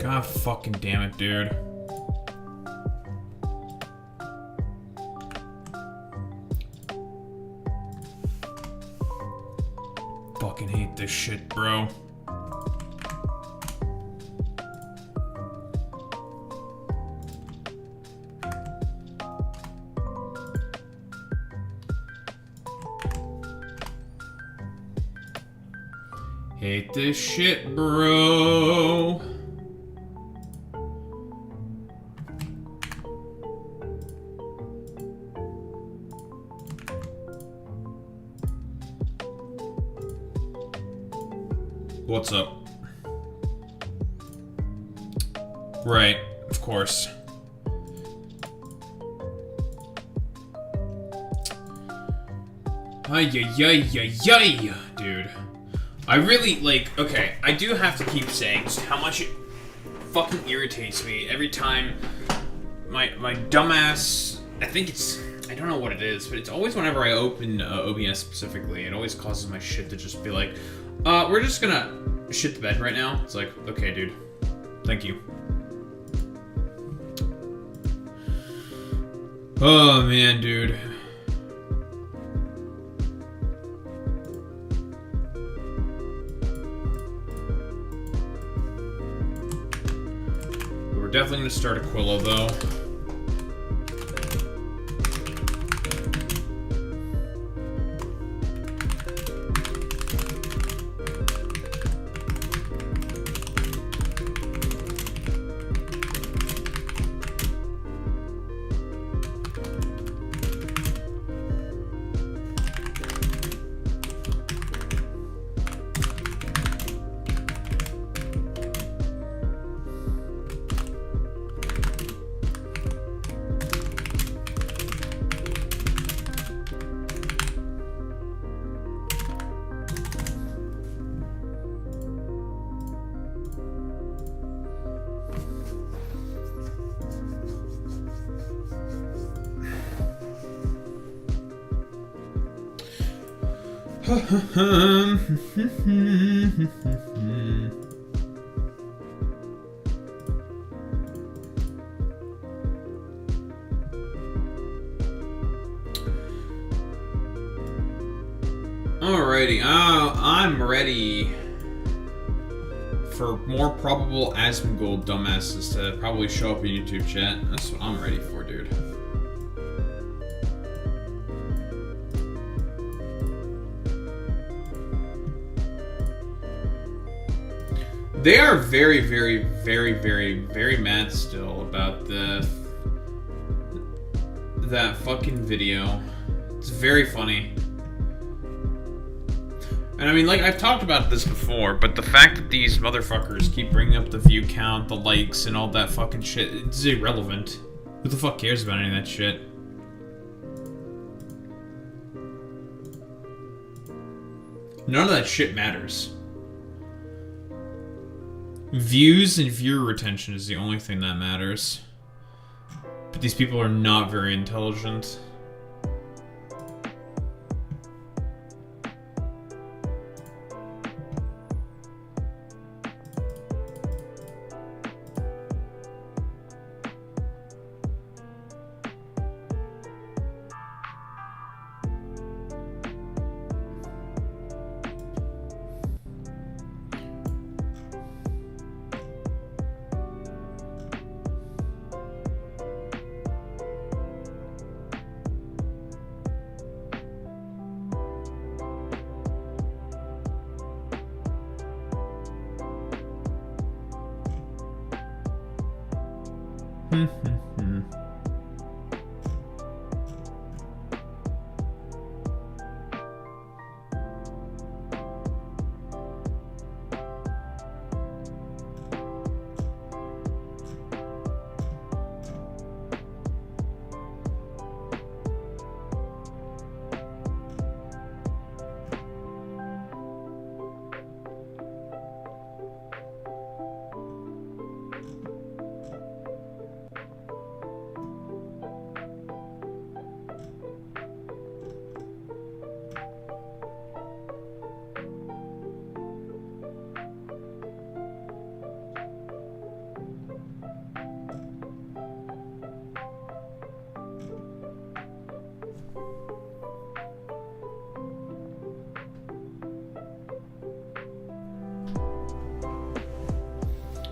God fucking damn it, dude. Fucking hate this shit, bro. Hate this shit, bro. What's up? Right, of course. Ay, ay, ay, ay, ay, dude. I really, like, okay, I do have to keep saying just how much it fucking irritates me every time my dumbass, I think it's, I don't know what it is, but it's always whenever I open OBS specifically, it always causes my shit to just be like, we're just gonna shit the bed right now. It's like, okay, dude, thank you. Oh, man, dude. Definitely gonna start Aquillo though. Alrighty, I'm ready for more probable Asmongold dumbasses to probably show up in YouTube chat. That's what I'm ready for, dude. They are very, very, very, very, very mad still about that fucking video. It's very funny. And I mean, like, I've talked about this before, but the fact that these motherfuckers keep bringing up the view count, the likes, and all that fucking shit, it's irrelevant. Who the fuck cares about any of that shit? None of that shit matters. Views and viewer retention is the only thing that matters. But these people are not very intelligent.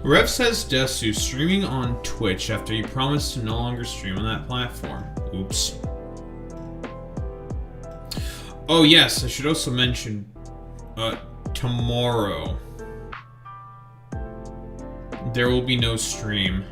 Rev says Desu streaming on Twitch after he promised to no longer stream on that platform. Oops. Oh yes, I should also mention tomorrow there will be no stream.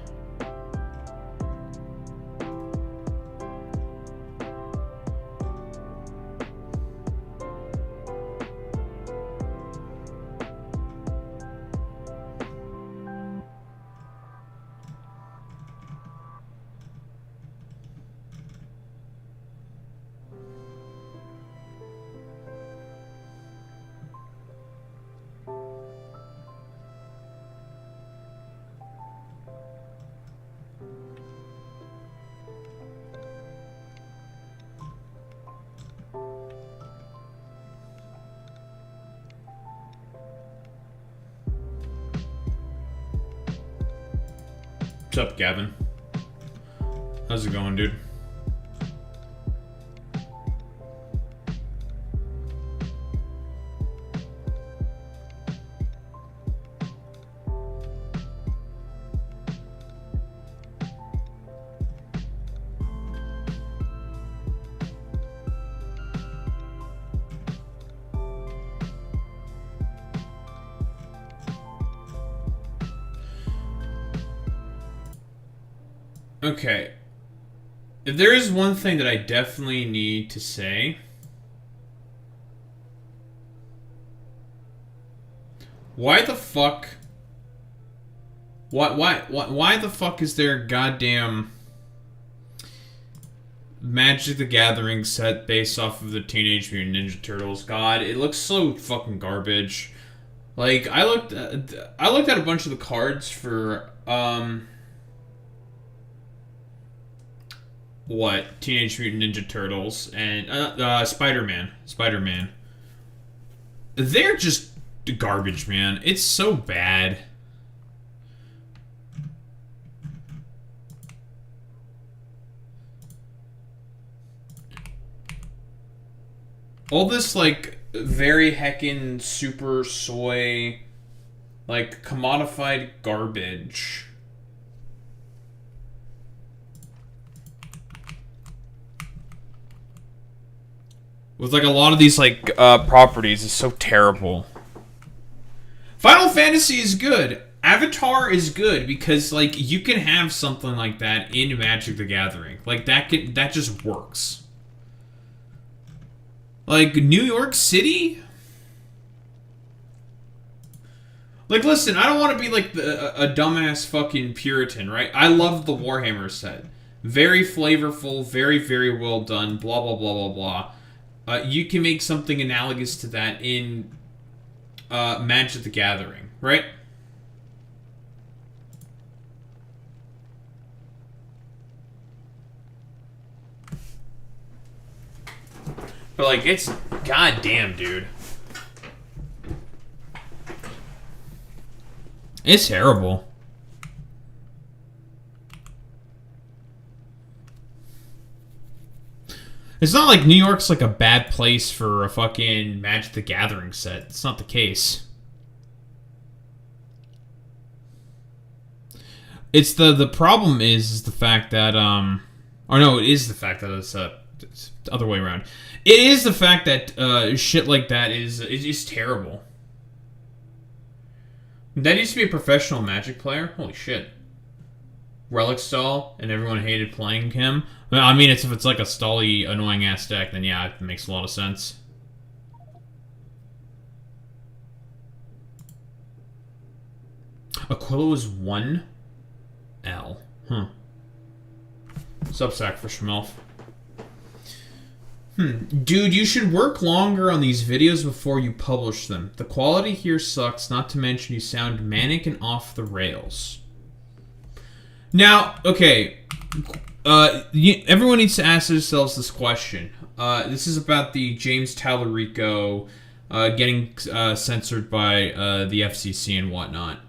What's up, Gavin? How's it going, dude? Okay. If there is one thing that I definitely need to say, why the fuck? Why the fuck is there a goddamn Magic the Gathering set based off of the Teenage Mutant Ninja Turtles? God, it looks so fucking garbage. Like I looked at a bunch of the cards for what? Teenage Mutant Ninja Turtles and Spider-Man. They're just garbage, man. It's so bad. All this, like, very heckin' super soy, like, commodified garbage. With, like, a lot of these, like, properties is so terrible. Final Fantasy is good. Avatar is good because, like, you can have something like that in Magic the Gathering. Like, that just works. Like, New York City? Like, listen, I don't want to be, like, a dumbass fucking Puritan, right? I love the Warhammer set. Very flavorful, very, very well done, blah, blah, blah, blah, blah. You can make something analogous to that in Magic the Gathering, right? But, like, it's goddamn, dude. It's terrible. It's not like New York's like a bad place for a fucking Magic the Gathering set. It's not the case. It's the problem is the fact that or no, it is the fact that it's the other way around. It is the fact that shit like that is just terrible. That used to be a professional Magic player. Holy shit. Relic stall, and everyone hated playing him. Well, I mean, if it's like a stally, annoying-ass deck, then yeah, it makes a lot of sense. Aquillo is 1L. Huh. Subsack for Schmelf. Dude, you should work longer on these videos before you publish them. The quality here sucks, not to mention you sound manic and off the rails. Now, okay, everyone needs to ask themselves this question. This is about the James Tallarico getting censored by the FCC and whatnot.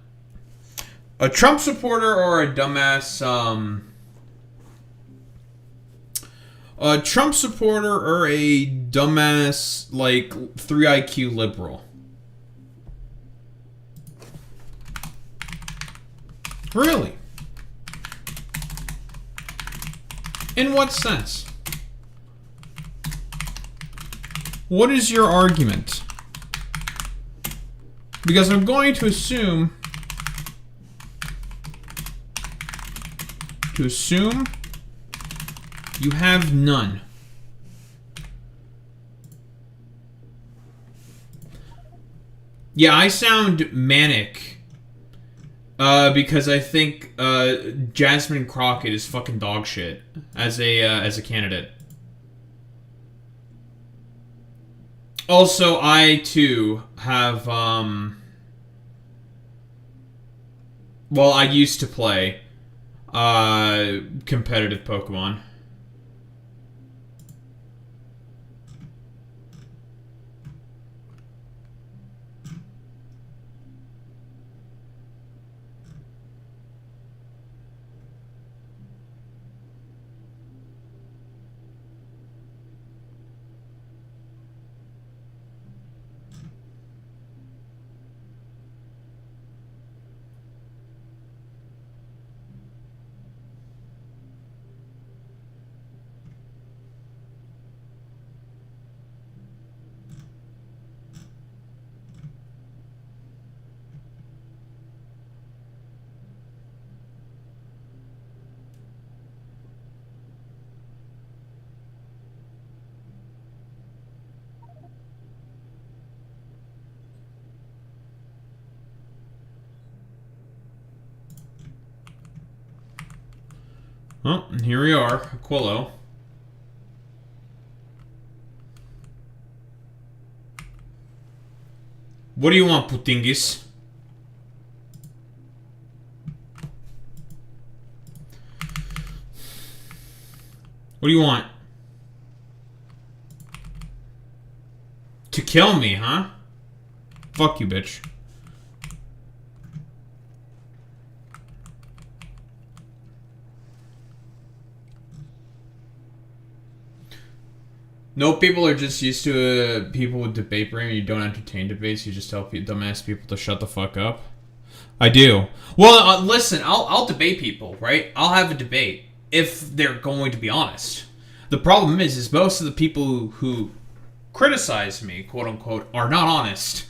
A Trump supporter or a dumbass, a Trump supporter or a dumbass, like, 3 IQ liberal? Really? In what sense? What is your argument? Because I'm going to assume... you have none. Yeah, I sound manic. Because I think Jasmine Crockett is fucking dog shit as a candidate. Also, I too have well, I used to play competitive Pokemon. Well, here we are, Aquillo. What do you want, Putingis? What do you want? To kill me, huh? Fuck you, bitch. No, people are just used to people with debate brain. You don't entertain debates. You just tell dumbass people to shut the fuck up. I do. Well, listen, I'll debate people, right? I'll have a debate if they're going to be honest. The problem is most of the people who criticize me, quote unquote, are not honest.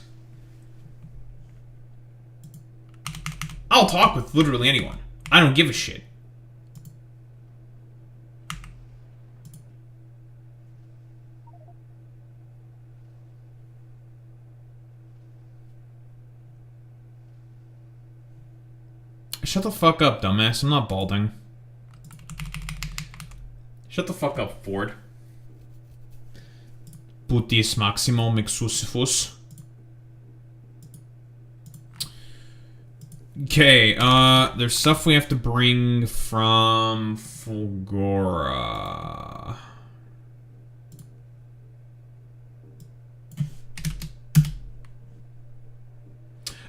I'll talk with literally anyone. I don't give a shit. Shut the fuck up, dumbass. I'm not balding. Shut the fuck up, Ford. Putis Maximo Mixusifus. Okay, there's stuff we have to bring from Fulgora.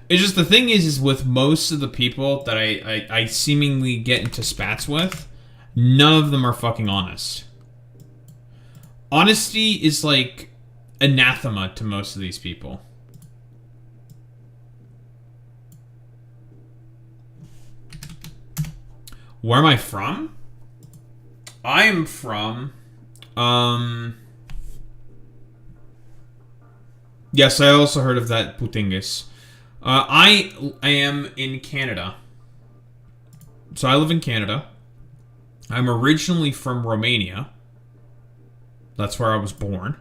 It's just the thing is with most of the people that I seemingly get into spats with, none of them are fucking honest. Honesty is like anathema to most of these people. Where am I from? I am from, yes, I also heard of that Putingus. I am in Canada. So I live in Canada. I'm originally from Romania. That's where I was born.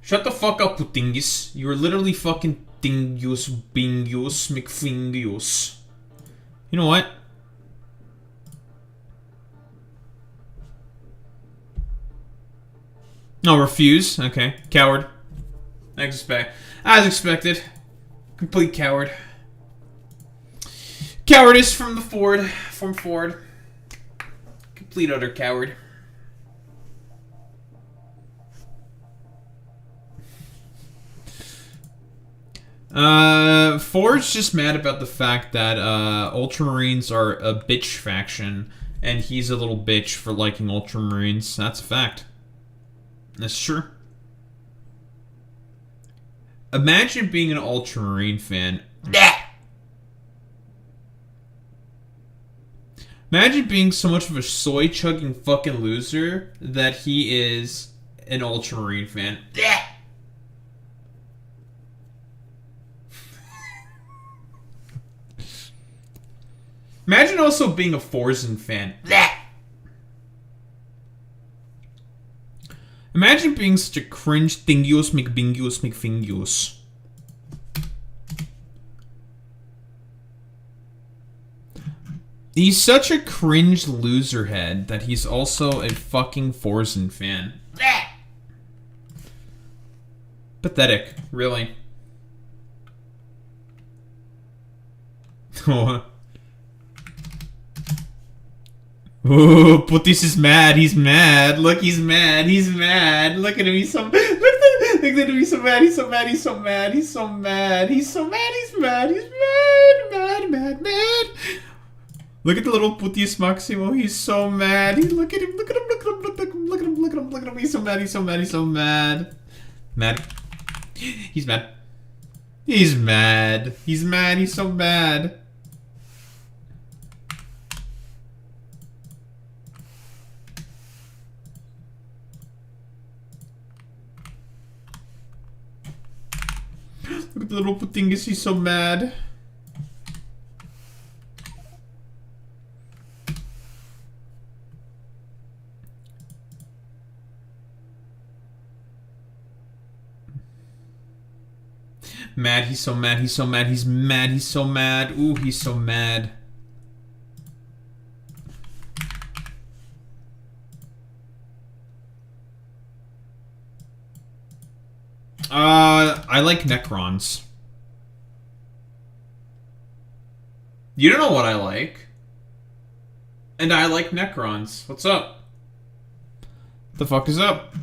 Shut the fuck up, Putingis. You're literally fucking Dingus, Bingus, McFingus. You know what? No, refuse. Okay. Coward. As expected. Complete coward. Cowardice from the Ford. From Ford. Complete utter coward. Ford's just mad about the fact that Ultramarines are a bitch faction, and he's a little bitch for liking Ultramarines. That's a fact. That's true. Imagine being an Ultramarine fan. Imagine being so much of a soy-chugging fucking loser that he is an Ultramarine fan. Imagine also being a Forzen fan. Imagine being such a cringe thingius McBingius McFingius. He's such a cringe loser head that he's also a fucking Forzen fan. Pathetic, really. Oh, Putis is mad. He's mad. Look, he's mad. He's mad. Look at him. He's so. Look at him. He's so mad. He's so mad. He's so mad. He's so mad. He's so mad. He's mad. He's mad. Mad. Look at the little Putis Maximo. He's so mad. Look at him. Look at him. Look at him. Look at him. Look at him. Look at him. Look at him. He's so mad. He's so mad. He's so mad. Mad. He's mad. He's mad. He's mad. He's so mad. Look at the little Putingus, he's so mad. Mad, he's so mad, he's so mad, he's mad, he's so mad. Ooh, he's so mad. I like Necrons. You don't know what I like. And I like Necrons. What's up? The fuck is up?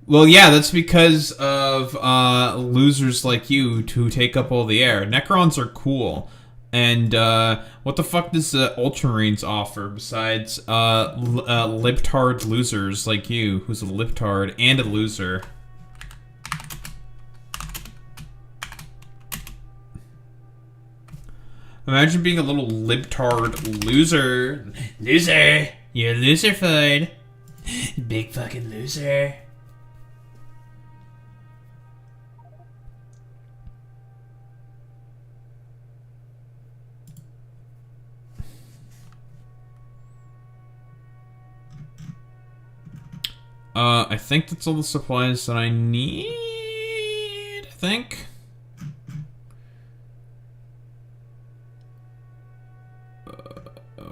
Well, yeah, that's because of losers like you who take up all the air. Necrons are cool. And what the fuck does Ultramarines offer besides libtard losers like you, who's a libtard and a loser? Imagine being a little libtard loser. Loser! You're a loser, Floyd. Big fucking loser. I think that's all the supplies that I need, I think.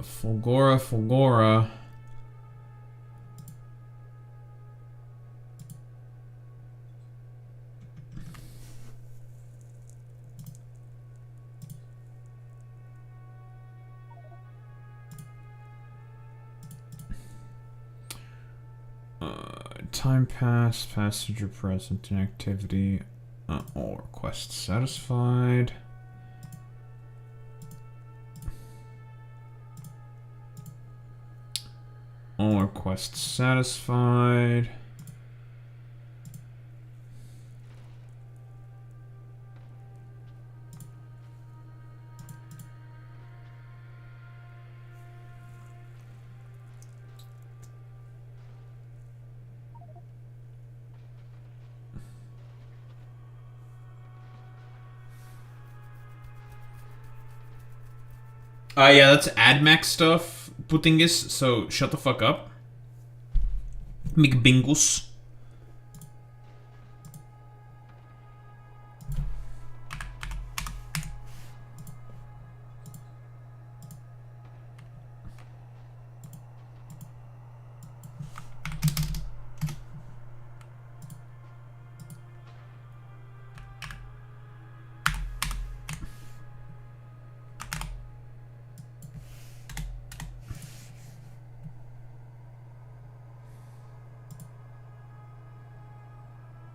Fulgora. Time passed, passenger present, inactivity, all requests satisfied. All requests satisfied. Yeah, that's AdMax stuff, Putingus, so shut the fuck up. McBingus.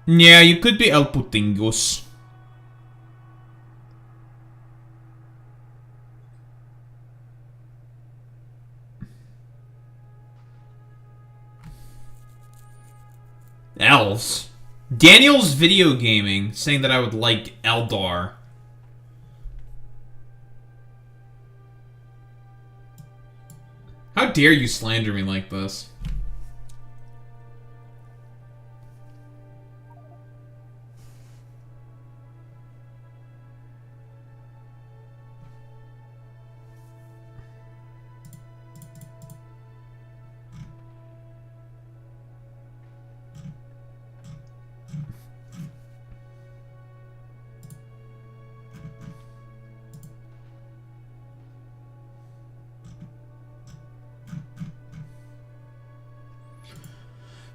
Yeah, you could be El Putingus. Elves? Daniel's Video Gaming saying that I would like Eldar. How dare you slander me like this?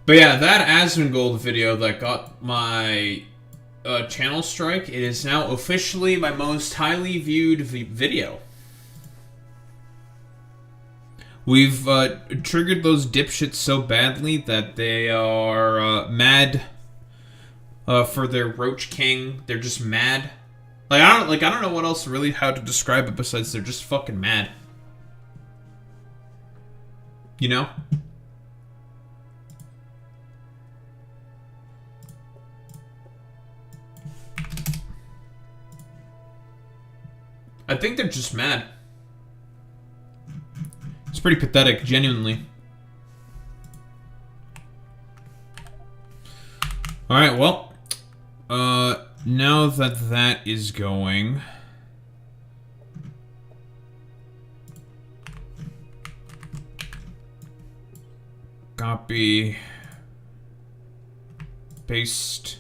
But yeah, that Asmongold video that got my channel strike, it is now officially my most highly viewed video. We've triggered those dipshits so badly that they are mad for their Roach King. They're just mad. I don't know what else really how to describe it besides they're just fucking mad. You know? I think they're just mad. It's pretty pathetic, genuinely. Alright, well. Now that that is going... Copy. Paste.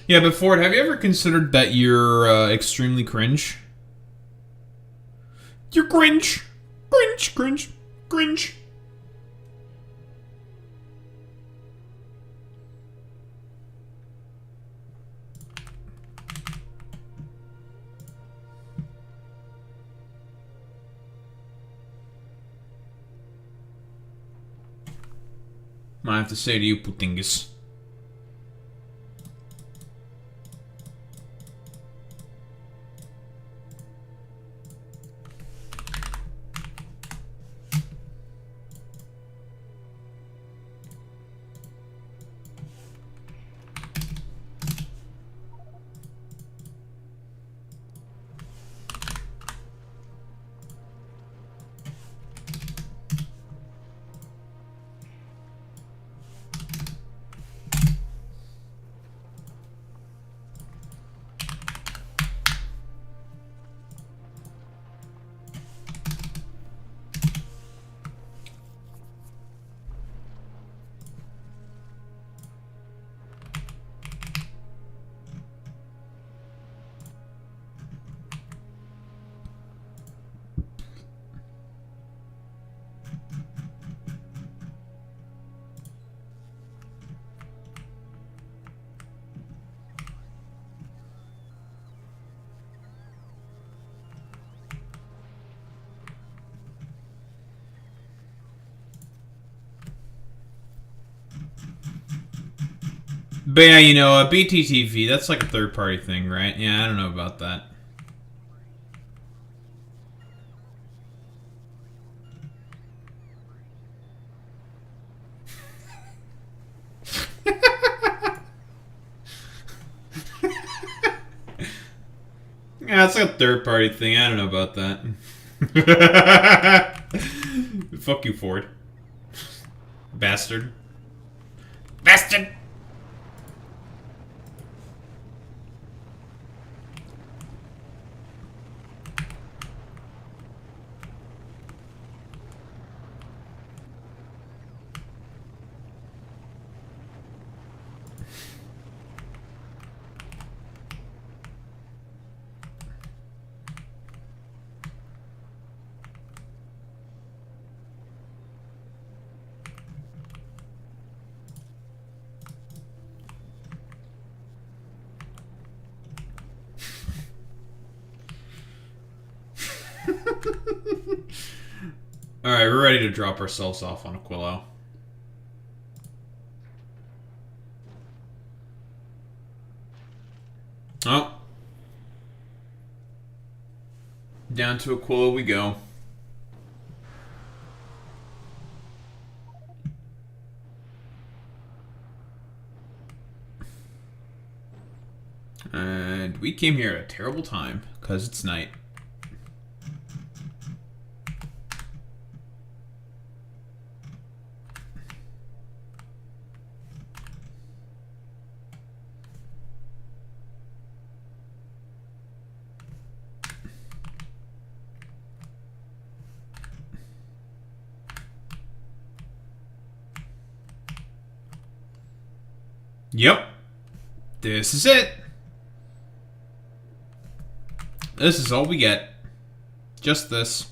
Yeah, but Ford, have you ever considered that you're extremely cringe? You're cringe. Cringe, cringe, cringe. I have to say to you, Putingus. But yeah, you know, BTTV, that's like a third-party thing, right? Yeah, I don't know about that. Yeah, it's like a third-party thing. I don't know about that. Fuck you, Ford. Bastard. Bastard! Alright, we're ready to drop ourselves off on Aquillo. Oh. Down to Aquillo we go. And we came here at a terrible time, because it's night. Yep. This is it. This is all we get. Just this.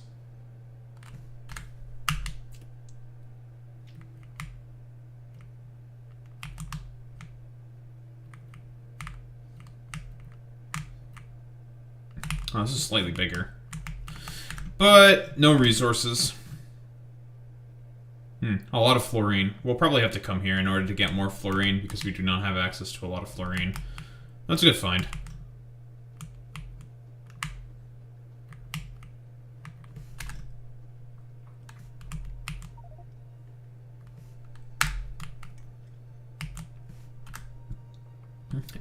Oh, this is slightly bigger. But no resources. A lot of fluorine. We'll probably have to come here in order to get more fluorine because we do not have access to a lot of fluorine. That's a good find.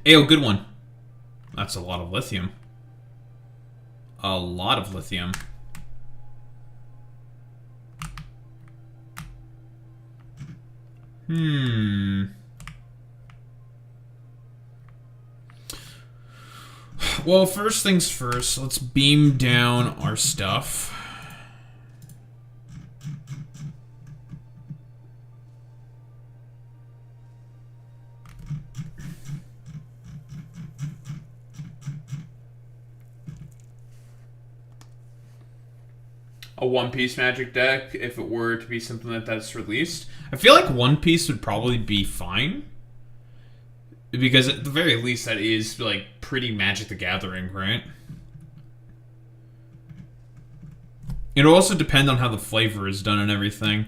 Ayo, good one. That's a lot of lithium. A lot of lithium. Well, first things first, let's beam down our stuff. A One Piece magic deck, if it were to be something that's released. I feel like One Piece would probably be fine. Because at the very least, that is, like, pretty Magic the Gathering, right? It'll also depend on how the flavor is done and everything.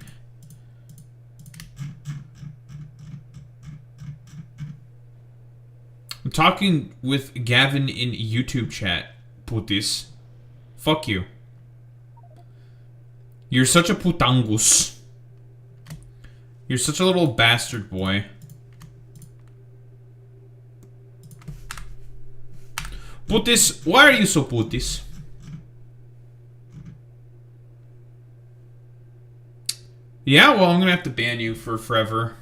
I'm talking with Gavin in YouTube chat, putis. Fuck you. You're such a putangus. You're such a little bastard boy. Putis, why are you so putis? Yeah, well, I'm gonna have to ban you for forever.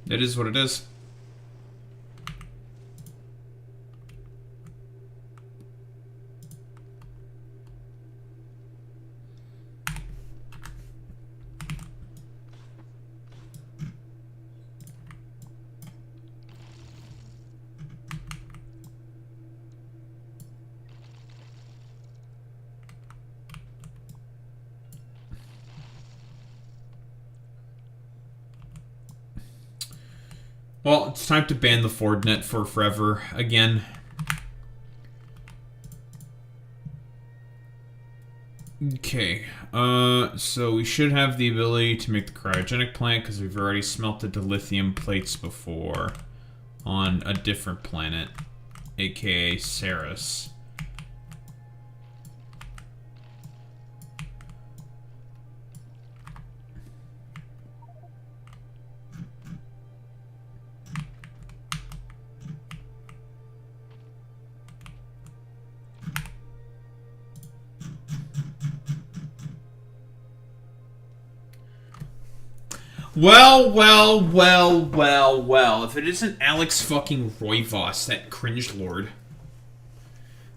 It is what it is. Well, it's time to ban the FordNet for forever again. Okay, so we should have the ability to make the cryogenic plant because we've already smelted the lithium plates before on a different planet, aka Ceres. Well, well, well, well, well. If it isn't Alex fucking Roivos, that cringe lord.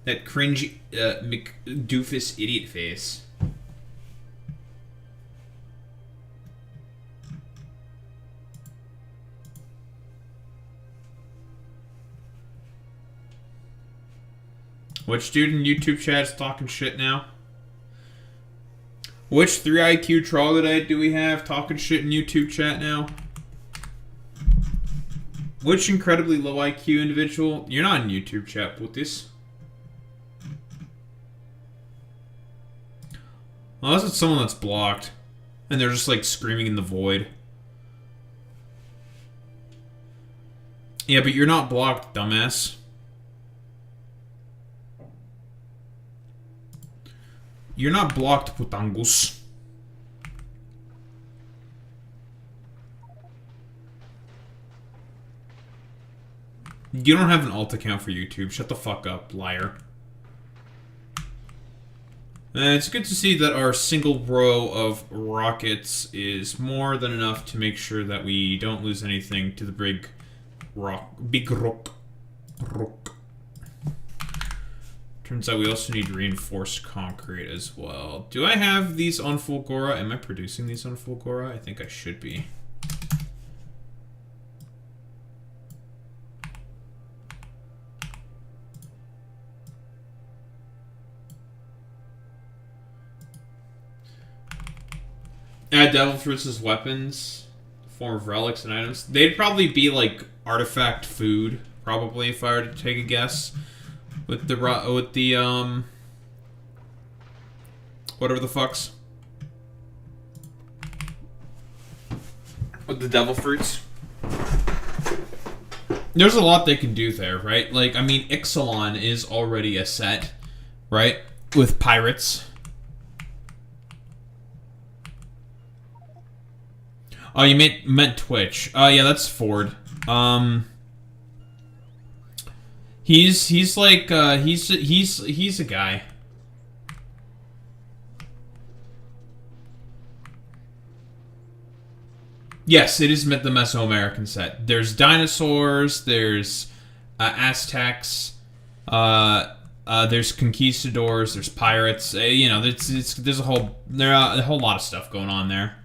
That cringe, McDoofus idiot face. Which dude in YouTube chat is talking shit now? Which 3 IQ troglodyte do we have talking shit in YouTube chat now? Which incredibly low IQ individual? You're not in YouTube chat, putis. Unless it's someone that's blocked. And they're just like screaming in the void. Yeah, but you're not blocked, dumbass. You're not blocked, putangus. You don't have an alt account for YouTube. Shut the fuck up, liar. It's good to see that our single row of rockets is more than enough to make sure that we don't lose anything to the big rock. Turns out we also need reinforced concrete as well. Do I have these on Fulgora? Am I producing these on Fulgora? I think I should be. Add devil fruits as weapons, form of relics and items. They'd probably be like artifact food, probably, if I were to take a guess. With the whatever the fucks. With the devil fruits. There's a lot they can do there, right? Like, I mean, Ixalan is already a set, right? With pirates. Oh, you meant Twitch. Oh, yeah, that's Ford. He's like he's a guy. Yes, it is the Mesoamerican set. There's dinosaurs. There's Aztecs. There's conquistadors. There's pirates. You know, there's a whole lot of stuff going on there.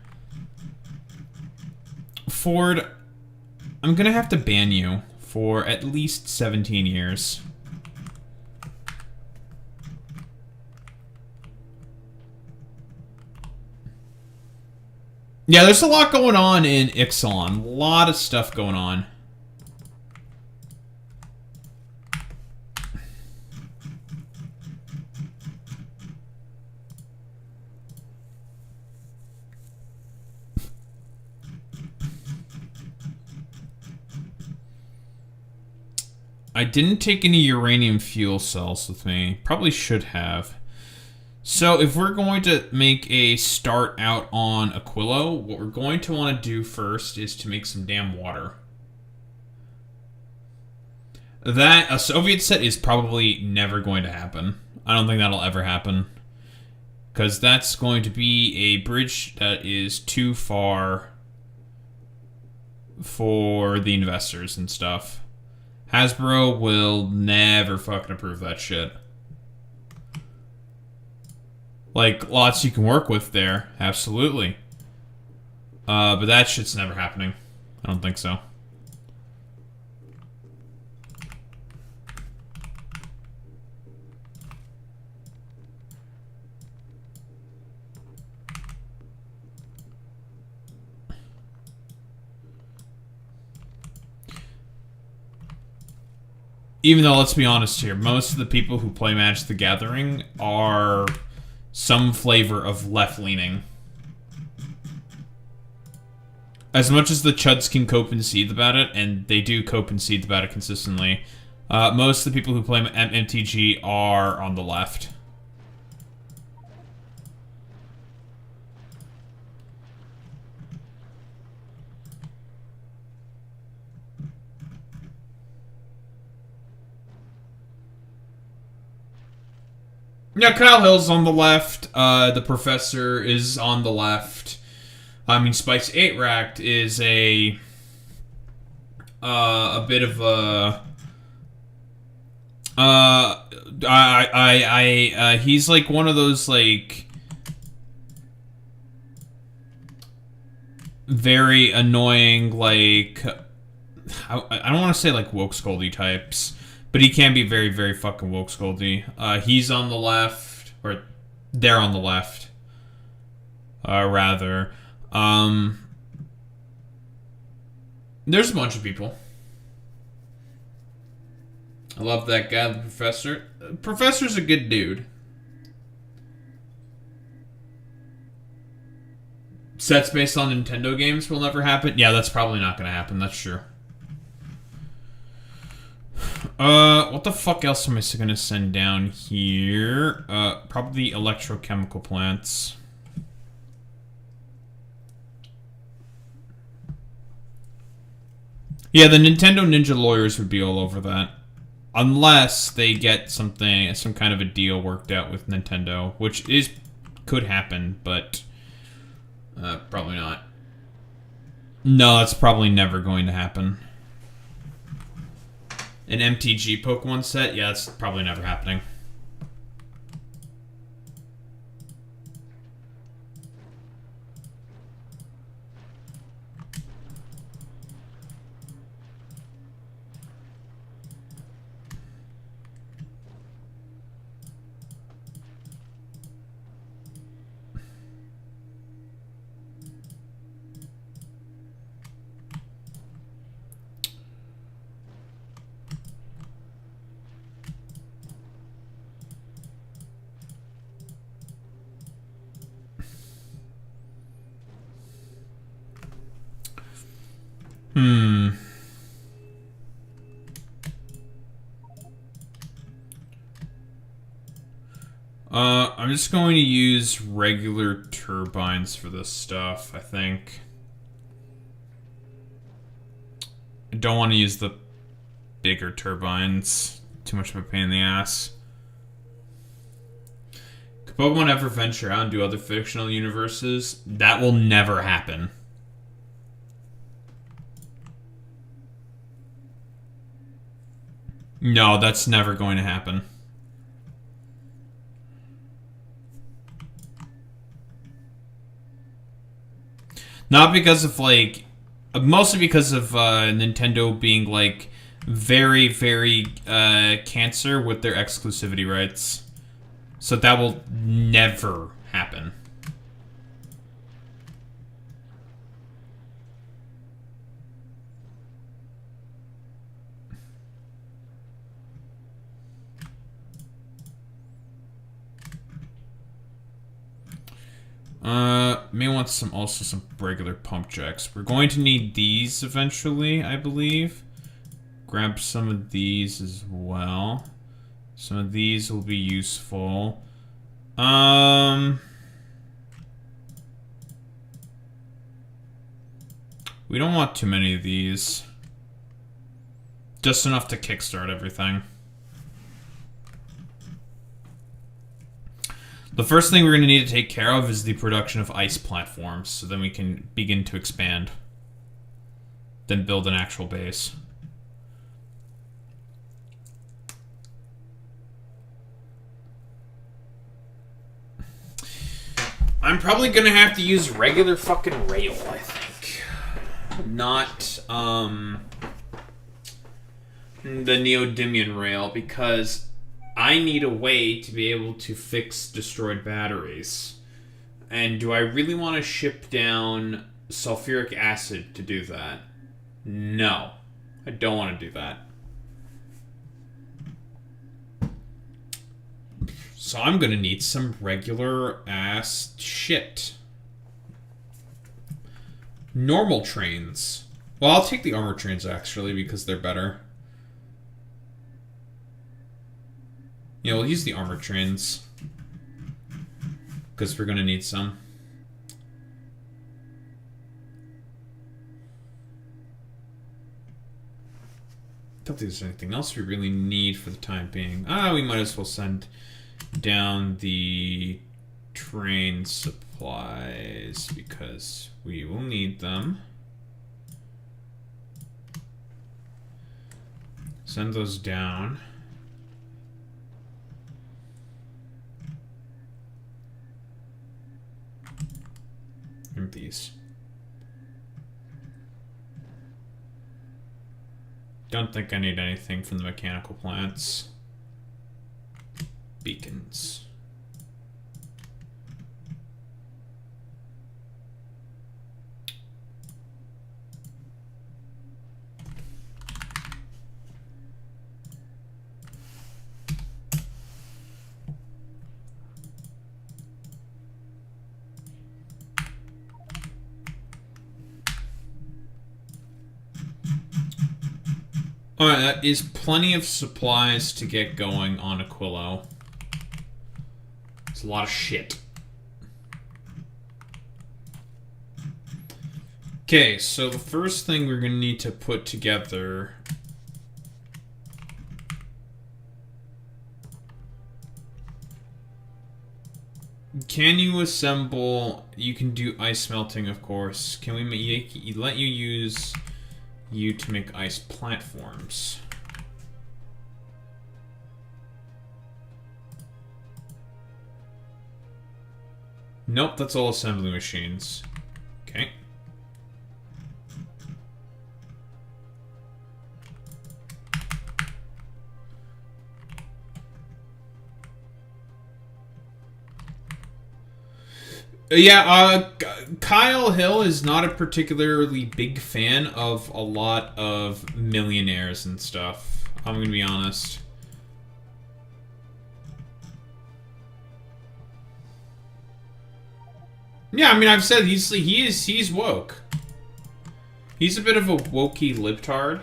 Ford, I'm gonna have to ban you for at least 17 years. Yeah, there's a lot going on in Ixalan. A lot of stuff going on. I didn't take any uranium fuel cells with me. Probably should have. So if we're going to make a start out on Aquillo, what we're going to want to do first is to make some damn water. That, a Soviet set is probably never going to happen. I don't think that'll ever happen. Because that's going to be a bridge that is too far for the investors and stuff. Hasbro will never fucking approve that shit. Like, lots you can work with there, absolutely. But that shit's never happening. I don't think so. Even though, let's be honest here, most of the people who play Magic the Gathering are some flavor of left-leaning. As much as the Chuds can cope and seethe about it, and they do cope and seethe about it consistently, most of the people who play MTG are on the left. Yeah, Kyle Hill's on the left. The Professor is on the left. I mean, Spike's 8-Racked is a bit of a... he's like one of those, like... very annoying, like... I don't want to say, like, woke scoldy types. But he can be very, very fucking woke scoldy. He's on the left, or they're on the left, rather. There's a bunch of people. I love that guy, the Professor. Professor's a good dude. Sets based on Nintendo games will never happen. Yeah, that's probably not going to happen. That's true. What the fuck else am I going to send down here? Probably electrochemical plants. Yeah, the Nintendo Ninja lawyers would be all over that. Unless they get some kind of a deal worked out with Nintendo, which could happen, but probably not. No, that's probably never going to happen. An MTG Pokemon set? Yeah, that's probably never happening. I'm just going to use regular turbines for this stuff, I think. I don't want to use the bigger turbines. Too much of a pain in the ass. Could Pokemon ever venture out and do other fictional universes? That will never happen. No, that's never going to happen. Not because of, like... Mostly because of Nintendo being, like, very, very cancer with their exclusivity rights. So that will never happen. May want also some regular pump jacks. We're going to need these eventually, I believe. Grab some of these as well. Some of these will be useful. We don't want too many of these. Just enough to kickstart everything. The first thing we're going to need to take care of is the production of ice platforms, so then we can begin to expand. Then build an actual base. I'm probably going to have to use regular fucking rail, I think. Not, the neodymium rail, because I need a way to be able to fix destroyed batteries. And do I really want to ship down sulfuric acid to do that? No. I don't want to do that. So I'm going to need some regular ass shit. Normal trains. Well, I'll take the armor trains, actually, because they're better. Yeah, we'll use the armor trains. Because we're going to need some. I don't think there's anything else we really need for the time being. We might as well send down the train supplies because we will need them. Send those down. And these. Don't think I need anything from the mechanical plants. Beacons. Alright, that is plenty of supplies to get going on Aquillo. It's a lot of shit. Okay, so the first thing we're gonna need to put together... Can you assemble... You can do ice melting, of course. Can we let you use you to make ice platforms? Nope, that's all assembly machines. Okay. Yeah, Kyle Hill is not a particularly big fan of a lot of millionaires and stuff. I'm gonna be honest. Yeah, I mean, I've said he's woke. He's a bit of a wokey libtard.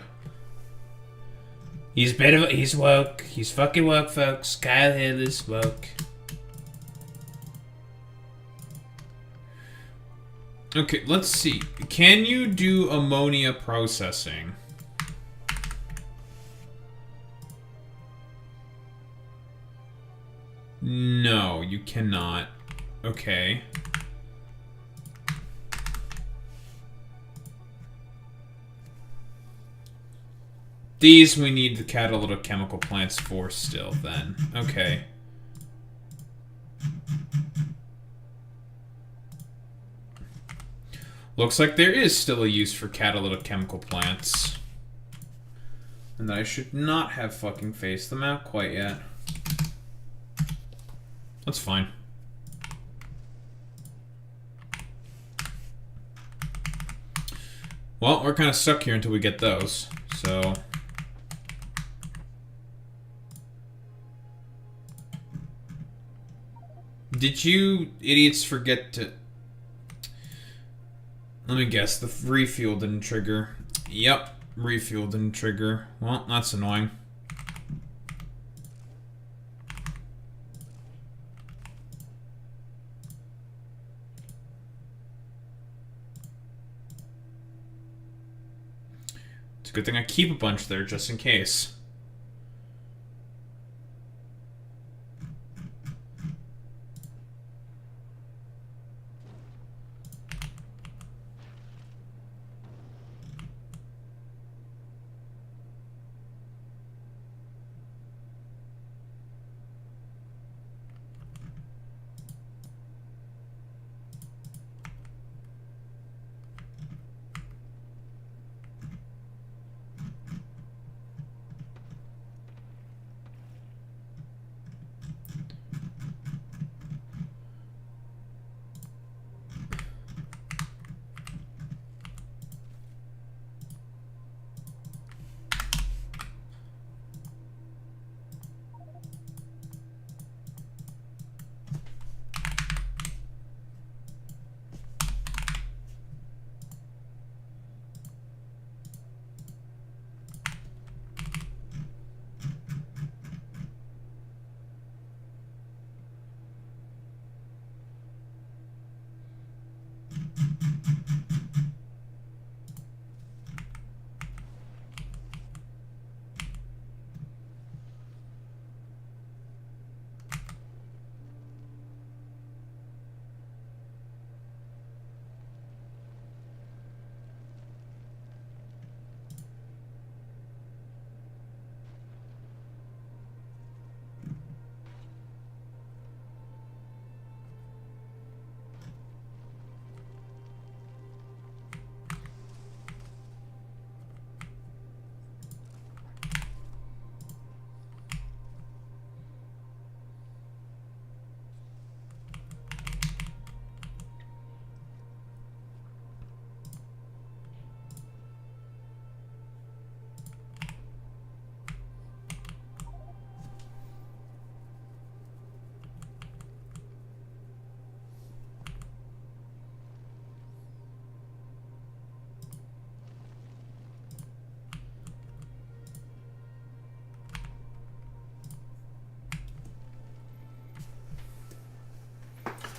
He's woke. He's fucking woke, folks. Kyle Hill is woke. Okay, let's see. Can you do ammonia processing? No, you cannot. Okay. These we need the catalytic chemical plants for still, then. Okay. Looks like there is still a use for catalytic chemical plants. And I should not have fucking faced them out quite yet. That's fine. Well, we're kind of stuck here until we get those, so... Did you idiots forget to... Let me guess, the refuel didn't trigger. Yep, refuel didn't trigger. Well, that's annoying. It's a good thing I keep a bunch there just in case.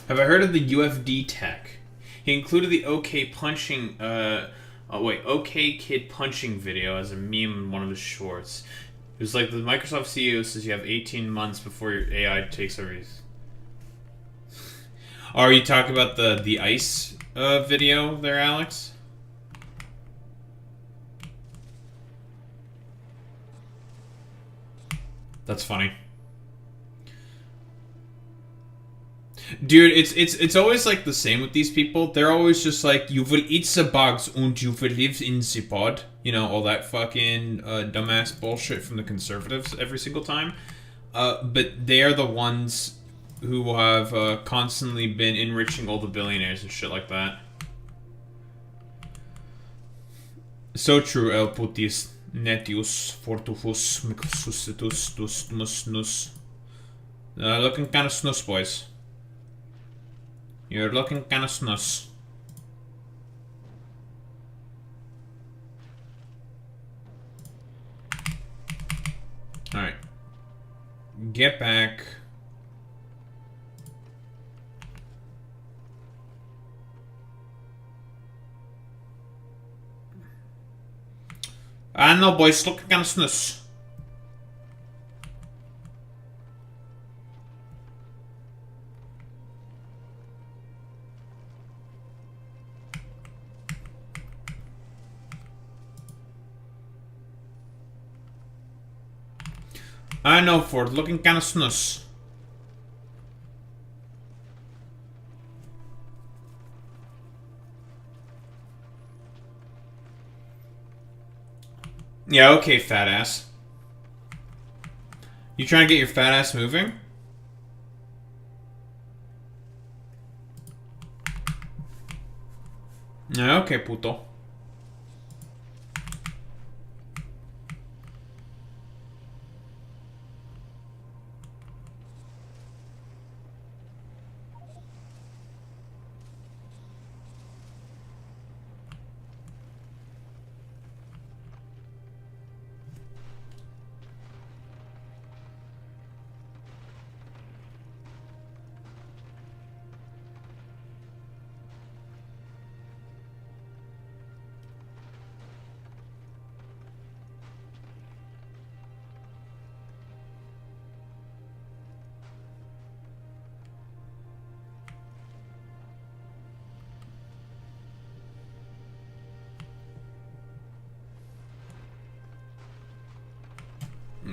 Have I heard of the UFD tech? He included the OK Kid punching video as a meme in one of his shorts. It was like the Microsoft CEO says you have 18 months before your AI takes over. Are you talking about the ice video there, Alex? That's funny. Dude, it's always like the same with these people. They're always just like, you will eat the bugs and you will live in the pod. You know, all that fucking dumbass bullshit from the conservatives every single time. But they are the ones who have constantly been enriching all the billionaires and shit like that. So true, El Putis Netius Fortufus Micsusitus Dus Nus Nus. Looking kind of snus, boys. You're looking kind of snus. Alright. Get back. I know, boys, looking kind of snus. I know, Ford, looking kind of snus. Yeah, okay, fat ass. You trying to get your fat ass moving? Yeah, okay, puto.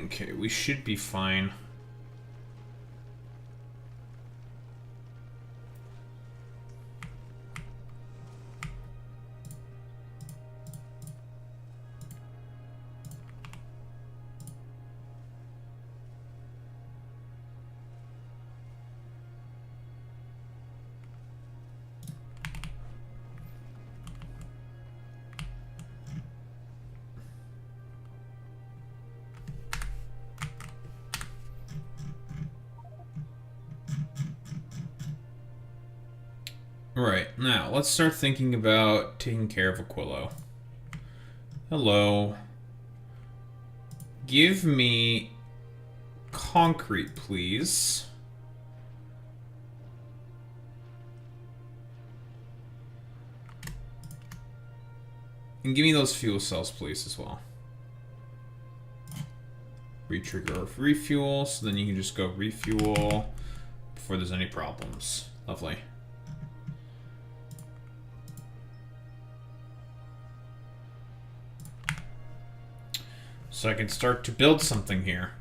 Okay, we should be fine. Alright, now let's start thinking about taking care of Aquillo. Hello. Give me concrete, please. And give me those fuel cells, please, as well. Retrigger of refuel, so then you can just go refuel before there's any problems. Lovely. So I can start to build something here.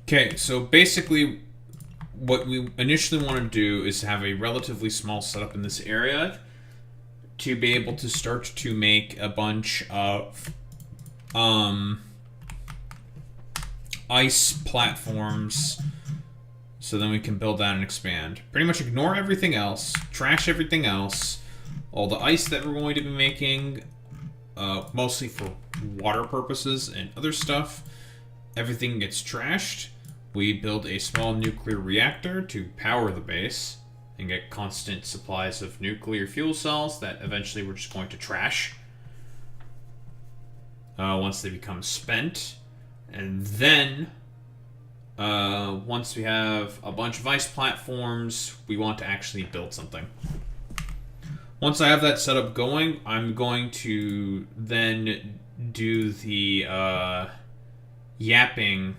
Okay, so basically what we initially want to do is have a relatively small setup in this area to be able to start to make a bunch of ice platforms, so then we can build that and expand. Pretty much ignore everything else, trash everything else, all the ice that we're going to be making, mostly for water purposes and other stuff. Everything gets trashed. We build a small nuclear reactor to power the base and get constant supplies of nuclear fuel cells that eventually we're just going to trash once they become spent. And then, once we have a bunch of ice platforms, we want to actually build something. Once I have that setup going, I'm going to then do the yapping.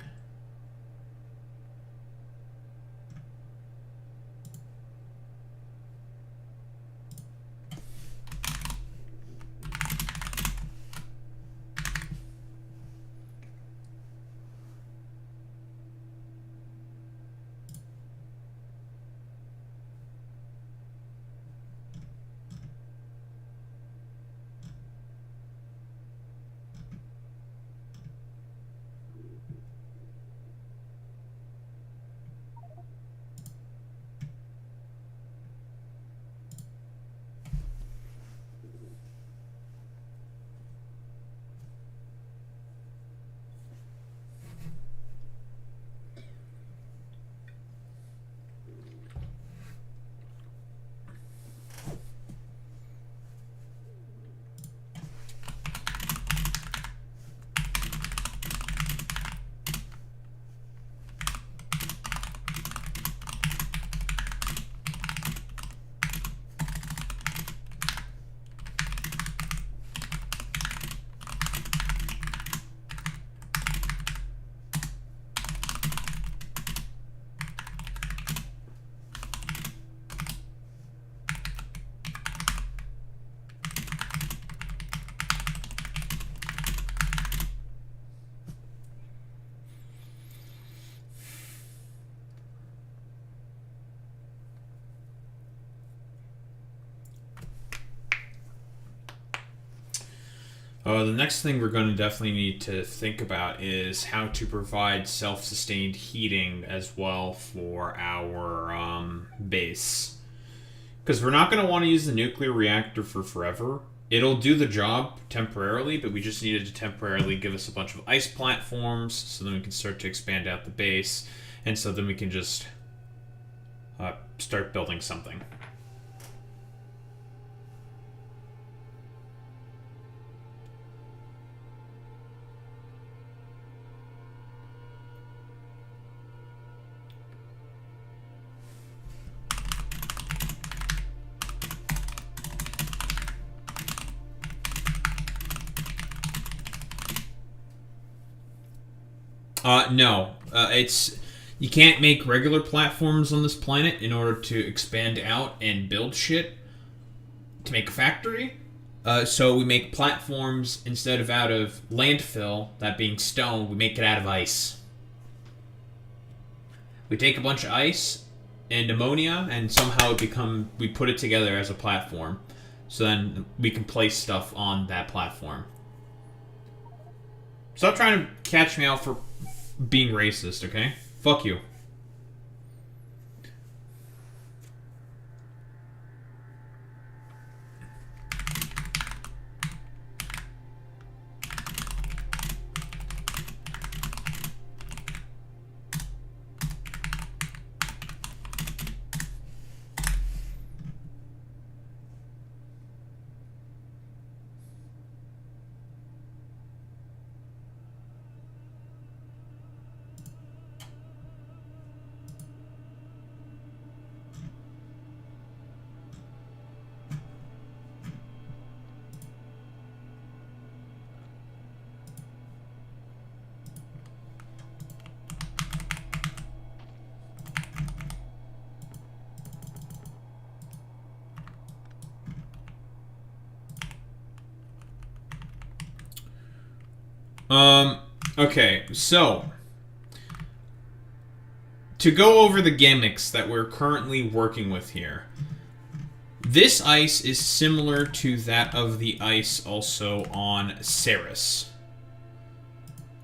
The next thing we're going to definitely need to think about is how to provide self-sustained heating as well for our base. Because we're not going to want to use the nuclear reactor for forever. It'll do the job temporarily, but we just needed to temporarily give us a bunch of ice platforms so then we can start to expand out the base, and so then we can just start building something. No. You can't make regular platforms on this planet in order to expand out and build shit to make a factory. So we make platforms instead of out of landfill, that being stone, we make it out of ice. We take a bunch of ice and ammonia and somehow we put it together as a platform. So then we can place stuff on that platform. Stop trying to catch me out for being racist, okay? Fuck you. Okay, so to go over the gimmicks that we're currently working with here. This ice is similar to that of the ice also on Ceres.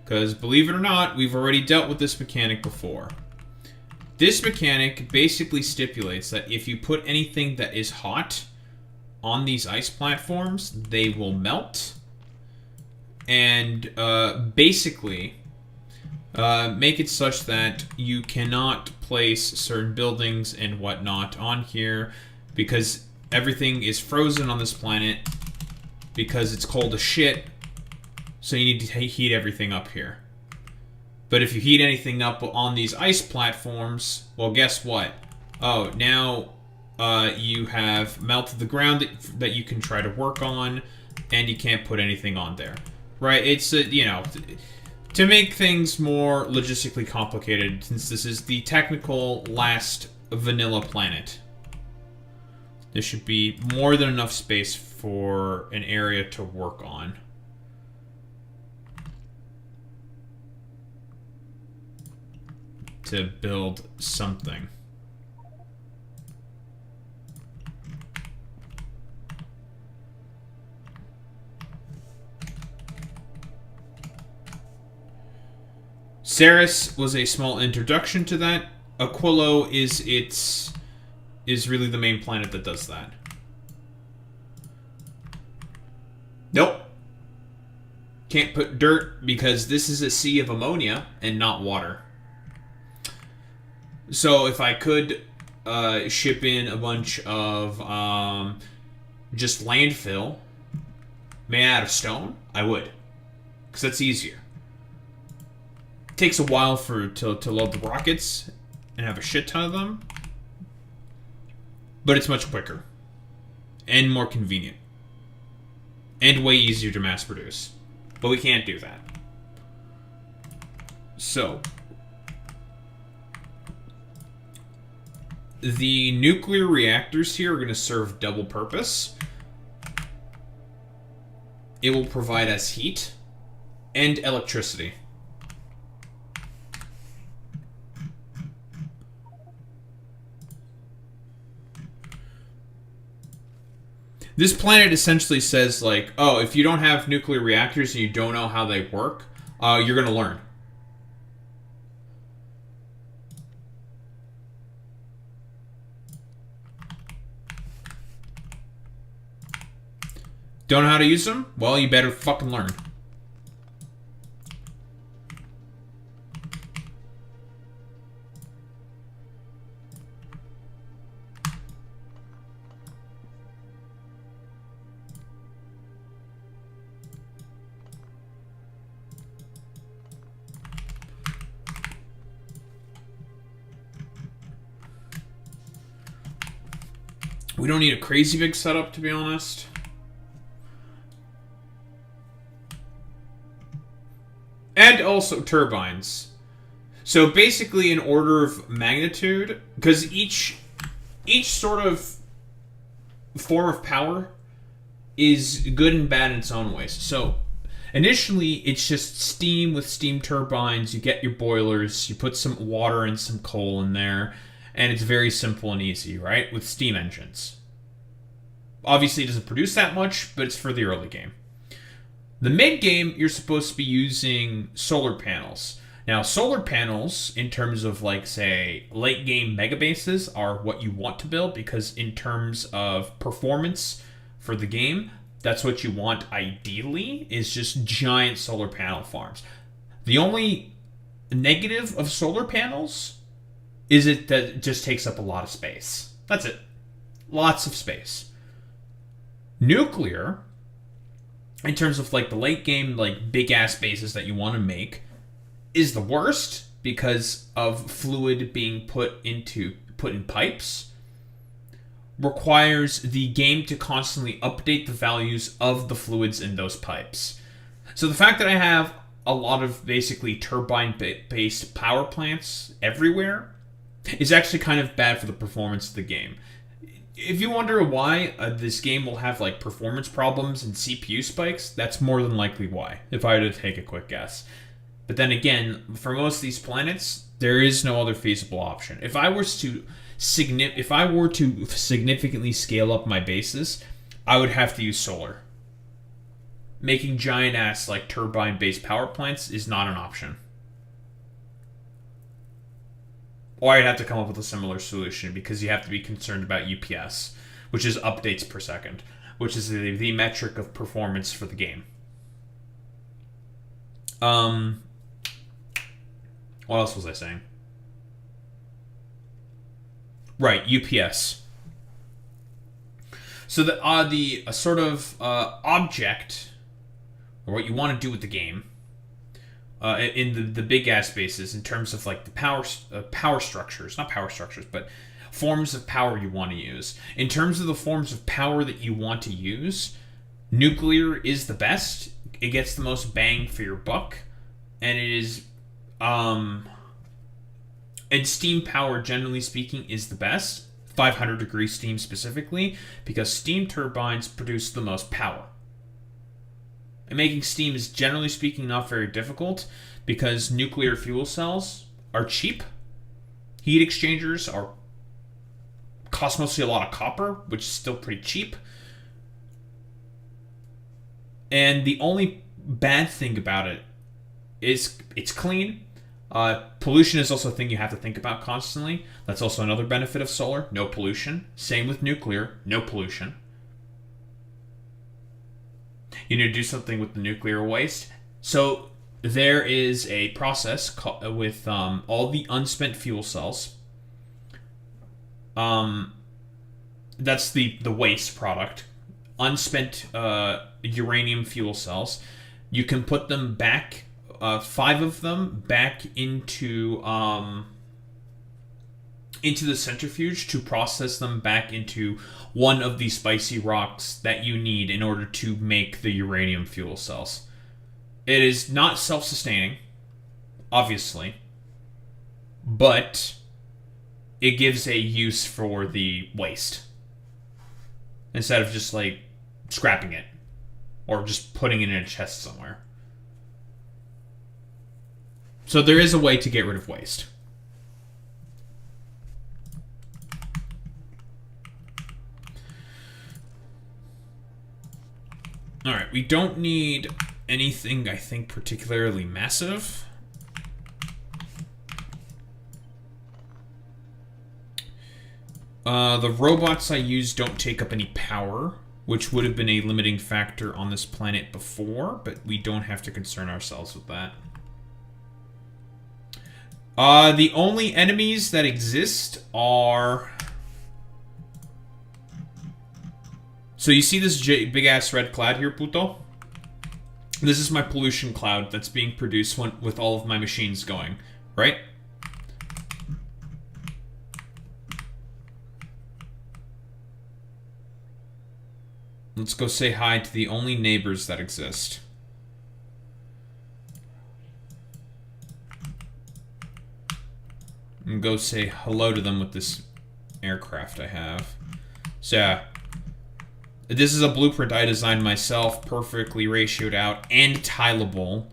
Because, believe it or not, we've already dealt with this mechanic before. This mechanic basically stipulates that if you put anything that is hot on these ice platforms, they will melt. And basically, Make it such that you cannot place certain buildings and whatnot on here because everything is frozen on this planet because it's cold as shit. So you need to heat everything up here. But if you heat anything up on these ice platforms, well, guess what? Oh, now you have melted the ground that you can try to work on, and you can't put anything on there. Right? It's, you know, to make things more logistically complicated, since this is the technical last vanilla planet, there should be more than enough space for an area to work on. To build something. Ceres was a small introduction to that. Aquillo is really the main planet that does that. Nope. Can't put dirt because this is a sea of ammonia and not water. So if I could ship in a bunch of just landfill made out of stone, I would. Because that's easier. It takes a while to load the rockets and have a shit ton of them. But it's much quicker. And more convenient. And way easier to mass produce. But we can't do that. So the nuclear reactors here are going to serve double purpose. It will provide us heat and electricity. This planet essentially says, like, oh, if you don't have nuclear reactors and you don't know how they work, you're going to learn. Don't know how to use them? Well, you better fucking learn. We don't need a crazy big setup, to be honest. And also turbines. So basically, in order of magnitude, because each sort of form of power is good and bad in its own ways. So initially, it's just steam with steam turbines. You get your boilers, you put some water and some coal in there, and it's very simple and easy, right? With steam engines. Obviously, it doesn't produce that much, but it's for the early game. The mid-game, you're supposed to be using solar panels. Now, solar panels, in terms of, like, say, late-game megabases, are what you want to build, because in terms of performance for the game, that's what you want ideally, is just giant solar panel farms. The only negative of solar panels is that it just takes up a lot of space. That's it. Lots of space. Nuclear, in terms of, like, the late game, like, big ass bases that you want to make, is the worst because of fluid being put in pipes. Requires the game to constantly update the values of the fluids in those pipes. So the fact that I have a lot of basically turbine-based power plants everywhere is actually kind of bad for the performance of the game. If you wonder why this game will have, like, performance problems and CPU spikes, that's more than likely why, if I were to take a quick guess. But then again, for most of these planets, there is no other feasible option. If I were to significantly scale up my bases, I would have to use solar. Making giant-ass, like, turbine-based power plants is not an option. Or I'd have to come up with a similar solution, because you have to be concerned about UPS, which is updates per second, which is the metric of performance for the game. What else was I saying? Right, UPS. So the sort of object, or what you want to do with the game, in the big ass bases, in terms of like the power structures, not power structures, but forms of power you want to use. In terms of the forms of power that you want to use, nuclear is the best. It gets the most bang for your buck, and it is, and steam power, generally speaking, is the best. 500 degree steam specifically, because steam turbines produce the most power. And making steam is, generally speaking, not very difficult, because nuclear fuel cells are cheap. Heat exchangers cost mostly a lot of copper, which is still pretty cheap. And the only bad thing about it is it's clean. Pollution is also a thing you have to think about constantly. That's also another benefit of solar. No pollution. Same with nuclear. No pollution. You need to do something with the nuclear waste. So there is a process with all the unspent fuel cells. That's the waste product. Unspent uranium fuel cells. You can put them back, 5 of them, back into the centrifuge to process them back into one of the spicy rocks that you need in order to make the uranium fuel cells. It is not self-sustaining, obviously, but it gives a use for the waste instead of just like scrapping it or just putting it in a chest somewhere. So there is a way to get rid of waste. Alright, we don't need anything, I think, particularly massive. The robots I use don't take up any power, which would have been a limiting factor on this planet before, but we don't have to concern ourselves with that. The only enemies that exist are... So you see this big-ass red cloud here, Puto? This is my pollution cloud that's being produced with all of my machines going, right? Let's go say hi to the only neighbors that exist. And go say hello to them with this aircraft I have. So yeah. This is a blueprint I designed myself, perfectly ratioed out and tileable,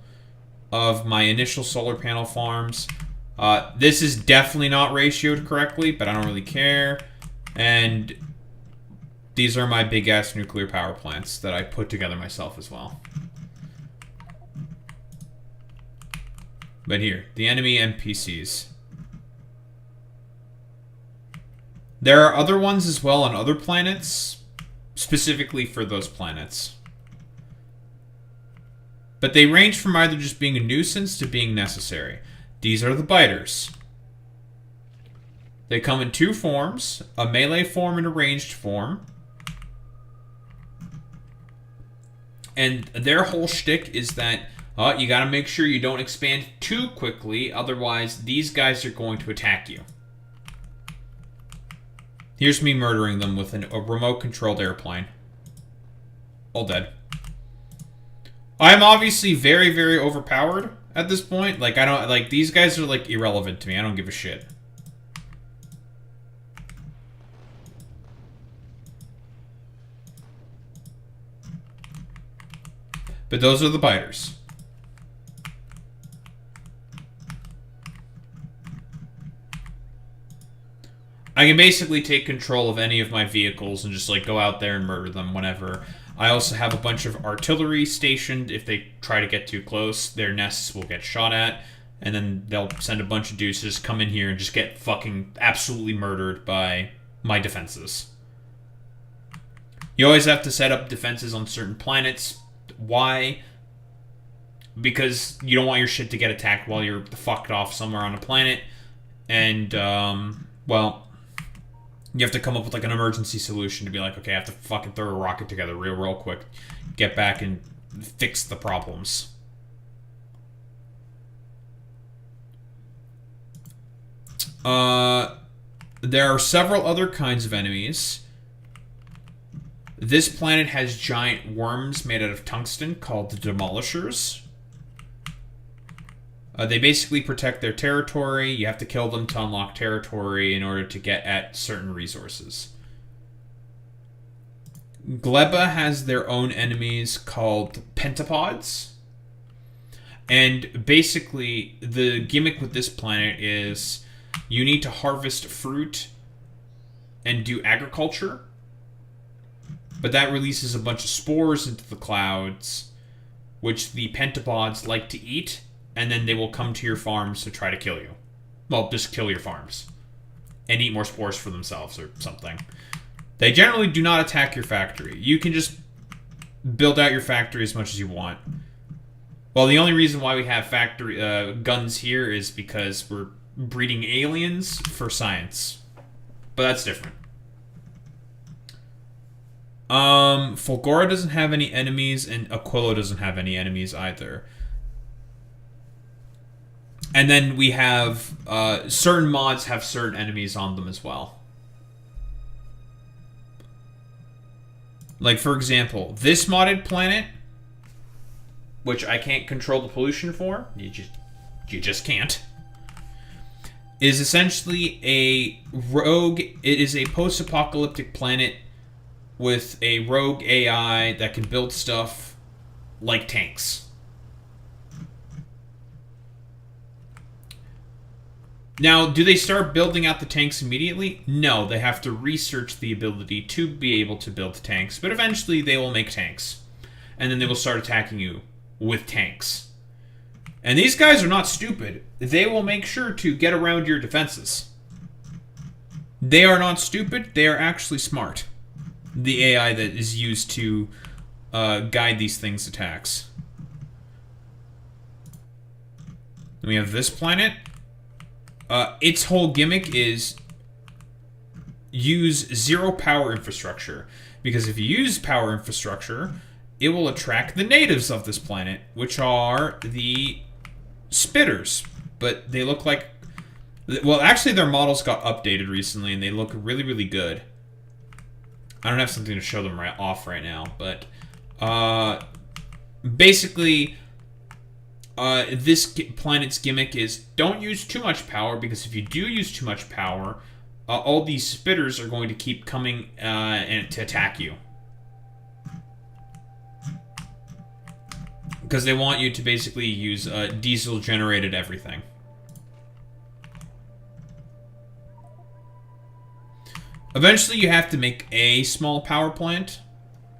of my initial solar panel farms. This is definitely not ratioed correctly, but I don't really care. And these are my big-ass nuclear power plants that I put together myself as well. But here, the enemy NPCs. There are other ones as well on other planets, specifically for those planets. But they range from either just being a nuisance to being necessary. These are the biters. They come in 2 forms, a melee form and a ranged form. And their whole shtick is that you gotta make sure you don't expand too quickly, otherwise these guys are going to attack you. Here's me murdering them with a remote-controlled airplane. All dead. I'm obviously very, very overpowered at this point. Like, I don't... Like, these guys are, like, irrelevant to me. I don't give a shit. But those are the biters. I can basically take control of any of my vehicles and just like go out there and murder them whenever. I also have a bunch of artillery stationed. If they try to get too close, their nests will get shot at. And then they'll send a bunch of dudes to just come in here and just get fucking absolutely murdered by my defenses. You always have to set up defenses on certain planets. Why? because you don't want your shit to get attacked while you're fucked off somewhere on a planet. And, well, you have to come up with, like, an emergency solution to be like, okay, I have to fucking throw a rocket together real quick, get back and fix the problems. There are several other kinds of enemies. This planet has giant worms made out of tungsten called the Demolishers. They basically protect their territory. You have to kill them to unlock territory in order to get at certain resources. Gleba has their own enemies called pentapods. And basically, the gimmick with this planet is you need to harvest fruit and do agriculture. But that releases a bunch of spores into the clouds, which the pentapods like to eat, and then they will come to your farms to try to kill you. Well, just kill your farms. And eat more spores for themselves or something. They generally do not attack your factory. You can just build out your factory as much as you want. Well, the only reason why we have factory guns here is because we're breeding aliens for science. But that's different. Fulgora doesn't have any enemies, and Aquillo doesn't have any enemies either. And then we have, certain mods have certain enemies on them as well. Like, for example, this modded planet, which I can't control the pollution for, you just can't, is essentially a rogue, it is a post-apocalyptic planet with a rogue AI that can build stuff like tanks. Now, do they start building out the tanks immediately? No, they have to research the ability to be able to build tanks, but eventually they will make tanks. And then they will start attacking you with tanks. And these guys are not stupid. They will make sure to get around your defenses. They are not stupid, they are actually smart. The AI that is used to guide these things' attacks. Then we have this planet. Its whole gimmick is use zero power infrastructure. Because if you use power infrastructure, it will attract the natives of this planet, which are the spitters. But they look like... Well, actually, their models got updated recently, and they look really, really good. I don't have something to show them off right now, but... basically... this planet's gimmick is don't use too much power, because if you do use too much power, all these spitters are going to keep coming and to attack you. Because they want you to basically use diesel-generated everything. Eventually, you have to make a small power plant.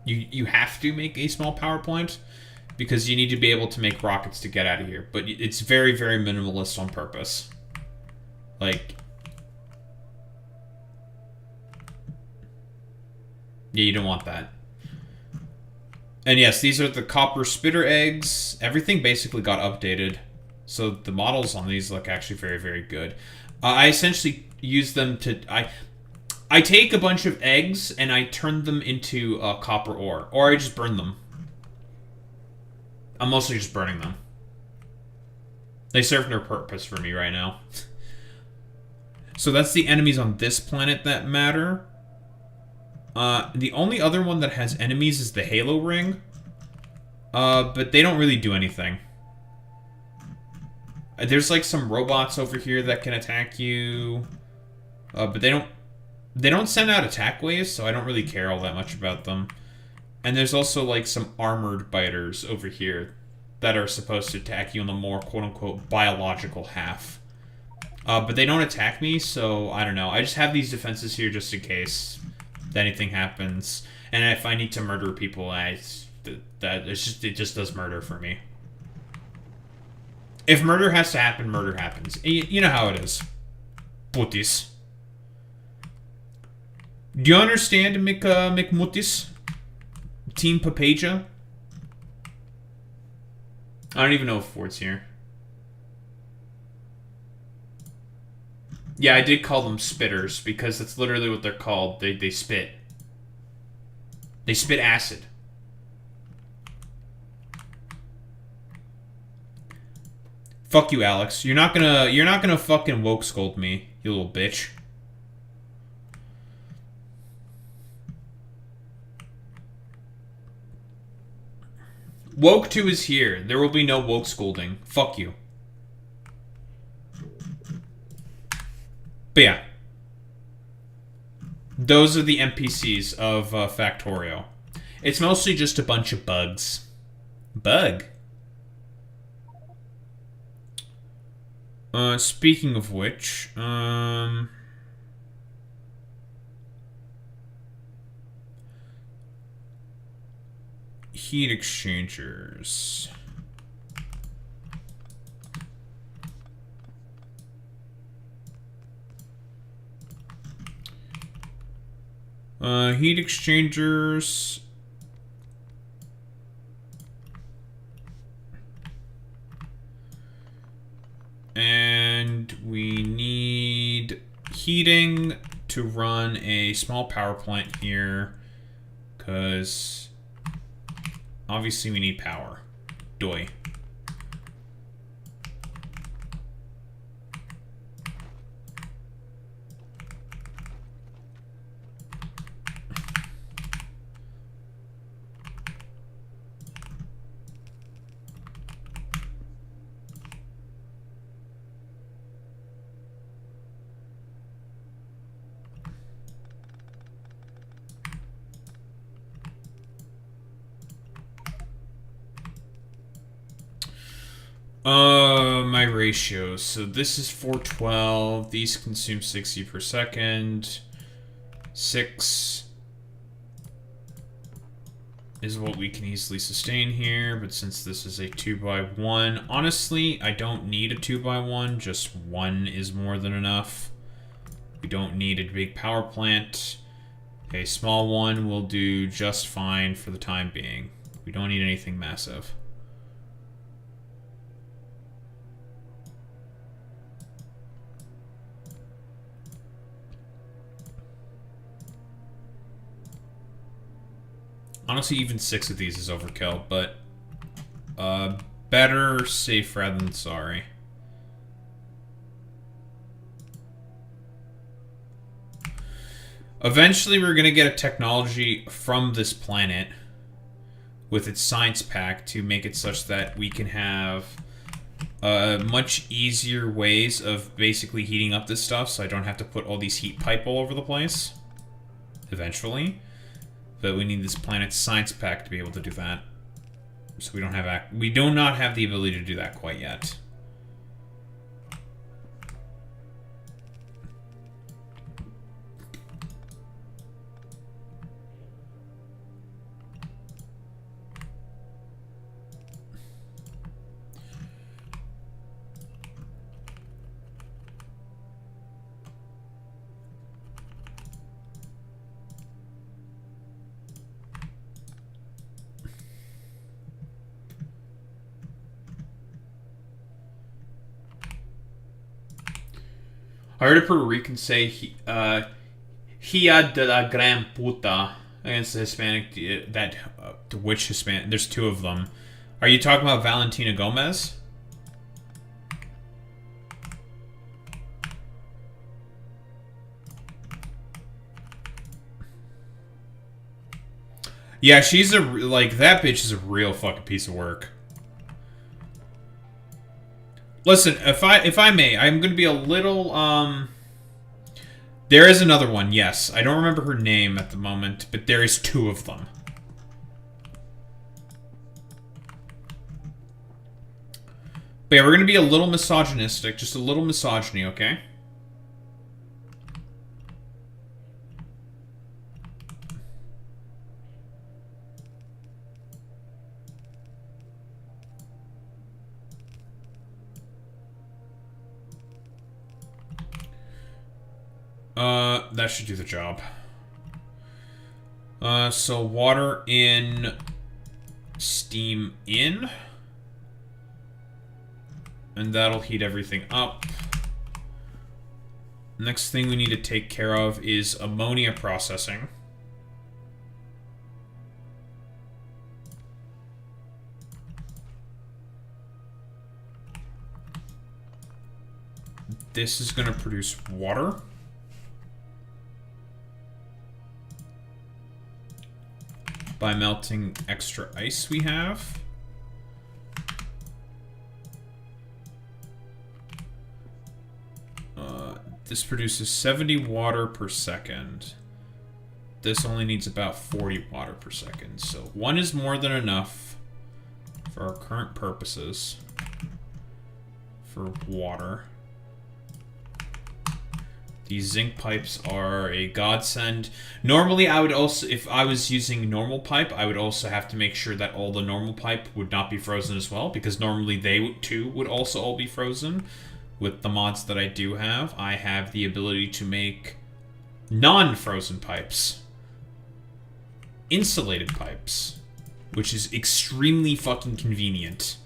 You have to make a small power plant. Because you need to be able to make rockets to get out of here. But it's very, very minimalist on purpose. Like... Yeah, you don't want that. And yes, these are the copper spitter eggs. Everything basically got updated. So the models on these look actually very, very good. I essentially use them to... I take a bunch of eggs and I turn them into copper ore. Or I just burn them. I'm mostly just burning them. They serve no purpose for me right now. So that's the enemies on this planet that matter. The only other one that has enemies is the Halo Ring. But they don't really do anything. There's like some robots over here that can attack you. But they don't send out attack waves, so I don't really care all that much about them. And there's also, like, some armored biters over here that are supposed to attack you in the more, quote-unquote, biological half. But they don't attack me, so I don't know. I just have these defenses here just in case anything happens. And if I need to murder people, it just does murder for me. If murder has to happen, murder happens. You know how it is. Putis. Do you understand, McMutis? Team Papaja? I don't even know if Ford's here. Yeah, I did call them spitters because that's literally what they're called. They spit. They spit acid. Fuck you, Alex. You're not gonna fucking woke scold me, you little bitch. Woke 2 is here. There will be no woke scolding. Fuck you. But yeah. Those are the NPCs of Factorio. It's mostly just a bunch of bugs. Bug? Speaking of which, heat exchangers. Heat exchangers. And we need heating to run a small power plant here, because obviously we need power. Doy. My ratios. So this is 412. These consume 60 per second. 6 is what we can easily sustain here, but since this is a 2x1, honestly, I don't need a 2x1. Just 1 is more than enough. We don't need a big power plant. A small one will do just fine for the time being. We don't need anything massive. Honestly, even 6 of these is overkill, but better safe rather than sorry. Eventually, we're going to get a technology from this planet with its science pack to make it such that we can have much easier ways of basically heating up this stuff, so I don't have to put all these heat pipe all over the place. Eventually. But we need this planet's science pack to be able to do that. So we do not have the ability to do that quite yet. I heard a Puerto Rican say "Hia de la gran puta" against the Hispanic, which Hispanic? There's 2 of them. Are you talking about Valentina Gomez? Yeah, she's that bitch is a real fucking piece of work. Listen, if I may, I'm going to be a little, there is another one, yes. I don't remember her name at the moment, but there is 2 of them. But yeah, we're going to be a little misogynistic, just a little misogyny, okay? That should do the job. So water in, steam in. And that'll heat everything up. Next thing we need to take care of is ammonia processing. This is going to produce water. By melting extra ice we have. This produces 70 water per second. This only needs about 40 water per second. So 1 is more than enough for our current purposes for water. These zinc pipes are a godsend. Normally, I would also, if I was using normal pipe, I would also have to make sure that all the normal pipe would not be frozen as well, because normally they too would also all be frozen. With the mods that I do have, I have the ability to make non-frozen pipes. Insulated pipes. Which is extremely fucking convenient.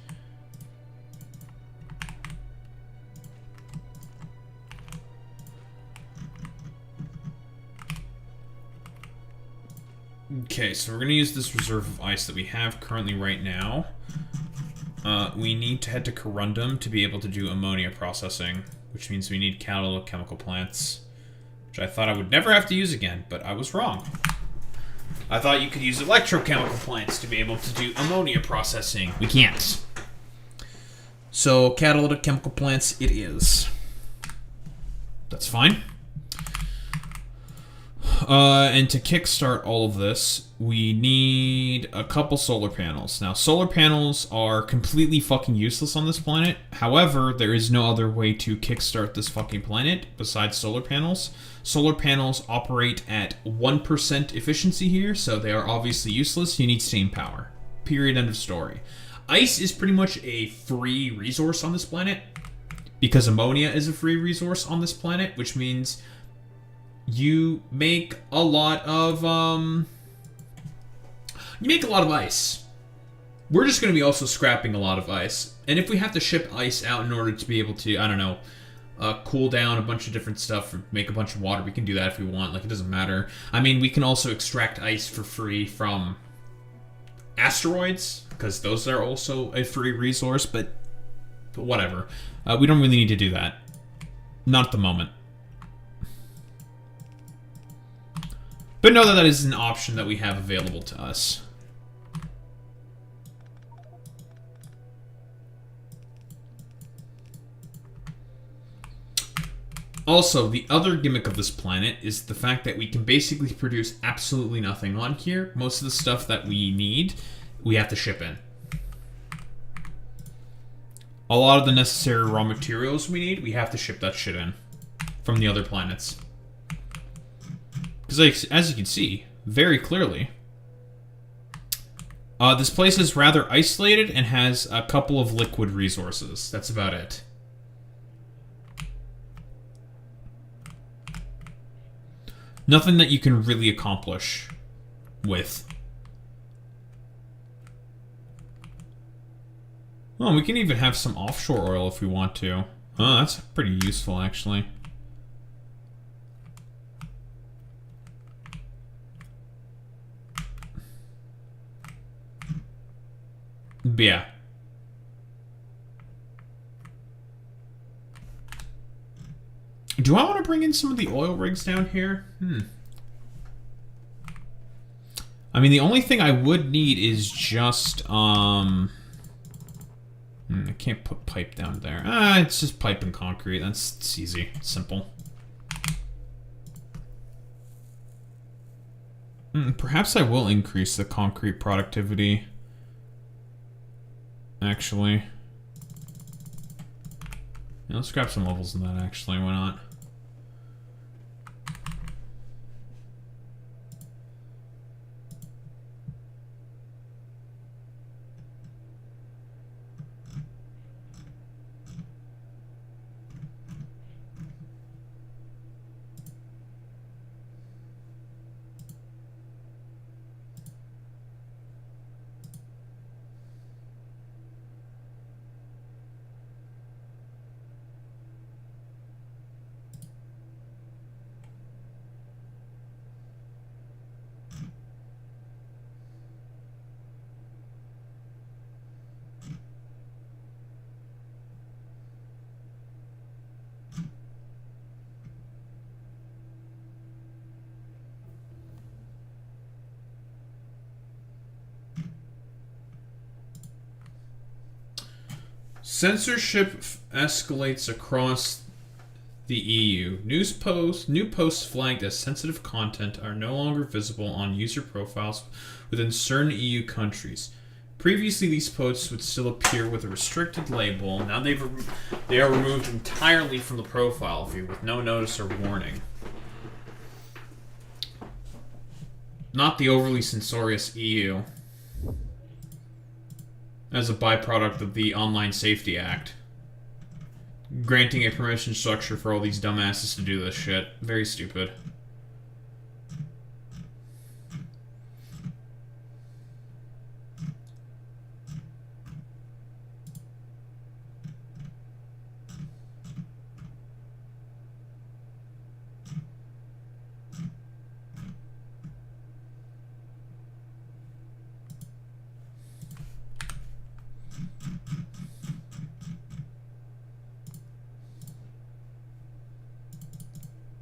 Okay, so we're going to use this reserve of ice that we have currently right now. We need to head to Corundum to be able to do ammonia processing, which means we need catalytic chemical plants, which I thought I would never have to use again, but I was wrong. I thought you could use electrochemical plants to be able to do ammonia processing. We can't. So, catalytic chemical plants it is. That's fine. And to kickstart all of this, we need a couple solar panels. Now, solar panels are completely fucking useless on this planet. However, there is no other way to kickstart this fucking planet besides solar panels. Solar panels operate at 1% efficiency here, so they are obviously useless. You need steam power. Period, end of story. Ice is pretty much a free resource on this planet, because ammonia is a free resource on this planet, which means you make a lot of ice. We're just going to be also scrapping a lot of ice. And if we have to ship ice out in order to be able to, I don't know, cool down a bunch of different stuff or make a bunch of water, we can do that if we want. Like, it doesn't matter. I mean, we can also extract ice for free from asteroids, because those are also a free resource, but whatever. We don't really need to do that. Not at the moment. But know that that is an option that we have available to us. Also, the other gimmick of this planet is the fact that we can basically produce absolutely nothing on here. Most of the stuff that we need, we have to ship in. A lot of the necessary raw materials we need, we have to ship that shit in from the other planets. Because, as you can see, very clearly, this place is rather isolated and has a couple of liquid resources. That's about it. Nothing that you can really accomplish with. Oh, we can even have some offshore oil if we want to. Oh, that's pretty useful, actually. But yeah. Do I want to bring in some of the oil rigs down here? I mean, the only thing I would need is just, I can't put pipe down there. It's just pipe and concrete. It's easy. It's simple. Perhaps I will increase the concrete productivity. Actually. Yeah, let's grab some levels in that, actually. Why not? Censorship escalates across the EU. New posts flagged as sensitive content are no longer visible on user profiles within certain EU countries. Previously, these posts would still appear with a restricted label. Now they are removed entirely from the profile view with no notice or warning. Not the overly censorious EU. As a byproduct of the Online Safety Act. Granting a permission structure for all these dumbasses to do this shit. Very stupid.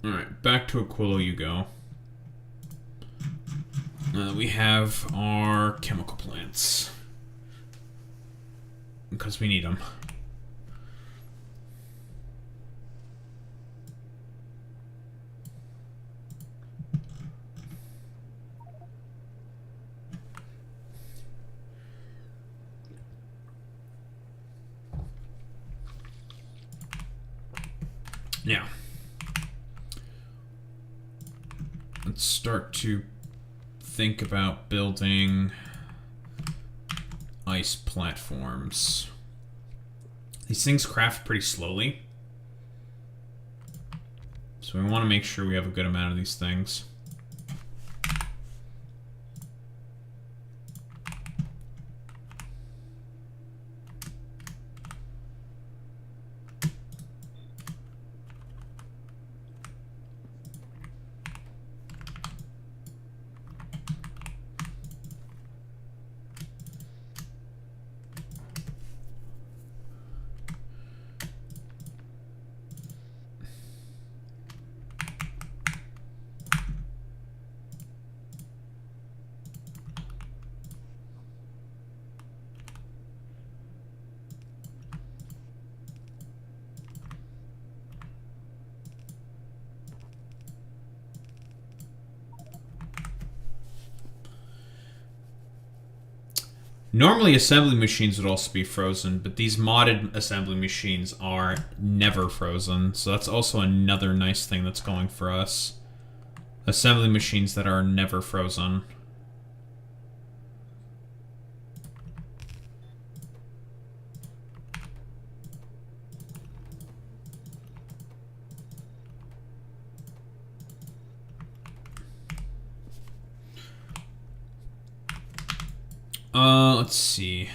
Alright, back to Aquillo you go. We have our chemical plants. Because we need them. Now, let's start to think about building ice platforms. These things craft pretty slowly, so we want to make sure we have a good amount of these things. Normally assembly machines would also be frozen, but these modded assembly machines are never frozen, so that's also another nice thing that's going for us. Assembly machines that are never frozen. Let's see.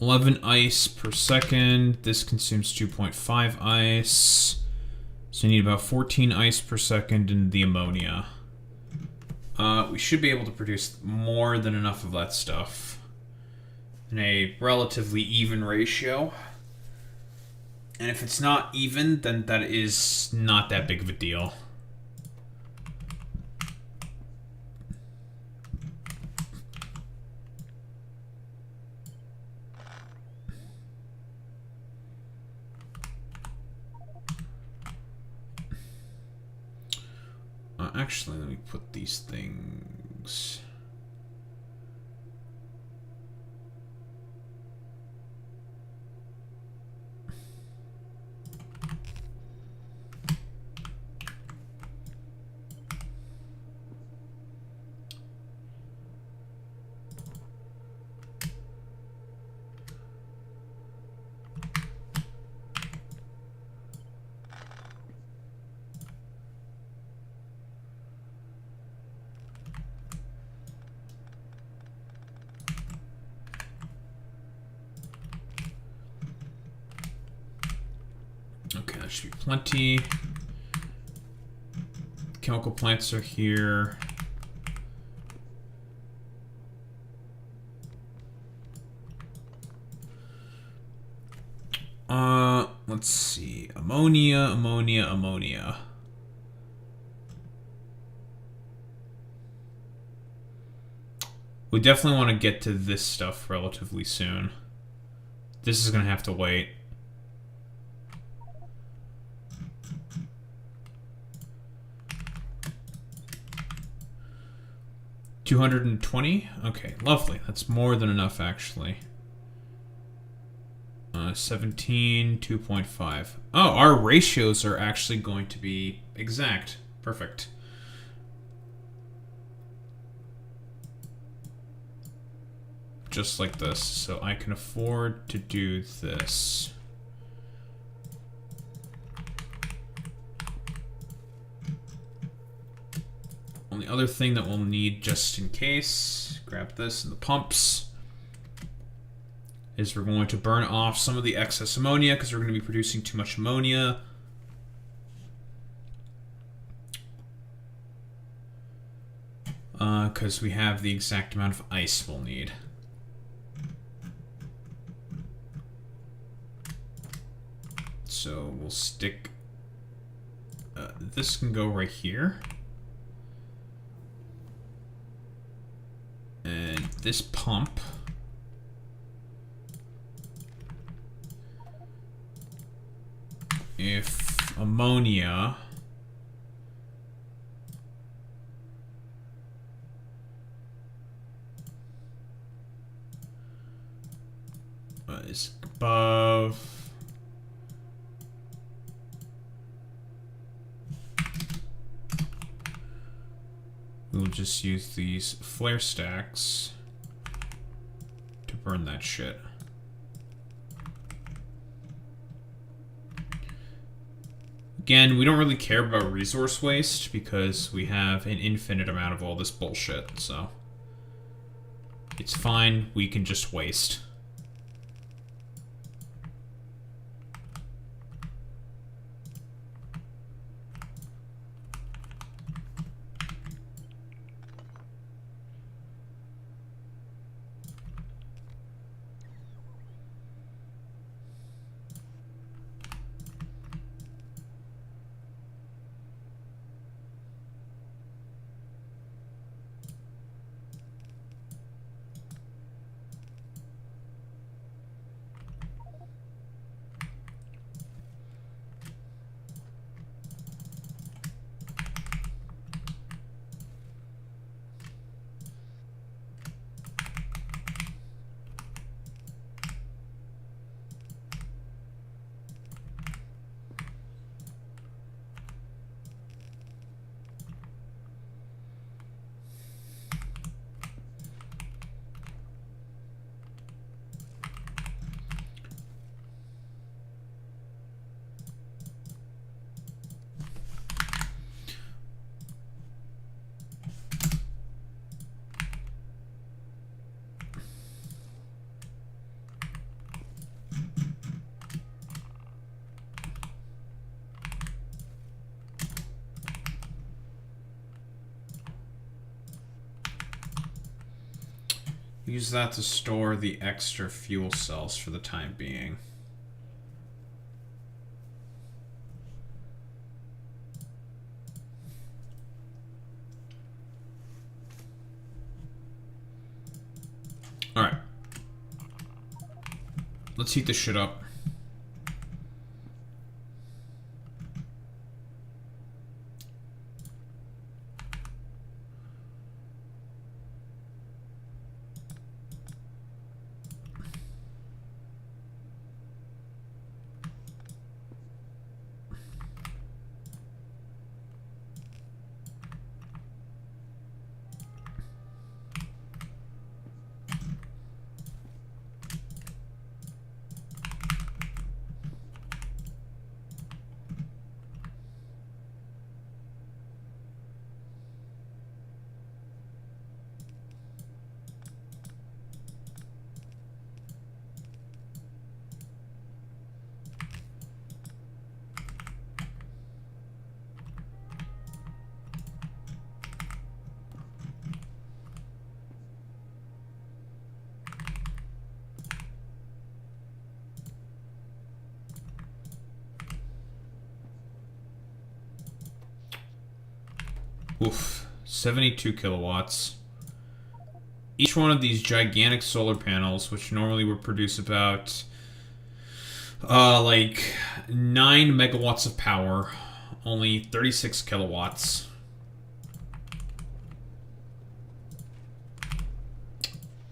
11 ice per second. This consumes 2.5 ice. So you need about 14 ice per second in the ammonia. We should be able to produce more than enough of that stuff in a relatively even ratio. And if it's not even, then that is not that big of a deal. Actually, let me put these things... Okay, that should be plenty. Chemical plants are here. Let's see. Ammonia, ammonia, ammonia. We definitely want to get to this stuff relatively soon. This is gonna have to wait. $220? Okay, lovely. That's more than enough, actually. 17, 2.5. Oh, our ratios are actually going to be exact. Perfect. Just like this. So I can afford to do this. Only other thing that we'll need just in case, grab this and the pumps, is we're going to burn off some of the excess ammonia because we're going to be producing too much ammonia. Because we have the exact amount of ice we'll need. So we'll stick... this can go right here. And this pump... if ammonia is above we'll just use these flare stacks to burn that shit. Again, we don't really care about resource waste because we have an infinite amount of all this bullshit, so it's fine, we can just waste. Use that to store the extra fuel cells for the time being. Alright. Let's heat this shit up. Oof, 72 kilowatts. Each one of these gigantic solar panels, which normally would produce about Like 9 megawatts of power, only 36 kilowatts.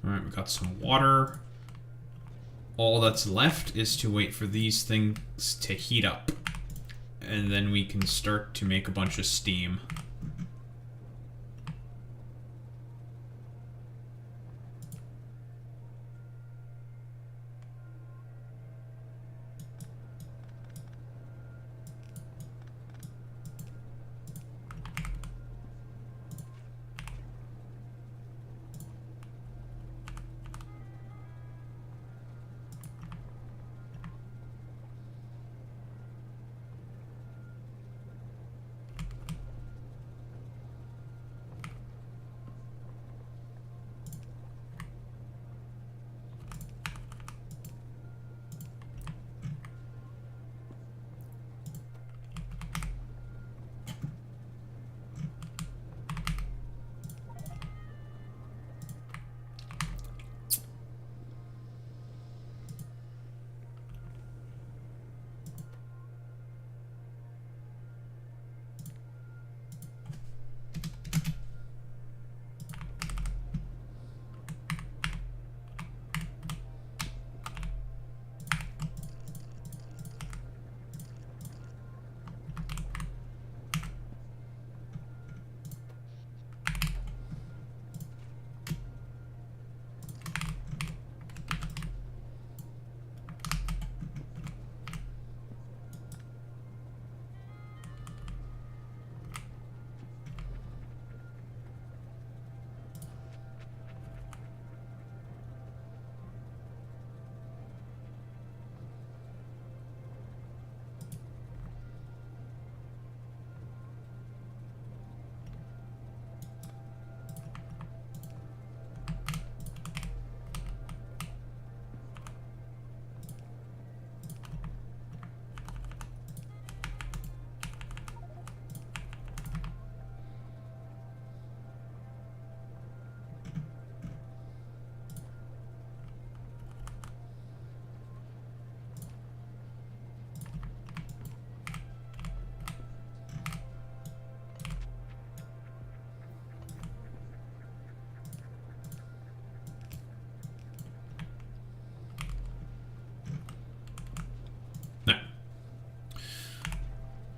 Alright, we got some water. All that's left is to wait for these things to heat up. And then we can start to make a bunch of steam.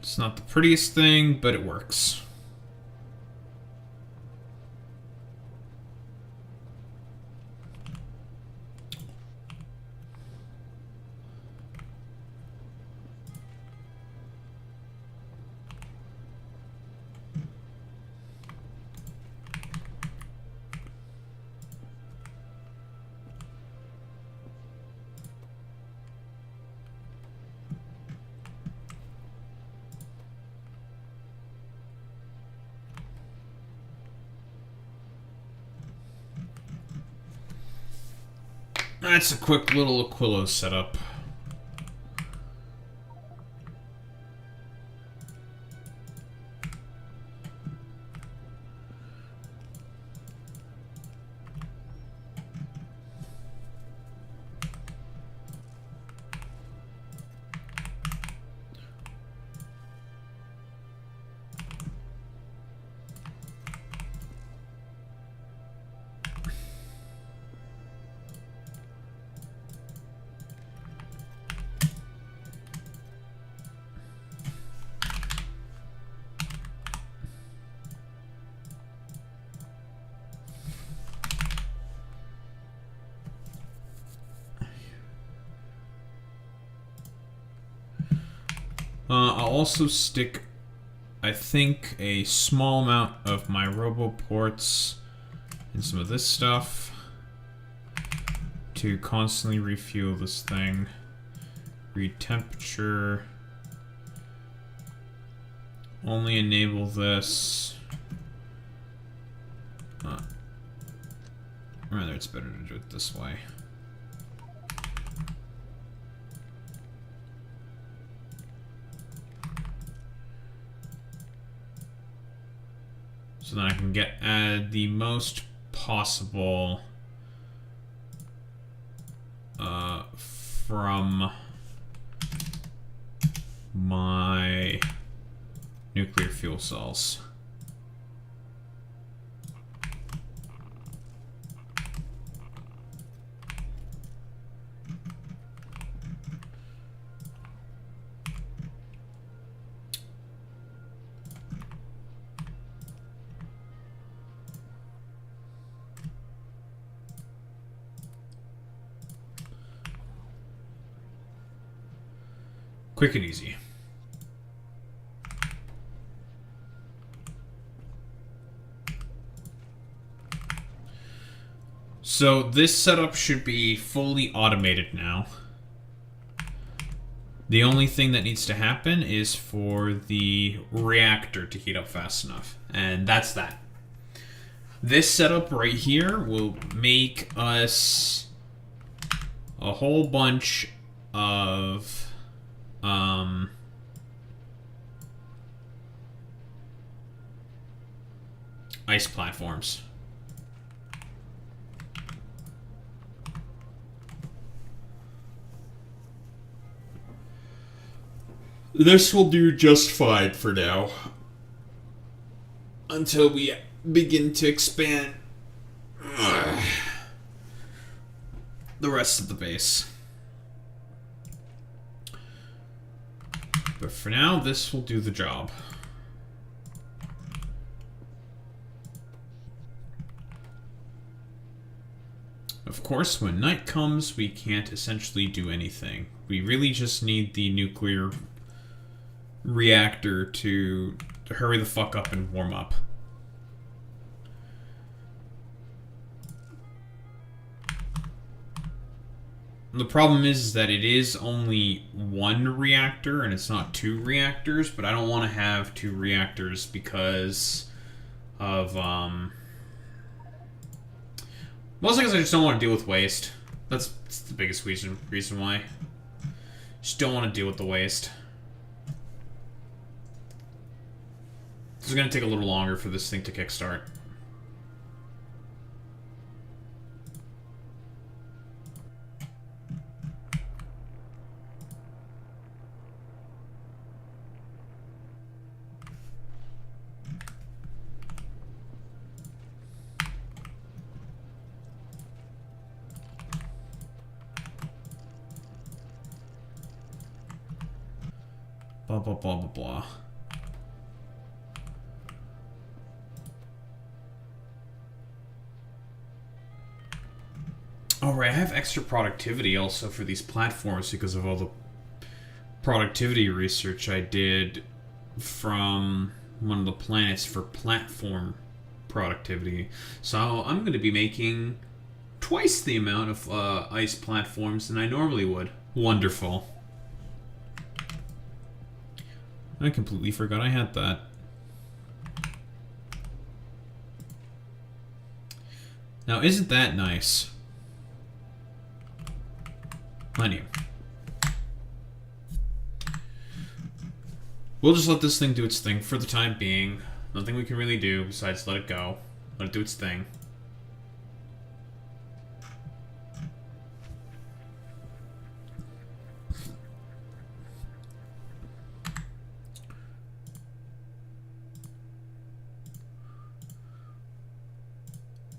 It's not the prettiest thing, but it works. That's a quick little Aquillo setup. I'll also stick, I think, a small amount of my roboports in some of this stuff to constantly refuel this thing. Read temperature. Only enable this. Rather, it's better to do it this way. So then I can get the most possible from my nuclear fuel cells. Quick and easy. So this setup should be fully automated now. The only thing that needs to happen is for the reactor to heat up fast enough. And that's that. This setup right here will make us a whole bunch of ice platforms. This will do just fine for now. Until we begin to expand the rest of the base. But for now, this will do the job. Of course, when night comes, we can't essentially do anything. We really just need the nuclear reactor to hurry the fuck up and warm up. The problem is that it is only one reactor and it's not two reactors, but I don't want to have two reactors because of, mostly because I just don't want to deal with waste. That's the biggest reason why. Just don't want to deal with the waste. This is going to take a little longer for this thing to kickstart. Blah, blah, blah, blah, blah. Alright, I have extra productivity also for these platforms because of all the productivity research I did from one of the planets for platform productivity. So I'm going to be making twice the amount of ice platforms than I normally would. Wonderful. I completely forgot I had that. Now, isn't that nice? Plenty. We'll just let this thing do its thing for the time being. Nothing we can really do besides let it go. Let it do its thing.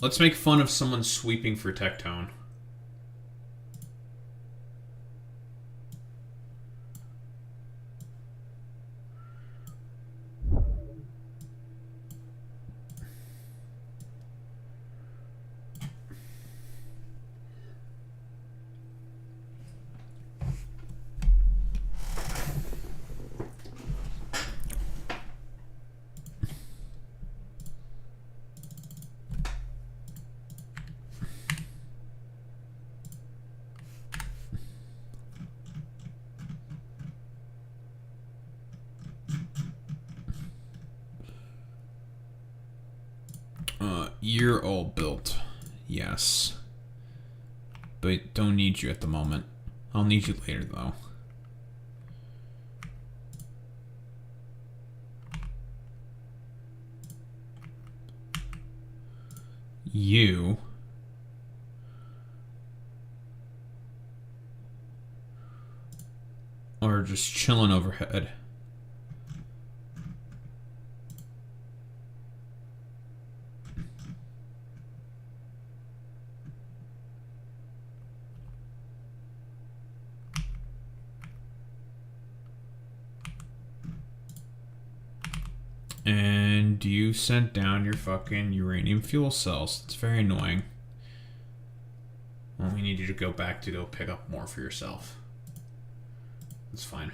Let's make fun of someone sweeping for Tectone. You're all built. Yes. But don't need you at the moment. I'll need you later, though. You... just chilling overhead. And you sent down your fucking uranium fuel cells. It's very annoying. Well, we need you to go back to go pick up more for yourself. That's fine.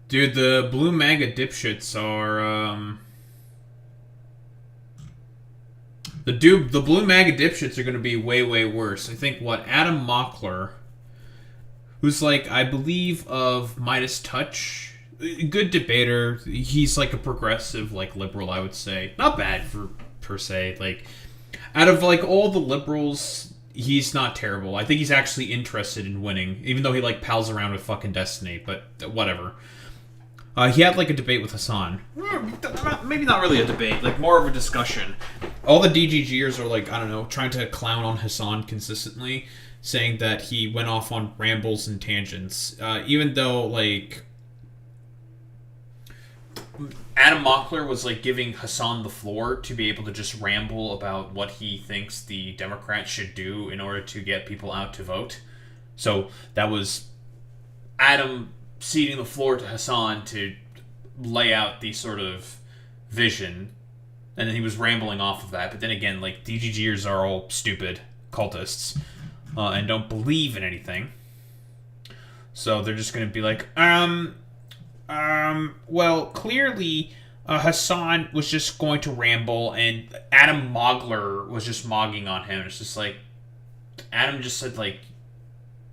Dude, the blue MAGA dipshits are, The blue MAGA dipshits are going to be way, way worse. I think, Adam Mockler, who's, like, I believe of Midas Touch, good debater. He's, like, a progressive, like, liberal, I would say. Not bad, per se. Like, out of, like, all the liberals, he's not terrible. I think he's actually interested in winning, even though he, like, pals around with fucking Destiny, but whatever. He had, like, a debate with Hassan. Maybe not really a debate, like, more of a discussion. All the DGGers are, like, I don't know, trying to clown on Hassan consistently, saying that he went off on rambles and tangents. Even though, like, Adam Mockler was, like, giving Hassan the floor to be able to just ramble about what he thinks the Democrats should do in order to get people out to vote. So, that was Adam ceding the floor to Hassan to lay out the sort of vision, and then he was rambling off of that. But then again, like, DGGers are all stupid cultists and don't believe in anything, so they're just gonna be like, well, clearly Hassan was just going to ramble, and Adam Mogler was just mogging on him. It's just like, Adam just said, like,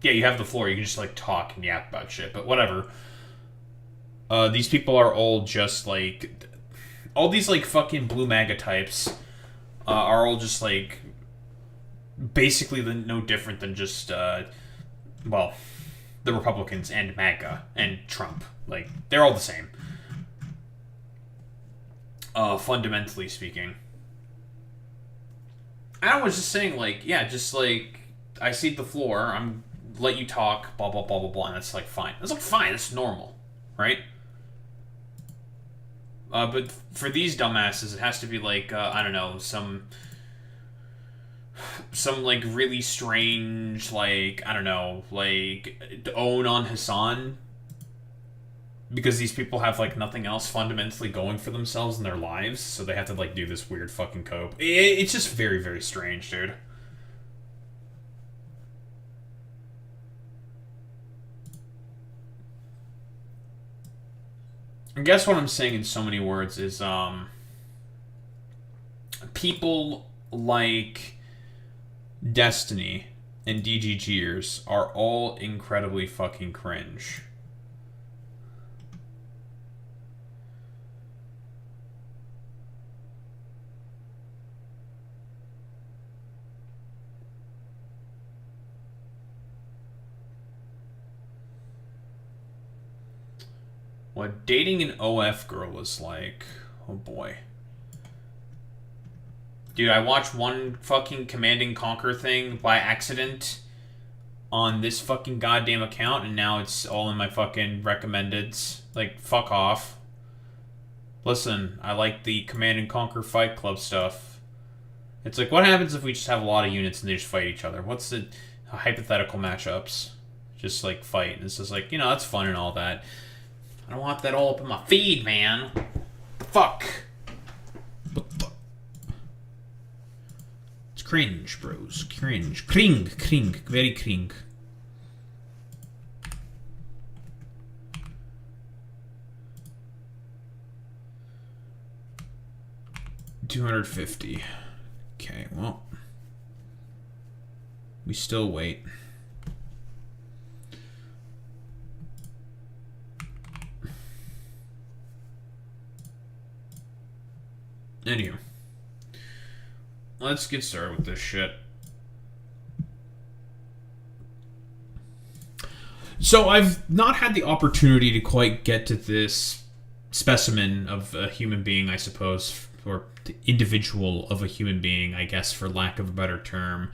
yeah, you have the floor. You can just, like, talk and yap about shit. But whatever. These people are all just, like... All these, like, fucking blue MAGA types are all just, like... Basically no different than just, well, the Republicans and MAGA and Trump. Like, they're all the same. Fundamentally speaking. I was just saying, like, yeah, just, like... I cede the floor. Let you talk, blah, blah, blah, blah, blah, and that's, like, fine. That's, like, fine. That's normal, right? But for these dumbasses, it has to be, like, I don't know, some, like, really strange, like, I don't know, like, own on Hassan, because these people have, like, nothing else fundamentally going for themselves in their lives, so they have to, like, do this weird fucking cope. It's just very, very strange, dude. I guess what I'm saying in so many words is, people like Destiny and DGGers are all incredibly fucking cringe. What dating an OF girl is like. Oh boy. Dude, I watched one fucking Command and Conquer thing by accident on this fucking goddamn account, and now it's all in my fucking recommendeds. Like, fuck off. Listen, I like the Command and Conquer Fight Club stuff. It's like, what happens if we just have a lot of units and they just fight each other? What's the hypothetical matchups? Just, like, fight. And it's just like, you know, that's fun and all that. I don't want that all up in my feed, man. Fuck. What the? It's cringe, bros. Cringe. Cring. Very cring. 250. Okay, well, we still wait. Anywho, let's get started with this shit. So I've not had the opportunity to quite get to this specimen of a human being, I suppose, or the individual of a human being, I guess, for lack of a better term,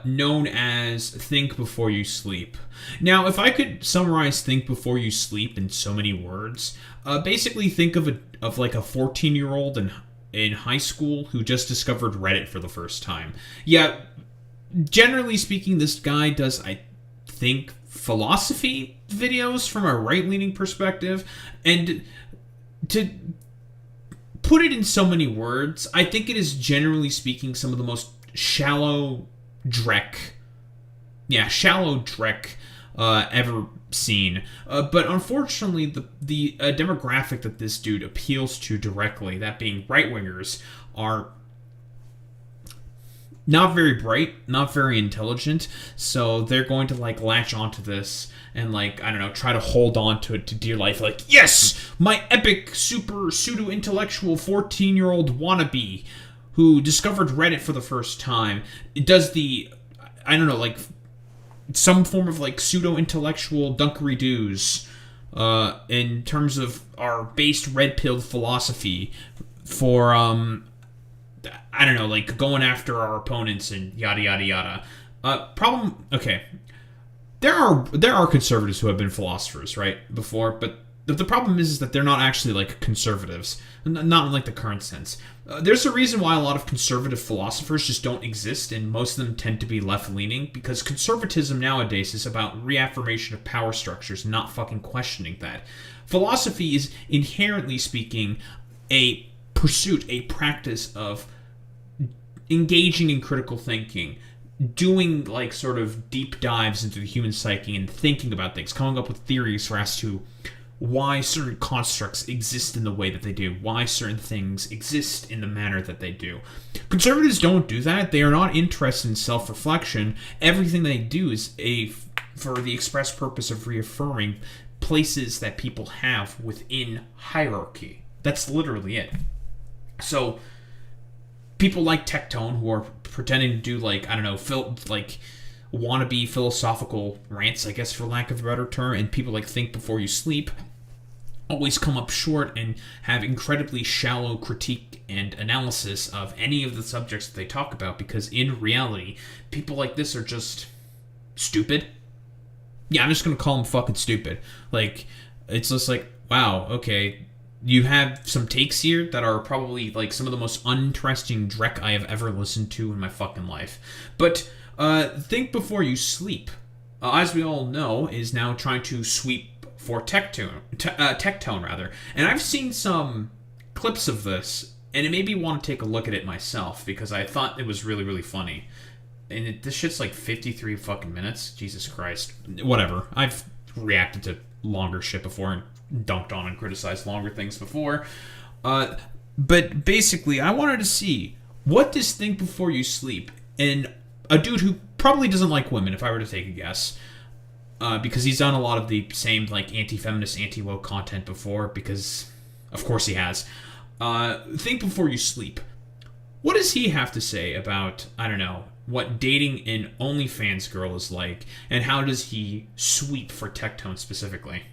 known as Think Before You Sleep. Now, if I could summarize Think Before You Sleep in so many words, basically think of like a 14-year-old in high school who just discovered Reddit for the first time. Yeah, generally speaking, this guy does, I think, philosophy videos from a right-leaning perspective, and to put it in so many words, I think it is generally speaking some of the most shallow dreck ever seen. But unfortunately, the demographic that this dude appeals to directly, that being right-wingers, are not very bright, not very intelligent, so they're going to, like, latch onto this and, like, I don't know, try to hold on to it to dear life, like, yes, my epic, super, pseudo-intellectual 14-year-old wannabe who discovered Reddit for the first time. It does the, I don't know, like, some form of, like, pseudo-intellectual dunkery-doos in terms of our based red-pilled philosophy for, I don't know, like, going after our opponents and yada, yada, yada. Okay. There are conservatives who have been philosophers, right, before, but the problem is that they're not actually, like, conservatives. Not in, like, the current sense. There's a reason why a lot of conservative philosophers just don't exist, and most of them tend to be left-leaning, because conservatism nowadays is about reaffirmation of power structures, not fucking questioning that. Philosophy is, inherently speaking, a pursuit, a practice of engaging in critical thinking, doing, like, sort of deep dives into the human psyche and thinking about things, coming up with theories as to why certain constructs exist in the way that they do, why certain things exist in the manner that they do. Conservatives don't do that. They are not interested in self-reflection. Everything they do is for the express purpose of reaffirming places that people have within hierarchy. That's literally it. So people like Tectone, who are pretending to do, like, I don't know, wannabe philosophical rants, I guess, for lack of a better term, and people like Think Before You Sleep, always come up short and have incredibly shallow critique and analysis of any of the subjects that they talk about, because in reality, people like this are just stupid. Yeah, I'm just gonna call them fucking stupid. Like, it's just like, wow, okay, you have some takes here that are probably, like, some of the most uninteresting dreck I have ever listened to in my fucking life. But Think Before You Sleep, as we all know, is now trying to sweep for Tectone, rather. And I've seen some clips of this, and it made me want to take a look at it myself, because I thought it was really, really funny. And this shit's like 53 fucking minutes. Jesus Christ. Whatever. I've reacted to longer shit before and dunked on and criticized longer things before. But basically, I wanted to see, what does Think Before You Sleep, and a dude who probably doesn't like women, if I were to take a guess, because he's done a lot of the same, like, anti-feminist, anti-woke content before, because of course he has. Think Before You Sleep. What does he have to say about, I don't know, what dating an OnlyFans girl is like, and how does he sweep for Tectone specifically?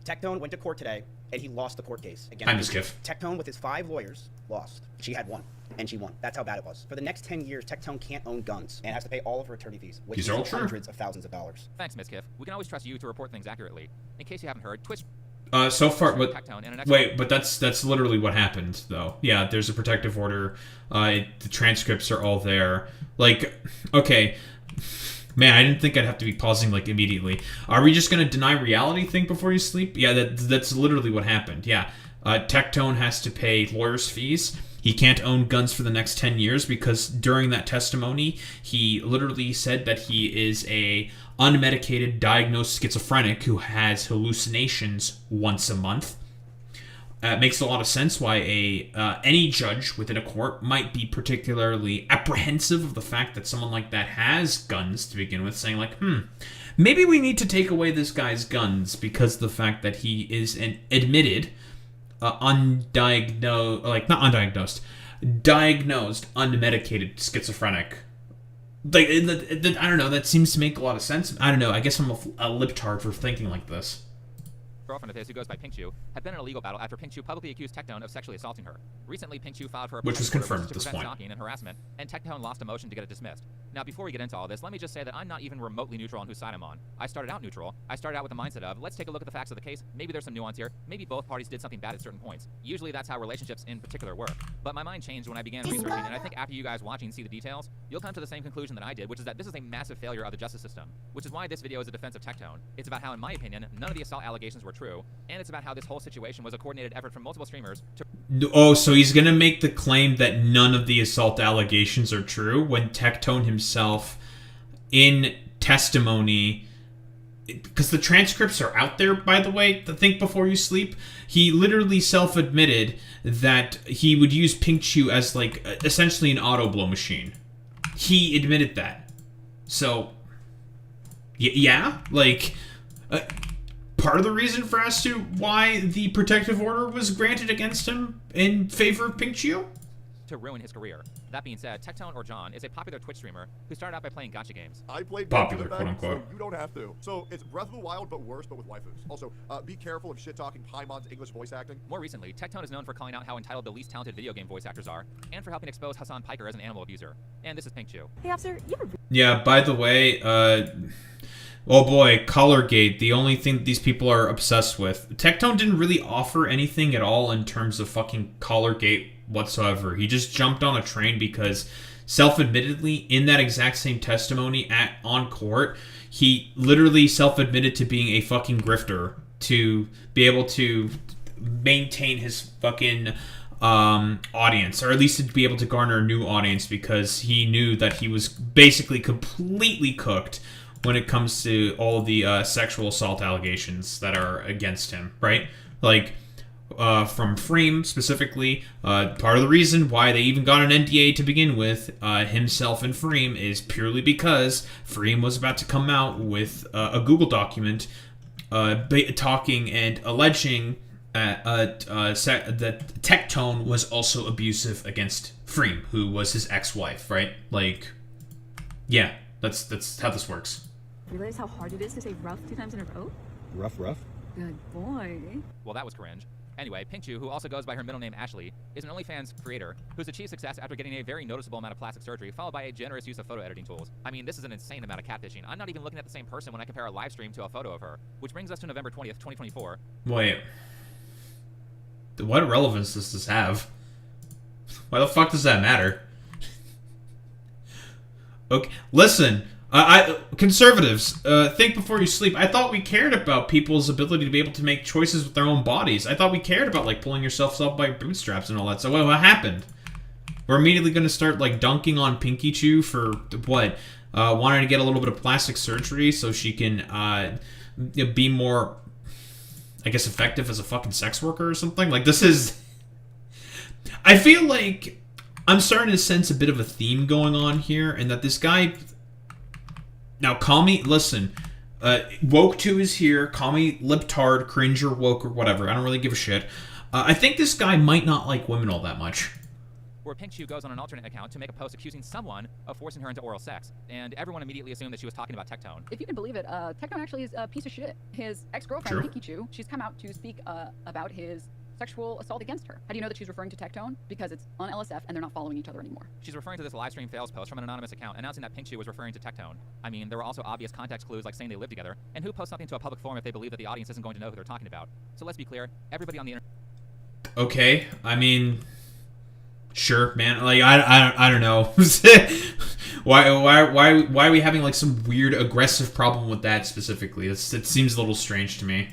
Tectone went to court today, and he lost the court case. I'm just kidding. Tectone, with his 5 lawyers, lost. She had 1, and she won. That's how bad it was. For the next 10 years, Tectone can't own guns and has to pay all of her attorney fees, which is hundreds of thousands of dollars. Thanks, Ms. Kiff. We can always trust you to report things accurately. In case you haven't heard, Twitch... So far, but that's literally what happened, though. Yeah, there's a protective order. The transcripts are all there. Like, okay, man, I didn't think I'd have to be pausing, like, immediately. Are we just gonna deny reality Think Before You Sleep? Yeah, that's literally what happened. Yeah, Tectone has to pay lawyers' fees. He can't own guns for the next 10 years because during that testimony, he literally said that he is a unmedicated, diagnosed schizophrenic who has hallucinations once a month. makes a lot of sense why any judge within a court might be particularly apprehensive of the fact that someone like that has guns to begin with, saying like, maybe we need to take away this guy's guns because of the fact that he is an admitted, diagnosed, unmedicated schizophrenic. Like, I don't know, that seems to make a lot of sense. I don't know, I guess I'm a libtard for thinking like this. Girlfriend of his, who goes by Pinkchu, had been in a legal battle after Pinkchu publicly accused Tectone of sexually assaulting her. Recently, Pinkchu filed for a which was confirmed at this prevent point. stalking and harassment, and Tectone lost a motion to get it dismissed. Now, before we get into all this, let me just say that I'm not even remotely neutral on whose side I'm on. I started out neutral. I started out with the mindset of, let's take a look at the facts of the case. Maybe there's some nuance here. Maybe both parties did something bad at certain points. Usually that's how relationships in particular work. But my mind changed when I began researching, and I think after you guys watching see the details, you'll come to the same conclusion that I did, which is that this is a massive failure of the justice system. Which is why this video is a defense of Tectone. It's about how, in my opinion, none of the assault allegations were true, and it's about how this whole situation was a coordinated effort from multiple streamers to... Oh, so he's gonna make the claim that none of the assault allegations are true when Tectone himself, in testimony, because the transcripts are out there, by the way, to think before you sleep, he literally self-admitted that he would use Pinkchu as, like, essentially an auto-blow machine. He admitted that. So, yeah, like... part of the reason for as to why the protective order was granted against him in favor of Pinkchu? To ruin his career. That being said, Tectone, or John, is a popular Twitch streamer who started out by playing gacha games. I played popular, gacha quote unquote. so you don't have to. So it's Breath of the Wild, but worse, but with waifus. Also, be careful of shit-talking Paimon's English voice acting. More recently, Tectone is known for calling out how entitled the least talented video game voice actors are, and for helping expose Hassan Piker as an animal abuser. And this is Pinkchu. Hey, officer, you ever... Yeah, by the way, oh boy, Collargate, the only thing that these people are obsessed with. Tectone didn't really offer anything at all in terms of fucking Collargate whatsoever. He just jumped on a train because, self-admittedly, in that exact same testimony on court, he literally self-admitted to being a fucking grifter to be able to maintain his fucking audience, or at least to be able to garner a new audience, because he knew that he was basically completely cooked when it comes to all the sexual assault allegations that are against him, right? Like, from Freem specifically, part of the reason why they even got an NDA to begin with, himself and Freem, is purely because Freem was about to come out with a Google document talking and alleging that Tectone was also abusive against Freem, who was his ex-wife, right? Like, yeah, that's how this works. Realize how hard it is to say rough 2 times in a row? Rough. Good boy. Well, that was cringe. Anyway, Pinkchu, who also goes by her middle name Ashley, is an OnlyFans creator who's achieved success after getting a very noticeable amount of plastic surgery, followed by a generous use of photo editing tools. I mean, this is an insane amount of catfishing. I'm not even looking at the same person when I compare a live stream to a photo of her, which brings us to November 20th, 2024. Wait. What relevance does this have? Why the fuck does that matter? Okay, listen. Conservatives, think before you sleep. I thought we cared about people's ability to be able to make choices with their own bodies. I thought we cared about, like, pulling yourself up by your bootstraps and all that. So what happened? We're immediately going to start, like, dunking on Pinky for, what? Wanting to get a little bit of plastic surgery so she can be more, I guess, effective as a fucking sex worker or something? Like, this is... I feel like I'm starting to sense a bit of a theme going on here, and that this guy... Now, call me, listen, Woke2 is here, call me libtard, cringer, woke, or whatever, I don't really give a shit. I think this guy might not like women all that much. Where Pinkchu goes on an alternate account to make a post accusing someone of forcing her into oral sex, and everyone immediately assumed that she was talking about Tectone. If you can believe it, Tectone actually is a piece of shit. His ex-girlfriend, Pinkchu, she's come out to speak about his sexual assault against her. How do you know that she's referring to Tectone? Because it's on LSF and they're not following each other anymore. She's referring to this live stream fails post from an anonymous account announcing that Pinkchu was referring to Tectone. I mean, there were also obvious context clues like saying they live together, and who posts something to a public forum if they believe that the audience isn't going to know who they're talking about? So let's be clear, everybody on the internet... Okay, I mean... Sure, man. Like, I don't know. why are we having, like, some weird aggressive problem with that specifically? It seems a little strange to me.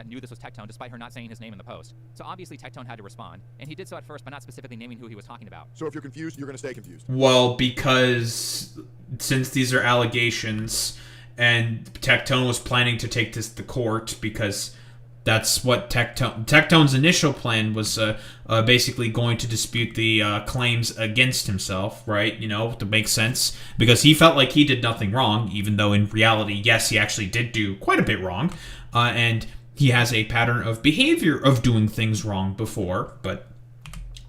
Knew this was Tectone despite her not saying his name in the post. So obviously Tectone had to respond, and he did so at first by not specifically naming who he was talking about. So if you're confused, you're going to stay confused. Well, because since these are allegations, and Tectone was planning to take this to court because That's what Tectone's initial plan was, basically going to dispute the claims against himself, right? You know, to make sense, because he felt like he did nothing wrong, even though in reality, yes, he actually did do quite a bit wrong, and he has a pattern of behavior of doing things wrong before, but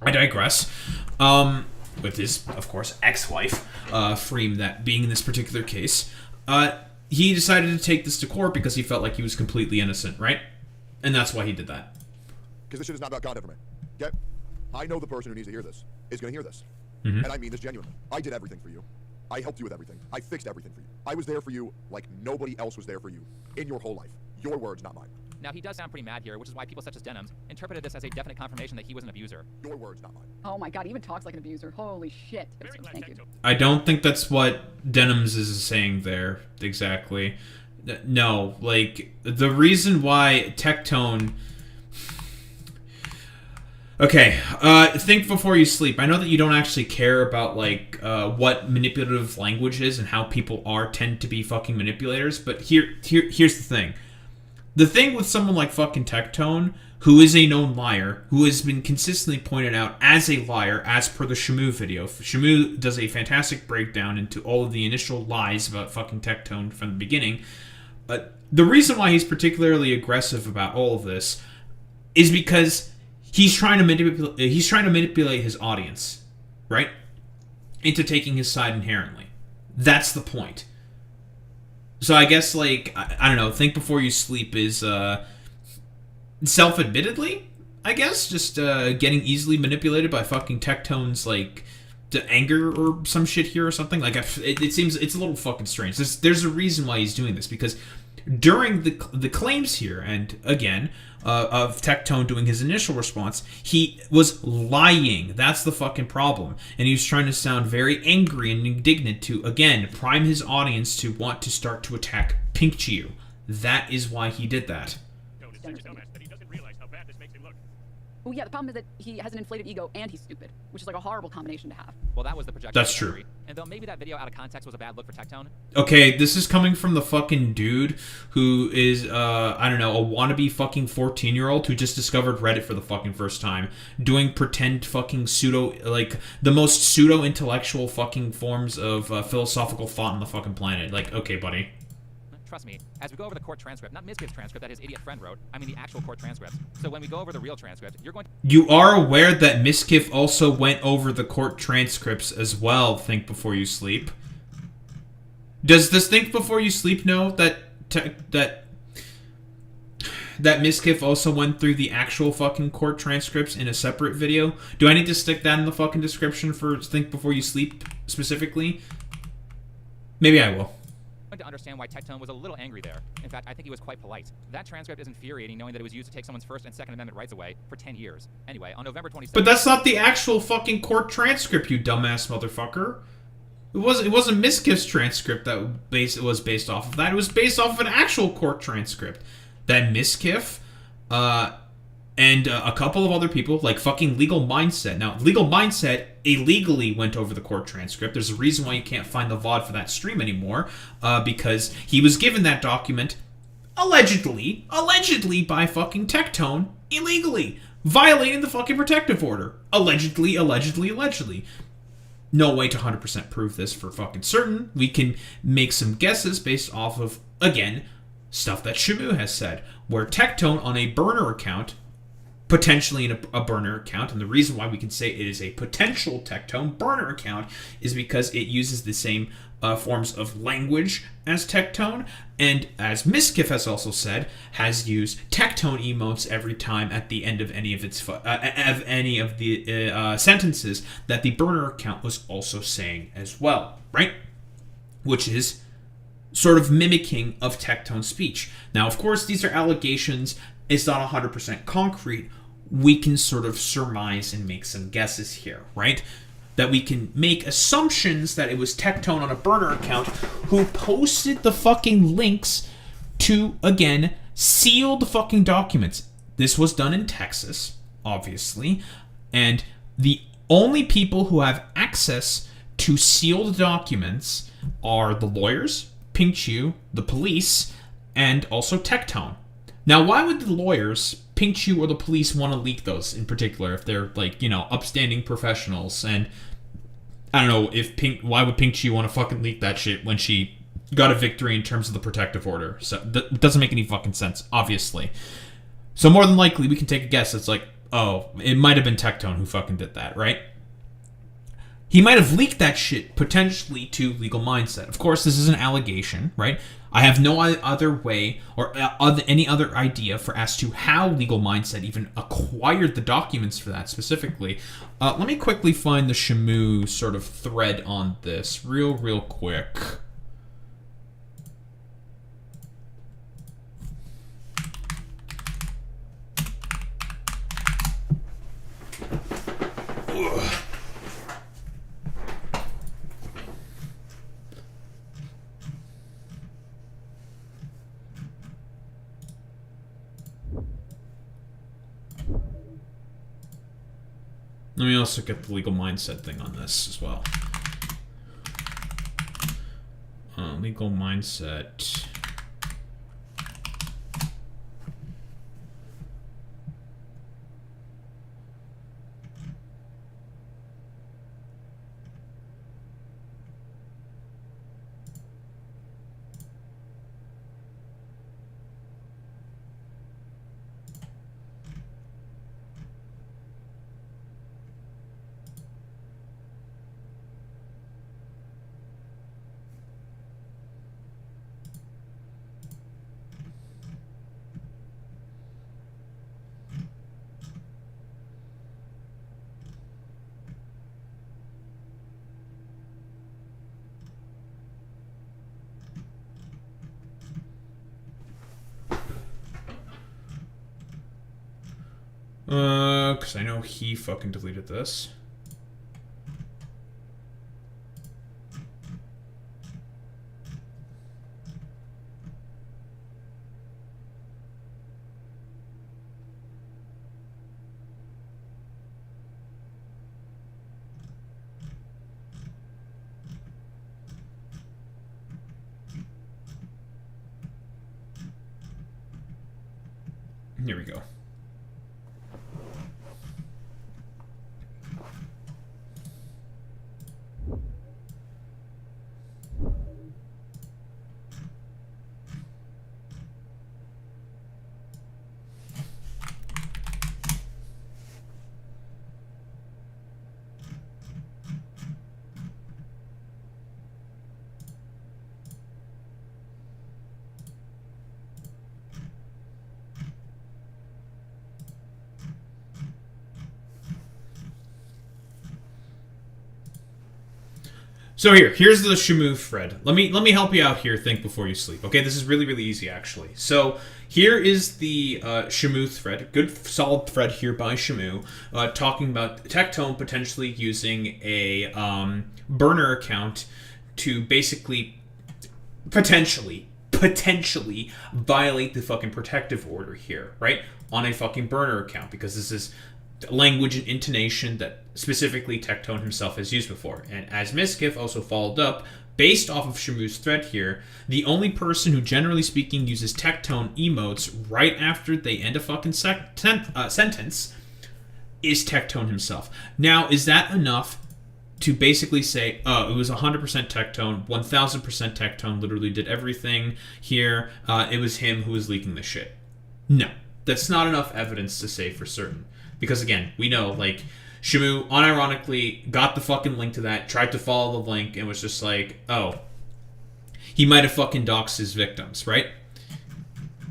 I digress. With his, of course, ex-wife, Freem, that being in this particular case, he decided to take this to court because he felt like he was completely innocent, right? And that's why he did that. Because this shit is not about God ever, man. Okay? I know the person who needs to hear this is going to hear this. Mm-hmm. And I mean this genuinely. I did everything for you. I helped you with everything. I fixed everything for you. I was there for you like nobody else was there for you in your whole life. Your words, not mine. Now, he does sound pretty mad here, which is why people such as Denims interpreted this as a definite confirmation that he was an abuser. Your words, not mine. Oh my god, he even talks like an abuser. Holy shit. Thank you. I don't think that's what Denims is saying there, exactly. No, like, the reason why Tectone... Okay, think before you sleep. I know that you don't actually care about, like, what manipulative language is and how people tend to be fucking manipulators, but here's the thing. The thing with someone like fucking Tectone, who is a known liar, who has been consistently pointed out as a liar, as per the Shamu video. Shamu does a fantastic breakdown into all of the initial lies about fucking Tectone from the beginning. But the reason why he's particularly aggressive about all of this is because he's trying to manipulate his audience, right? Into taking his side inherently. That's the point. So I guess, like, I don't know, think before you sleep is, self-admittedly, I guess, just, getting easily manipulated by fucking Tectone's, like, to anger or some shit here or something. Like, it seems, it's a little fucking strange. There's a reason why he's doing this, because during the claims here, and again, of Tectone doing his initial response, he was lying. That's the fucking problem. And he was trying to sound very angry and indignant to, again, prime his audience to want to start to attack Pinkchiu. That is why he did that. Oh yeah, the problem is that he has an inflated ego and he's stupid, which is like a horrible combination to have. Well, that was the projection. That's true. Theory. And though maybe that video out of context was a bad look for Tectone. Okay, this is coming from the fucking dude who is, I don't know, a wannabe fucking 14-year-old who just discovered Reddit for the fucking first time, doing pretend fucking the most pseudo-intellectual fucking forms of philosophical thought on the fucking planet. Like, okay, buddy. Trust me, as we go over the court transcript, not Miskiff's transcript that his idiot friend wrote, I mean the actual court transcript. So when we go over the real transcript, you're going to... You are aware that Miskiff also went over the court transcripts as well, Think Before You Sleep. Does this Think Before You Sleep know that Miskiff also went through the actual fucking court transcripts in a separate video? Do I need to stick that in the fucking description for Think Before You Sleep specifically? Maybe I will. To understand why Tectone was a little angry there. In fact, I think he was quite polite. That transcript is infuriating knowing that it was used to take someone's First and Second Amendment rights away for 10 years. Anyway, on November 27th... But that's not the actual fucking court transcript, you dumbass motherfucker. It wasn't Miskiff's transcript that was based off of that. It was based off of an actual court transcript. That Miskiff, and a couple of other people, like fucking Legal Mindset. Now, Legal Mindset illegally went over the court transcript. There's a reason why you can't find the VOD for that stream anymore, because he was given that document, allegedly by fucking Tectone, illegally, violating the fucking protective order. Allegedly. No way to 100% prove this for fucking certain. We can make some guesses based off of, again, stuff that Shamu has said, where Tectone on a burner account, potentially in a burner account, and the reason why we can say it is a potential Tectone burner account is because it uses the same forms of language as Tectone, and as Miskiff has also said, has used Tectone emotes every time at the end of any of its sentences that the burner account was also saying as well, right? Which is sort of mimicking of Tectone's speech. Now, of course, these are allegations. It's not 100% concrete. We can sort of surmise and make some guesses here, right? That we can make assumptions that it was Tectone on a burner account who posted the fucking links to, again, sealed fucking documents. This was done in Texas, obviously, and the only people who have access to sealed documents are the lawyers, Pinkchiu, the police, and also Tectone. Now, why would the lawyers, Pink Chew or the police, want to leak those in particular if they're, like, you know, upstanding professionals? And I don't know, why would Pink Chew want to fucking leak that shit when she got a victory in terms of the protective order? So that doesn't make any fucking sense, obviously. So more than likely, we can take a guess. It's like, oh, it might have been Tectone who fucking did that, right? He might have leaked that shit potentially to Legal Mindset. Of course, this is an allegation, right? I have no other way or any other idea as to how Legal Mindset even acquired the documents for that specifically. Let me quickly find the Shamu sort of thread on this real quick. Let me also get the Legal Mindset thing on this as well. Legal Mindset. Because I know he fucking deleted this. Here we go. So here's the Shamu thread. Let me help you out here. Think before you sleep. Okay, this is really easy actually. So here is the Shamu thread. Good solid thread here by Shamu, talking about Tectone potentially using a burner account to basically potentially violate the fucking protective order here, right? On a fucking burner account, because this is language and intonation that specifically Tectone himself has used before. And as Miskiff also followed up, based off of Shamu's thread here, the only person who generally speaking uses Tectone emotes right after they end a fucking sentence is Tectone himself. Now, is that enough to basically say, oh, it was 100% Tectone, 1000% Tectone, literally did everything here, it was him who was leaking the shit? No, that's not enough evidence to say for certain. Because again, we know, like, Shamu unironically got the fucking link to that, tried to follow the link, and was just like, oh, he might have fucking doxed his victims, right?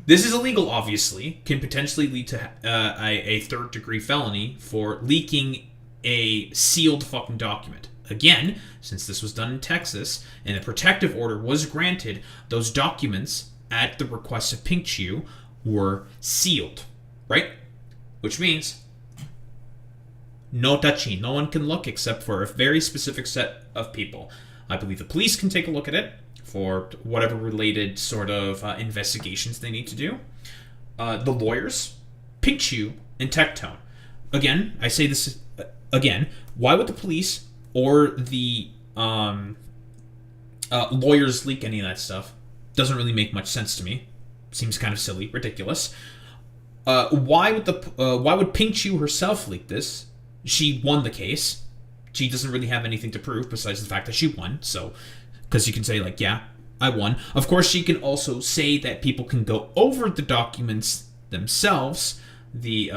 This is illegal, obviously. Can potentially lead to a third-degree felony for leaking a sealed fucking document. Again, since this was done in Texas, and the protective order was granted, those documents, at the request of Pink Chew, were sealed, right? Which means no touching. No one can look except for a very specific set of people. I believe the police can take a look at it for whatever related sort of investigations they need to do. The lawyers, Pink Chew, and Tectone. Again, I say this again. Why would the police or the lawyers leak any of that stuff? Doesn't really make much sense to me. seems kind of silly, ridiculous. Why would Pink Chew herself leak this? She won the case. She doesn't really have anything to prove besides the fact that she won. So, because you can say like, yeah, I won. Of course, she can also say that people can go over the documents themselves, the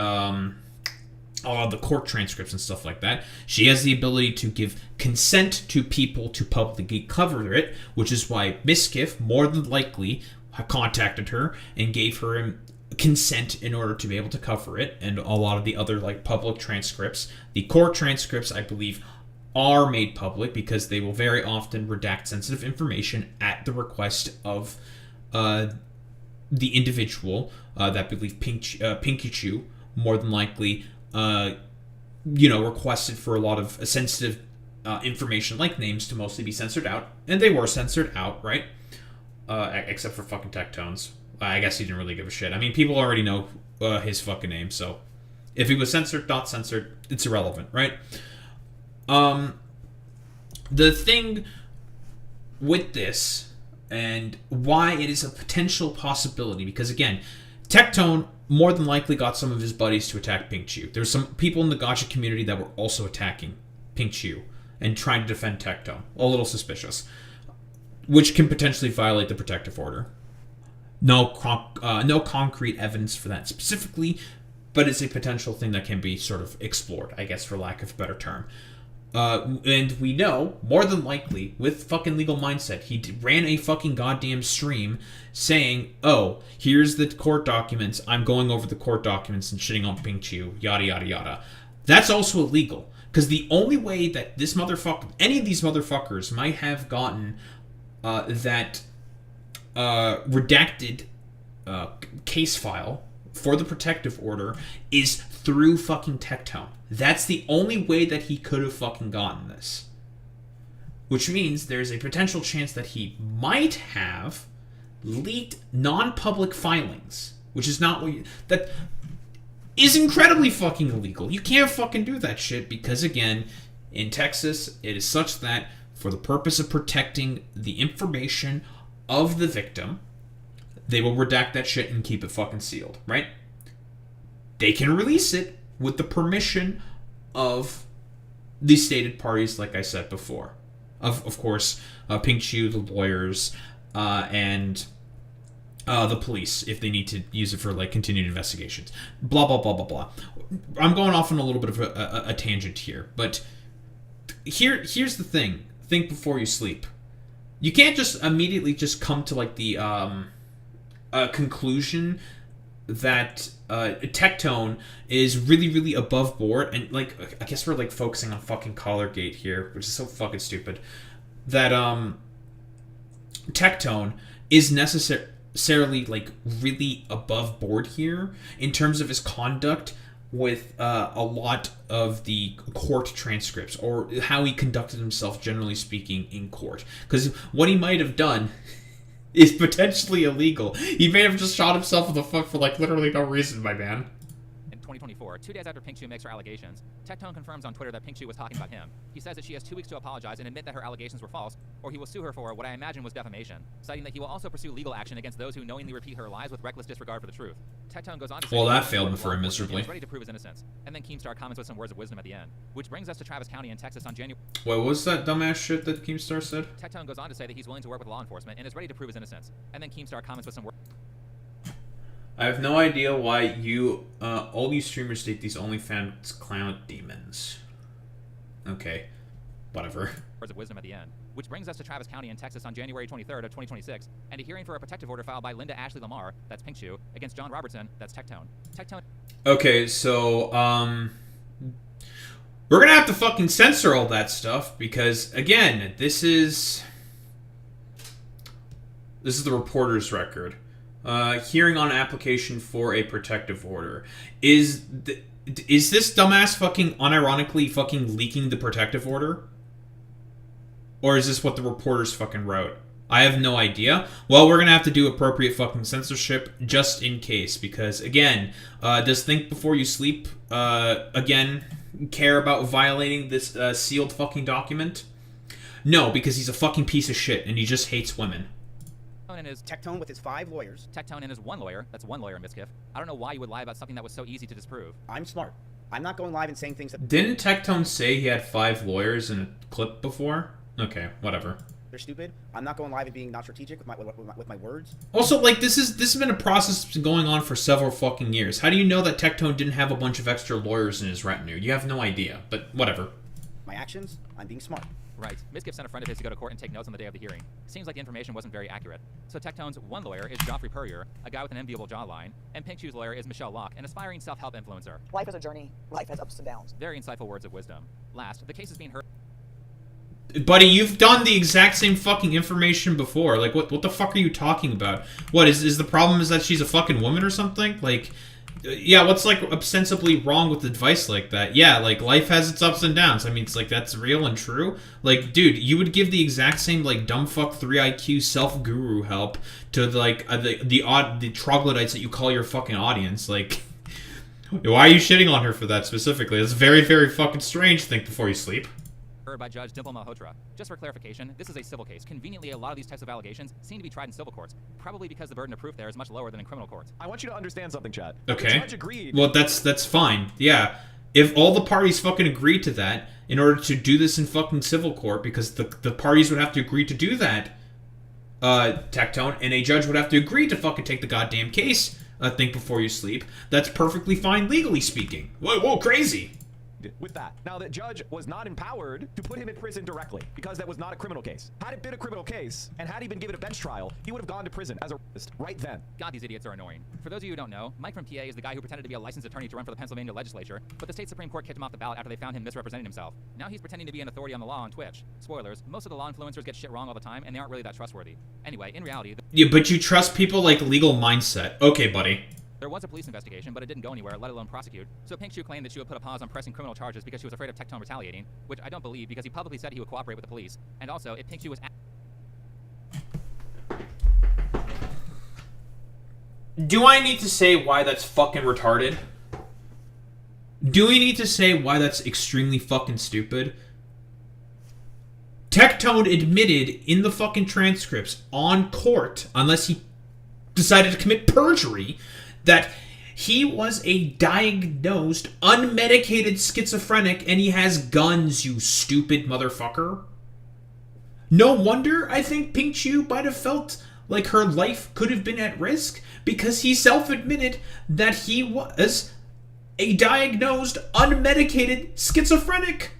court transcripts and stuff like that. She has the ability to give consent to people to publicly cover it, which is why Miskiff more than likely contacted her and gave her consent in order to be able to cover it, and a lot of the other like public transcripts. The court transcripts, I believe, are made public because they will very often redact sensitive information at the request of the individual that believe Pinky Chew more than likely requested for a lot of sensitive information like names to mostly be censored out, and they were censored out, right? Except for fucking Tectone's. I guess he didn't really give a shit. I mean, people already know his fucking name, so if he was censored, not censored, it's irrelevant, right? The thing with this and why it is a potential possibility, because again, Tectone more than likely got some of his buddies to attack Pink Chew. There's some people in the gacha community that were also attacking Pink Chew and trying to defend Tectone. A little suspicious, which can potentially violate the protective order. No concrete evidence for that specifically, but it's a potential thing that can be sort of explored, I guess, for lack of a better term. And we know, more than likely, with fucking Legal Mindset, he ran a fucking goddamn stream saying, oh, here's the court documents, I'm going over the court documents and shitting on Pink Chew, yada yada yada. That's also illegal, because the only way that any of these motherfuckers might have gotten that redacted case file for the protective order is through fucking Tectone. That's the only way that he could have fucking gotten this. Which means there's a potential chance that he might have leaked non-public filings, which is not what that is incredibly fucking illegal. You can't fucking do that shit because, again, in Texas, it is such that for the purpose of protecting the information of the victim, they will redact that shit and keep it fucking sealed, right? They can release it with the permission of the stated parties, like I said before. Of course, Pink Chew, the lawyers, and the police, if they need to use it for like continued investigations. Blah, blah, blah, blah, blah. I'm going off on a little bit of a tangent here, but here's the thing. Think before you sleep. You can't just immediately just come to like the conclusion that Tectone is really, really above board, and like I guess we're like focusing on fucking Collargate here, which is so fucking stupid. That Tectone is necessarily like really above board here in terms of his conduct with a lot of the court transcripts, or how he conducted himself, generally speaking, in court. Because what he might have done is potentially illegal. He may have just shot himself in the foot for like literally no reason, my man. In 2024, 2 days after Pink Chew makes her allegations, Tectone confirms on Twitter that Pink Chew was talking about him. He says that she has 2 weeks to apologize and admit that her allegations were false, or he will sue her for what I imagine was defamation, citing that he will also pursue legal action against those who knowingly repeat her lies with reckless disregard for the truth. Tectone goes on to say, well, that failed for him miserably. He's ready to prove his innocence. And then Keemstar comments with some words of wisdom at the end, which brings us to Travis County in Texas on January. Wait, what was that dumbass shit that Keemstar said? Tectone goes on to say that he's willing to work with law enforcement and is ready to prove his innocence. And then Keemstar comments with some words. I have no idea why all you streamers state these OnlyFans clown demons. Okay, whatever. Words of wisdom at the end, which brings us to Travis County in Texas on January 23rd of 2026, and a hearing for a protective order filed by Linda Ashley Lamar, that's Pink Chew, against John Robertson, that's Tectone. Okay, so we're gonna have to fucking censor all that stuff because, again, this is the reporter's record. Hearing on application for a protective order. Is this dumbass fucking unironically fucking leaking the protective order? Or is this what the reporters fucking wrote? I have no idea. Well, we're gonna have to do appropriate fucking censorship just in case, because again, does Think Before You Sleep again care about violating this sealed fucking document? No, because he's a fucking piece of shit and he just hates women. and his Tectone with his 5 lawyers. Tectone and his 1 lawyer. That's 1 lawyer, Miskiff. I don't know why you would lie about something that was so easy to disprove. I'm smart. I'm not going live and saying things that Didn't Tectone say he had 5 lawyers in a clip before? Okay, whatever. they're stupid. I'm not going live and being not strategic with my words. Also, like, this has been a process that's been going on for several fucking years. How do you know that Tectone didn't have a bunch of extra lawyers in his retinue? You have no idea, but whatever. My actions, I'm being smart. Right. Miskiff sent a friend of his to go to court and take notes on the day of the hearing. Seems like the information wasn't very accurate. So Tectone's 1 lawyer is Joffrey Purrier, a guy with an enviable jawline, and Pink Shoe's lawyer is Michelle Locke, an aspiring self-help influencer. Life is a journey. Life has ups and downs. Very insightful words of wisdom. Last, the case is being heard. Buddy, you've done the exact same fucking information before. Like, what the fuck are you talking about? What, is the problem is that she's a fucking woman or something? Like, yeah, what's, like, ostensibly wrong with advice like that? Yeah, like, life has its ups and downs. I mean, it's like, that's real and true. Like, dude, you would give the exact same, like, dumb fuck 3 IQ self-guru help to, like, the troglodytes that you call your fucking audience. Like, why are you shitting on her for that specifically? It's very, very fucking strange. Think before you sleep. By Judge Dimple Malhotra. Just for clarification, this is a civil case. Conveniently, a lot of these types of allegations seem to be tried in civil courts, probably because the burden of proof there is much lower than in criminal courts. I want you to understand something, Chad. Okay. The judge agreed. Well, that's fine. Yeah. If all the parties fucking agreed to that in order to do this in fucking civil court, because the parties would have to agree to do that, Tectone, and a judge would have to agree to fucking take the goddamn case, think before you sleep, that's perfectly fine legally speaking. Whoa, crazy. With that. Now, the judge was not empowered to put him in prison directly because that was not a criminal case. Had it been a criminal case and had he been given a bench trial, he would have gone to prison as a rapist right then. God, these idiots are annoying. For those of you who don't know, Mike from PA is the guy who pretended to be a licensed attorney to run for the Pennsylvania legislature, but the state Supreme Court kicked him off the ballot after they found him misrepresenting himself. Now he's pretending to be an authority on the law on Twitch. Spoilers, most of the law influencers get shit wrong all the time, and they aren't really that trustworthy. Anyway, in reality... Yeah, but you trust people like legal mindset. Okay, buddy. There was a police investigation, but it didn't go anywhere, let alone prosecute. So Pink Shoe claimed that she would put a pause on pressing criminal charges because she was afraid of Tectone retaliating, which I don't believe because he publicly said he would cooperate with the police. And also, if Pink Shoe was... Do I need to say why that's fucking retarded? Do we need to say why that's extremely fucking stupid? Tectone admitted in the fucking transcripts on court, unless he decided to commit perjury, that he was a diagnosed, unmedicated schizophrenic and he has guns, you stupid motherfucker. No wonder I think Pink Shoe might have felt like her life could have been at risk because he self-admitted that he was a diagnosed, unmedicated schizophrenic.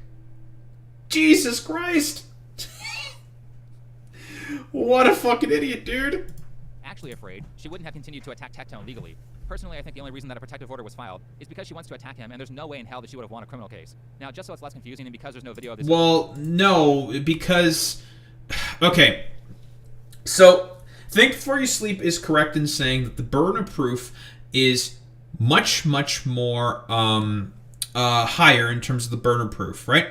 Jesus Christ. What a fucking idiot, dude. Actually afraid, she wouldn't have continued to attack Tectone legally. Personally, I think the only reason that a protective order was filed is because she wants to attack him, and there's no way in hell that she would have won a criminal case. Now, just so it's less confusing, and because there's no video of this... Well, no, because... Okay. So, Think Before You Sleep is correct in saying that the burden of proof is much, much more higher in terms of the burden of proof, right?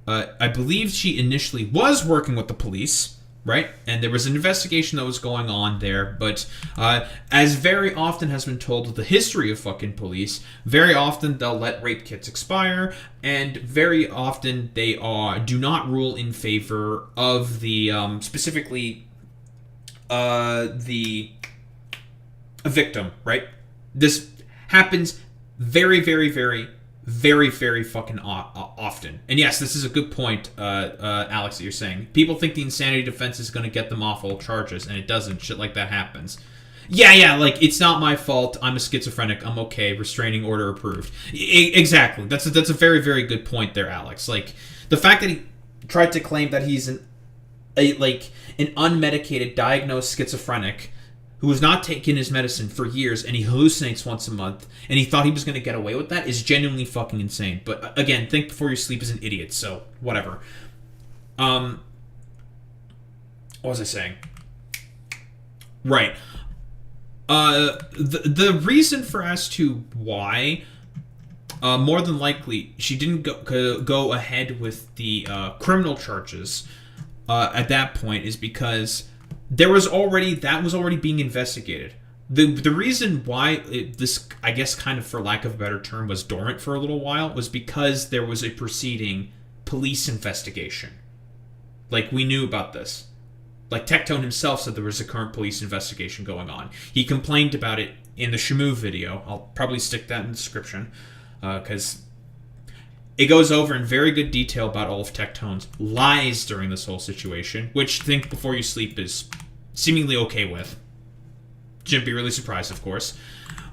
I believe she initially was working with the police, right? And there was an investigation that was going on there, but as very often has been told with the history of fucking police, very often they'll let rape kits expire, and very often they do not rule in favor of the, specifically, the victim, right? This happens very, very, very, very, very fucking often. And yes, this is a good point, Alex, that you're saying. People think the insanity defense is going to get them off all charges, and it doesn't. Shit like that happens. Yeah, like, it's not my fault. I'm a schizophrenic. I'm okay. Restraining order approved. Exactly. That's a very, very good point there, Alex. Like, the fact that he tried to claim that he's an unmedicated, diagnosed schizophrenic who was not taking his medicine for years and he hallucinates once a month and he thought he was going to get away with that is genuinely fucking insane. But again, Think Before You Sleep is an idiot, so whatever. What was I saying? Right. The reason for as to why, more than likely, she didn't go ahead with the criminal charges at that point is because that was already being investigated. The reason why this, I guess, kind of for lack of a better term, was dormant for a little while was because there was a preceding police investigation. Like, we knew about this. Like, Tectone himself said there was a current police investigation going on. He complained about it in the Shamu video. I'll probably stick that in the description, because it goes over in very good detail about all of Tectone's lies during this whole situation, which Think Before You Sleep is seemingly okay with. Shouldn't be really surprised, of course.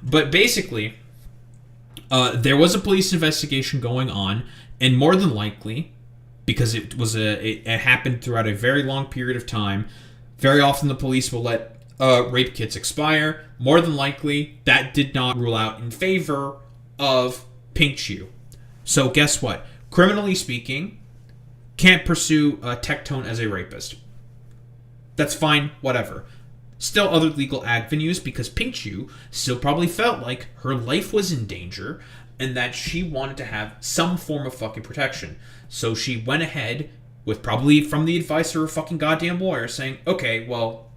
But basically, there was a police investigation going on, and more than likely, because it happened throughout a very long period of time, very often the police will let rape kits expire. More than likely, that did not rule out in favor of Pink Chew. So guess what? Criminally speaking, can't pursue Tectone as a rapist. That's fine, whatever. Still other legal avenues, because Pink Chew still probably felt like her life was in danger and that she wanted to have some form of fucking protection. So she went ahead with, probably from the advice of her fucking goddamn lawyer, saying, okay, well,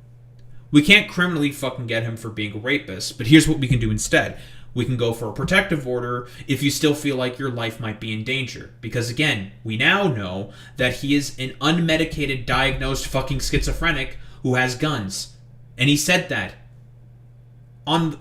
we can't criminally fucking get him for being a rapist, but here's what we can do instead. We can go for a protective order if you still feel like your life might be in danger. Because again, we now know that he is an unmedicated, diagnosed fucking schizophrenic who has guns. And he said that on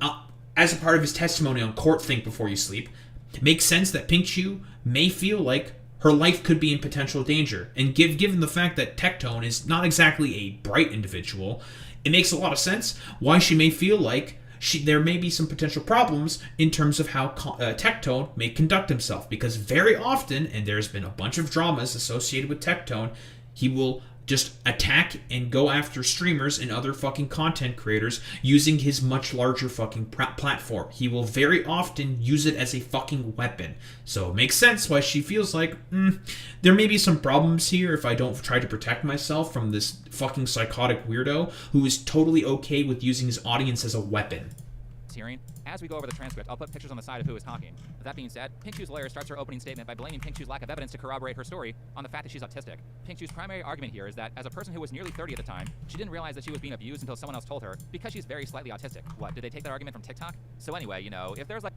as a part of his testimony on court Think Before You Sleep. It makes sense that Pink Chew may feel like her life could be in potential danger. And given the fact that Tectone is not exactly a bright individual, it makes a lot of sense why she may feel like there may be some potential problems in terms of how Tectone may conduct himself. Because very often, and there's been a bunch of dramas associated with Tectone, he will just attack and go after streamers and other fucking content creators using his much larger fucking platform. He will very often use it as a fucking weapon. So it makes sense why she feels like, there may be some problems here if I don't try to protect myself from this fucking psychotic weirdo who is totally okay with using his audience as a weapon. Hearing. As we go over the transcript, I'll put pictures on the side of who is talking. That being said, Pink Chew's lawyer starts her opening statement by blaming Pink Chew's lack of evidence to corroborate her story on the fact that she's autistic. Pink Chew's primary argument here is that, as a person who was nearly 30 at the time, she didn't realize that she was being abused until someone else told her, because she's very slightly autistic. What, did they take that argument from TikTok? So anyway, you know, if there's like...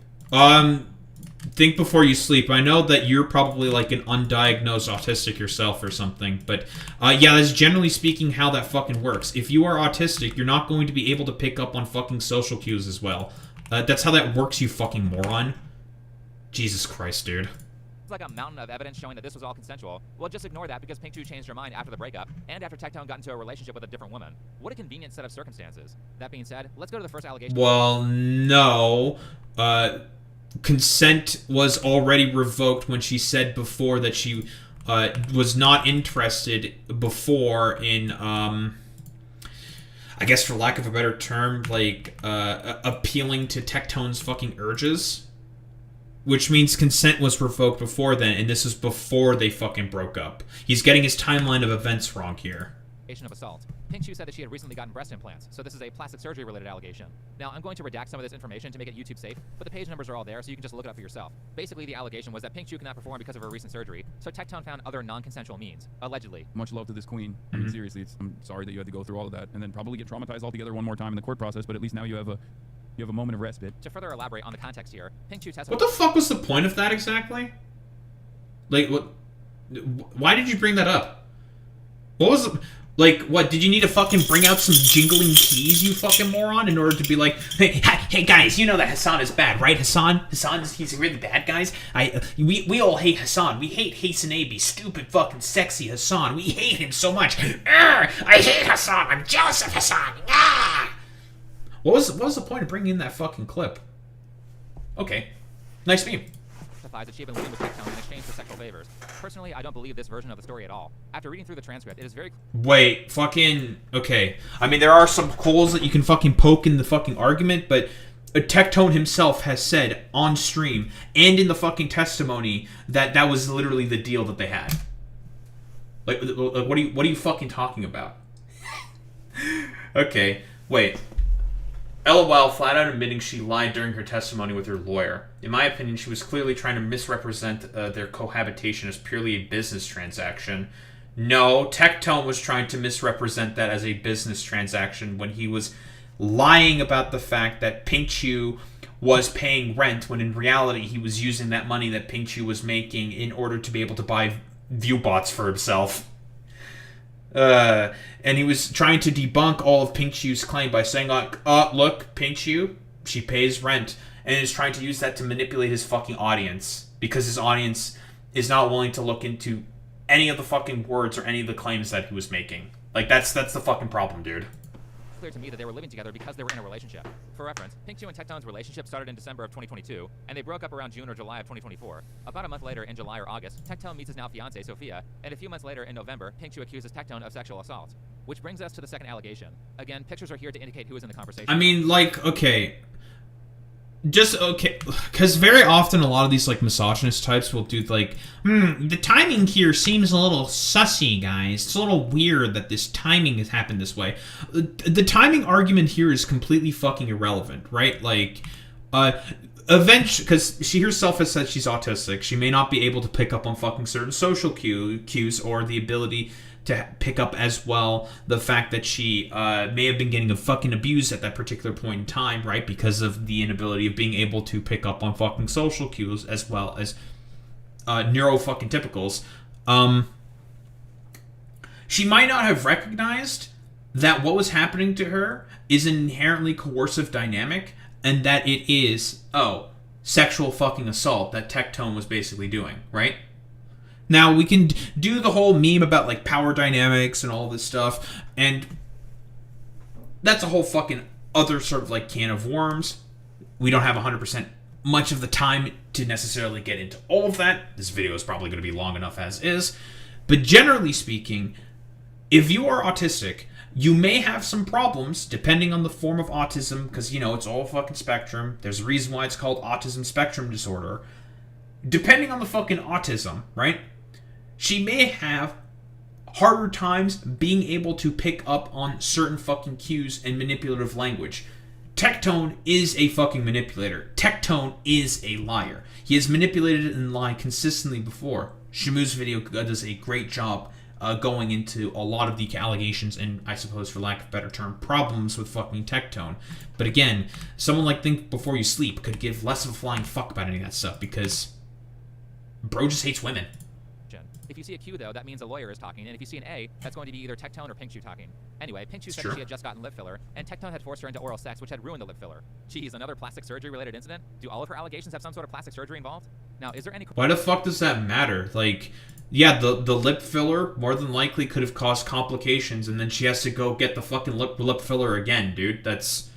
Think Before You Sleep. I know that you're probably like an undiagnosed autistic yourself or something, but yeah, that's generally speaking how that fucking works. If you are autistic, you're not going to be able to pick up on fucking social cues as well. That's how that works, you fucking moron. Jesus Christ, dude. It's like a mountain of evidence showing that this was all consensual. Well, just ignore that because Pink Chew changed her mind after the breakup and after Tectone got into a relationship with a different woman. What a convenient set of circumstances. That being said, let's go to the first allegation. Well, no. Consent was already revoked when she said before that she was not interested before in, I guess for lack of a better term, like, appealing to Tectone's fucking urges. Which means consent was revoked before then, and this was before they fucking broke up. He's getting his timeline of events wrong here. Of assault. Pink Chew said that she had recently gotten breast implants, so this is a plastic surgery related allegation. Now, I'm going to redact some of this information to make it YouTube safe, but the page numbers are all there so you can just look it up for yourself. Basically, the allegation was that Pink Chew cannot perform because of her recent surgery, so Tectone found other non-consensual means, allegedly. Much love to this queen. I mean, seriously, I'm sorry that you had to go through all of that and then probably get traumatized altogether one more time in the court process, but at least now you have a moment of respite. To further elaborate on the context here, Pink Chew testified. What the fuck was the point of that exactly? Like, what? Why did you bring that up? What was the... Like, what, did you need to fucking bring out some jingling keys, you fucking moron, in order to be like, hey guys, you know that Hassan is bad, right, Hassan? He's really bad, guys? We all hate Hassan. We hate Hasanabi, stupid fucking sexy Hassan. We hate him so much. I hate Hassan. I'm jealous of Hassan. What was the point of bringing in that fucking clip? Okay. Nice meme. That she had been living with Tectone in exchange for sexual favors. Personally, I don't believe this version of the story at all. After reading through the transcript, it is very... Wait, fucking... Okay. I mean, there are some holes that you can fucking poke in the fucking argument, but Tectone himself has said on stream and in the fucking testimony that that was literally the deal that they had. Like what are you fucking talking about? Okay, wait. LOL flat out admitting she lied during her testimony with her lawyer. In my opinion, she was clearly trying to misrepresent their cohabitation as purely a business transaction. No, Tectone was trying to misrepresent that as a business transaction when he was lying about the fact that Pink Chew was paying rent, when in reality he was using that money that Pink Chew was making in order to be able to buy view bots for himself. And he was trying to debunk all of Pink Chu's claim by saying, like, look, Pink Chu, she pays rent, and is trying to use that to manipulate his fucking audience, because his audience is not willing to look into any of the fucking words or any of the claims that he was making. Like, that's the fucking problem, dude. Clear to me that they were living together because they were in a relationship. For reference, Pink Chu and Tectone's relationship started in December of 2022, and they broke up around June or July of 2024. About a month later, in July or August, Tectone meets his now fiancée, Sophia, and a few months later, in November, Pink Chu accuses Tectone of sexual assault. Which brings us to the second allegation. Again, pictures are here to indicate who is in the conversation. I mean, like, okay. Just, okay, because very often a lot of these, like, misogynist types will do, like, the timing here seems a little sussy, guys. It's a little weird that this timing has happened this way. The timing argument here is completely fucking irrelevant, right? Like, eventually, because she herself has said she's autistic, she may not be able to pick up on fucking certain social cues or the ability to pick up as well the fact that she may have been getting a fucking abused at that particular point in time, right? Because of the inability of being able to pick up on fucking social cues as well as neuro fucking typicals. She might not have recognized that what was happening to her is an inherently coercive dynamic, and that it is, sexual fucking assault that Tectone was basically doing, right? Now, we can do the whole meme about, like, power dynamics and all this stuff, and that's a whole fucking other sort of, like, can of worms. We don't have 100% much of the time to necessarily get into all of that. This video is probably going to be long enough as is. But generally speaking, if you are autistic, you may have some problems depending on the form of autism, because, you know, it's all fucking spectrum. There's a reason why it's called autism spectrum disorder. Depending on the fucking autism, right? She may have harder times being able to pick up on certain fucking cues and manipulative language. Tectone is a fucking manipulator. Tectone is a liar. He has manipulated and lied consistently before. Shamu's video does a great job going into a lot of the allegations and, I suppose, for lack of a better term, problems with fucking Tectone. But again, someone like Think Before You Sleep could give less of a flying fuck about any of that stuff, because bro just hates women. If you see a Q, though, that means a lawyer is talking, and if you see an A, that's going to be either Tectone or Pink Chu talking. Anyway, Pink Chu said that she had just gotten lip filler, and Tectone had forced her into oral sex, which had ruined the lip filler. Geez, another plastic surgery-related incident? Do all of her allegations have some sort of plastic surgery involved? Now, is there any... Why the fuck does that matter? Like, yeah, the lip filler more than likely could have caused complications, and then she has to go get the fucking lip filler again, dude. That's...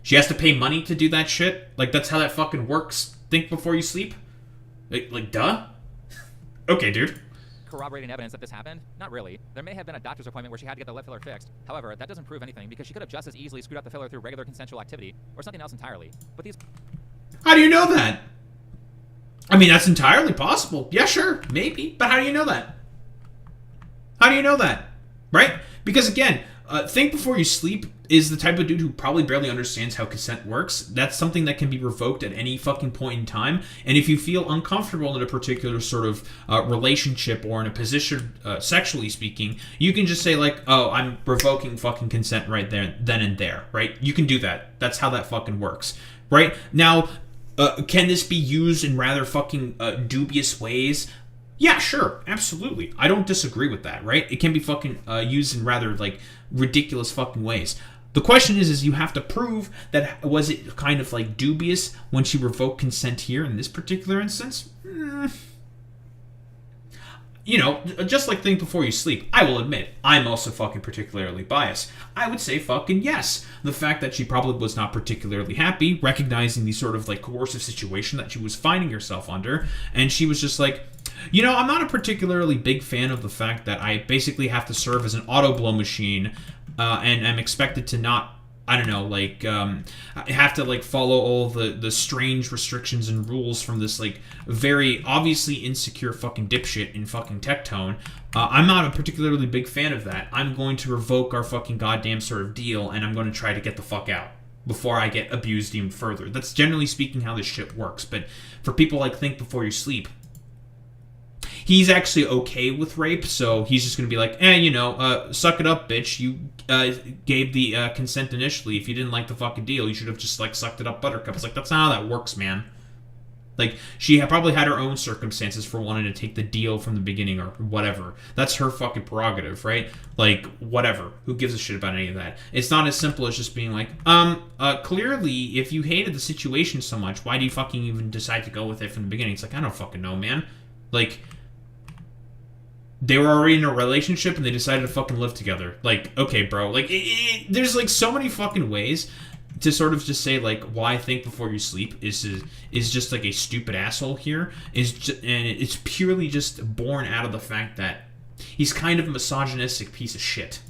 She has to pay money to do that shit? Like, that's how that fucking works? Think Before You Sleep? Like duh? Okay, dude. Corroborating evidence that this happened? Not really. There may have been a doctor's appointment where she had to get the lip filler fixed. However, that doesn't prove anything, because she could have just as easily screwed up the filler through regular consensual activity, or something else entirely. But these... How do you know that? I mean, that's entirely possible. Yeah, sure, maybe. But how do you know that? How do you know that? Right? Because again, Think Before You Sleep is the type of dude who probably barely understands how consent works. That's something that can be revoked at any fucking point in time. And if you feel uncomfortable in a particular sort of relationship or in a position, sexually speaking, you can just say like, oh, I'm revoking fucking consent right there, then and there, right? You can do that. That's how that fucking works, right? Now, can this be used in rather fucking dubious ways? Yeah, sure, absolutely. I don't disagree with that, right? It can be fucking used in rather, like, ridiculous fucking ways. The question is you have to prove that, was it kind of, like, dubious when she revoked consent here in this particular instance? You know, just like Think Before You Sleep, I will admit, I'm also fucking particularly biased. I would say fucking yes. The fact that she probably was not particularly happy, recognizing the sort of, like, coercive situation that she was finding herself under, and she was just like, you know, I'm not a particularly big fan of the fact that I basically have to serve as an auto-blow machine, and I'm expected to not, I don't know, like, I have to, like, follow all the strange restrictions and rules from this, like, very obviously insecure fucking dipshit in fucking Tectone. I'm not a particularly big fan of that. I'm going to revoke our fucking goddamn sort of deal, and I'm going to try to get the fuck out before I get abused even further. That's generally speaking how this shit works, but for people like Think Before You Sleep, he's actually okay with rape, so he's just going to be like, you know, suck it up, bitch. You gave the consent initially. If you didn't like the fucking deal, you should have just, like, sucked it up, buttercup. It's like, that's not how that works, man. Like, she probably had her own circumstances for wanting to take the deal from the beginning or whatever. That's her fucking prerogative, right? Like, whatever. Who gives a shit about any of that? It's not as simple as just being like, clearly, if you hated the situation so much, why do you fucking even decide to go with it from the beginning? It's like, I don't fucking know, man. Like, they were already in a relationship and they decided to fucking live together. Like, okay, bro. Like, there's, like, so many fucking ways to sort of just say, like, why think before you sleep is just like a stupid asshole here, and it's purely just born out of the fact that he's kind of a misogynistic piece of shit.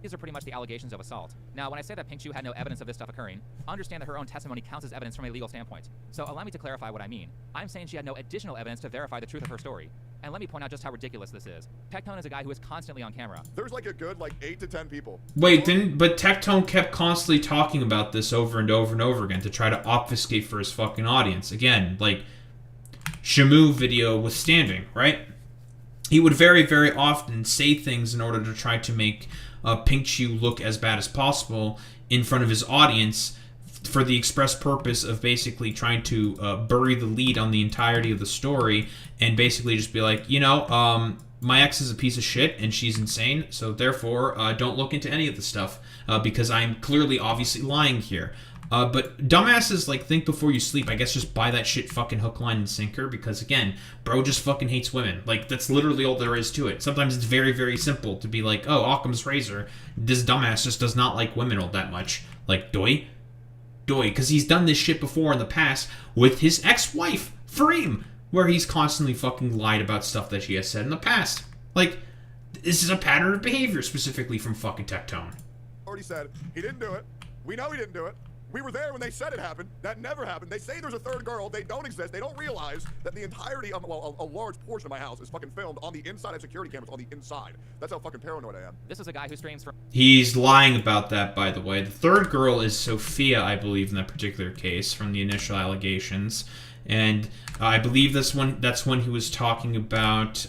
These are pretty much the allegations of assault. Now, when I say that Pink Chu had no evidence of this stuff occurring, understand that her own testimony counts as evidence from a legal standpoint. So allow me to clarify what I mean. I'm saying she had no additional evidence to verify the truth of her story. And let me point out just how ridiculous this is. Tectone is a guy who is constantly on camera. There's like a good 8 to 10 people. Wait, but Tectone kept constantly talking about this over and over and over again to try to obfuscate for his fucking audience. Again, like, Shamu video withstanding, right? He would very, very often say things in order to try to make Pink Chu look as bad as possible in front of his audience for the express purpose of basically trying to bury the lead on the entirety of the story and basically just be like, my ex is a piece of shit and she's insane, so therefore don't look into any of the stuff because I'm clearly obviously lying here. But dumbasses like think before you sleep. I guess just buy that shit fucking hook, line, and sinker because, again, bro just fucking hates women. Like, that's literally all there is to it. Sometimes it's very, very simple to be like, oh, Occam's razor. This dumbass just does not like women all that much. Like, doy, because he's done this shit before in the past with his ex-wife, Fareem, where he's constantly fucking lied about stuff that she has said in the past. Like, this is a pattern of behavior specifically from fucking Tectone. Already said he didn't do it. We know he didn't do it. We were there when they said it happened. That never happened. They say there's a third girl. They don't exist. They don't realize that the entirety of, a large portion of my house is fucking filmed on the inside of security cameras on the inside. That's how fucking paranoid I am. This is a guy who streams from... He's lying about that, by the way. The third girl is Sophia, I believe, in that particular case, from the initial allegations. And I believe that's when he was talking about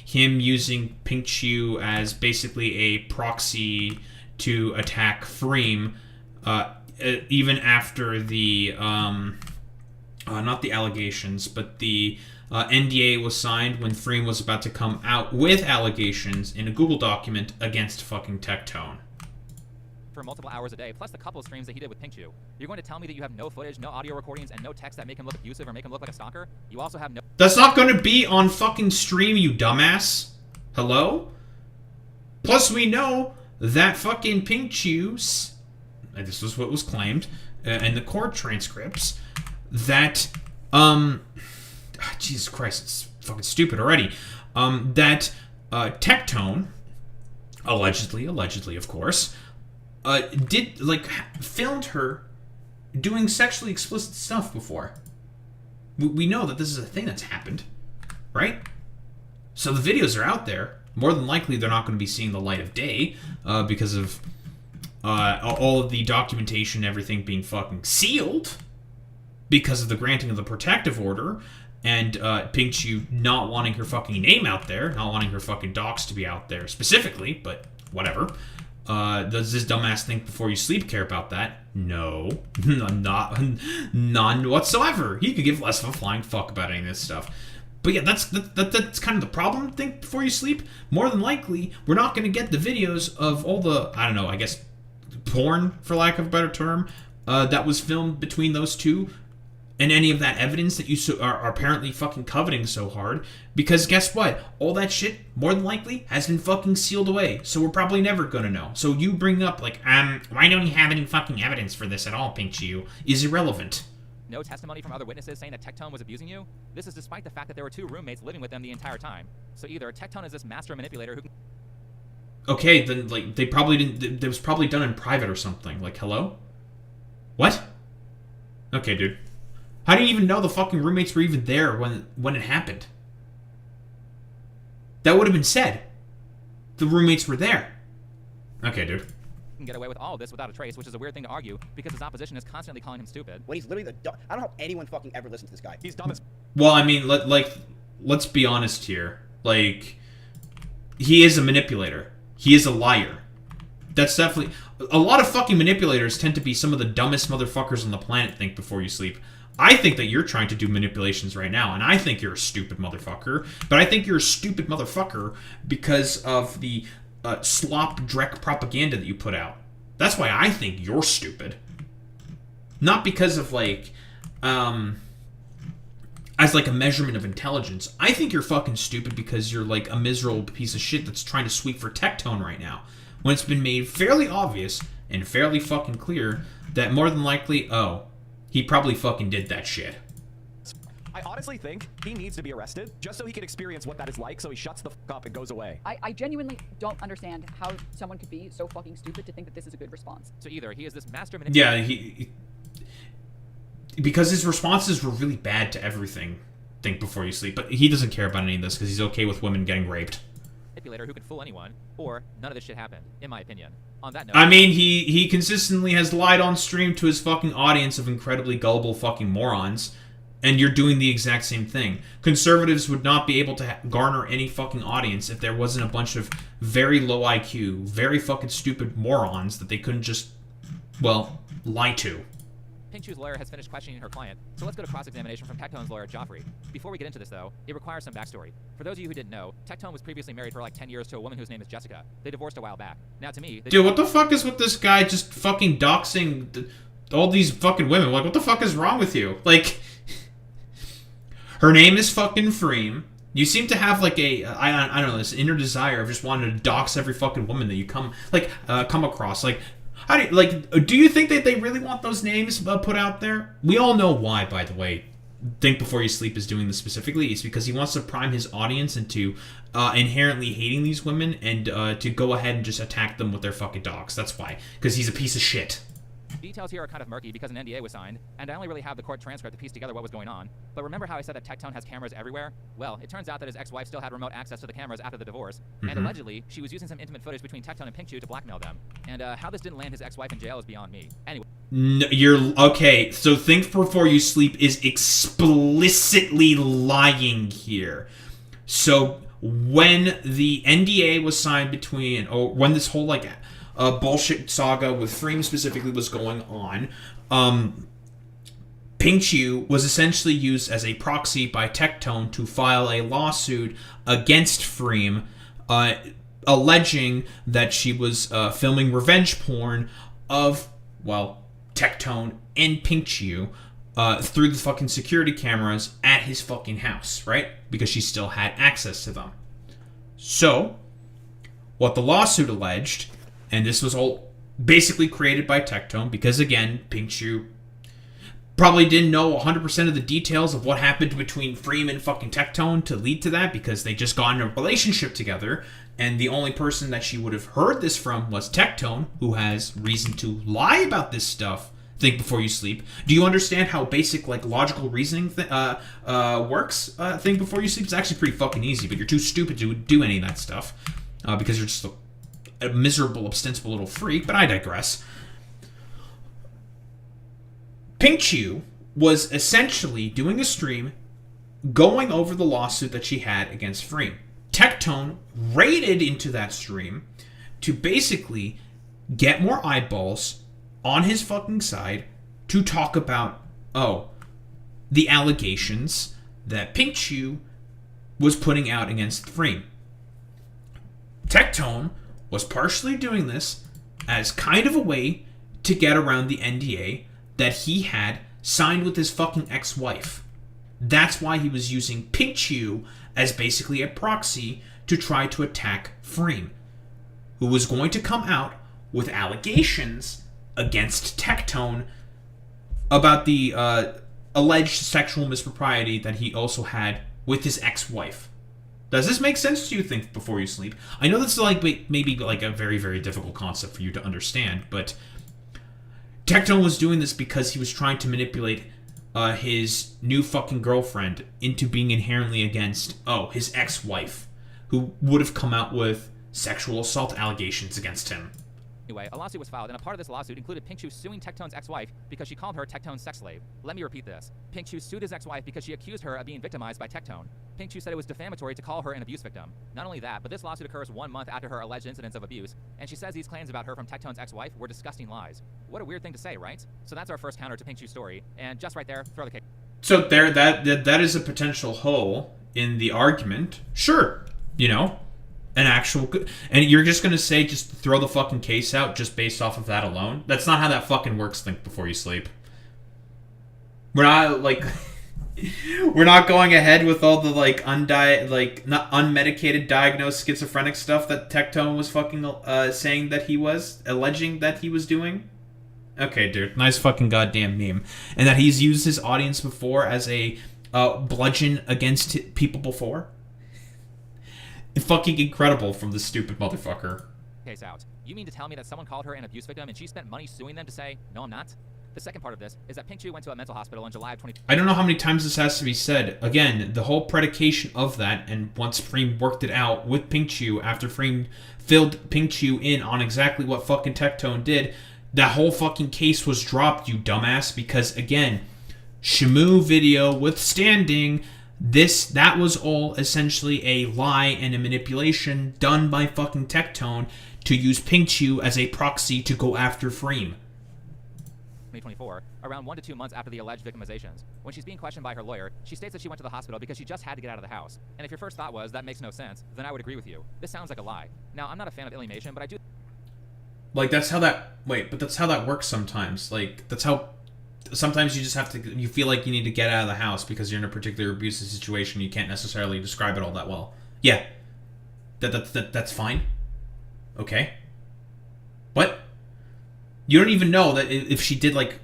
him using Pink Chu as basically a proxy to attack Fareem, even after the, not the allegations, but the NDA was signed when Fareem was about to come out with allegations in a Google document against fucking Tectone. For multiple hours a day, plus the couple of streams that he did with Pink Chu. You're going to tell me that you have no footage, no audio recordings, and no text that make him look abusive or make him look like a stalker? You also have no... That's not going to be on fucking stream, you dumbass. Hello? Plus, we know that fucking Pink Chu... and this was what was claimed in the court transcripts, that, Jesus Christ, it's fucking stupid already, that Tectone, allegedly, of course, filmed her doing sexually explicit stuff before. We know that this is a thing that's happened, right? So the videos are out there. More than likely, they're not going to be seeing the light of day because of all of the documentation, everything being fucking sealed because of the granting of the protective order, and Pink Chu not wanting her fucking name out there, not wanting her fucking docs to be out there specifically, but whatever. Does this dumbass think before you sleep care about that? No. None whatsoever. He could give less of a flying fuck about any of this stuff. But yeah, that's kind of the problem. Think before you sleep. More than likely, we're not going to get the videos of all the, I don't know, I guess, porn, for lack of a better term, that was filmed between those two, and any of that evidence that you are apparently fucking coveting so hard, because guess what? All that shit, more than likely, has been fucking sealed away, so we're probably never gonna know. So you bring up, like, why don't you have any fucking evidence for this at all, Pink Chu, is irrelevant. No testimony from other witnesses saying that Tectone was abusing you? This is despite the fact that there were 2 roommates living with them the entire time. So either Tectone is this master manipulator who can... Okay, then, like, they probably didn't... It was probably done in private or something. Like, hello? What? Okay, dude. How do you even know the fucking roommates were even there when it happened? That would have been said. The roommates were there. Okay, dude. Can get away with all of this without a trace, which is a weird thing to argue because his opposition is constantly calling him stupid. When he's literally I don't know how anyone fucking ever listens to this guy. He's dumb as... Well, I mean, let's be honest here. Like, he is a manipulator. He is a liar. That's definitely... A lot of fucking manipulators tend to be some of the dumbest motherfuckers on the planet, think before you sleep. I think that you're trying to do manipulations right now, and I think you're a stupid motherfucker. But I think you're a stupid motherfucker because of the slop dreck propaganda that you put out. That's why I think you're stupid. Not because of, like, as, like, a measurement of intelligence. I think you're fucking stupid because you're, like, a miserable piece of shit that's trying to sweep for Tectone right now. When it's been made fairly obvious and fairly fucking clear that more than likely, oh, he probably fucking did that shit. I honestly think he needs to be arrested just so he can experience what that is like, so he shuts the fuck up and goes away. I genuinely don't understand how someone could be so fucking stupid to think that this is a good response. So either he is this master manipulator. Yeah, because his responses were really bad to everything. Think before you sleep. But he doesn't care about any of this because he's okay with women getting raped. Manipulator who can fool anyone, or none of this shit happened, in my opinion. On that note, I mean, he consistently has lied on stream to his fucking audience of incredibly gullible fucking morons, and you're doing the exact same thing. Conservatives would not be able to garner any fucking audience if there wasn't a bunch of very low IQ, very fucking stupid morons that they couldn't just, well, lie to. Pink Chu's lawyer has finished questioning her client, so let's go to cross-examination from Tectone's lawyer, Joffrey. Before we get into this, though, it requires some backstory. For those of you who didn't know, Tectone was previously married for like 10 years to a woman whose name is Jessica. They divorced a while back. Now, to me... Dude, what the fuck is with this guy just fucking doxing all these fucking women? Like, what the fuck is wrong with you? Like, her name is fucking Freem. You seem to have, like, I don't know, this inner desire of just wanting to dox every fucking woman that you come across. Like... do you think that they really want those names put out there? We all know why, by the way. Think Before You Sleep is doing this specifically. It's because he wants to prime his audience into inherently hating these women and to go ahead and just attack them with their fucking dogs. That's why. Because he's a piece of shit. Details here are kind of murky because an NDA was signed, and I only really have the court transcript to piece together what was going on. But remember how I said that Tectone has cameras everywhere? Well, it turns out that his ex-wife still had remote access to the cameras after the divorce, and allegedly, she was using some intimate footage between Tectone and Pink Chu to blackmail them. And how this didn't land his ex-wife in jail is beyond me. Anyway. No, okay, so Think Before You Sleep is explicitly lying here. So when the NDA was signed between, or when this whole, like, bullshit saga with Freem specifically was going on, Pink Chu was essentially used as a proxy by Tectone to file a lawsuit against Freem, alleging that she was filming revenge porn of, well, Tectone and Pink Chu through the fucking security cameras at his fucking house, right? Because she still had access to them. So, what the lawsuit alleged, and this was all basically created by Tectone, because again, Pink Chu probably didn't know 100% of the details of what happened between Freem and fucking Tectone to lead to that, because they just got in a relationship together, and the only person that she would have heard this from was Tectone, who has reason to lie about this stuff. Think Before You Sleep. Do you understand how basic, like, logical reasoning works? Think Before You Sleep. It's actually pretty fucking easy, but you're too stupid to do any of that stuff because you're just a miserable, ostensible little freak. But I digress. Pink Chu was essentially doing a stream going over the lawsuit that she had against Freem. Tectone raided into that stream to basically get more eyeballs on his fucking side to talk about, the allegations that Pink Chu was putting out against Freem. Tectone was partially doing this as kind of a way to get around the NDA that he had signed with his fucking ex-wife. That's why he was using Pink Chu as basically a proxy to try to attack Freem, who was going to come out with allegations against Tectone about the alleged sexual mispropriety that he also had with his ex-wife. Does this make sense to you? Think Before You Sleep. I know this is like maybe like a very, very difficult concept for you to understand, but Tectone was doing this because he was trying to manipulate his new fucking girlfriend into being inherently against, his ex-wife, who would have come out with sexual assault allegations against him. Anyway, a lawsuit was filed, and a part of this lawsuit included Pink Chu suing Tectone's ex-wife because she called her Tectone's sex slave. Let me repeat this. Pink Chu sued his ex-wife because she accused her of being victimized by Tectone. Pink Chu said it was defamatory to call her an abuse victim. Not only that, but this lawsuit occurs 1 month after her alleged incidents of abuse, and she says these claims about her from Tectone's ex-wife were disgusting lies. What a weird thing to say, right? So that's our first counter to Pink Chu's story, and just right there, throw the case. So there, that is a potential hole in the argument. Sure, you know, an actual good, and you're just gonna say just throw the fucking case out just based off of that alone? That's not how that fucking works. Think before you sleep. We're not like. We're not going ahead with all the not unmedicated diagnosed schizophrenic stuff that Tectone was fucking saying that he was alleging that he was doing. Okay, dude, nice fucking goddamn meme, and that he's used his audience before as a bludgeon against people before. Fucking incredible from this stupid motherfucker. Case out. You mean to tell me that someone called her an abuse victim and she spent money suing them to say, no, I'm not? The second part of this is that Pink Chu went to a mental hospital in July of 2020. I don't know how many times this has to be said. Again, the whole predication of that, and once Freem worked it out with Pink Chu, after Freem filled Pink Chu in on exactly what fucking Tectone did, that whole fucking case was dropped, you dumbass, because again, Shamu video withstanding, that was all essentially a lie and a manipulation done by fucking Tectone to use Pink Chu as a proxy to go after Freem. 2024, around 1 to 2 months after the alleged victimizations. When she's being questioned by her lawyer, she states that she went to the hospital because she just had to get out of the house. And if your first thought was, that makes no sense, then I would agree with you. This sounds like a lie. Now, I'm not a fan of alienation, but I do... Like, that's how that... Wait, but that's how that works sometimes. Like, that's how... Sometimes you just have to... You feel like you need to get out of the house because you're in a particular abusive situation. You can't necessarily describe it all that well. Yeah. That's fine. Okay. What? You don't even know that if she did, like...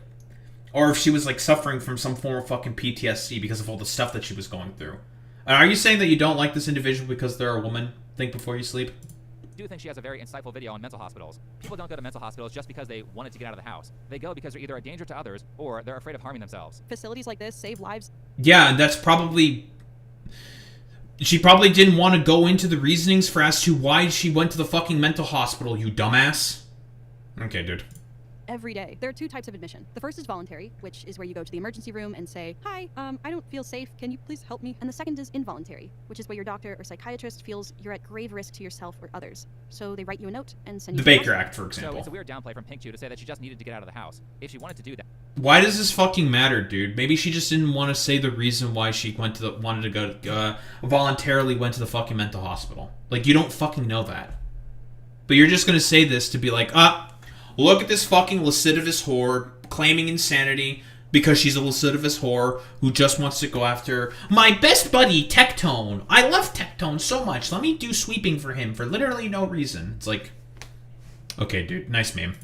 Or if she was, like, suffering from some form of fucking PTSD because of all the stuff that she was going through. And are you saying that you don't like this individual because they're a woman? Think before you sleep? I do think she has a very insightful video on mental hospitals. People don't go to mental hospitals just because they wanted to get out of the house. They go because they're either a danger to others or they're afraid of harming themselves. Facilities like this save lives. Yeah, and that's probably... She probably didn't want to go into the reasonings for as to why she went to the fucking mental hospital, you dumbass. Okay, dude. Every day. There are 2 types of admission. The first is voluntary, which is where you go to the emergency room and say, hi, I don't feel safe. Can you please help me? And the second is involuntary, which is where your doctor or psychiatrist feels you're at grave risk to yourself or others. So they write you a note and send you the Baker Act, for example. So it's a weird downplay from Pink Chu to say that she just needed to get out of the house. If she wanted to do that. Why does this fucking matter, dude? Maybe she just didn't want to say the reason why she wanted to go voluntarily went to the fucking mental hospital. Like, you don't fucking know that. But you're just gonna say this to be like, look at this fucking lascivious whore claiming insanity because she's a lascivious whore who just wants to go after my best buddy, Tectone. I love Tectone so much. Let me do sweeping for him for literally no reason. It's like, okay, dude, nice meme.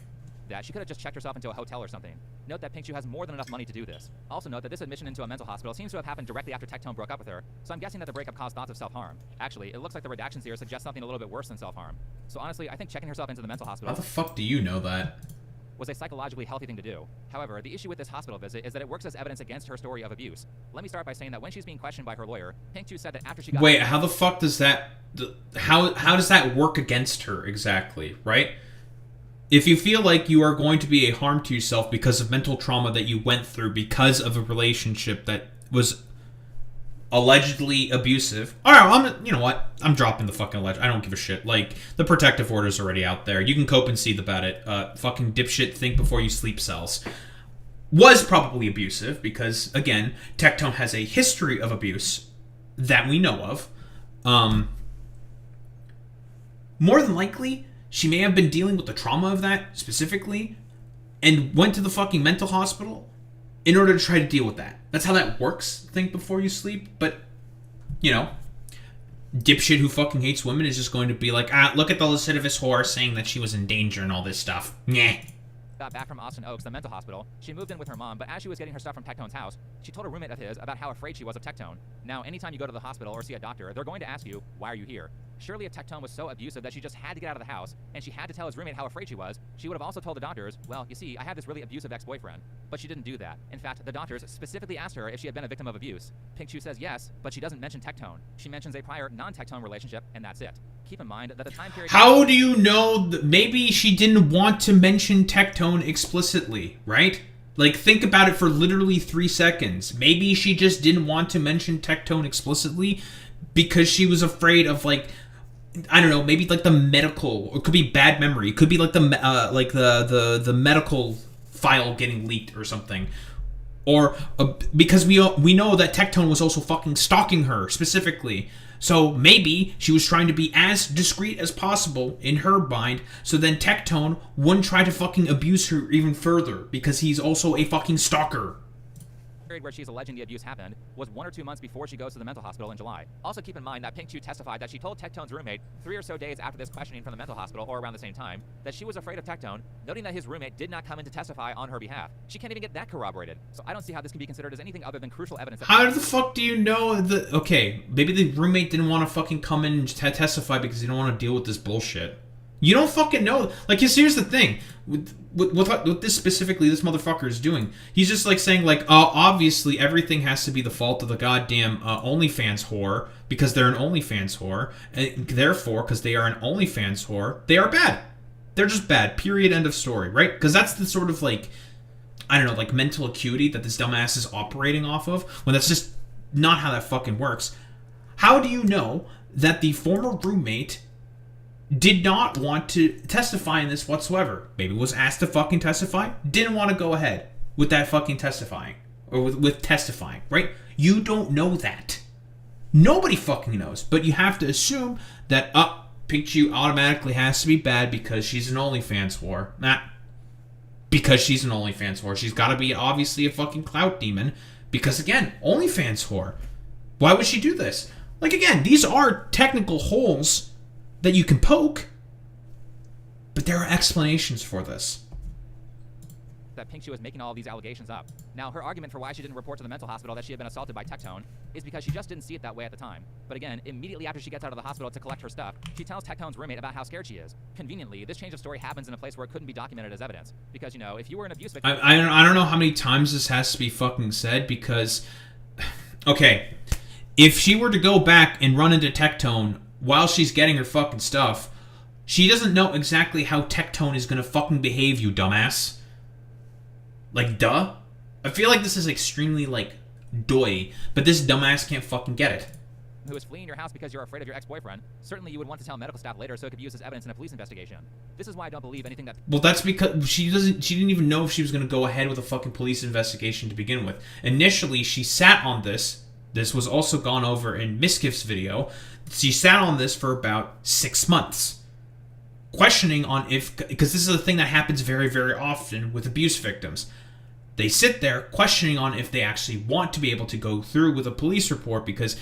That she could have just checked herself into a hotel or something. Note that Pink Chu has more than enough money to do this. Also note that this admission into a mental hospital seems to have happened directly after Tectone broke up with her, so I'm guessing that the breakup caused thoughts of self-harm. Actually, it looks like the redactions here suggest something a little bit worse than self-harm. So honestly, I think checking herself into the mental hospital... How the fuck do you know that? ...was a psychologically healthy thing to do. However, the issue with this hospital visit is that it works as evidence against her story of abuse. Let me start by saying that when she's being questioned by her lawyer, Pink Chu said that after she got... Wait, how the fuck does that... How does that work against her exactly, right? If you feel like you are going to be a harm to yourself because of mental trauma that you went through because of a relationship that was allegedly abusive, alright, you know what? I'm dropping the fucking alleged. I don't give a shit. Like, the protective order's already out there. You can cope and seethe about it. Fucking dipshit think before you sleep cells. Was probably abusive because, again, Tectone has a history of abuse that we know of. More than likely... She may have been dealing with the trauma of that, specifically, and went to the fucking mental hospital in order to try to deal with that. That's how that works, think before you sleep, but, you know, dipshit who fucking hates women is just going to be like, look at the lascivious whore saying that she was in danger and all this stuff. Nyeh. Got back from Austin Oaks, the mental hospital, she moved in with her mom, but as she was getting her stuff from Tectone's house, she told a roommate of his about how afraid she was of Tectone. Now, anytime you go to the hospital or see a doctor, they're going to ask you, why are you here? Surely if Tectone was so abusive that she just had to get out of the house, and she had to tell his roommate how afraid she was, she would have also told the doctors, well, you see, I have this really abusive ex-boyfriend. But she didn't do that. In fact, the doctors specifically asked her if she had been a victim of abuse. Pink Chu says yes, but she doesn't mention Tectone. She mentions a prior non-Tectone relationship, and that's it. Keep in mind that the time period... How do you know... Maybe she didn't want to mention Tectone explicitly, right? Like, think about it for literally 3 seconds. Maybe she just didn't want to mention Tectone explicitly because she was afraid of, like, I don't know, maybe like the medical, or it could be bad memory. It could be like the medical file getting leaked or something. Or because we know that Tectone was also fucking stalking her specifically. So maybe she was trying to be as discreet as possible in her mind, so then Tectone wouldn't try to fucking abuse her even further, because he's also a fucking stalker. Where she's alleging the abuse happened was 1 or 2 months before she goes to the mental hospital in July. Also keep in mind that Pink Chu testified that she told Tectone's roommate 3 or so days after this questioning from the mental hospital, or around the same time, that she was afraid of Tectone, noting that his roommate did not come in to testify on her behalf. She can't even get that corroborated. So I don't see how this can be considered as anything other than crucial evidence. How the fuck do you know that? Okay, maybe the roommate didn't want to fucking come in and testify because he didn't want to deal with this bullshit. You don't fucking know. Like, here's the thing. With this specifically, this motherfucker is doing. He's just, like, saying, like, obviously everything has to be the fault of the goddamn OnlyFans whore because they're an OnlyFans whore. And therefore, because they are an OnlyFans whore, they are bad. They're just bad. Period. End of story. Right? Because that's the sort of, like, I don't know, like, mental acuity that this dumbass is operating off of, when that's just not how that fucking works. How do you know that the former roommate did not want to testify in this whatsoever? Maybe was asked to fucking testify, didn't want to go ahead with that fucking testifying, or with testifying, right? You don't know that. Nobody fucking knows, but you have to assume that Pink Chu automatically has to be bad because she's an OnlyFans whore. Because she's an OnlyFans whore. She's got to be obviously a fucking clout demon because, again, OnlyFans whore. Why would she do this? Like, again, these are technical holes that you can poke, but there are explanations for this. That Pink Chu was making all of these allegations up. Now, her argument for why she didn't report to the mental hospital that she had been assaulted by Tectone is because she just didn't see it that way at the time. But again, immediately after she gets out of the hospital to collect her stuff, she tells Tectone's roommate about how scared she is. Conveniently, this change of story happens in a place where it couldn't be documented as evidence. Because, you know, if you were an abuse victim... I don't know how many times this has to be fucking said, because... Okay, if she were to go back and run into Tectone while she's getting her fucking stuff, she doesn't know exactly how Tectone is gonna fucking behave, you dumbass. Like, duh? I feel like this is extremely, like, doy, but this dumbass can't fucking get it. Who is fleeing your house because you're afraid of your ex-boyfriend, certainly you would want to tell medical staff later so it could be used as evidence in a police investigation. This is why I don't believe anything that... Well, that's because she didn't even know if she was gonna go ahead with a fucking police investigation to begin with. Initially, she sat on this. This was also gone over in Miskiff's video. She sat on this for about 6 months, questioning on if, because this is a thing that happens very, very often with abuse victims. They sit there questioning on if they actually want to be able to go through with a police report because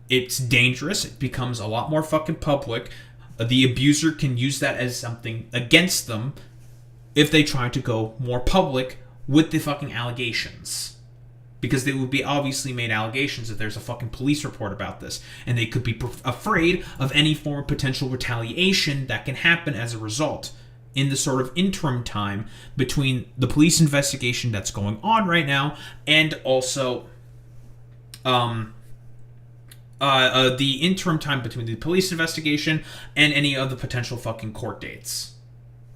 it's dangerous. It becomes a lot more fucking public. The abuser can use that as something against them if they try to go more public with the fucking allegations. Because they would be obviously made allegations if there's a fucking police report about this. And they could be afraid of any form of potential retaliation that can happen as a result in the sort of interim time between the police investigation that's going on right now and also the interim time between the police investigation and any of the potential fucking court dates.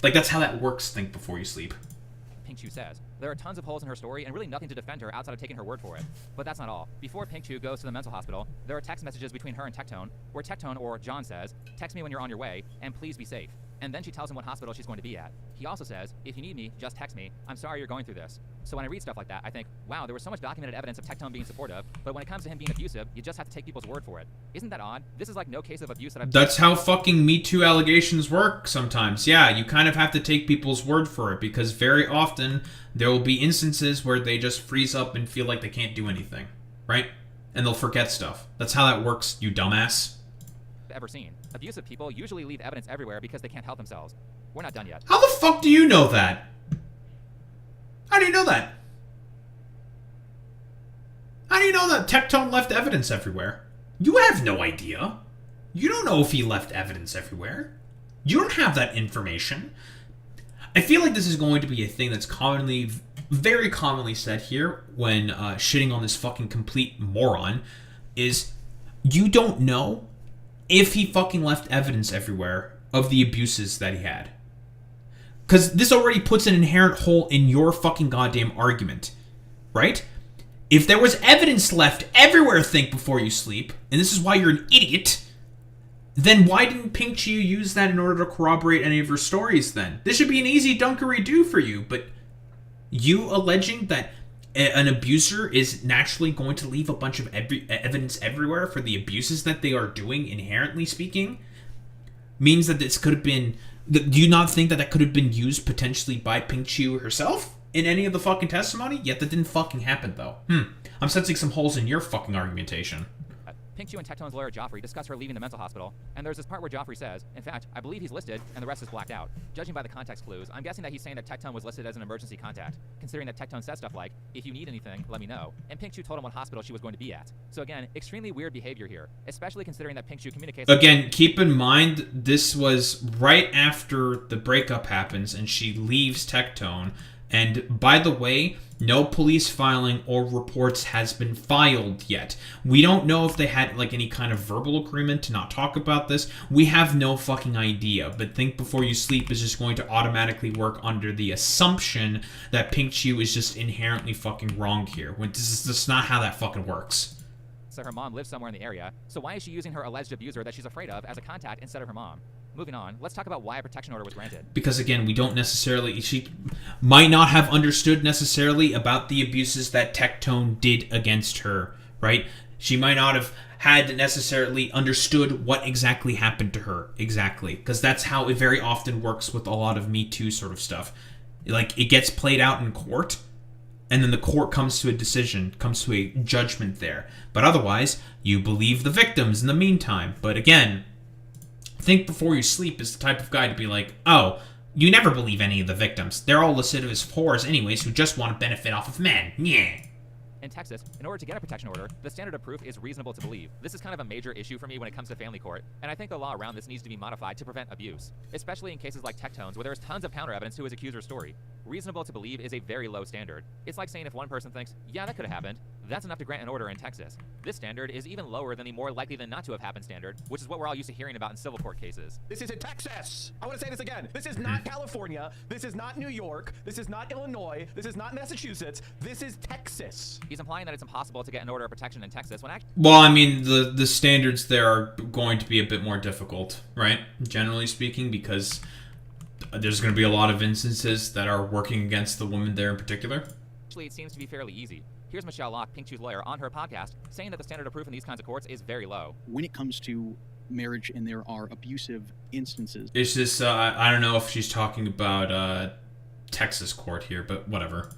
Like, that's how that works, think before you sleep. Pink Chu says. There are tons of holes in her story and really nothing to defend her outside of taking her word for it. But that's not all. Before Pink Chu goes to the mental hospital, there are text messages between her and Tectone, where Tectone, or John, says, "Text me when you're on your way, and please be safe." And then she tells him what hospital she's going to be at. He also says, "If you need me, just text me. I'm sorry you're going through this." So when I read stuff like that, I think, wow, there was so much documented evidence of Tectone being supportive, but when it comes to him being abusive, you just have to take people's word for it. Isn't that odd? This is like no case of abuse that I've... That's how fucking Me Too allegations work sometimes. Yeah, you kind of have to take people's word for it, because very often there will be instances where they just freeze up and feel like they can't do anything, right? And they'll forget stuff. That's how that works, you dumbass. Ever seen. Abusive people usually leave evidence everywhere because they can't help themselves. We're not done yet. How the fuck do you know that? How do you know that? How do you know that Tectone left evidence everywhere? You have no idea. You don't know if he left evidence everywhere. You don't have that information. I feel like this is going to be a thing that's commonly, very commonly said here when shitting on this fucking complete moron, is you don't know if he fucking left evidence everywhere of the abuses that he had. Because this already puts an inherent hole in your fucking goddamn argument, right? If there was evidence left everywhere, think before you sleep, and this is why you're an idiot, then why didn't Pink Chiu use that in order to corroborate any of her stories then? This should be an easy dunkery-do for you, but you alleging that an abuser is naturally going to leave a bunch of evidence everywhere for the abuses that they are doing, inherently speaking, means that this could have been... Do you not think that that could have been used potentially by Pink Chiu herself in any of the fucking testimony? Yet that didn't fucking happen, though. I'm sensing some holes in your fucking argumentation. Pink Chiu and Tectone's lawyer Joffrey discuss her leaving the mental hospital, and there's this part where Joffrey says, in fact, I believe he's listed, and the rest is blacked out. Judging by the context clues, I'm guessing that he's saying that Tectone was listed as an emergency contact, considering that Tectone said stuff like, if you need anything, let me know, and Pink Chiu told him what hospital she was going to be at. So again, extremely weird behavior here, especially considering that Pink Chiu communicates... Again, keep in mind, this was right after the breakup happens, and she leaves Tectone, and by the way, no police filing or reports has been filed yet. We don't know if they had like any kind of verbal agreement to not talk about this. We have no fucking idea. But Think Before You Sleep is just going to automatically work under the assumption that Pink Chiu is just inherently fucking wrong here. When this is just not how that fucking works. So her mom lives somewhere in the area, so why is she using her alleged abuser that she's afraid of as a contact instead of her mom? Moving on, let's talk about why a protection order was granted. Because again, we don't necessarily... She might not have understood necessarily about the abuses that Tectone did against her, right? She might not have had necessarily understood what exactly happened to her, exactly. Because that's how it very often works with a lot of Me Too sort of stuff. Like, it gets played out in court, and then the court comes to a decision, comes to a judgment there. But otherwise, you believe the victims in the meantime. But again... Think Before You Sleep is the type of guy to be like, oh, you never believe any of the victims. They're all listed as whores anyways who just want to benefit off of men. Yeah. In Texas, in order to get a protection order, the standard of proof is reasonable to believe. This is kind of a major issue for me when it comes to family court, and I think the law around this needs to be modified to prevent abuse, especially in cases like Tectone's where there's tons of counter evidence to his accuser's story. Reasonable to believe is a very low standard. It's like saying if one person thinks, yeah, that could have happened, that's enough to grant an order in Texas. This standard is even lower than the more likely than not to have happened standard, which is what we're all used to hearing about in civil court cases. This is in Texas. I want to say this again. This is not California. This is not New York. This is not Illinois. This is not Massachusetts. This is Texas. He's implying that it's impossible to get an order of protection in Texas when actually... Well, I mean, the standards there are going to be a bit more difficult, right? Generally speaking, because there's going to be a lot of instances that are working against the woman there in particular. Actually, it seems to be fairly easy. Here's Michelle Locke, Pink Chiu's lawyer, on her podcast, saying that the standard of proof in these kinds of courts is very low. When it comes to marriage and there are abusive instances... It's just, I don't know if she's talking about Texas court here, but whatever.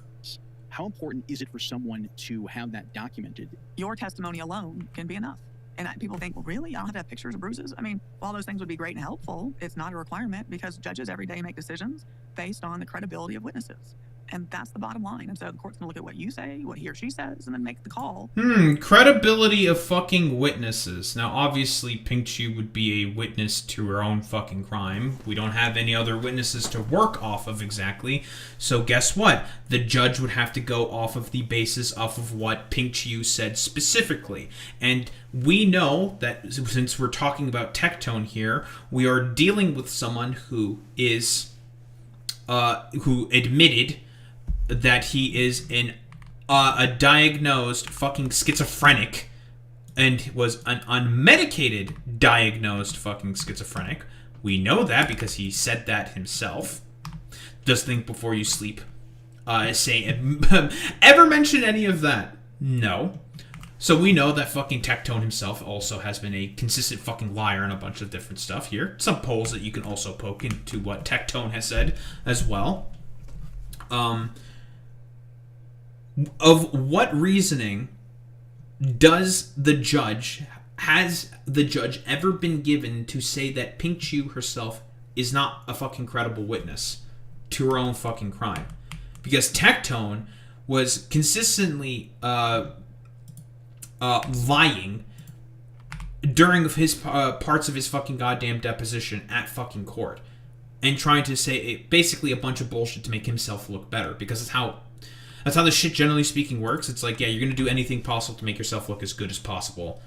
How important is it for someone to have that documented? Your testimony alone can be enough. And people think, well, really? I don't have to have pictures of bruises? I mean, while those things would be great and helpful, it's not a requirement because judges every day make decisions based on the credibility of witnesses. And that's the bottom line. And so the court's going to look at what you say, what he or she says, and then make the call. Credibility of fucking witnesses. Now, obviously, Pink Chiu would be a witness to her own fucking crime. We don't have any other witnesses to work off of exactly. So guess what? The judge would have to go off of the basis off of what Pink Chiu said specifically. And we know that since we're talking about Tectone here, we are dealing with someone who is, who admitted that he is a diagnosed fucking schizophrenic and was an unmedicated diagnosed fucking schizophrenic. We know that because he said that himself. Just Think Before You Sleep. Ever mention any of that? No. So we know that fucking Tectone himself also has been a consistent fucking liar and a bunch of different stuff here. Some polls that you can also poke into what Tectone has said as well. Of what reasoning has the judge ever been given to say that Pink Chiu herself is not a fucking credible witness to her own fucking crime? Because Tectone was consistently lying during his parts of his fucking goddamn deposition at fucking court and trying to say basically a bunch of bullshit to make himself look better, because that's how this shit, generally speaking, works. It's like, yeah, you're going to do anything possible to make yourself look as good as possible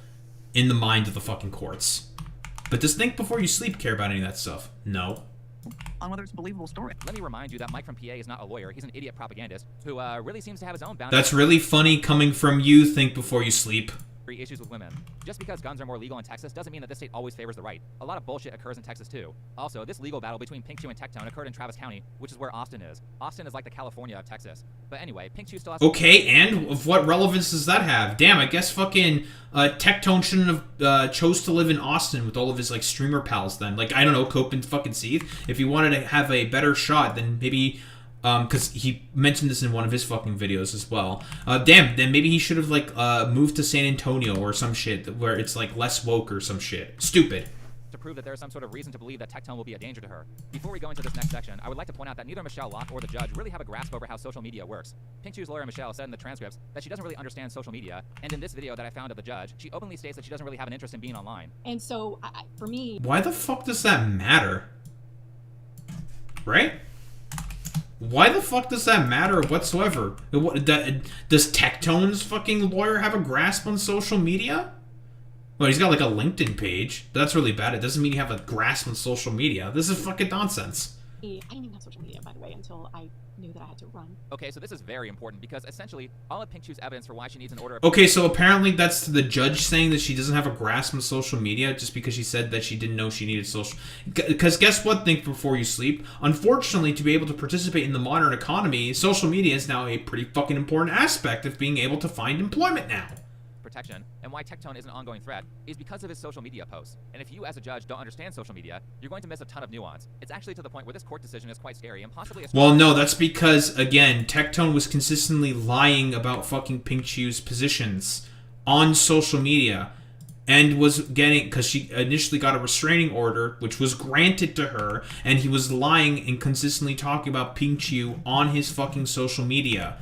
in the mind of the fucking courts. But does Think Before You Sleep care about any of that stuff? No. on whether it's a believable story. Let me remind you that Mike from PA is not a lawyer. He's an idiot propagandist who really seems to have his own boundaries. That's really funny coming from you. Think before you sleep. Issues with women. Just because guns are more legal in Texas doesn't mean that this state always favors the right. A lot of bullshit occurs in Texas too. Also, this legal battle between Pink Chew and Tectone occurred in Travis County, which is where Austin is. Austin is like the California of Texas. But anyway, Pink Chew still has... Okay, and of what relevance does that have? Damn, I guess fucking Tectone shouldn't have chose to live in Austin with all of his like streamer pals then. Like, I don't know, Cope and fucking Seeth. If he wanted to have a better shot, then maybe... because he mentioned this in one of his fucking videos as well. Damn, then maybe he should have, like, moved to San Antonio or some shit where it's, like, less woke or some shit. Stupid. To prove that there is some sort of reason to believe that Tectone will be a danger to her. Before we go into this next section, I would like to point out that neither Michelle Locke or the judge really have a grasp over how social media works. Pink Chew's lawyer Michelle said in the transcripts that she doesn't really understand social media, and in this video that I found of the judge, she openly states that she doesn't really have an interest in being online. And so, for me... Why the fuck does that matter? Right? Why the fuck does that matter whatsoever? Does Tectone's fucking lawyer have a grasp on social media? Well, he's got like a LinkedIn page, but that's really bad. It doesn't mean you have a grasp on social media. This is fucking nonsense. I didn't even have social media, by the way, until I knew that I had to run. Okay, so this is very important because essentially all of Pink Chew's evidence for why she needs an order of... Okay, so apparently that's the judge saying that she doesn't have a grasp on social media just because she said that she didn't know she needed social... Because guess what, think before you sleep? Unfortunately, to be able to participate in the modern economy, social media is now a pretty fucking important aspect of being able to find employment now. Protection, and why Tectone is an ongoing threat is because of his social media posts. And if you as a judge don't understand social media, you're going to miss a ton of nuance. It's actually to the point where this court decision is quite scary and possibly a... Well, no, that's because, again, Tectone was consistently lying about fucking Pink Chew's positions on social media and was getting... Because she initially got a restraining order, which was granted to her, and he was lying and consistently talking about Pink Chew on his fucking social media.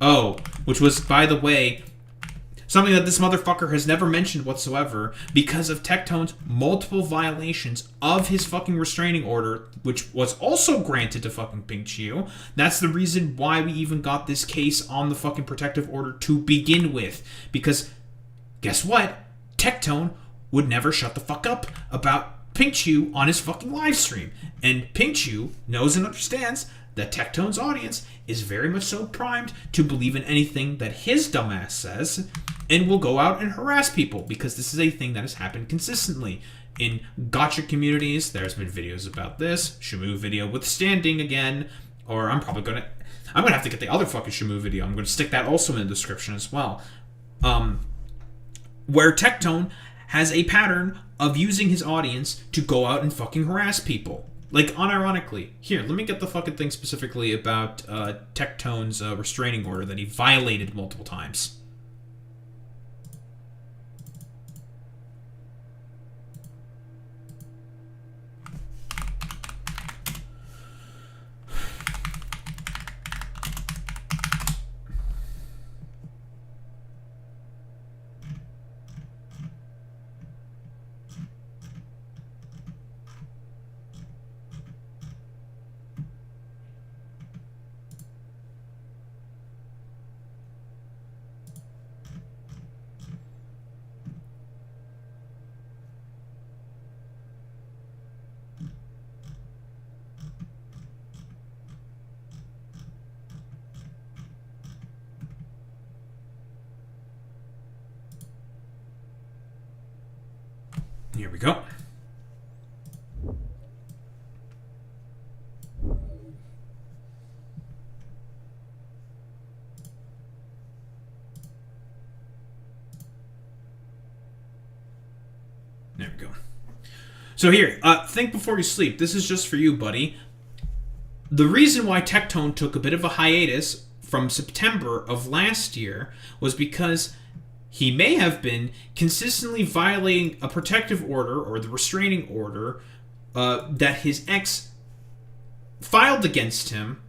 Oh, which was, by the way... something that this motherfucker has never mentioned whatsoever because of Tectone's multiple violations of his fucking restraining order, which was also granted to fucking Pink Chew. That's the reason why we even got this case on the fucking protective order to begin with. Because, guess what? Tectone would never shut the fuck up about Pink Chew on his fucking live stream. And Pink Chew knows and understands that Tectone's audience is very much so primed to believe in anything that his dumbass says and will go out and harass people because this is a thing that has happened consistently. In gotcha communities, there's been videos about this. Shamu video withstanding again. Or I'm gonna have to get the other fucking Shamu video. I'm gonna stick that also in the description as well. Where Tectone has a pattern of using his audience to go out and fucking harass people. Like, unironically. Here, let me get the fucking thing specifically about Tectone's restraining order that he violated multiple times. Here we go. There we go. So here, think before you sleep. This is just for you, buddy. The reason why Tectone took a bit of a hiatus from September of last year was because he may have been consistently violating a protective order or the restraining order that his ex filed against him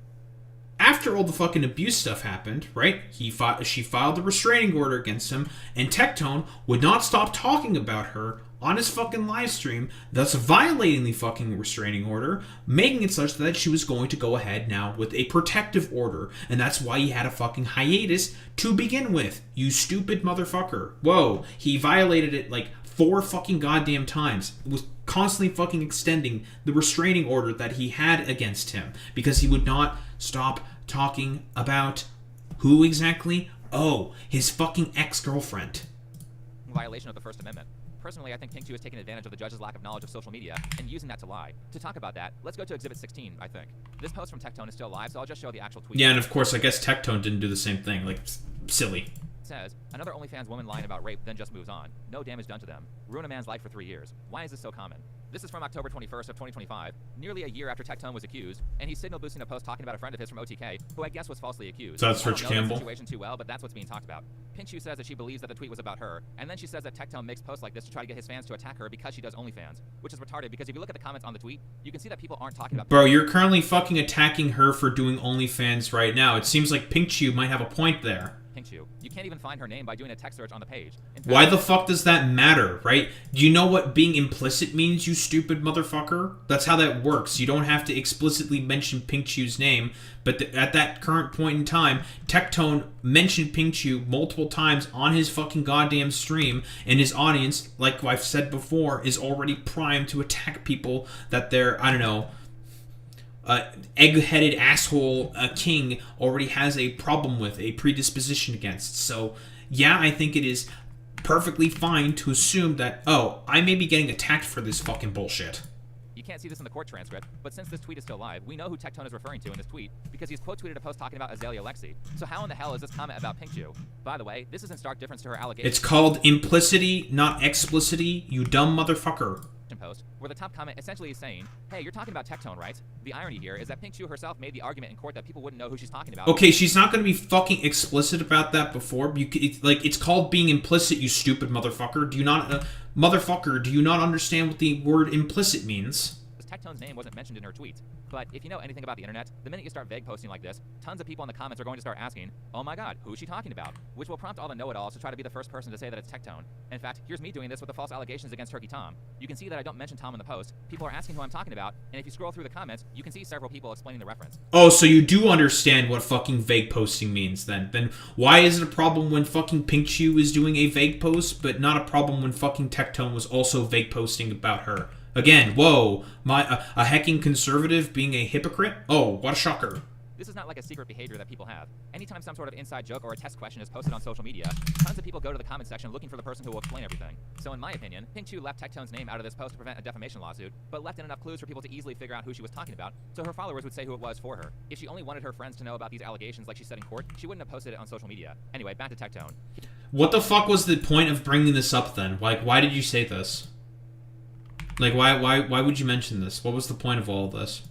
after all the fucking abuse stuff happened, right? She filed a restraining order against him, and Tectone would not stop talking about her on his fucking live stream, thus violating the fucking restraining order, making it such that she was going to go ahead now with a protective order, and that's why he had a fucking hiatus to begin with, you stupid motherfucker. Whoa, he violated it like 4 fucking goddamn times. It was constantly fucking extending the restraining order that he had against him because he would not stop talking about who exactly? Oh, his fucking ex-girlfriend. Violation of the First Amendment. Personally, I think Pink Chew has taken advantage of the judge's lack of knowledge of social media and using that to lie. To talk about that, let's go to Exhibit 16, I think. This post from Tectone is still live, so I'll just show the actual tweet. Yeah, and of course, I guess Tectone didn't do the same thing. Like, silly. It says, another OnlyFans woman lying about rape, then just moves on. No damage done to them. Ruin a man's life for 3 years. Why is this so common? This is from October 21st of 2025, nearly a year after Tectone was accused, and he's signal boosting a post talking about a friend of his from OTK, who I guess was falsely accused. So that's Rich I don't know Campbell. the situation too well, but that's what's being talked about. Pink Chew says that she believes that the tweet was about her, and then she says that Tectone makes posts like this to try to get his fans to attack her because she does OnlyFans, which is retarded because if you look at the comments on the tweet, you can see that people aren't talking about. Bro, you're currently fucking attacking her for doing OnlyFans right now. It seems like Pink Chew might have a point there. Pink Chew. You can't even find her name by doing a text search on the page. In fact, Why the fuck does that matter, right? Do you know what being implicit means, you stupid motherfucker? That's how that works. You don't have to explicitly mention Pink Chew's name, but at that current point in time, Tectone mentioned Pink Chew multiple times on his fucking goddamn stream, and his audience, like I've said before, is already primed to attack people that they're, I don't know, egg-headed asshole king already has a problem with, a predisposition against. So, yeah, I think it is perfectly fine to assume that, oh, I may be getting attacked for this fucking bullshit. You can't see this in the court transcript, but since this tweet is still live, we know who Tectone is referring to in this tweet because he's quote-tweeted a post talking about Azalea Lexi. So how in the hell is this comment about Pink Chew? By the way, this is in stark difference to her allegation. It's called implicity, not explicity, you dumb motherfucker. Post where the top comment essentially is saying, hey, you're talking about Tectone, right? The irony here is that Pink Chew herself made the argument in court that people wouldn't know who she's talking about. Okay, she's not going to be fucking explicit about that before. It's called being implicit, you stupid motherfucker. Do you not, motherfucker, do you not understand what the word implicit means? Tectone's name wasn't mentioned in her tweets. But if you know anything about the internet, the minute you start vague posting like this, tons of people in the comments are going to start asking, oh my god, who is she talking about? Which will prompt all the know-it-alls to try to be the first person to say that it's Tectone. In fact, here's me doing this with the false allegations against Turkey Tom. You can see that I don't mention Tom in the post. People are asking who I'm talking about, and if you scroll through the comments, you can see several people explaining the reference. Oh, so you do understand what fucking vague posting means then. Then why is it a problem when fucking Pink Chew is doing a vague post, but not a problem when fucking Tectone was also vague posting about her? Again, whoa, a hecking conservative being a hypocrite? Oh, what a shocker. This is not like a secret behavior that people have. Anytime some sort of inside joke or a test question is posted on social media, tons of people go to the comment section looking for the person who will explain everything. So in my opinion, Pink Chew left Tectone's name out of this post to prevent a defamation lawsuit, but left in enough clues for people to easily figure out who she was talking about, so her followers would say who it was for her. If she only wanted her friends to know about these allegations like she said in court, she wouldn't have posted it on social media. Anyway, back to Tectone. What the fuck was the point of bringing this up then? Like, why did you say this? Like, why would you mention this? What was the point of all of this?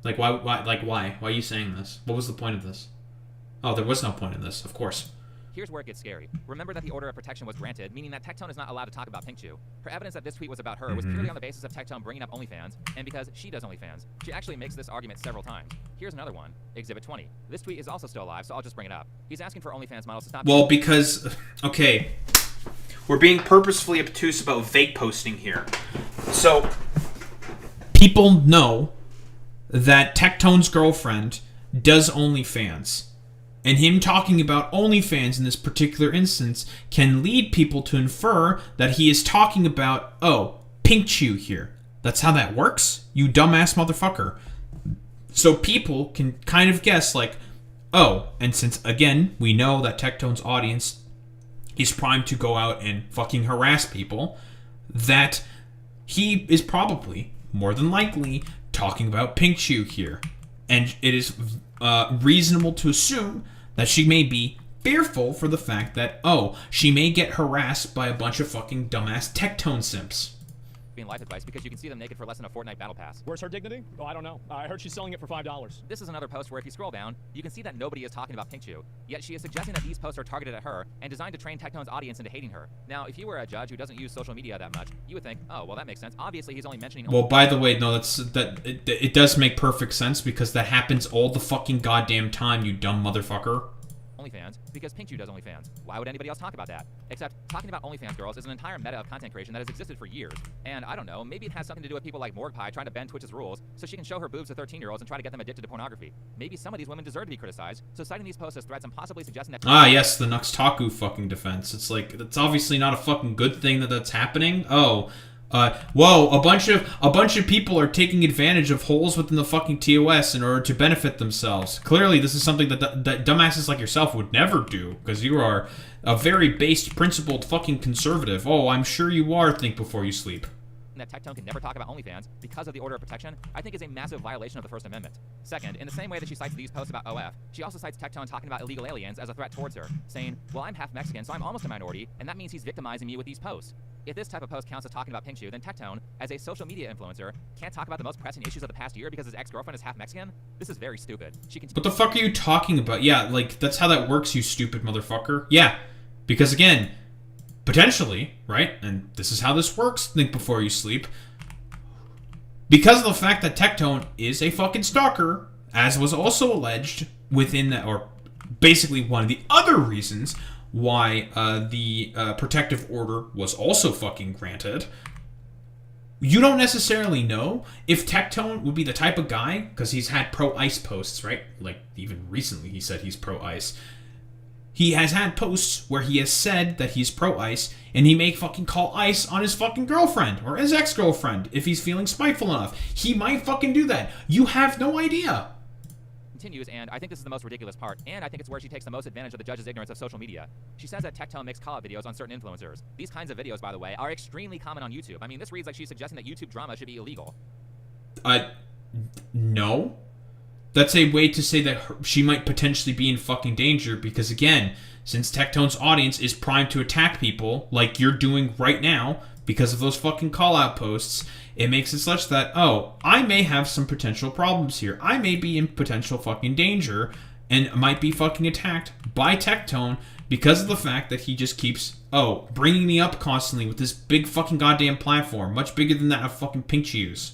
Like, why are you saying this? What was the point of this? Oh, there was no point in this, of course. Here's where it gets scary. Remember that the order of protection was granted, meaning that Tectone is not allowed to talk about Pink Chew. Her evidence that this tweet was about her was purely on the basis of Tectone bringing up OnlyFans, and because she does OnlyFans. She actually makes this argument several times. Here's another one. Exhibit 20. This tweet is also still alive, so I'll just bring it up. He's asking for OnlyFans models to stop... Well, because... Okay. We're being purposefully obtuse about vague posting here. So, people know that Tectone's girlfriend does OnlyFans. And him talking about OnlyFans in this particular instance can lead people to infer that he is talking about, oh, Pink Chew here. That's how that works, you dumbass motherfucker. So people can kind of guess, like, oh, and since, again, we know that Tectone's audience is primed to go out and fucking harass people, that he is probably, more than likely, talking about Pink Chew here. And it is reasonable to assume that she may be fearful for the fact that, oh, she may get harassed by a bunch of fucking dumbass Tectone simps. Life advice because you can see them naked for less than a Fortnite battle pass. Where's her dignity? Oh, I don't know. I heard she's selling it for $5. This is another post where if you scroll down, you can see that nobody is talking about Pink Chew. Yet she is suggesting that these posts are targeted at her and designed to train Tectone's audience into hating her. Now, if you were a judge who doesn't use social media that much, you would think, oh, well, that makes sense. Obviously, he's only mentioning... Well, by the way, no, it does make perfect sense because that happens all the fucking goddamn time, you dumb motherfucker. OnlyFans because Pinkchu does OnlyFans. Why would anybody else talk about that? Except talking about OnlyFans girls is an entire meta of content creation that has existed for years. And I don't know, maybe it has something to do with people like Morgpie trying to bend Twitch's rules so she can show her boobs to 13-year-olds and try to get them addicted to pornography. Maybe some of these women deserve to be criticized, so citing these posts as threats and possibly suggesting that— Ah, yes, the Nuxtaku fucking defense. It's like, it's obviously not a fucking good thing that that's happening. Oh, whoa, a bunch of people are taking advantage of holes within the fucking TOS in order to benefit themselves. Clearly, this is something that dumbasses like yourself would never do, because you are a very based, principled fucking conservative. Oh, I'm sure you are. Think before you sleep. That Tectone can never talk about OnlyFans because of the order of protection, I think is a massive violation of the First Amendment. Second, in the same way that she cites these posts about OF, she also cites Tectone talking about illegal aliens as a threat towards her, saying, well, I'm half Mexican, so I'm almost a minority, and that means he's victimizing me with these posts. If this type of post counts as talking about Pinkchu, then Tectone, as a social media influencer, can't talk about the most pressing issues of the past year because his ex-girlfriend is half Mexican? This is very stupid. What the fuck are you talking about? Yeah, like, that's how that works, you stupid motherfucker. Yeah, because again, potentially, right, and this is how this works, think before you sleep, because of the fact that Tectone is a fucking stalker, as was also alleged within that, or basically one of the other reasons why the protective order was also fucking granted, you don't necessarily know if Tectone would be the type of guy, because he's had pro-ICE posts, right? Like, even recently he said he's pro-ICE. He has had posts where he has said that he's pro-ICE, and he may fucking call ICE on his fucking girlfriend, or his ex-girlfriend, if he's feeling spiteful enough. He might fucking do that. You have no idea. Continues, and I think this is the most ridiculous part, and I think it's where she takes the most advantage of the judge's ignorance of social media. She says that Tectone makes call-out videos on certain influencers. These kinds of videos, by the way, are extremely common on YouTube. I mean, this reads like she's suggesting that YouTube drama should be illegal. No. That's a way to say that she might potentially be in fucking danger, because again, since Tectone's audience is primed to attack people, like you're doing right now, because of those fucking call-out posts, it makes it such that, oh, I may have some potential problems here. I may be in potential fucking danger, and might be fucking attacked by Tectone because of the fact that he just keeps, bringing me up constantly with this big fucking goddamn platform, much bigger than that of fucking Pinkchu's.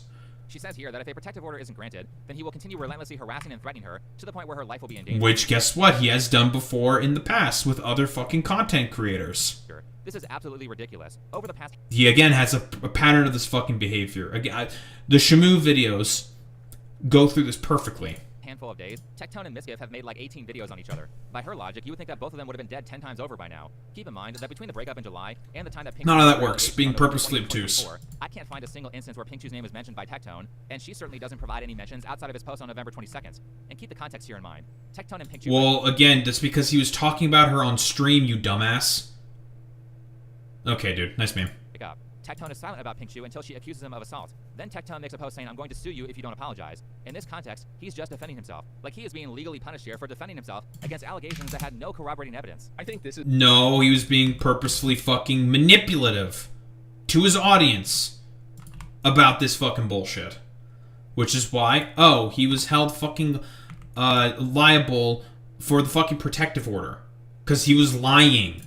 She says here that if a protective order isn't granted, then he will continue relentlessly harassing and threatening her to the point where her life will be in danger. Which, guess what? He has done before in the past with other fucking content creators. This is absolutely ridiculous. Over the past— He, again, has a pattern of this fucking behavior. Again, the Shamu videos go through this perfectly. Handful of days, Tectone and Miskiff have made like 18 videos on each other. By her logic, you would think that both of them would have been dead 10 times over by now. Keep in mind that between the breakup in July and the time that Pinkchu— None of that works. Being purposely obtuse. I can't find a single instance where Pinkchu's name is mentioned by Tectone, and she certainly doesn't provide any mentions outside of his post on November 22nd. And keep the context here in mind. Tectone and Pinkchu— Well, again, that's because he was talking about her on stream, you dumbass. Okay, dude. Nice meme. Pick up. Tectone is silent about Pinkchu until she accuses him of assault. Then Tectone makes a post saying, I'm going to sue you if you don't apologize. In this context, he's just defending himself. Like he is being legally punished here for defending himself against allegations that had no corroborating evidence. I think this is— No, he was being purposefully fucking manipulative to his audience about this fucking bullshit. Which is why, he was held fucking liable for the fucking protective order. Because he was lying.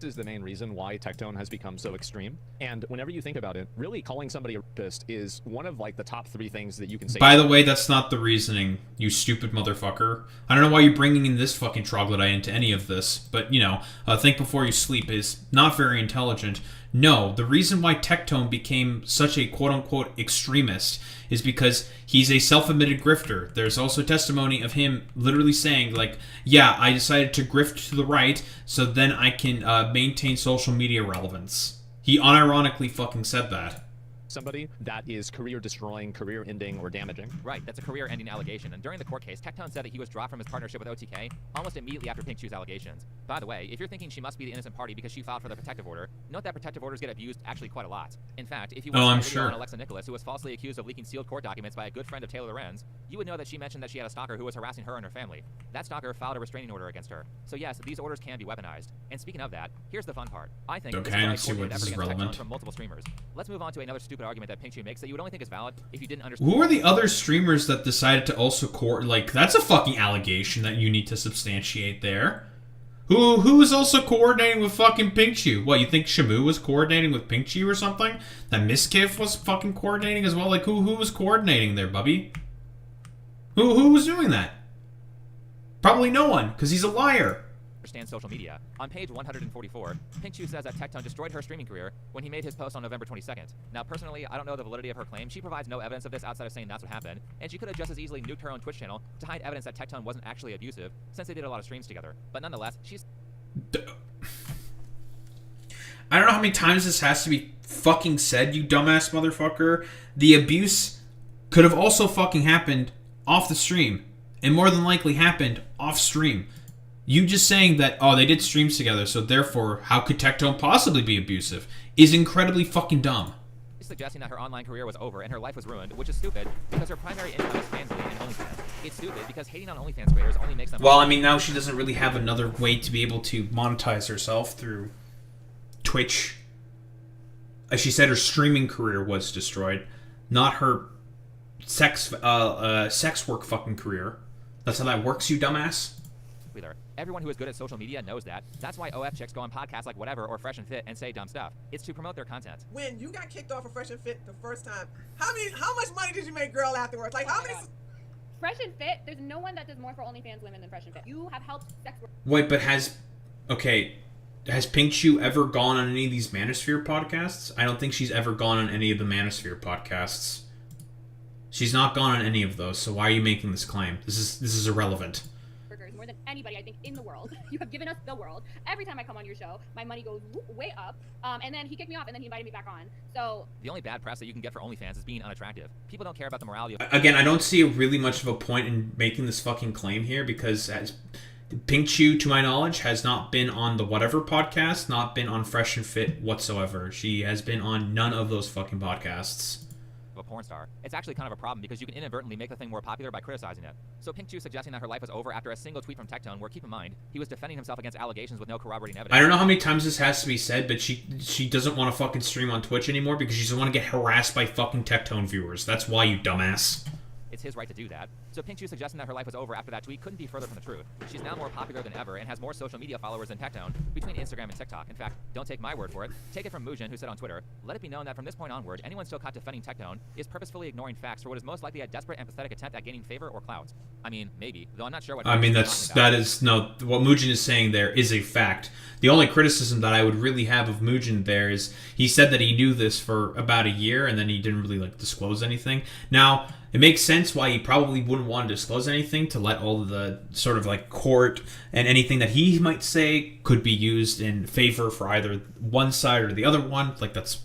Is the main reason why Tectone has become so extreme. And whenever you think about it, really calling somebody a rapist is one of like the top 3 things that you can say. By the way, that's not the reasoning, you stupid motherfucker. I don't know why you're bringing in this fucking troglodyte into any of this, but, you know, think before you sleep is not very intelligent. No, the reason why Tectone became such a quote-unquote extremist is because he's a self-admitted grifter. There's also testimony of him literally saying, like, yeah, I decided to grift to the right so then I can maintain social media relevance. He unironically fucking said that. Somebody that is career-destroying, career-ending, or damaging. Right, that's a career-ending allegation. And during the court case, Tectone said that he was dropped from his partnership with OTK almost immediately after Pinkchu's allegations. By the way, if you're thinking she must be the innocent party because she filed for the protective order, note that protective orders get abused actually quite a lot. In fact, if you watch a video on Alexa Nicholas, who was falsely accused of leaking sealed court documents by a good friend of Taylor Lorenz, you would know that she mentioned that she had a stalker who was harassing her and her family. That stalker filed a restraining order against her. So yes, these orders can be weaponized. And speaking of that, here's the fun part. I think this is a coordinated effort against Tectone from multiple streamers. Let's move on to another stupid argument that Pinkchu makes that you would only think is valid if you didn't understand. Who are the other streamers that decided to also that's a fucking allegation that you need to substantiate there. Who was also coordinating with fucking Pinkchu? What, you think Shamu was coordinating with Pinkchu or something? That Miskiff was fucking coordinating as well? Like, who was coordinating there, Bubby? Who was doing that? Probably no one, because he's a liar. understand social media. On page 144, Pink Chu says that Tectone destroyed her streaming career when he made his post on November 22nd. Now, personally, I don't know the validity of her claim. She provides no evidence of this outside of saying that's what happened, and she could have just as easily nuked her own Twitch channel to hide evidence that Tectone wasn't actually abusive, since they did a lot of streams together. But nonetheless, she's... I don't know how many times this has to be fucking said, you dumbass motherfucker. The abuse could have also fucking happened off the stream, and more than likely happened off stream. You just saying that, oh, they did streams together, so therefore, how could Tectone possibly be abusive, is incredibly fucking dumb. Suggesting that her online career was over and her life was ruined, which is stupid because her primary income is Fansly and OnlyFans. It's stupid because hating on OnlyFans creators only makes them... Well, I mean, now she doesn't really have another way to be able to monetize herself through Twitch. As she said, her streaming career was destroyed, not her sex work fucking career. That's how that works, you dumbass. Everyone who is good at social media knows that. That's why OF chicks go on podcasts like Whatever or Fresh and Fit and say dumb stuff. It's to promote their content. When you got kicked off of Fresh and Fit the first time, how much money did you make, girl, afterwards? Like, how many... Fresh and Fit, there's no one that does more for OnlyFans women than Fresh and Fit. You have helped sex work. Wait, but has Pink Chu ever gone on any of these Manosphere podcasts? I don't think she's ever gone on any of the Manosphere podcasts. She's not gone on any of those, so why are you making this claim? This is irrelevant. More than anybody, I think, in the world. You have given us the world. Every time I come on your show, my money goes way up. And then he kicked me off, and then he invited me back on. So the only bad press that you can get for OnlyFans is being unattractive. People don't care about the morality of... Again, I don't see really much of a point in making this fucking claim here, because as Pink Chu, to my knowledge, has not been on the Whatever podcast, not been on Fresh and Fit whatsoever. She has been on none of those fucking podcasts. A porn star. It's actually kind of a problem because you can inadvertently make the thing more popular by criticizing it. So Pink Chu suggesting that her life was over after a single tweet from Tectone, where, keep in mind, he was defending himself against allegations with no corroborating evidence. I don't know how many times this has to be said, but she doesn't want to fucking stream on Twitch anymore because she doesn't want to get harassed by fucking Tectone viewers. That's why, you dumbass. It's his right to do that. So Pink Chu suggesting that her life was over after that tweet couldn't be further from the truth. She's now more popular than ever and has more social media followers than Tectone between Instagram and TikTok. In fact, don't take my word for it. Take it from Mujin, who said on Twitter, "Let it be known that from this point onward, anyone still caught defending Tectone is purposefully ignoring facts for what is most likely a desperate and pathetic attempt at gaining favor or clout." I mean, maybe, though I'm not sure what... I mean, what Mujin is saying there is a fact. The only criticism that I would really have of Mujin there is he said that he knew this for about a year and then he didn't really disclose anything. Now, it makes sense why he probably wouldn't want to disclose anything, to let all of the sort of court and anything that he might say could be used in favor for either one side or the other one. That's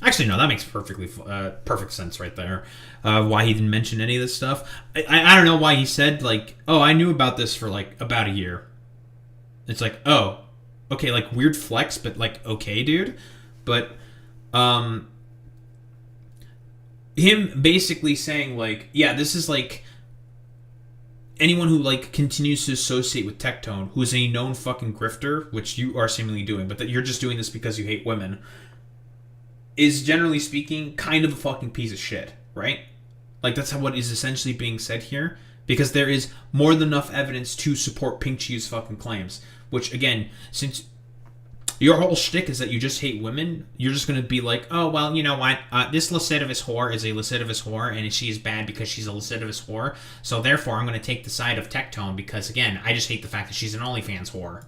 actually, no, that makes perfect sense right there. Why he didn't mention any of this stuff. I don't know why he said oh, I knew about this for about a year. It's oh, okay, weird flex, but okay, dude. But him basically saying yeah, this is anyone who continues to associate with Tectone, who is a known fucking grifter, which you are seemingly doing, but that you're just doing this because you hate women, is generally speaking kind of a fucking piece of shit, right? That's what is essentially being said here, because there is more than enough evidence to support Pink Chu's fucking claims, which again, since your whole shtick is that you just hate women, you're just going to be oh, well, you know what? This lascivous whore is a lascivous whore, and she is bad because she's a lascivous whore, so therefore I'm going to take the side of Tectone because, again, I just hate the fact that she's an OnlyFans whore.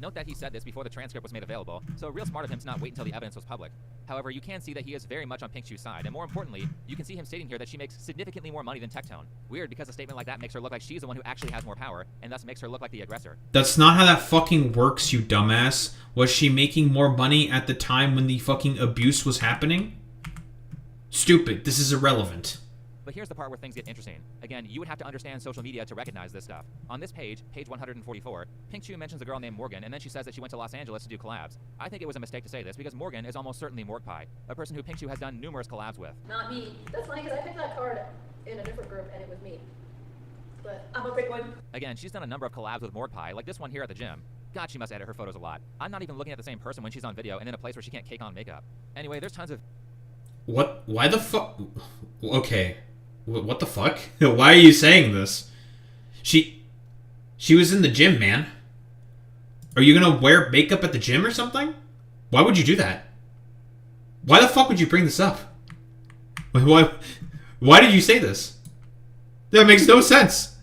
Note that he said this before the transcript was made available, so real smart of him to not wait until the evidence was public. However, you can see that he is very much on Pink Chu's side, and more importantly, you can see him stating here that she makes significantly more money than Tectone. Weird, because a statement like that makes her look like she's the one who actually has more power, and thus makes her look like the aggressor. That's not how that fucking works, you dumbass. Was she making more money at the time when the fucking abuse was happening? Stupid. This is irrelevant. But here's the part where things get interesting. Again, you would have to understand social media to recognize this stuff. On this page 144, Pink Chu mentions a girl named Morgan, and then she says that she went to Los Angeles to do collabs. I think it was a mistake to say this, because Morgan is almost certainly Morg Pie, a person who Pink Chu has done numerous collabs with. Not me. That's funny, because I picked that card in a different group, and it was me. But I'm a big one. Again, she's done a number of collabs with Morg Pie, like this one here at the gym. God, she must edit her photos a lot. I'm not even looking at the same person when she's on video and in a place where she can't cake on makeup. Anyway, there's tons of... What? Why the fuck? Okay. What the fuck? Why are you saying this? She was in the gym, man. Are you gonna wear makeup at the gym or something? Why would you do that? Why the fuck would you bring this up? Why did you say this? That makes no sense.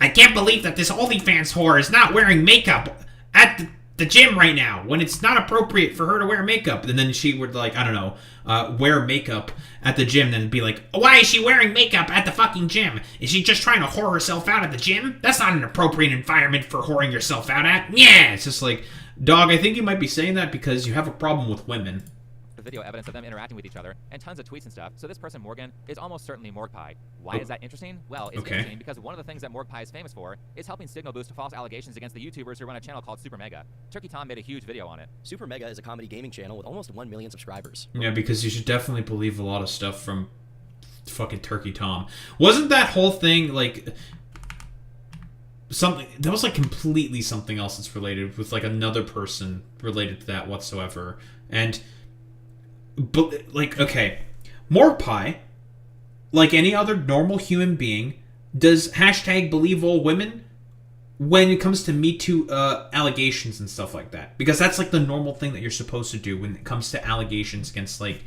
I can't believe that this OnlyFans whore is not wearing makeup at the gym right now when it's not appropriate for her to wear makeup. And then she would, like, I don't know, wear makeup at the gym, then be like, why is she wearing makeup at the fucking gym? Is she just trying to whore herself out at the gym? That's not an appropriate environment for whoring yourself out at. Yeah, it's just like, dog, I think you might be saying that because you have a problem with women. The video evidence of them interacting with each other, and tons of tweets and stuff, so this person, Morgan, is almost certainly Morgpie. Why is that interesting? Well, it's interesting because one of the things that Morgpie is famous for is helping signal boost false allegations against the YouTubers who run a channel called Super Mega. Turkey Tom made a huge video on it. Super Mega is a comedy gaming channel with almost 1 million subscribers. Yeah, because you should definitely believe a lot of stuff from fucking Turkey Tom. Wasn't that whole thing, like, something that was like completely something else that's related with like another person related to that whatsoever? And but like, okay, Morgpie, like any other normal human being, does hashtag believe all women when it comes to Me Too allegations and stuff like that, because that's like the normal thing that you're supposed to do when it comes to allegations against like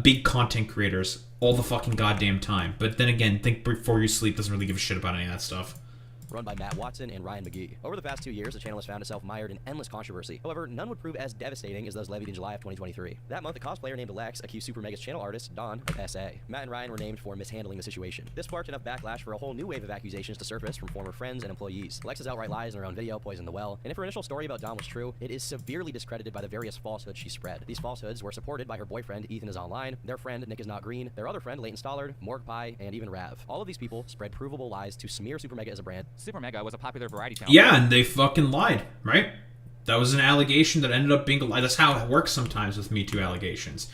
big content creators all the fucking goddamn time. But then again, Think Before You Sleep doesn't really give a shit about any of that stuff. Run by Matt Watson and Ryan McGee. Over the past 2 years, the channel has found itself mired in endless controversy. However, none would prove as devastating as those levied in July of 2023. That month, a cosplayer named Alex accused Super Mega's channel artist, Dawn, of SA. Matt and Ryan were named for mishandling the situation. This sparked enough backlash for a whole new wave of accusations to surface from former friends and employees. Alexa's outright lies in her own video poisoned the well, and if her initial story about Dawn was true, it is severely discredited by the various falsehoods she spread. These falsehoods were supported by her boyfriend, Ethan Is Online, their friend, Nick Is Not Green, their other friend, Leighton Stollard, Morgpie, and even Rav. All of these people spread provable lies to smear Super Mega as a brand. Super Mega was a popular variety channel. Yeah, and they fucking lied, right? That was an allegation that ended up being a lie. That's how it works sometimes with Me Too allegations.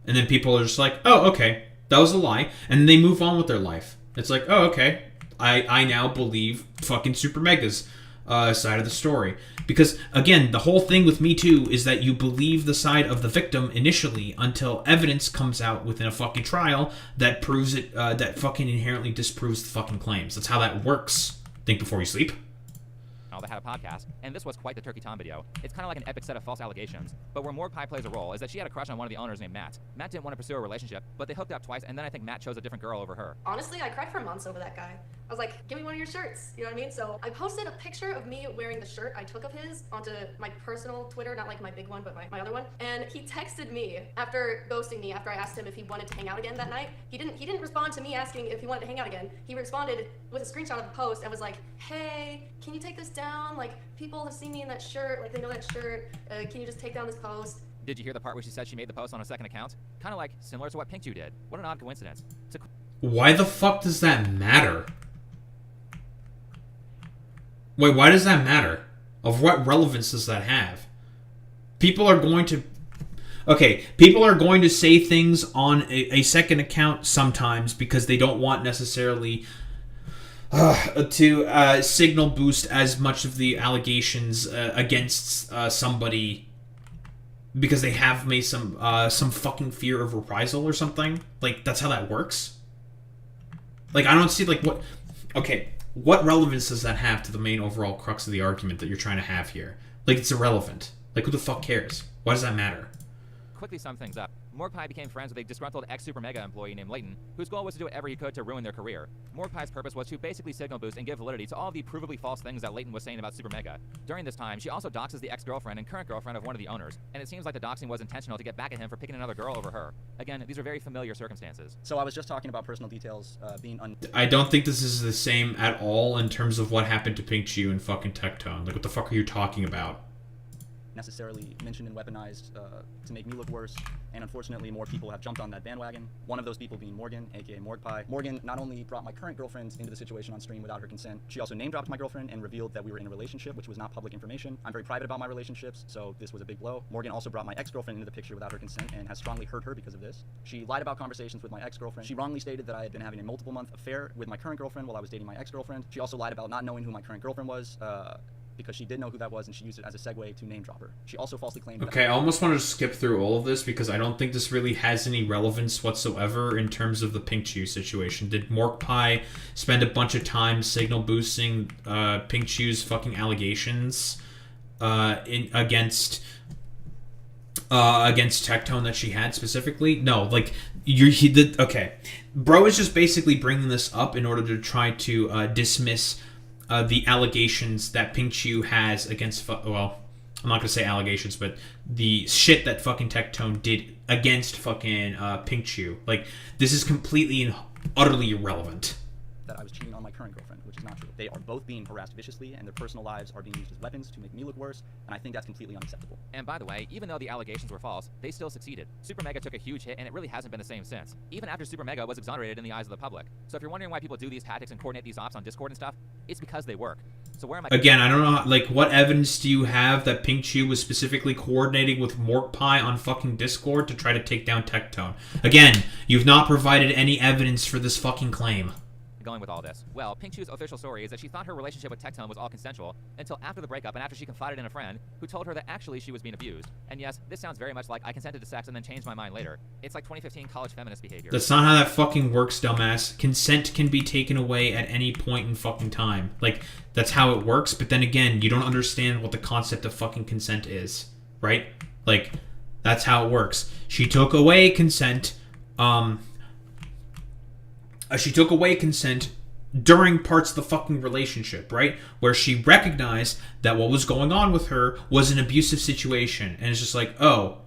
And then people are just like, oh, okay, that was a lie. And they move on with their life. It's like, oh, okay, I now believe fucking Super Mega's side of the story. Because, again, the whole thing with Me Too is that you believe the side of the victim initially until evidence comes out within a fucking trial that proves it, that fucking inherently disproves the fucking claims. That's how that works. Think Before You Sleep. That had a podcast, and this was quite the Turkey Tom video. It's kind of like an epic set of false allegations, but where Morgpie plays a role is that she had a crush on one of the owners named Matt. Matt didn't want to pursue a relationship, but they hooked up twice, and then I think Matt chose a different girl over her. Honestly, I cried for months over that guy. I was like, give me one of your shirts, you know what I mean? So I posted a picture of me wearing the shirt I took of his onto my personal Twitter, not like my big one, but my other one. And he texted me after ghosting me, after I asked him if he wanted to hang out again that night. He didn't respond to me asking if he wanted to hang out again. He responded with a screenshot of the post and was like, hey, can you take this down? Like, people have seen me in that shirt, like they know that shirt. Can you just take down this post? Did you hear the part where she said she made the post on a second account? Kind of like similar to what Pink Chew did. What an odd coincidence. Why the fuck does that matter? Wait, why does that matter? Of what relevance does that have? People are going to... Okay, people are going to say things on a second account sometimes because they don't want necessarily to signal boost as much of the allegations against somebody because they have made some fucking fear of reprisal or something. Like, that's how that works? Like, I don't see, like, what... Okay, what relevance does that have to the main overall crux of the argument that you're trying to have here? Like, it's irrelevant. Like, who the fuck cares? Why does that matter? Quickly sum things up. Morgpie became friends with a disgruntled ex-Super Mega employee named Leighton, whose goal was to do whatever he could to ruin their career. Morgpie's purpose was to basically signal boost and give validity to all of the provably false things that Leighton was saying about Super Mega. During this time, she also doxes the ex-girlfriend and current girlfriend of one of the owners, and it seems like the doxing was intentional to get back at him for picking another girl over her. Again, these are very familiar circumstances. So I was just talking about personal details being I don't think this is the same at all in terms of what happened to Pink Chew and fucking Tectone. Like, what the fuck are you talking about? Necessarily mentioned and weaponized to make me look worse, and unfortunately more people have jumped on that bandwagon. One of those people being Morgan, aka Morgpie. Morgan not only brought my current girlfriend into the situation on stream without her consent, she also name dropped my girlfriend and revealed that we were in a relationship, which was not public information. I'm very private about my relationships, so this was a big blow. Morgan also brought my ex-girlfriend into the picture without her consent and has strongly hurt her because of this. She lied about conversations with my ex-girlfriend. She wrongly stated that I had been having a multiple-month affair with my current girlfriend while I was dating my ex-girlfriend. She also lied about not knowing who my current girlfriend was, because she did know who that was, and she used it as a segue to name drop her. She also falsely claimed Okay, I almost want to skip through all of this because I don't think this really has any relevance whatsoever in terms of the Pink Chew situation. Did Morgpie spend a bunch of time signal boosting Pink Chew's fucking allegations against Tectone that she had specifically? No, like okay, bro is just basically bringing this up in order to try to dismiss the allegations that Pink Chew has against, well, I'm not gonna say allegations, but the shit that fucking Tectone did against fucking Pink Chew. Like, this is completely and utterly irrelevant. That I was cheating on my current girlfriend, which is not true. They are both being harassed viciously, and their personal lives are being used as weapons to make me look worse, and I think that's completely unacceptable. And by the way, even though the allegations were false, they still succeeded. Super Mega took a huge hit, and it really hasn't been the same since, even after Super Mega was exonerated in the eyes of the public. So if you're wondering why people do these tactics and coordinate these ops on Discord and stuff, it's because they work. So where am I... Again, I don't know, like, what evidence do you have that Pink Chew was specifically coordinating with Mork Pie on fucking Discord to try to take down Tectone? Again, you've not provided any evidence for this fucking claim. Going with all this? Well, Pink Chew's official story is that she thought her relationship with Tectone was all consensual until after the breakup and after she confided in a friend who told her that actually she was being abused. And yes, this sounds very much like I consented to sex and then changed my mind later. It's like 2015 college feminist behavior. That's not how that fucking works, dumbass. Consent can be taken away at any point in fucking time. Like, that's how it works, but then again, you don't understand what the concept of fucking consent is, right? Like, that's how it works. She took away consent, she took away consent during parts of the fucking relationship, right? Where she recognized that what was going on with her was an abusive situation. And it's just like, oh,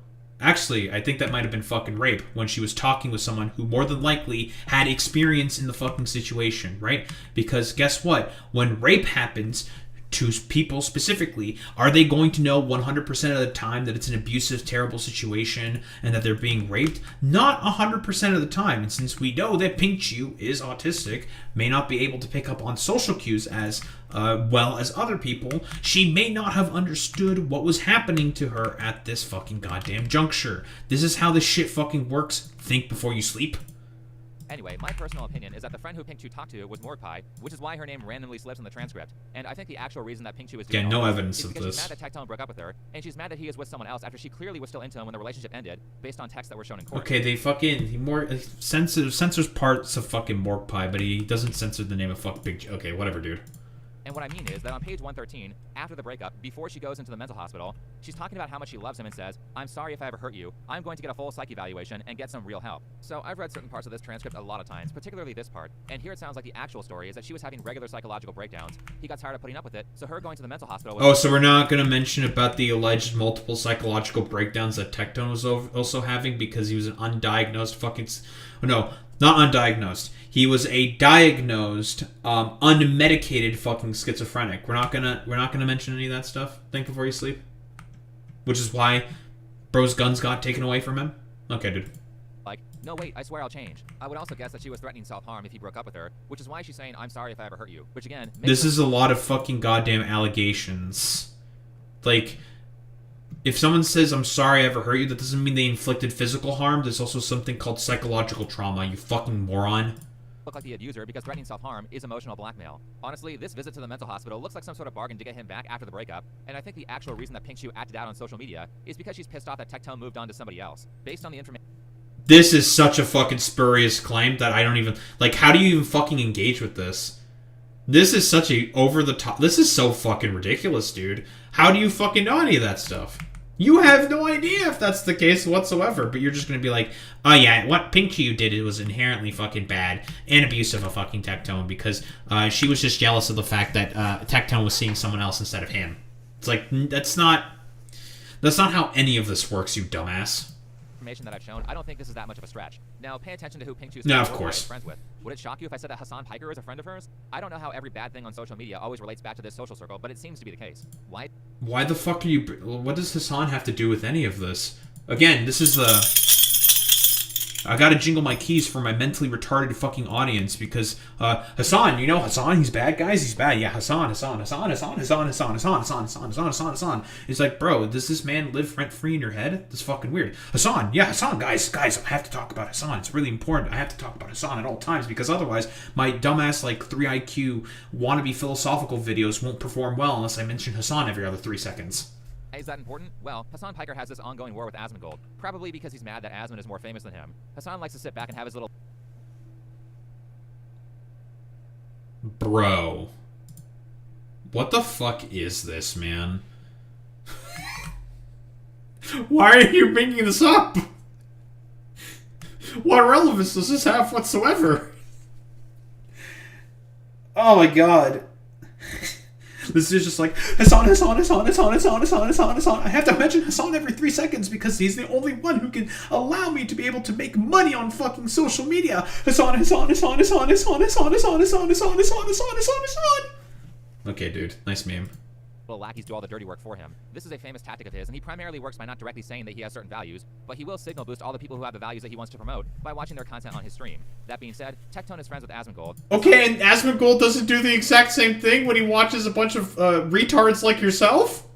actually, I think that might have been fucking rape when she was talking with someone who more than likely had experience in the fucking situation, right? Because guess what? When rape happens to people specifically, are they going to know 100% of the time that it's an abusive, terrible situation and that they're being raped? Not 100% of the time. And since we know that Pink Chew is autistic, may not be able to pick up on social cues as well as other people, she may not have understood what was happening to her at this fucking goddamn juncture. This is how this shit fucking works. Think before you sleep. Anyway, my personal opinion is that the friend who Pink Chew talked to was Mork Pie, which is why her name randomly slips in the transcript. And I think the actual reason that Pink Chew is doing no all this evidence is of because this. she's mad that Tectone broke up with her, and she's mad that he is with someone else after she clearly was still into him when the relationship ended, based on texts that were shown in court. Okay, they fucking censors parts of fucking Mork Pie, but he doesn't censor the name of fuck Big. Okay, whatever, dude. And what I mean is that on page 113, after the breakup, before she goes into the mental hospital, she's talking about how much she loves him and says, "I'm sorry if I ever hurt you. I'm going to get a full psych evaluation and get some real help." So I've read certain parts of this transcript a lot of times, particularly this part, and here it sounds like the actual story is that she was having regular psychological breakdowns. He got tired of putting up with it, so her going to the mental hospital was... Oh, so we're not going to mention about the alleged multiple psychological breakdowns that Tectone was also having because he was an undiagnosed fucking... No, not undiagnosed. He was a diagnosed, unmedicated fucking schizophrenic. We're not gonna mention any of that stuff. Think before you sleep. Which is why bro's guns got taken away from him. Okay, dude. Like, no, wait, I swear I'll change. I would also guess that she was threatening self-harm if he broke up with her, which is why she's saying, "I'm sorry if I ever hurt you." Which again, this is a lot of fucking goddamn allegations. Like, if someone says, "I'm sorry I ever hurt you," that doesn't mean they inflicted physical harm. There's also something called psychological trauma, you fucking moron. Look like the abuser because threatening self-harm is emotional blackmail. Honestly, this visit to the mental hospital looks like some sort of bargain to get him back after the breakup, and I think the actual reason that Pink Chew acted out on social media is because she's pissed off that Tectone moved on to somebody else. Based on the information... This is such a fucking spurious claim that I don't even... Like, how do you even fucking engage with this? This is such a over-the-top... This is so fucking ridiculous, dude. How do you fucking know any of that stuff? You have no idea if that's the case whatsoever, but you're just going to be like, oh yeah, what Pink Chew did, it was inherently fucking bad and abusive of fucking Tectone because she was just jealous of the fact that Tectone was seeing someone else instead of him. It's like, that's not how any of this works, you dumbass. Information that I've shown, I don't think this is that much of a stretch. Now, pay attention to who Pink Chew's friends with. Would it shock you if I said that Hassan Piker is a friend of hers? I don't know how every bad thing on social media always relates back to this social circle, but it seems to be the case. Why the fuck are you... What does Hassan have to do with any of this? Again, this is the... I gotta jingle my keys for my mentally retarded fucking audience because Hassan, you know Hassan, he's bad, guys, he's bad. Yeah, Hassan. It's like, bro, does this man live rent-free in your head? That's fucking weird. Hassan, guys, I have to talk about Hassan. It's really important. I have to talk about Hassan at all times because otherwise my dumbass, like, 3 IQ wannabe philosophical videos won't perform well unless I mention Hassan every other 3 seconds. Is that important? Well, Hassan Piker has this ongoing war with Asmongold, probably because he's mad that Asmon is more famous than him. Hassan likes to sit back and have his little... Bro. What the fuck is this, man? Why are you bringing this up? What relevance does this have whatsoever? Oh my god. This is just like, Hassan. I have to mention Hassan every 3 seconds because he's the only one who can allow me to be able to make money on fucking social media. Hassan. Okay, dude. Nice meme. Lackeys do all the dirty work for him. This is a famous tactic of his, and he primarily works by not directly saying that he has certain values, but he will signal boost all the people who have the values that he wants to promote by watching their content on his stream. That being said, Tectone is friends with Asmongold. Okay, and Asmongold doesn't do the exact same thing when he watches a bunch of retards like yourself?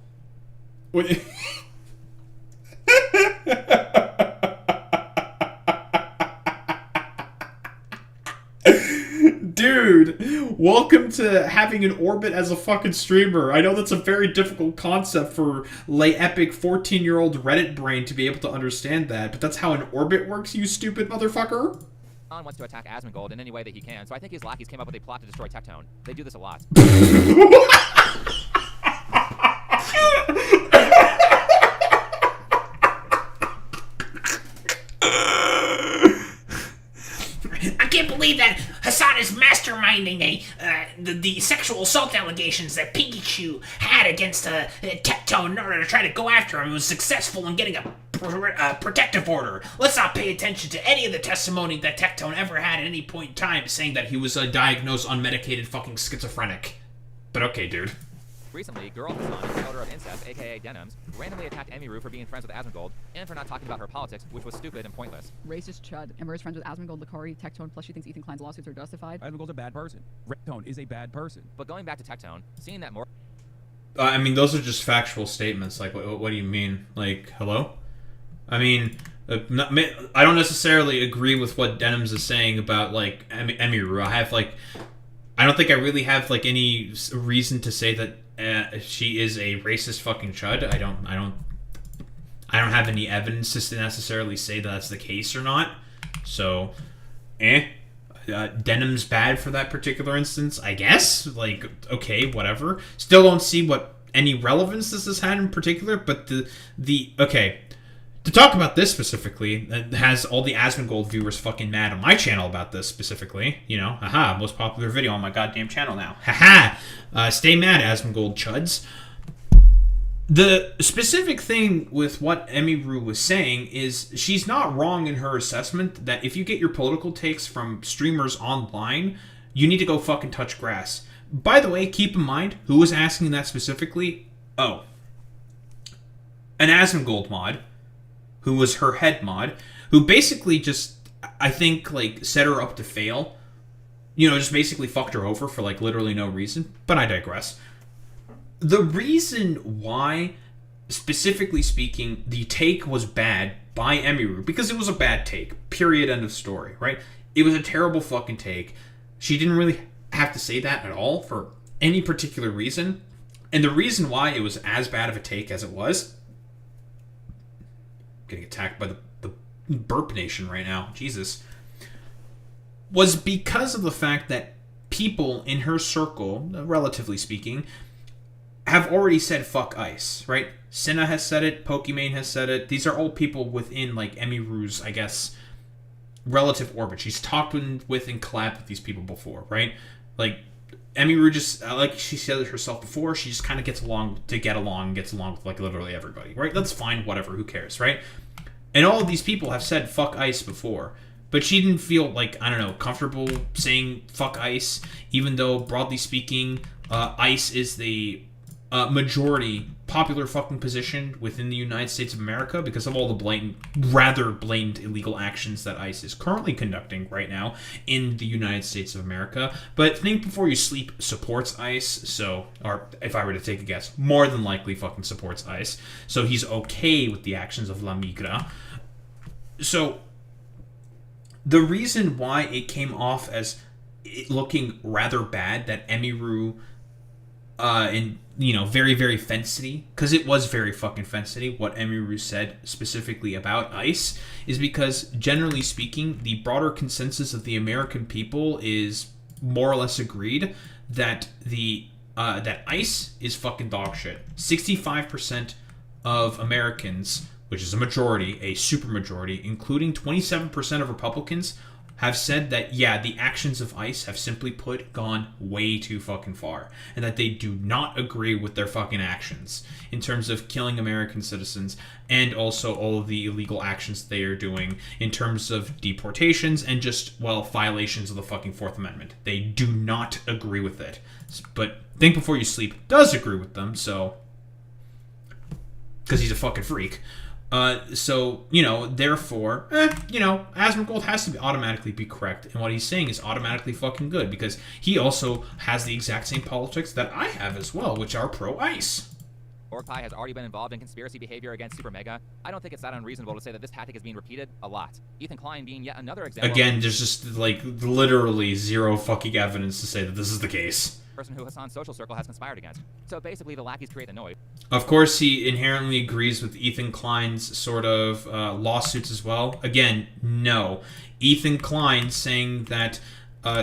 Dude, welcome to having an orbit as a fucking streamer. I know that's a very difficult concept for lay epic 14-year-old Reddit brain to be able to understand that, but that's how an orbit works, you stupid motherfucker. Don wants to attack Asmongold in any way that he can, so I think his lackeys came up with a plot to destroy Tectone. They do this a lot. I can't believe that Hassan is masterminding the sexual assault allegations that Pikachu had against Tectone in order to try to go after him. He was successful in getting a protective order. Let's not pay attention to any of the testimony that Tectone ever had at any point in time saying that he was a diagnosed unmedicated fucking schizophrenic. But okay, dude. Recently, Girl Hassan, the owner of Incest, aka Denims, randomly attacked Emiru for being friends with Asmongold and for not talking about her politics, which was stupid and pointless. Racist chud. Ember is friends with Asmongold, Lakari, Tectone, plus she thinks Ethan Klein's lawsuits are justified. Asmongold's a bad person. Tectone is a bad person. But going back to Tectone, seeing that more... I mean, those are just factual statements. Like, what do you mean? Like, hello? I mean, I don't necessarily agree with what Denims is saying about, like, Emiru. I don't think I really have, like, any reason to say that she is a racist fucking chud. I don't have any evidence to necessarily say that that's the case or not. So, Denim's bad for that particular instance, I guess. Like, okay, whatever. Still don't see what any relevance this has had in particular, but okay. To talk about this specifically, it has all the Asmongold viewers fucking mad on my channel about this specifically. You know, haha, most popular video on my goddamn channel now. Haha! Stay mad, Asmongold chuds. The specific thing with what Emiru was saying is she's not wrong in her assessment that if you get your political takes from streamers online, you need to go fucking touch grass. By the way, keep in mind, who was asking that specifically? Oh. An Asmongold mod, who was her head mod, who basically just, I think, like, set her up to fail. You know, just basically fucked her over for, like, literally no reason. But I digress. The reason why, specifically speaking, the take was bad by Emiru, because it was a bad take. Period, end of story, right? It was a terrible fucking take. She didn't really have to say that at all for any particular reason. And the reason why it was as bad of a take as it was... getting attacked by the burp nation right now, Jesus, was because of the fact that people in her circle, relatively speaking, have already said fuck ICE, right? Senna has said it, Pokimane has said it. These are all people within, like, Emiru's, I guess, relative orbit. She's talked with and collabed with these people before, right? Like, Emiru just, like she said it herself before, she just kind of gets along with, like, literally everybody, right? That's fine, whatever, who cares, right? And all of these people have said fuck ICE before, but she didn't feel, like, I don't know, comfortable saying fuck ICE, even though, broadly speaking, ICE is the majority popular fucking position within the United States of America because of all the rather blatant illegal actions that ICE is currently conducting right now in the United States of America. But Think Before You Sleep supports ICE, so, or if I were to take a guess, more than likely fucking supports ICE. So he's okay with the actions of La Migra. So the reason why it came off as it looking rather bad that Emiru very, very fence-city, because it was very fucking fence-city, what Emiru said specifically about ICE, is because, generally speaking, the broader consensus of the American people is more or less agreed that that ICE is fucking dog shit. 65% of Americans, which is a majority, a super majority, including 27% of Republicans, have said that, yeah, the actions of ICE have simply put gone way too fucking far, and that they do not agree with their fucking actions in terms of killing American citizens and also all of the illegal actions they are doing in terms of deportations and just, well, violations of the fucking Fourth Amendment. They do not agree with it. But Think Before You Sleep does agree with them, so... because he's a fucking freak. So, therefore, Asmongold has to automatically be correct, and what he's saying is automatically fucking good, because he also has the exact same politics that I have as well, which are pro-ICE. Orpie has already been involved in conspiracy behavior against Super Mega. I don't think it's that unreasonable to say that this tactic is being repeated a lot. Ethan Klein being yet another example. Again, there's just, literally zero fucking evidence to say that this is the case. Person who Hassan's social circle has conspired against. So basically, the lackeys create the noise. Of course, he inherently agrees with Ethan Klein's sort of lawsuits as well. Again, no. Ethan Klein saying that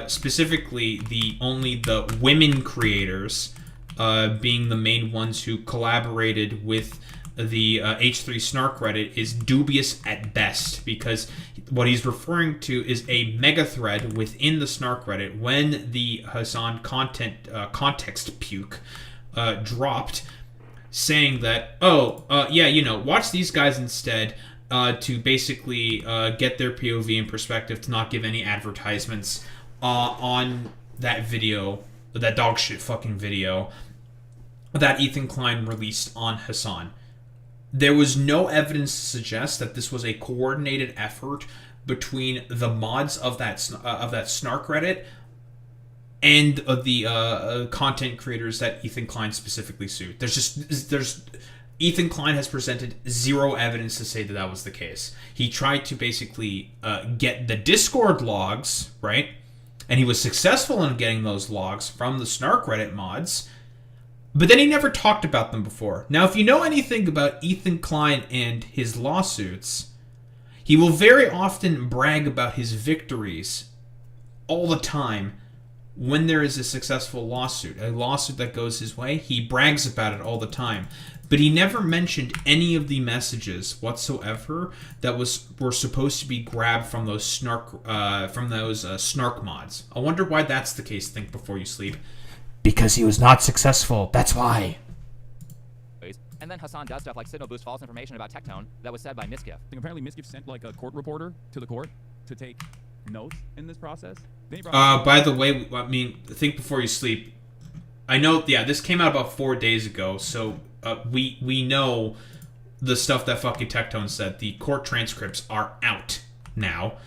specifically only the women creators being the main ones who collaborated with the H3 Snark Reddit is dubious at best, because what he's referring to is a mega thread within the Snark Reddit when the Hassan context puke dropped, saying that, watch these guys instead to basically get their POV and perspective, to not give any advertisements on that video, that dog shit fucking video that Ethan Klein released on Hassan. There was no evidence to suggest that this was a coordinated effort between the mods of that Snark Reddit and the content creators that Ethan Klein specifically sued. Ethan Klein has presented zero evidence to say that that was the case. He tried to basically get the Discord logs, right? And he was successful in getting those logs from the Snark Reddit mods. But then he never talked about them before. Now, if you know anything about Ethan Klein and his lawsuits, he will very often brag about his victories all the time when there is a successful lawsuit. A lawsuit that goes his way, he brags about it all the time. But he never mentioned any of the messages whatsoever that were supposed to be grabbed from those snark mods. I wonder why that's the case. Think Before You Sleep. Because he was not successful. That's why. And then Hassan does stuff like signal boost false information about Tectone that was said by Miskiff. Apparently Miskiff sent a court reporter to the court to take notes in this process. By the way, Think Before You Sleep. I know, this came out about 4 days ago, so we know the stuff that fucking Tectone said. The court transcripts are out now.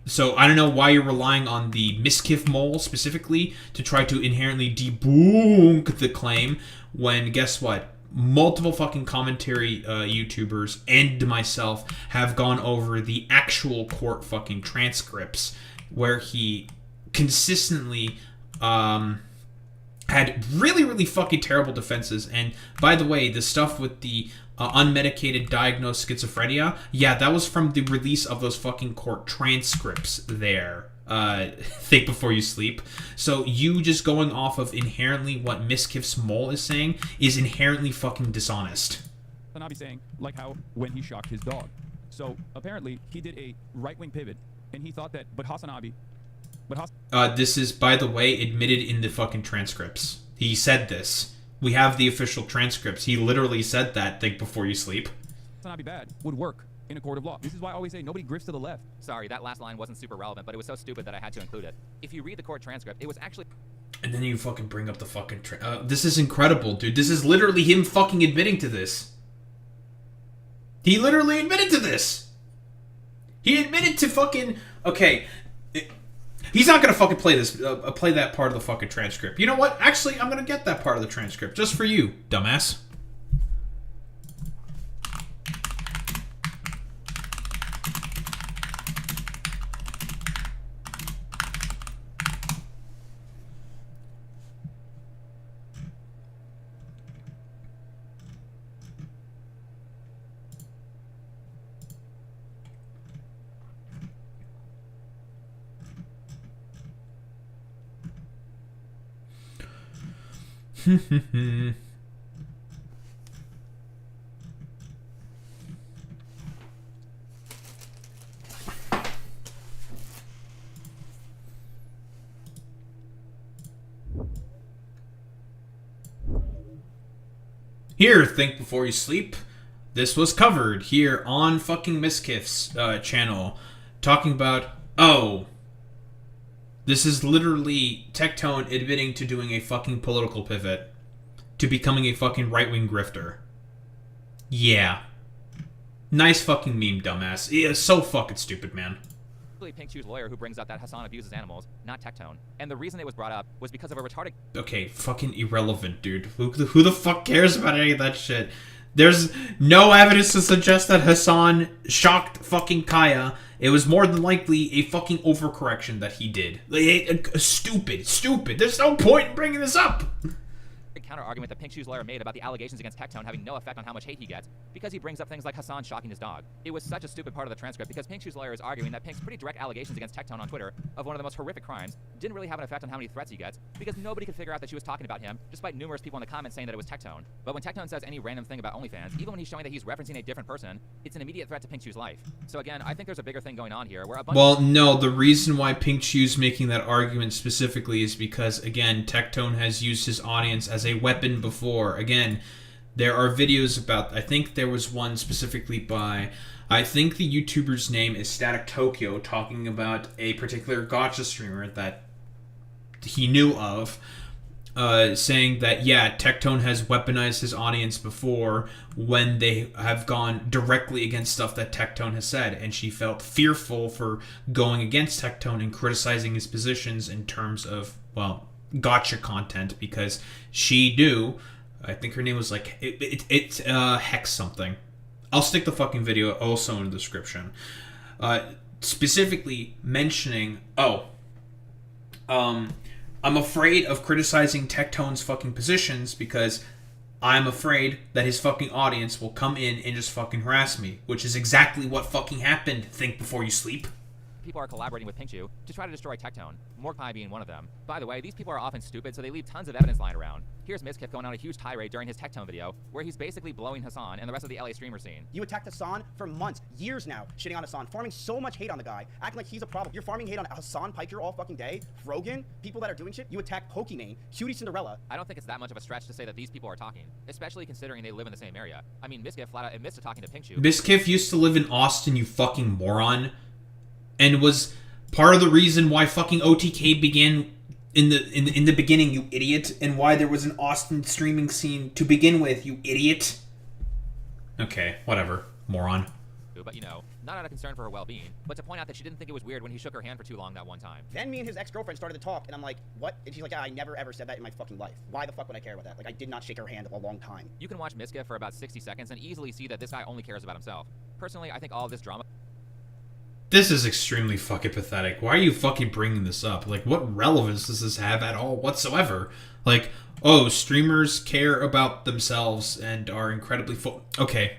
So I don't know why you're relying on the Miskiff mole specifically to try to inherently debunk the claim when, guess what? Multiple fucking commentary YouTubers and myself have gone over the actual court fucking transcripts where he consistently had really, really fucking terrible defenses. And by the way, the stuff with the unmedicated diagnosed schizophrenia, that was from the release of those fucking court transcripts there. Think Before You Sleep. So you just going off of inherently what Miskiff's mole is saying is inherently fucking dishonest. I'll be saying, how when he shocked his dog. So apparently he did a right-wing pivot, and he thought that, this is, by the way, admitted in the fucking transcripts. He said this. We have the official transcripts. He literally said that, Think Before You Sleep. Hassan bad would work in a court of law. This is why I always say nobody grifts to the left. Sorry, that last line wasn't super relevant, but it was so stupid that I had to include it. If you read the court transcript, it was actually... And then you fucking bring up the fucking... this is incredible, dude. This is literally him fucking admitting to this. He literally admitted to this. He admitted to fucking... Okay... He's not gonna fucking play that part of the fucking transcript. You know what? Actually, I'm gonna get that part of the transcript just for you, dumbass. Here, think before you sleep. This was covered here on fucking Miskiff's channel, talking about, oh, this is literally Tectone admitting to doing a fucking political pivot, to becoming a fucking right-wing grifter. Yeah. Nice fucking meme, dumbass. Yeah, so fucking stupid, man. Pink Shoe's lawyer who brings up that Hassan abuses animals, not Tectone. And the reason it was brought up was because of a retarded... Okay, fucking irrelevant, dude. Who the fuck cares about any of that shit? There's no evidence to suggest that Hassan shocked fucking Kaya. It was more than likely a fucking overcorrection that he did. Stupid. There's no point in bringing this up. counter argument that Pink Shoe's lawyer made about the allegations against Tectone having no effect on how much hate he gets because he brings up things like Hassan shocking his dog. It was such a stupid part of the transcript because Pink Shoe's lawyer is arguing that Pink's pretty direct allegations against Tectone on Twitter of one of the most horrific crimes didn't really have an effect on how many threats he gets because nobody could figure out that she was talking about him, despite numerous people in the comments saying that it was Tectone. But when Tectone says any random thing about OnlyFans, even when he's showing that he's referencing a different person, it's an immediate threat to Pink Shoe's life. So again, I think there's a bigger thing going on here where a bunch Well, no, the reason why Pink Shoe's making that argument specifically is because, again, Tectone has used his audience as a weapon before. Again, there are videos about, I think there was one specifically by, I think the YouTuber's name is Static Tokyo, talking about a particular gacha streamer that he knew of, saying that, yeah, Tectone has weaponized his audience before when they have gone directly against stuff that Tectone has said, and she felt fearful for going against Tectone and criticizing his positions in terms of, well, gacha content, because she knew, I think her name was like, it's Hex something. I'll stick the fucking video also in the description. Specifically mentioning, I'm afraid of criticizing Tectone's fucking positions because I'm afraid that his fucking audience will come in and just fucking harass me, which is exactly what fucking happened. Think before you sleep. People are collaborating with Pink Shoe to try to destroy Tectone, Morgpie being one of them. By the way, these people are often stupid, so they leave tons of evidence lying around. Here's Miskiff going on a huge tirade during his Tectone video, where he's basically blowing Hassan and the rest of the LA streamer scene. You attacked Hassan for months, years now, shitting on Hassan, farming so much hate on the guy, acting like he's a problem. You're farming hate on Hassan Piker all fucking day, Rogan, people that are doing shit. You attack Pokimane, Cutie Cinderella. I don't think it's that much of a stretch to say that these people are talking, especially considering they live in the same area. I mean, Miskiff flat out admits to talking to Pink Shoe. Miskiff used to live in Austin, you fucking moron, and was part of the reason why fucking OTK began in the beginning, you idiot, and why there was an Austin streaming scene to begin with, you idiot. Okay, whatever, moron. But you know, not out of concern for her well-being, but to point out that she didn't think it was weird when he shook her hand for too long that one time. Then me and his ex-girlfriend started to talk, and I'm like, what? And she's like, yeah, I never ever said that in my fucking life. Why the fuck would I care about that? Like, I did not shake her hand a long time. You can watch Miskiff for about 60 seconds and easily see that this guy only cares about himself. Personally, I think all of this drama... This is extremely fucking pathetic. Why are you fucking bringing this up? Like, what relevance does this have at all whatsoever? Like, oh, streamers care about themselves and are incredibly Okay,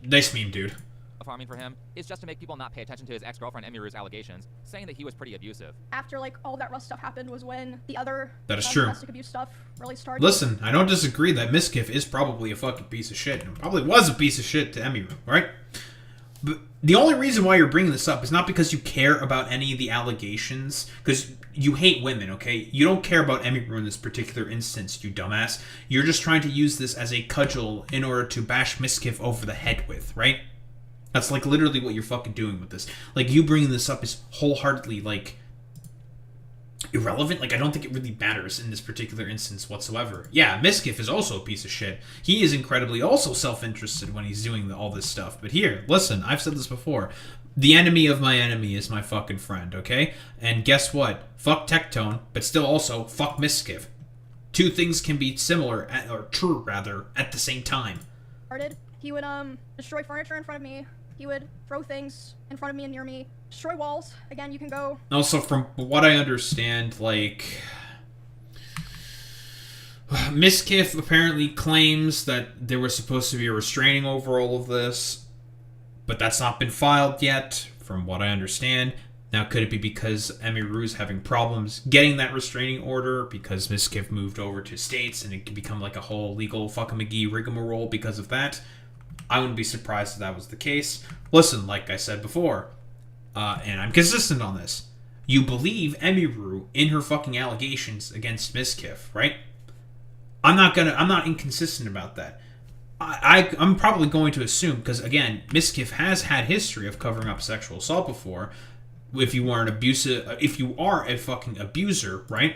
nice meme, dude. Farming for him is just to make people not pay attention to his ex-girlfriend Emiru's allegations, saying that he was pretty abusive. After, like, all that rough stuff happened was when the other that is true. Domestic abuse stuff really started. Listen, I don't disagree that Miskiff is probably a fucking piece of shit, and probably was a piece of shit to Emiru, right? But the only reason why you're bringing this up is not because you care about any of the allegations, because you hate women, okay? You don't care about Emiru in this particular instance, you dumbass. You're just trying to use this as a cudgel in order to bash Miskiff over the head with, right? That's like literally what you're fucking doing with this. Like, you bringing this up is wholeheartedly, like, irrelevant. Like, I don't think it really matters in this particular instance whatsoever. Yeah, Miskiff is also a piece of shit. He is incredibly also self-interested when he's doing all this stuff. But here, listen, I've said this before. The enemy of my enemy is my fucking friend, okay? And guess what? Fuck Tectone, but still also fuck Miskiff. Two things can be similar, or true, rather, at the same time. He would, destroy furniture in front of me. He would throw things in front of me and near me. Destroy walls. Again, you can go... Also, from what I understand, like... Miskiff apparently claims that there was supposed to be a restraining over all of this, but that's not been filed yet, from what I understand. Now, could it be because Emiru's having problems getting that restraining order because Miskiff moved over to States and it could become like a whole legal fuckamagee rigmarole because of that? I wouldn't be surprised if that was the case. Listen, like I said before, and I'm consistent on this, you believe Emiru in her fucking allegations against Miskiff, right? I'm not inconsistent about that. I'm probably going to assume, because again, Miskiff has had history of covering up sexual assault before. If you are a fucking abuser, right?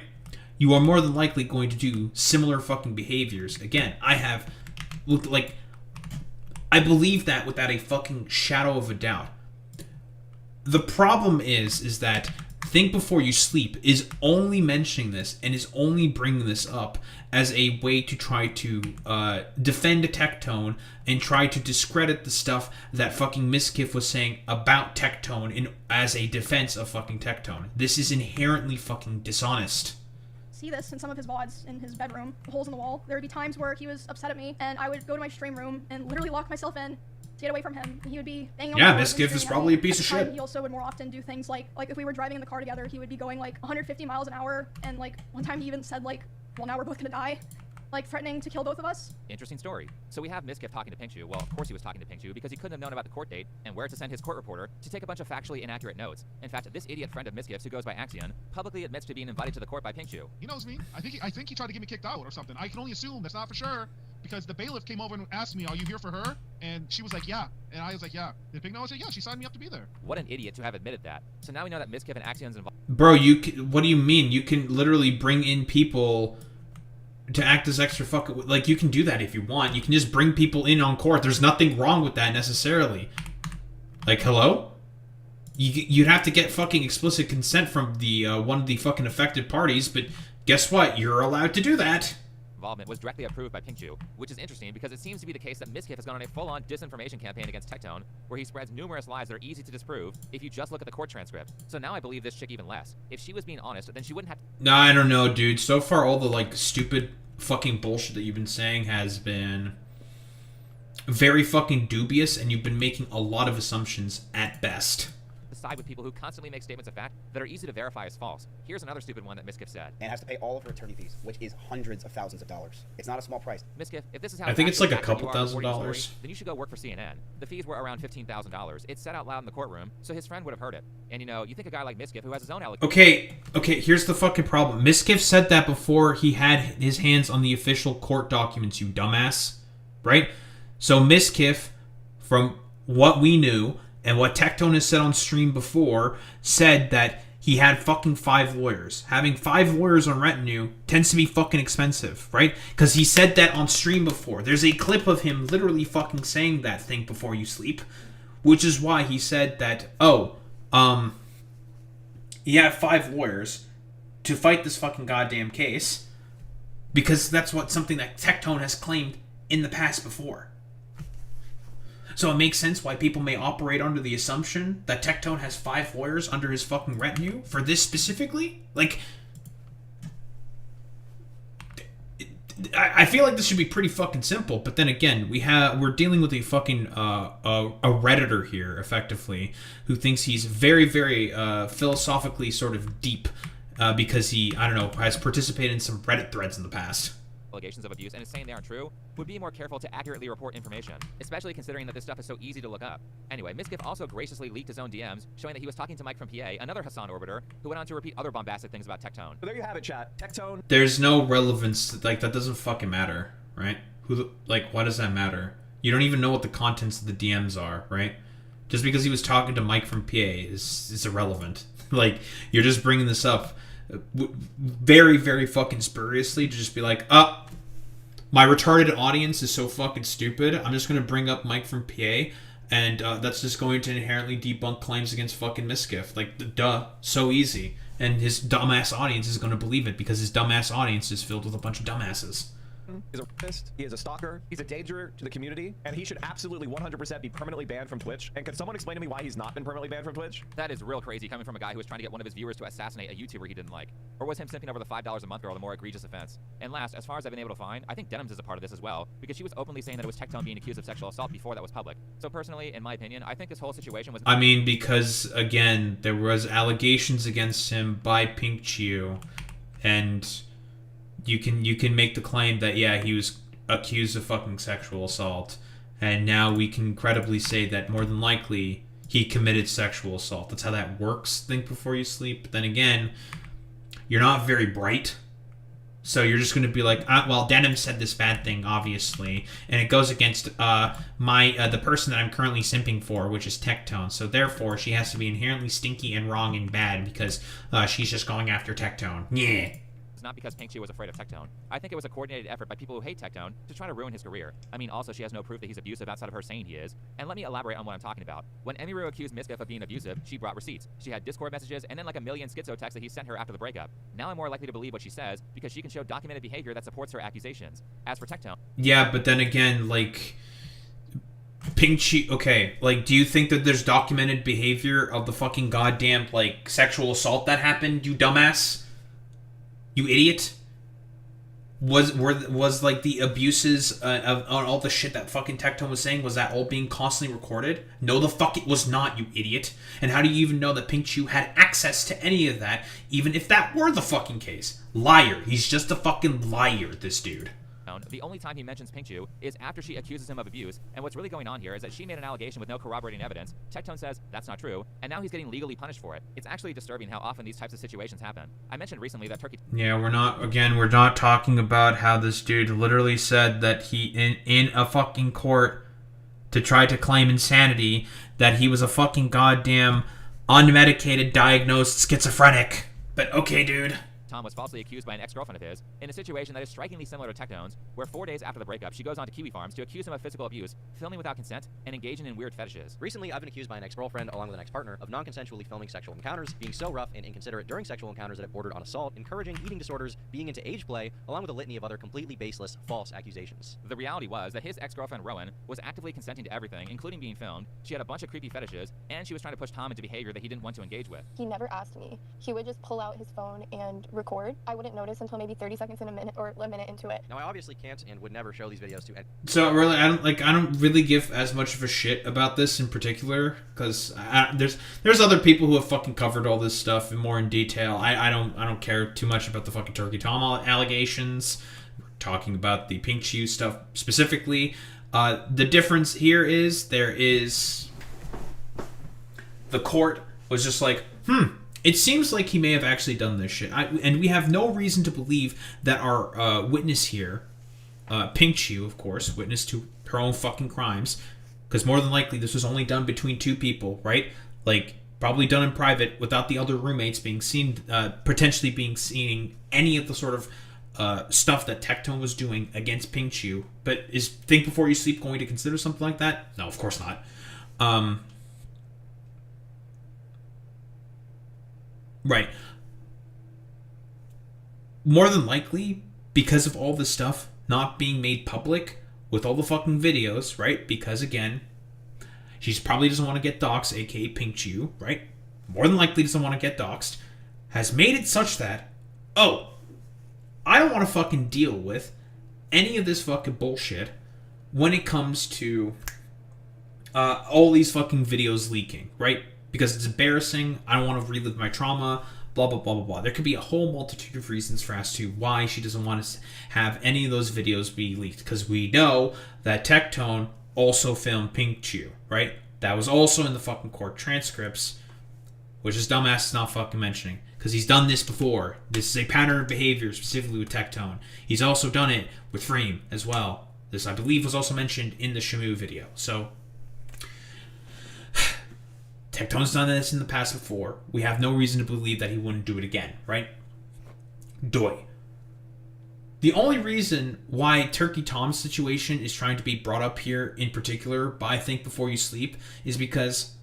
You are more than likely going to do similar fucking behaviors. Again, I believe that without a fucking shadow of a doubt. The problem is that Think Before You Sleep is only mentioning this and is only bringing this up as a way to try to defend Tectone and try to discredit the stuff that fucking Miskiff was saying about Tectone as a defense of fucking Tectone. This is inherently fucking dishonest. See this in some of his VODs in his bedroom, the holes in the wall. There would be times where he was upset at me, and I would go to my stream room and literally lock myself in to get away from him. He would be banging on Yeah, the doors and Miskiff is screaming at probably me. a piece At of the time, shit. He also would more often do things like if we were driving in the car together, he would be going like 150 miles an hour, and like one time he even said like, well, now we're both gonna die, like threatening to kill both of us. Interesting story. So we have Miskiff talking to Pinkchu. Well, of course he was talking to Pinkchu because he couldn't have known about the court date and where to send his court reporter to take a bunch of factually inaccurate notes. In fact, this idiot friend of Miskiff's who goes by Axion publicly admits to being invited to the court by Pinkchu. He knows me. I think he tried to get me kicked out or something. I can only assume. That's not for sure. Because the bailiff came over and asked me, "Are you here for her?" And she was like, "Yeah." And I was like, "Yeah." Did Pink know? I said, "Yeah." She signed me up to be there. What an idiot to have admitted that. So now we know that Miskiff and Axion's involved. Bro, what do you mean? You can literally bring in people to act as extra fucking... Like, you can do that if you want. You can just bring people in on court. There's nothing wrong with that necessarily. Like, hello? You'd have to get fucking explicit consent from the one of the fucking affected parties, but guess what? You're allowed to do that. Involvement was directly approved by Pinkchu, which is interesting because it seems to be the case that Miskiff has gone on a full-on disinformation campaign against Tectone, where he spreads numerous lies that are easy to disprove if you just look at the court transcript. So now I believe this chick even less. If she was being honest, then she wouldn't have... Nah, I don't know, dude. So far, all the, like, stupid fucking bullshit that you've been saying has been very fucking dubious, and you've been making a lot of assumptions at best. Side with people who constantly make statements of fact that are easy to verify as false. Here's another stupid one that Miskiff said. And has to pay all of her attorney fees, which is hundreds of thousands of dollars. It's not a small price. Miskiff, if this is how I think it's like a couple $1,000, $1,000s. then you should go work for CNN. The fees were around $15,000. It's said out loud in the courtroom, so his friend would have heard it. And you know, you think a guy like Miskiff who has his own Okay, here's the fucking problem. Miskiff said that before he had his hands on the official court documents, you dumbass. Right? So Miskiff, from what we knew, and what Tectone has said on stream before, said that he had fucking 5 lawyers. Having 5 lawyers on retinue tends to be fucking expensive, right? Because he said that on stream before. There's a clip of him literally fucking saying that thing before you sleep, which is why he said that, he had 5 lawyers to fight this fucking goddamn case, because that's something that Tectone has claimed in the past before. So it makes sense why people may operate under the assumption that Tectone has 5 lawyers under his fucking retinue for this specifically. Like, I feel like this should be pretty fucking simple. But then again, we're dealing with a fucking a Redditor here, effectively, who thinks he's very, very philosophically sort of deep because he, I don't know, has participated in some Reddit threads in the past. Allegations of abuse and is saying they aren't true, would be more careful to accurately report information, especially considering that this stuff is so easy to look up. Anyway, Miskiff also graciously leaked his own DMs, showing that he was talking to Mike from PA, another Hassan orbiter, who went on to repeat other bombastic things about Tectone. So there you have it, chat. Tectone. There's no relevance, like, that doesn't fucking matter, right? Why does that matter? You don't even know what the contents of the DMs are, right? Just because he was talking to Mike from PA is irrelevant. Like, you're just bringing this up very, very fucking spuriously to just be like, my retarded audience is so fucking stupid, I'm just going to bring up Mike from PA, and that's just going to inherently debunk claims against fucking Miskiff. Like, duh, so easy. And his dumbass audience is going to believe it because his dumbass audience is filled with a bunch of dumbasses. He's a rapist, he is a stalker, he's a danger to the community, and he should absolutely 100% be permanently banned from Twitch. And could someone explain to me why he's not been permanently banned from Twitch? That is real crazy coming from a guy who was trying to get one of his viewers to assassinate a YouTuber he didn't like. Or was him simping over the $5 a month girl the more egregious offense? And last, as far as I've been able to find, I think Denims is a part of this as well, because she was openly saying that it was Tectone being accused of sexual assault before that was public. So personally, in my opinion, I think this whole situation was... I mean, because, again, there was allegations against him by Pinkchu, and you can make the claim that, yeah, he was accused of fucking sexual assault, and now we can credibly say that more than likely he committed sexual assault. That's how that works. Think before you sleep. But then again, you're not very bright, So you're just going to be like, well, Denim said this bad thing, obviously, and it goes against the person that I'm currently simping for, which is Tectone. So therefore, she has to be inherently stinky and wrong and bad because she's just going after Tectone. Yeah. It's not because Pink Chew was afraid of Tectone. I think it was a coordinated effort by people who hate Tectone to try to ruin his career. I mean, also, she has no proof that he's abusive outside of her saying he is. And let me elaborate on what I'm talking about. When Emiru accused Miskiff of being abusive, she brought receipts. She had Discord messages and then like a million schizo texts that he sent her after the breakup. Now I'm more likely to believe what she says because she can show documented behavior that supports her accusations. As for Tectone... Yeah, but then again, like... Pink Chew... Okay, like, do you think that there's documented behavior of the fucking goddamn, like, sexual assault that happened, you dumbass? You idiot? Was like the abuses of all the shit that fucking Tectone was saying, was that all being constantly recorded? No, the fuck it was not, you idiot. And how do you even know that Pink Chew had access to any of that, even if that were the fucking case? Liar. He's just a fucking liar, this dude. The only time he mentions Pink Chew is after she accuses him of abuse, and what's really going on here is that she made an allegation with no corroborating evidence. Tectone says that's not true, and now he's getting legally punished for it. It's actually disturbing how often these types of situations happen. I mentioned recently that Turkey... Yeah, we're not talking about how this dude literally said that he, in a fucking court, to try to claim insanity, that he was a fucking goddamn unmedicated diagnosed schizophrenic. But okay, dude. Tom was falsely accused by an ex-girlfriend of his in a situation that is strikingly similar to Tectone's, where 4 days after the breakup, she goes on to Kiwi Farms to accuse him of physical abuse, filming without consent, and engaging in weird fetishes. Recently, I've been accused by an ex-girlfriend, along with an ex-partner, of non-consensually filming sexual encounters, being so rough and inconsiderate during sexual encounters that it bordered on assault, encouraging eating disorders, being into age play, along with a litany of other completely baseless, false accusations. The reality was that his ex-girlfriend, Rowan, was actively consenting to everything, including being filmed. She had a bunch of creepy fetishes, and she was trying to push Tom into behavior that he didn't want to engage with. He never asked me. He would just pull out his phone and record. I wouldn't notice until maybe 30 seconds in a minute or a minute into it. Now, I obviously can't and would never show these videos to anyone. So really, I don't really give as much of a shit about this in particular, because there's other people who have fucking covered all this stuff more in detail. I don't care too much about the fucking Turkey Tom allegations. We're talking about the Pink Chew stuff specifically. The difference here is the court was just like, it seems like he may have actually done this shit. And we have no reason to believe that our witness here, Pink Chew, of course, witness to her own fucking crimes, because more than likely this was only done between two people, right? Like, probably done in private without the other roommates being seen, potentially being seen any of the sort of stuff that Tectone was doing against Pink Chew. But is Think Before You Sleep going to consider something like that? No, of course not. Right. More than likely, because of all this stuff not being made public with all the fucking videos, right? Because again, she probably doesn't want to get doxxed, aka Pink Chew, right? More than likely doesn't want to get doxxed. Has made it such that, I don't want to fucking deal with any of this fucking bullshit when it comes to all these fucking videos leaking, right? Because it's embarrassing. I don't want to relive my trauma. Blah, blah, blah, blah, blah. There could be a whole multitude of reasons for as to why she doesn't want to have any of those videos be leaked. Because we know that Tectone also filmed Pink Chew, right? That was also in the fucking court transcripts, which is dumbass is not fucking mentioning. Because he's done this before. This is a pattern of behavior specifically with Tectone. He's also done it with Freem as well. This, I believe, was also mentioned in the Shamu video. So, Tectone's done this in the past before. We have no reason to believe that he wouldn't do it again, right? Doi. The only reason why Turkey Tom's situation is trying to be brought up here in particular by Think Before You Sleep is because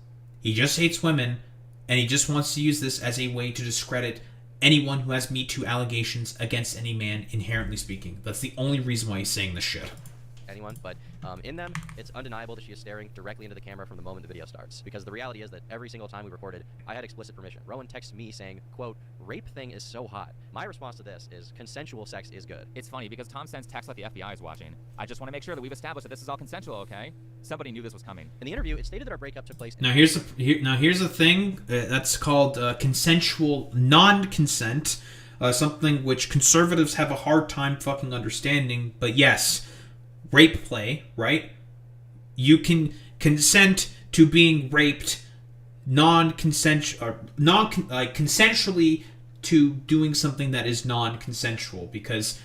he just hates women and he just wants to use this as a way to discredit anyone who has Me Too allegations against any man, inherently speaking. That's the only reason why he's saying this shit. Anyone, but in them, it's undeniable that she is staring directly into the camera from the moment the video starts. Because the reality is that every single time we recorded, I had explicit permission. Rowan texts me saying, quote, "Rape thing is so hot." My response to this is, consensual sex is good. It's funny because Tom sends texts like the FBI is watching. I just want to make sure that we've established that this is all consensual, okay? Somebody knew this was coming. In the interview, it stated that our breakup took place. Now here's the thing that's called consensual non-consent, something which conservatives have a hard time fucking understanding. But yes. Rape play, right? You can consent to being raped consensually to doing something that is non-consensual because,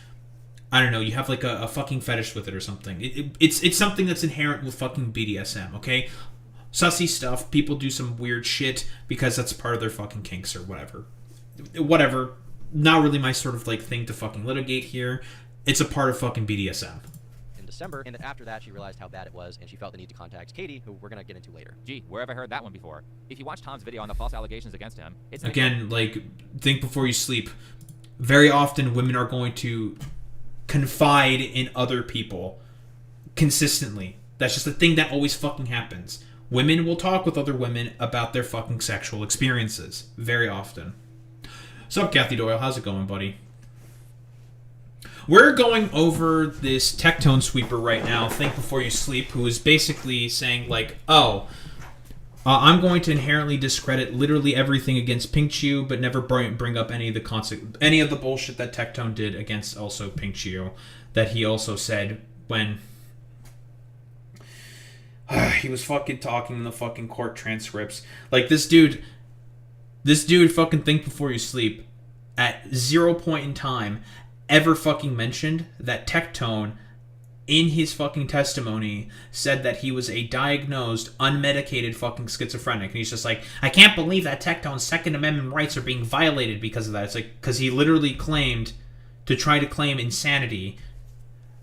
I don't know, you have like a fucking fetish with it or something. It's something that's inherent with fucking BDSM, okay? Sussy stuff, people do some weird shit because that's part of their fucking kinks or whatever. Whatever. Not really my sort of like thing to fucking litigate here. It's a part of fucking BDSM. In December, and then after that she realized how bad it was and she felt the need to contact Katie, who we're gonna get into later. Gee, where have I heard that one before? If you watch Tom's video on the false allegations against him, it's... Again, like, think before you sleep. Very often women are going to confide in other people consistently. That's just a thing that always fucking happens. Women will talk with other women about their fucking sexual experiences. Very often. Sup, Kathy Doyle? How's it going, buddy? We're going over this Tectone sweeper right now, Think Before You Sleep, who is basically saying, like, I'm going to inherently discredit literally everything against Pink Chew, but never bring up any of the bullshit that Tectone did against also Pink Chew, that he also said when he was fucking talking in the fucking court transcripts. Like, this dude fucking Think Before You Sleep at 0 point in time ever fucking mentioned that Tectone in his fucking testimony said that he was a diagnosed, unmedicated fucking schizophrenic. And he's just like, I can't believe that Tectone's Second Amendment rights are being violated because of that. It's like, because he literally claimed to try to claim insanity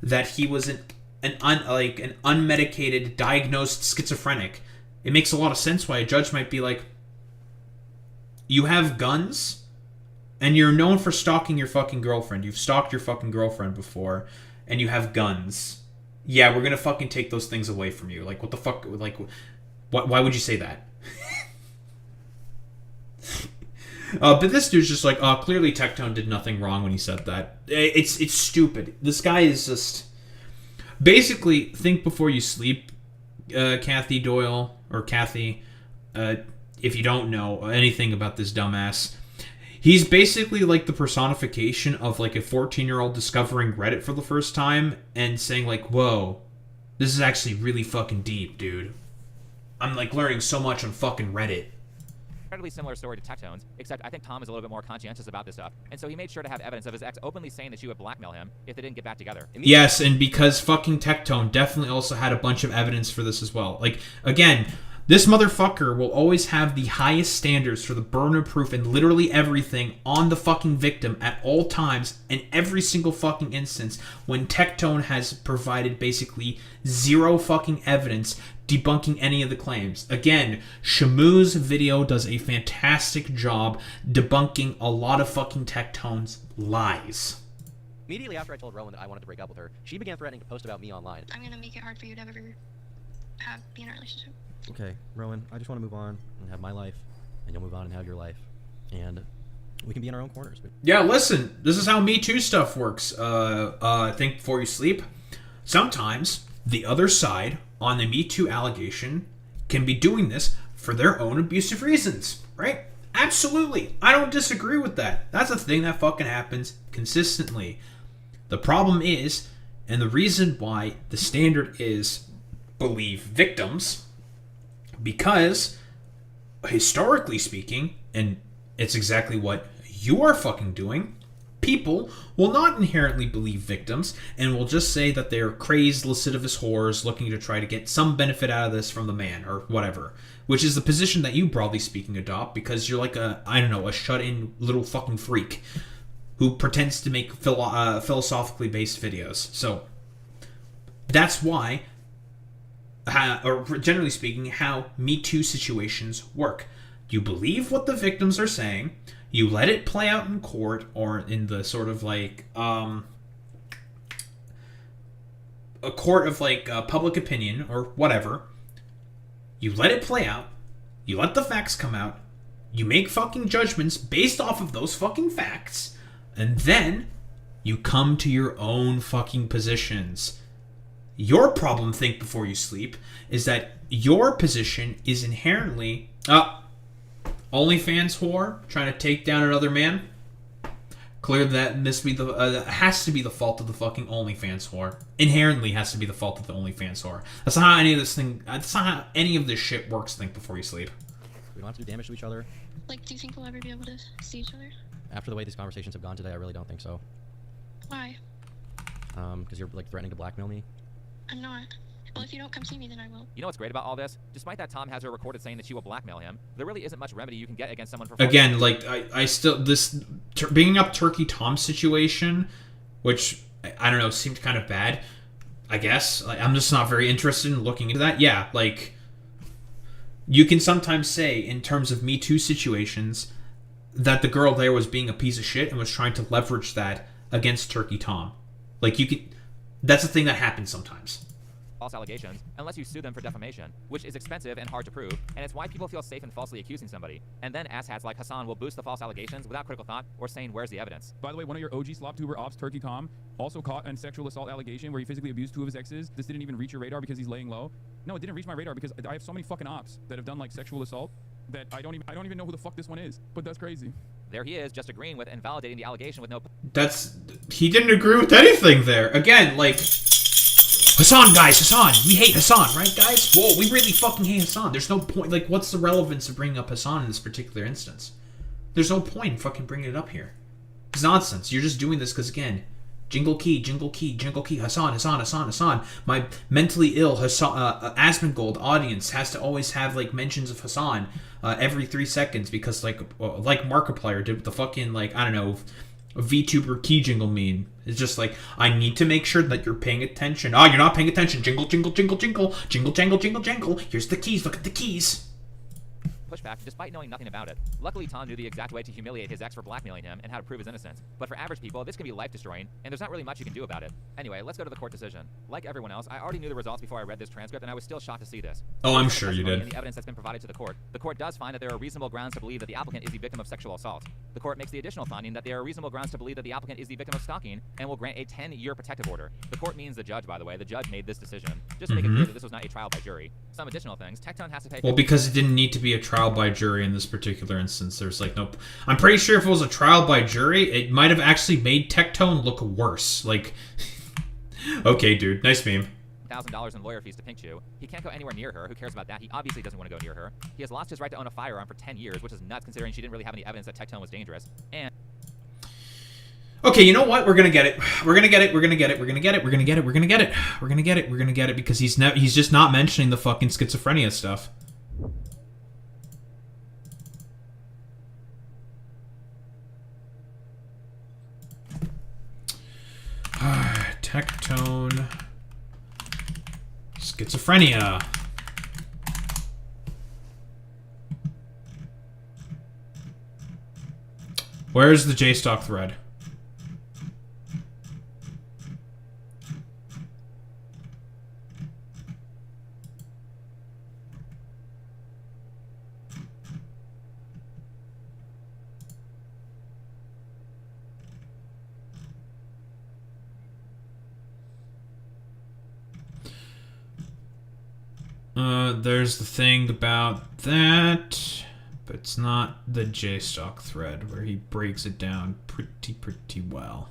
that he was an unmedicated, diagnosed schizophrenic. It makes a lot of sense why a judge might be like, you have guns, and you're known for stalking your fucking girlfriend. You've stalked your fucking girlfriend before, and you have guns. Yeah, we're gonna fucking take those things away from you. Like, what the fuck? Like, why would you say that? But this dude's just like, clearly Tectone did nothing wrong when he said that. It's stupid. This guy is just... Basically, Think Before You Sleep, Kathy Doyle, or Kathy, if you don't know anything about this dumbass, he's basically like the personification of like a 14-year-old discovering Reddit for the first time and saying like, whoa, this is actually really fucking deep, dude. I'm like learning so much on fucking Reddit. Incredibly similar story to Tectone's, except I think Tom is a little bit more conscientious about this stuff, and so he made sure to have evidence of his ex openly saying that she would blackmail him if they didn't get back together. Yes, and because fucking Tectone definitely also had a bunch of evidence for this as well. Like, again, this motherfucker will always have the highest standards for the burden of proof and literally everything on the fucking victim at all times in every single fucking instance when Tectone has provided basically zero fucking evidence debunking any of the claims. Again, Shamu's video does a fantastic job debunking a lot of fucking Tectone's lies. Immediately after I told Rowan that I wanted to break up with her, she began threatening to post about me online. I'm gonna make it hard for you to ever be in a relationship. Okay, Rowan, I just want to move on and have my life, and you'll move on and have your life, and we can be in our own corners. Yeah, listen, this is how Me Too stuff works. Think Before You Sleep. Sometimes the other side on the Me Too allegation can be doing this for their own abusive reasons, right? Absolutely. I don't disagree with that. That's a thing that fucking happens consistently. The problem is, and the reason why the standard is believe victims, because historically speaking, and it's exactly what you are fucking doing, people will not inherently believe victims and will just say that they're crazed, lascivious whores looking to try to get some benefit out of this from the man or whatever, which is the position that you, broadly speaking, adopt because you're like a shut-in little fucking freak who pretends to make philosophically based videos. So that's why, or generally speaking, how Me Too situations work. You believe what the victims are saying, you let it play out in court or in the sort of like a court of like public opinion or whatever. You let it play out, you let the facts come out, you make fucking judgments based off of those fucking facts, and then you come to your own fucking positions. Your problem, Think Before You Sleep, is that your position is inherently OnlyFans whore trying to take down another man. Clear that this be the has to be the fault of the fucking OnlyFans whore. Inherently has to be the fault of the OnlyFans whore. That's not how any of this thing. That's not how any of this shit works. Think Before You Sleep. We don't have to do damage to each other. Like, do you think we'll ever be able to see each other? After the way these conversations have gone today, I really don't think so. Why? Because you're like threatening to blackmail me. I'm not. Well, if you don't come see me, then I will. You know what's great about all this? Despite that Tom has her recorded saying that she will blackmail him, there really isn't much remedy you can get against someone for... Again, like, I still... This... bringing up Turkey Tom situation, which, I don't know, seemed kind of bad, I guess. Like, I'm just not very interested in looking into that. Yeah, like... You can sometimes say, in terms of Me Too situations, that the girl there was being a piece of shit and was trying to leverage that against Turkey Tom. Like, you could... That's a thing that happens sometimes. False allegations unless you sue them for defamation, which is expensive and hard to prove, and it's why people feel safe in falsely accusing somebody. And then asshats like Hassan will boost the false allegations without critical thought or saying where's the evidence. By the way, one of your OG slop-tuber ops, Turkey Tom, also caught on sexual assault allegation where he physically abused 2 of his exes. This didn't even reach your radar because he's laying low. No, it didn't reach my radar because I have so many fucking ops that have done like sexual assault that I don't even know who the fuck this one is. But that's crazy. There he is, just agreeing with and validating the allegation with no... That's... He didn't agree with anything there. Again, like... Hassan, guys, Hassan. We hate Hassan, right, guys? Whoa, we really fucking hate Hassan. There's no point. Like, what's the relevance of bringing up Hassan in this particular instance? There's no point in fucking bringing it up here. It's nonsense. You're just doing this because, again, jingle key, jingle key, jingle key, Hassan, Hassan, Hassan, Hassan. My mentally ill Hassan, Asmongold audience has to always have, like, mentions of Hassan every 3 seconds because, like Markiplier did with the fucking, like, I don't know... VTuber key jingle meme. It's just like, I need to make sure that you're paying attention. Oh, you're not paying attention. Jingle, jingle, jingle, jingle. Jingle, jangle, jingle, jangle. Here's the keys. Look at the keys. Pushback despite knowing nothing about it. Luckily, Tom knew the exact way to humiliate his ex for blackmailing him and how to prove his innocence. But for average people, this can be life-destroying, and there's not really much you can do about it. Anyway, let's go to the court decision. Like everyone else, I already knew the results before I read this transcript, and I was still shocked to see this. Oh, I'm sure you did. And the evidence that's been provided to the court does find that there are reasonable grounds to believe that the applicant is the victim of sexual assault. The court makes the additional finding that there are reasonable grounds to believe that the applicant is the victim of stalking and will grant a 10-year protective order. The court means the judge, by the way. The judge made this decision. Just to make it clear that this was not a trial by jury. Some additional things, Tectone has to pay... Well, because it didn't need to be a trial by jury in this particular instance. There's like no... I'm pretty sure if it was a trial by jury, it might have actually made Tectone look worse. Like... Okay, dude. Nice meme. $1,000 in lawyer fees to Pink Chew. He can't go anywhere near her. Who cares about that? He obviously doesn't want to go near her. He has lost his right to own a firearm for 10 years, which is nuts considering she didn't really have any evidence that Tectone was dangerous. And... Okay, you know what? We're gonna get it. We're gonna get it. We're gonna get it. We're gonna get it. We're gonna get it. We're gonna get it. We're gonna get it. We're gonna get it because he's just not mentioning the fucking schizophrenia stuff. Tectone. Schizophrenia. Where's the JSTOC thread? There's the thing about that, but it's not the JSTOC thread where he breaks it down pretty well.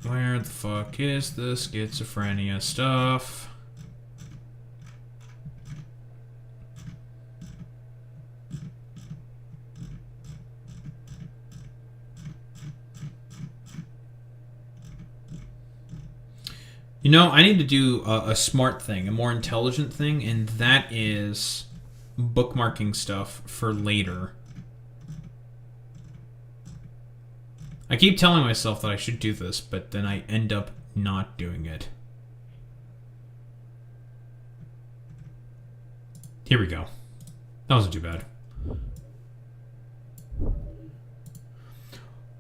Where the fuck is the schizophrenia stuff? You know, I need to do a smart thing, a more intelligent thing, and that is bookmarking stuff for later. I keep telling myself that I should do this, but then I end up not doing it. Here we go. That wasn't too bad.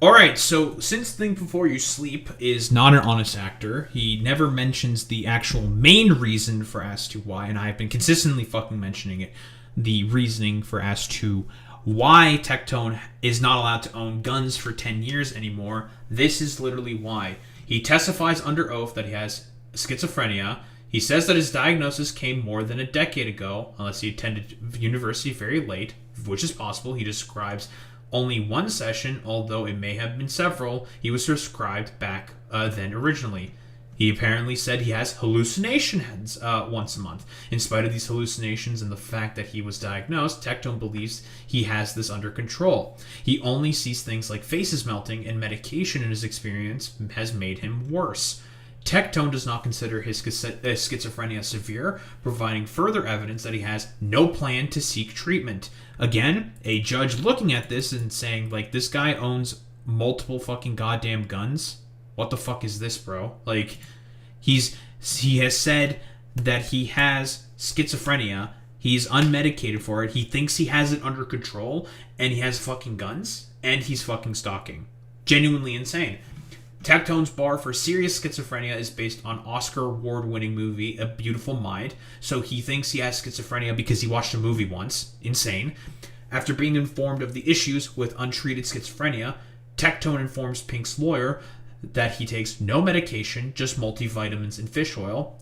Alright, so since Think Before You Sleep is not an honest actor, he never mentions the actual main reason for as to why, and I've been consistently fucking mentioning it, the reasoning for as to why Tectone is not allowed to own guns for 10 years anymore. This is literally why. He testifies under oath that he has schizophrenia. He says that his diagnosis came more than a decade ago, unless he attended university very late, which is possible. He describes only one session, although it may have been several. He was prescribed back then originally. He apparently said he has hallucinations once a month. In spite of these hallucinations and the fact that he was diagnosed, Tectone believes he has this under control. He only sees things like faces melting, and medication in his experience has made him worse. Tectone does not consider his schizophrenia severe, providing further evidence that he has no plan to seek treatment. Again, a judge looking at this and saying, like, this guy owns multiple fucking goddamn guns. What the fuck is this, bro? Like, he has said that he has schizophrenia. He's unmedicated for it. He thinks he has it under control, and he has fucking guns, and he's fucking stalking. Genuinely insane. Tectone's bar for serious schizophrenia is based on Oscar award-winning movie A Beautiful Mind, so he thinks he has schizophrenia because he watched a movie once. Insane. After being informed of the issues with untreated schizophrenia, Tectone informs Pink's lawyer that he takes no medication, just multivitamins and fish oil.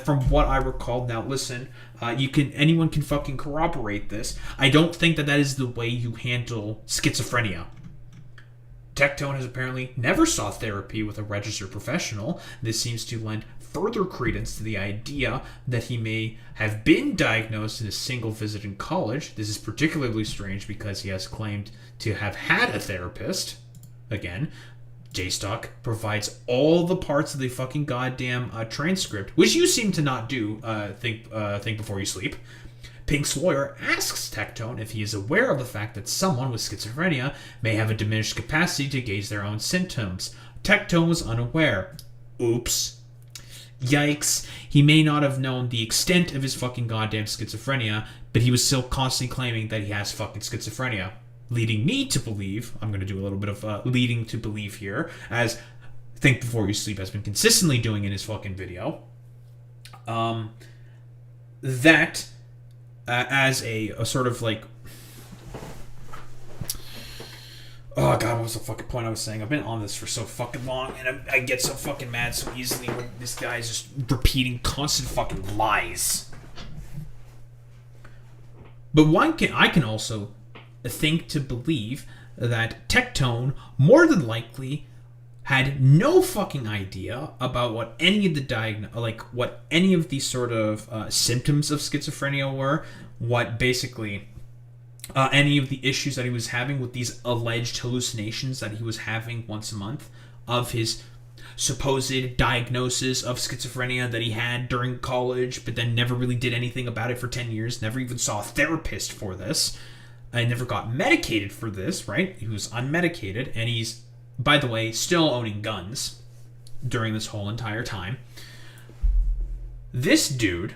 From what I recall, now listen, anyone can fucking corroborate this. I don't think that is the way you handle schizophrenia. Tectone has apparently never sought therapy with a registered professional. This seems to lend further credence to the idea that he may have been diagnosed in a single visit in college. This is particularly strange because he has claimed to have had a therapist. Again, JStock provides all the parts of the fucking goddamn transcript, which you seem to not do. Think Before You Sleep. Pink's lawyer asks Tectone if he is aware of the fact that someone with schizophrenia may have a diminished capacity to gauge their own symptoms. Tectone was unaware. Oops. Yikes. He may not have known the extent of his fucking goddamn schizophrenia, but he was still constantly claiming that he has fucking schizophrenia. Leading me to believe, I'm going to do a little bit of leading to believe here, as Think Before You Sleep has been consistently doing in his fucking video, that as a sort of like, oh god, what was the fucking point I was saying? I've been on this for so fucking long, and I get so fucking mad so easily when this guy is just repeating constant fucking lies. But I can also think to believe that Tectone more than likely had no fucking idea about what any of the what any of these sort of symptoms of schizophrenia were, what basically any of the issues that he was having with these alleged hallucinations that he was having once a month, of his supposed diagnosis of schizophrenia that he had during college, but then never really did anything about it for 10 years, never even saw a therapist for this. I never got medicated for this, right? He was unmedicated, and he's, by the way, still owning guns during this whole entire time. This dude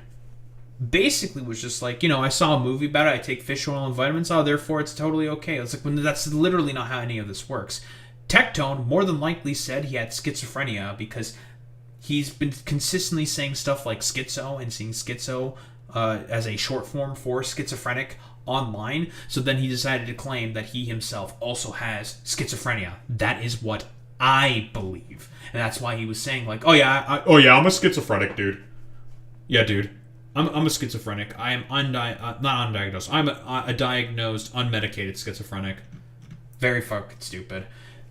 basically was just like, I saw a movie about it, I take fish oil and vitamins, therefore it's totally okay. I was like, well, that's literally not how any of this works. Tectone more than likely said he had schizophrenia because he's been consistently saying stuff like schizo and seeing schizo as a short form for schizophrenic online, so then he decided to claim that he himself also has schizophrenia. That is what I believe, and that's why he was saying like, I'm a schizophrenic, dude. Yeah, dude, I'm a schizophrenic. I am not undiagnosed. I'm a diagnosed, unmedicated schizophrenic. Very fucking stupid.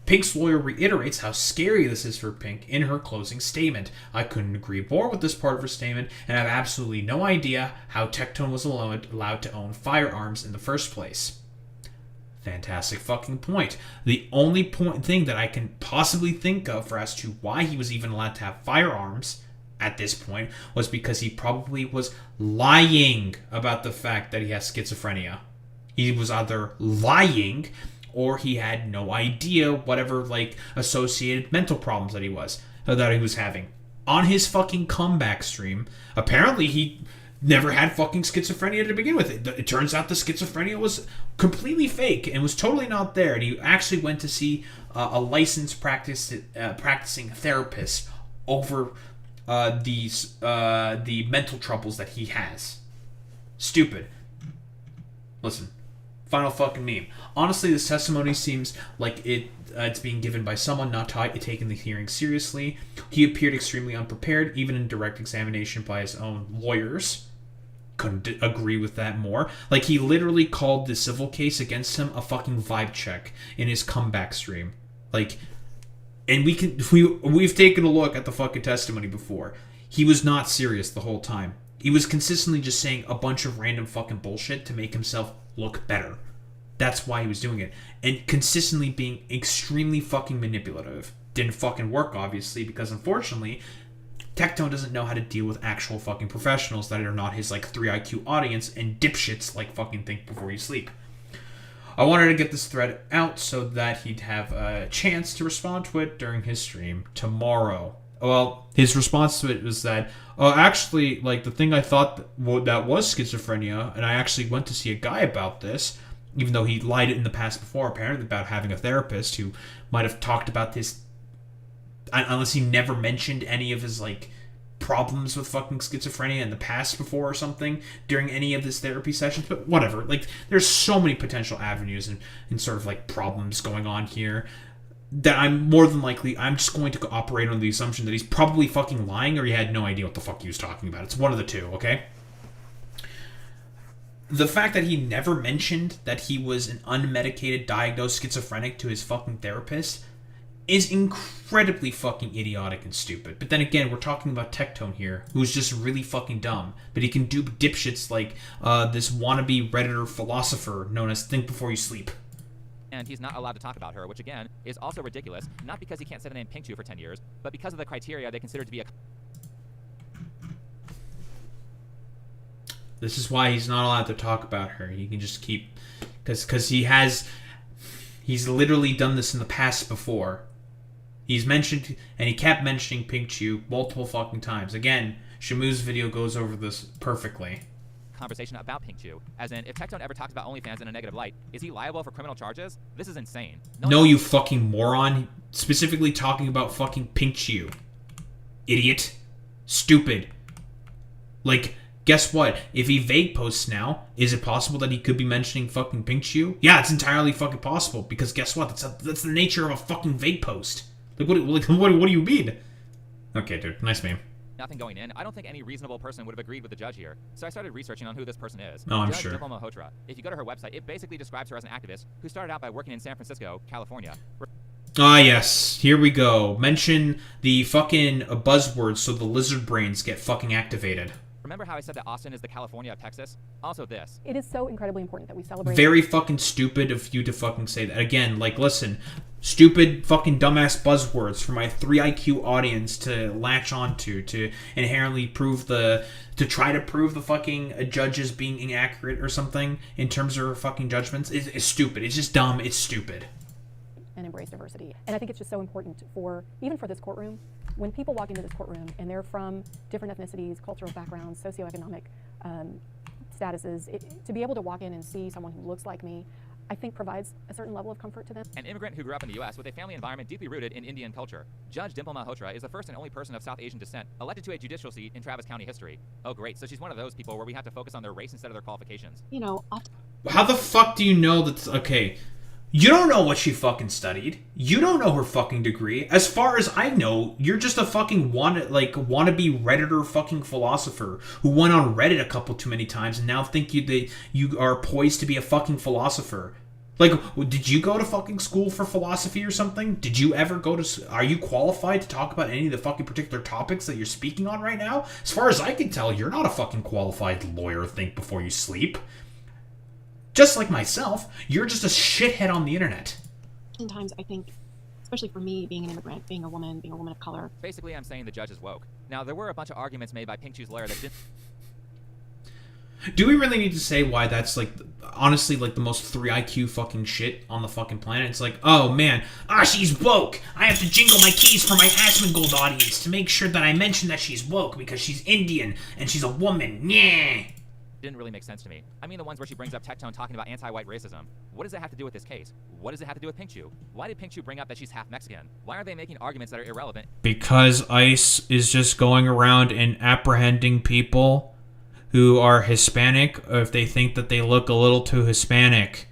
Pink's lawyer reiterates how scary this is for Pink in her closing statement. I couldn't agree more with this part of her statement, and I have absolutely no idea how Tectone was allowed to own firearms in the first place. Fantastic fucking point. The only thing that I can possibly think of for as to why he was even allowed to have firearms at this point was because he probably was lying about the fact that he has schizophrenia. He was either lying or he had no idea whatever, like, associated mental problems that he was having. On his fucking comeback stream, apparently he never had fucking schizophrenia to begin with. It turns out the schizophrenia was completely fake and was totally not there, and he actually went to see a licensed practicing therapist over the mental troubles that he has. Stupid. Listen, final fucking meme. Honestly, this testimony seems like it's being given by someone not taking the hearing seriously. He appeared extremely unprepared, even in direct examination by his own lawyers. Couldn't agree with that more. Like, he literally called the civil case against him a fucking vibe check in his comeback stream. Like, and we've taken a look at the fucking testimony before. He was not serious the whole time. He was consistently just saying a bunch of random fucking bullshit to make himself look better. That's why he was doing it. And consistently being extremely fucking manipulative. Didn't fucking work, obviously, because unfortunately, Tectone doesn't know how to deal with actual fucking professionals that are not his, like, 3 IQ audience and dipshits like fucking think before you sleep. I wanted to get this thread out so that he'd have a chance to respond to it during his stream tomorrow. Well, his response to it was that, actually, like, the thing I thought that was schizophrenia, and I actually went to see a guy about this, even though he lied in the past before, apparently, about having a therapist who might have talked about this, unless he never mentioned any of his, like, problems with fucking schizophrenia in the past before or something during any of his therapy sessions. But whatever, like, there's so many potential avenues and sort of, like, problems going on here that I'm just going to operate on the assumption that he's probably fucking lying or he had no idea what the fuck he was talking about. It's one of the two, okay? The fact that he never mentioned that he was an unmedicated diagnosed schizophrenic to his fucking therapist is incredibly fucking idiotic and stupid. But then again, we're talking about Tectone here, who's just really fucking dumb. But he can dupe dipshits like this wannabe Redditor philosopher known as Think Before You Sleep. And he's not allowed to talk about her, which again is also ridiculous, not because he can't say the name Pink Chew for 10 years, but because of the criteria they consider to be a... This is why he's not allowed to talk about her. He can just keep... Because he's literally done this in the past before. He's mentioned, and he kept mentioning Pink Chew multiple fucking times. Again, Shamu's video goes over this perfectly. Conversation about Pink Chew, as in, if Tectone ever talks about OnlyFans in a negative light, is he liable for criminal charges? This is insane. No, you fucking moron. Specifically talking about fucking Pink Chew. Idiot. Stupid. Like, guess what? If he vague posts now, is it possible that he could be mentioning fucking Pink Chew? Yeah, it's entirely fucking possible, because guess what? That's the nature of a fucking vague post. Like, what do you mean? Okay, dude. Nice meme. Nothing going in. I don't think any reasonable person would have agreed with the judge here. So I started researching on who this person is. Oh, I'm Judge sure. Dimple Malhotra. If you go to her website, it basically describes her as an activist who started out by working in San Francisco, California. Ah, yes. Here we go. Mention the fucking buzzwords so the lizard brains get fucking activated. Remember how I said that Austin is the California of Texas? Also this. It is so incredibly important that we celebrate. Very fucking stupid of you to fucking say that. Again, like, listen. Stupid fucking dumbass buzzwords for my 3 IQ audience to latch onto to inherently try to prove the fucking judges being inaccurate or something in terms of fucking judgments is stupid. It's just dumb. It's stupid. And embrace diversity. And I think it's just so important even for this courtroom, when people walk into this courtroom and they're from different ethnicities, cultural backgrounds, socioeconomic statuses, to be able to walk in and see someone who looks like me, I think provides a certain level of comfort to them. An immigrant who grew up in the U.S. with a family environment deeply rooted in Indian culture. Judge Dimple Malhotra is the first and only person of South Asian descent elected to a judicial seat in Travis County history. Oh great, so she's one of those people where we have to focus on their race instead of their qualifications. You know, how the fuck do you know that's okay? You don't know what she fucking studied. You don't know her fucking degree. As far as I know, you're just a fucking wannabe Redditor fucking philosopher who went on Reddit a couple too many times and now think you are poised to be a fucking philosopher. Like, did you go to fucking school for philosophy or something? Did you ever are you qualified to talk about any of the fucking particular topics that you're speaking on right now? As far as I can tell, you're not a fucking qualified lawyer. Think before you sleep. Just like myself, you're just a shithead on the internet. Sometimes I think, especially for me, being an immigrant, being a woman of color. Basically, I'm saying the judge is woke. Now, there were a bunch of arguments made by Pink Chew's lawyer that didn't... Do we really need to say why that's, like, honestly, like, the most 3 IQ fucking shit on the fucking planet? It's like, oh, man, she's woke. I have to jingle my keys for my Asmongold audience to make sure that I mention that she's woke because she's Indian and she's a woman. Yeah. Didn't really make sense to me. I mean the ones where she brings up Tectone talking about anti-white racism. What does that have to do with this case? What does it have to do with Pink Chew? Why did Pink Chew bring up that she's half Mexican? Why are they making arguments that are irrelevant? Because ICE is just going around and apprehending people who are Hispanic if they think that they look a little too Hispanic.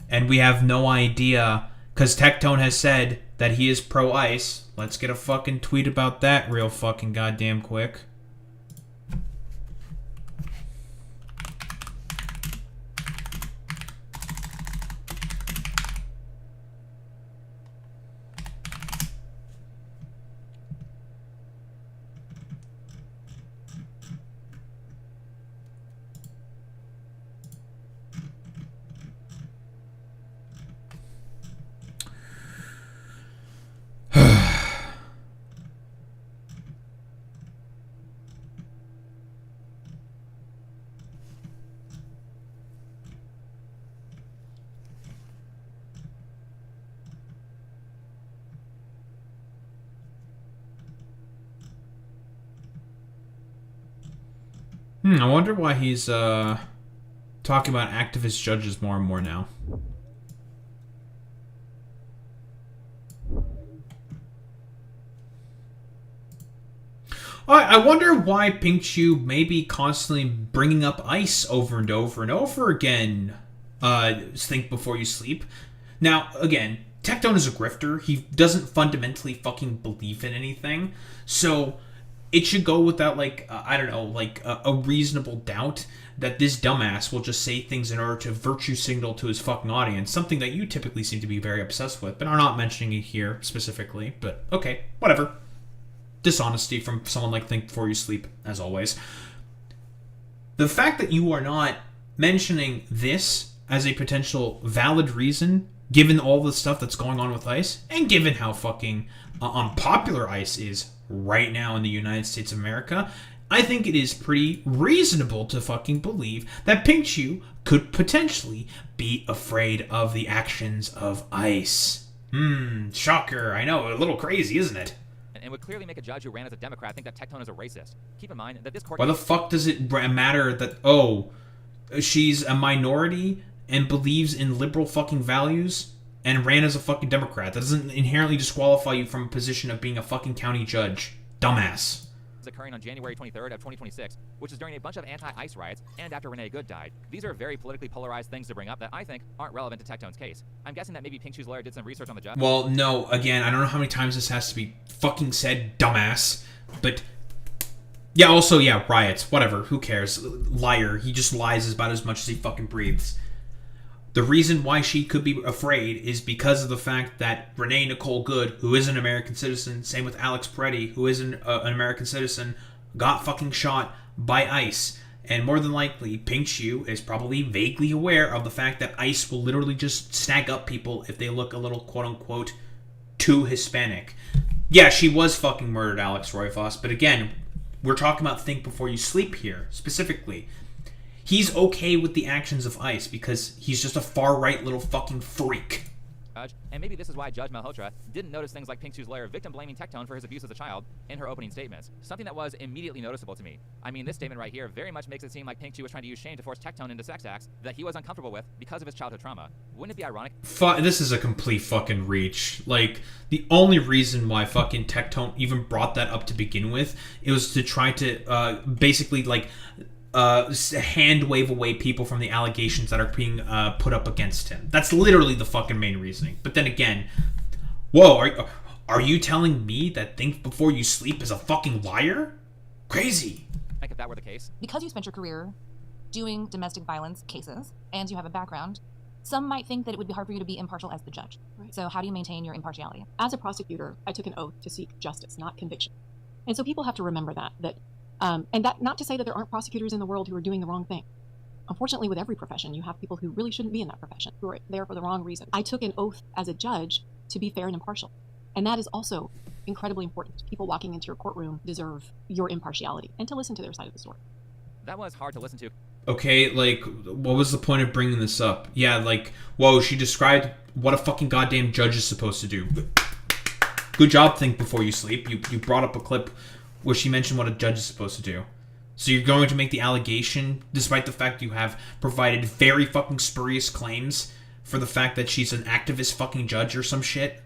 And we have no idea, because Tectone has said that he is pro-ICE. Let's get a fucking tweet about that real fucking goddamn quick. I wonder why he's talking about activist judges more and more now. I wonder why Pink Chew may be constantly bringing up ICE over and over and over again. Think before you sleep. Now, again, Tectone is a grifter. He doesn't fundamentally fucking believe in anything. So it should go without, like, I don't know, like, a reasonable doubt that this dumbass will just say things in order to virtue signal to his fucking audience, something that you typically seem to be very obsessed with, but I'm not mentioning it here specifically, but okay, whatever. Dishonesty from someone like Think Before You Sleep, as always. The fact that you are not mentioning this as a potential valid reason, given all the stuff that's going on with ICE, and given how fucking unpopular ICE is right now in the United States of America, I think it is pretty reasonable to fucking believe that Pink Chew could potentially be afraid of the actions of ICE. Shocker. I know, a little crazy, isn't it? And would clearly make a judge who ran as a Democrat think that Tectone is a racist. Keep in mind that this court... Why the fuck does it matter that, she's a minority and believes in liberal fucking values and ran as a fucking Democrat? That doesn't inherently disqualify you from a position of being a fucking county judge. Dumbass. Occurring on January 23rd of 2026, which is during a bunch of anti-ICE riots and after Renee Good died. These are very politically polarized things to bring up that I think aren't relevant to Tectone's case. I'm guessing that maybe Pink Chew's lawyer did some research on the judge. Well, no, again, I don't know how many times this has to be fucking said, dumbass, but yeah, also, yeah, riots, whatever, who cares? Liar, he just lies about as much as he fucking breathes. The reason why she could be afraid is because of the fact that Renee Nicole Good, who is an American citizen, same with Alex Peretti, who is an American citizen, got fucking shot by ICE. And more than likely, Pink Chew is probably vaguely aware of the fact that ICE will literally just snag up people if they look a little quote-unquote too Hispanic. Yeah, she was fucking murdered, Alex Royfoss, but again, we're talking about Think Before You Sleep here, specifically. He's okay with the actions of ICE because he's just a far-right little fucking freak. And maybe this is why Judge Malhotra didn't notice things like Pink Chew's lawyer victim-blaming Tectone for his abuse as a child in her opening statements. Something that was immediately noticeable to me. I mean, this statement right here very much makes it seem like Pink Chew was trying to use shame to force Tectone into sex acts that he was uncomfortable with because of his childhood trauma. Wouldn't it be ironic? This is a complete fucking reach. Like, the only reason why fucking Tectone even brought that up to begin with, it was to try to basically, like, hand wave away people from the allegations that are being put up against him. That's literally the fucking main reasoning. But then again, whoa, are you telling me that Think Before You Sleep is a fucking liar? Crazy. Like if that were the case. Because you spent your career doing domestic violence cases and you have a background, some might think that it would be hard for you to be impartial as the judge. Right. So how do you maintain your impartiality? As a prosecutor, I took an oath to seek justice, not conviction. And so people have to remember that and that not to say that there aren't prosecutors in the world who are doing the wrong thing. Unfortunately, with every profession, you have people who really shouldn't be in that profession, who are there for the wrong reason. I took an oath as a judge to be fair and impartial. And that is also incredibly important. People walking into your courtroom deserve your impartiality and to listen to their side of the story. That was hard to listen to. Okay, like, what was the point of bringing this up? Yeah, like, whoa, she described what a fucking goddamn judge is supposed to do. Good job, think before you sleep. You brought up a clip where she mentioned what a judge is supposed to do. So you're going to make the allegation, despite the fact you have provided very fucking spurious claims for the fact that she's an activist fucking judge or some shit?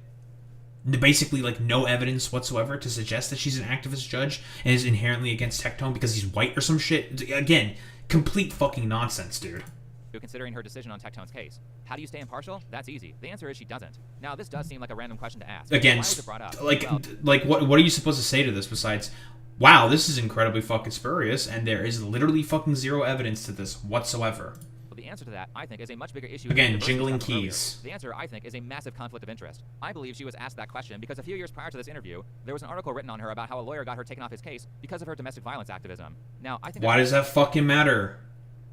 Basically, like, no evidence whatsoever to suggest that she's an activist judge and is inherently against Tectone because he's white or some shit? Again, complete fucking nonsense, dude. Considering her decision on Tectone's case. How do you stay impartial? That's easy. The answer is she doesn't. Now, this does seem like a random question to ask. Again, Why was it brought up? like what are you supposed to say to this besides, wow, this is incredibly fucking spurious, and there is literally fucking zero evidence to this whatsoever? Well, the answer to that, I think, is a much bigger issue. Again, jingling keys. The answer, I think, is a massive conflict of interest. I believe she was asked that question because a few years prior to this interview, there was an article written on her about how a lawyer got her taken off his case because of her domestic violence activism. Now, I think. Why does that fucking matter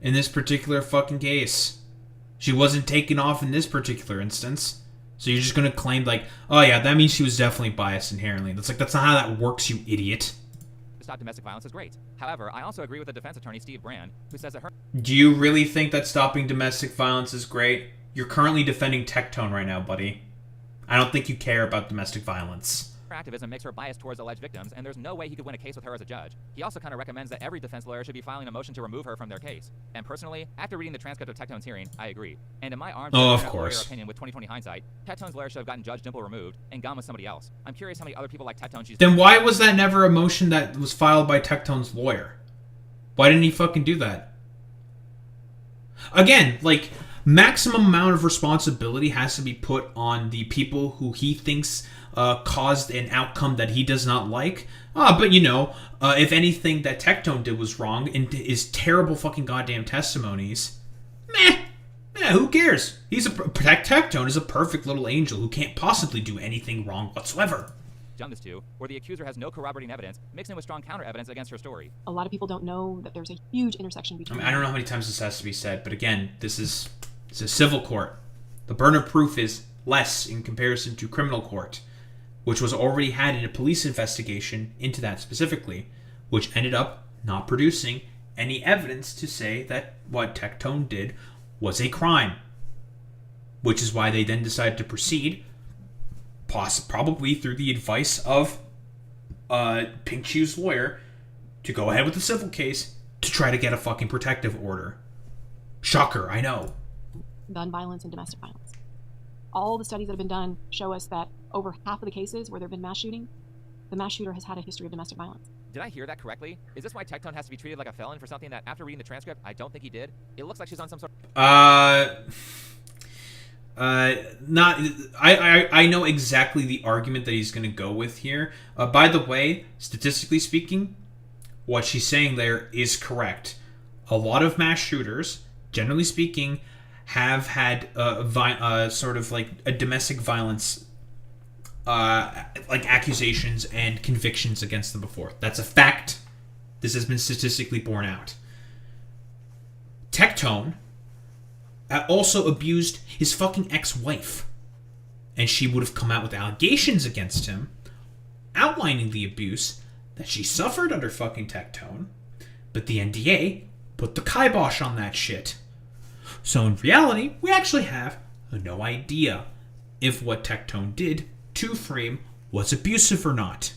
in this particular fucking case? She wasn't taken off in this particular instance. So you're just going to claim, like, oh yeah, that means she was definitely biased inherently. That's not how that works, you idiot. To stop domestic violence is great. However, I also agree with the defense attorney, Steve Brand, who says that her... Do you really think that stopping domestic violence is great? You're currently defending Tectone right now, buddy. I don't think you care about domestic violence. Her activism makes her biased towards alleged victims, and there's no way he could win a case with her as a judge. He also kind of recommends that every defense lawyer should be filing a motion to remove her from their case. And personally, after reading the transcript of Tectone's hearing, I agree. And in my lawyer opinion, with 20/20 hindsight, Tectone's lawyer should have gotten Judge Dimple removed and gone with somebody else. I'm curious how many other people like Tectone she's... Then why was that never a motion that was filed by Tectone's lawyer? Why didn't he fucking do that? Again, like, maximum amount of responsibility has to be put on the people who he thinks caused an outcome that he does not like. But you know, if anything that Tectone did was wrong in his terrible fucking goddamn testimonies, who cares? Tectone is a perfect little angel who can't possibly do anything wrong whatsoever. Done this to, where the accuser has no corroborating evidence, mixed in with strong counter evidence against her story. A lot of people don't know that there's a huge intersection between... I don't know how many times this has to be said, but again, it's a civil court. The burden of proof is less in comparison to criminal court, which was already had in a police investigation into that specifically, which ended up not producing any evidence to say that what Tectone did was a crime. Which is why they then decided to proceed, probably through the advice of Pink Shoe's lawyer, to go ahead with the civil case to try to get a fucking protective order. Shocker, I know. Gun violence and domestic violence. All the studies that have been done show us that over half of the cases where there have been mass shooting, the mass shooter has had a history of domestic violence. Did I hear that correctly? Is this why Tectone has to be treated like a felon for something that, after reading the transcript, I don't think he did? It looks like she's on some sort I know exactly the argument that he's going to go with here. By the way, statistically speaking, what she's saying there is correct. A lot of mass shooters, generally speaking, have had sort of like a domestic violence like accusations and convictions against them before. That's a fact. This has been statistically borne out. Tectone also abused his fucking ex-wife, and she would have come out with allegations against him outlining the abuse that she suffered under fucking Tectone, but the NDA put the kibosh on that shit. So in reality, we actually have no idea if what Tectone did to Frame was abusive or not.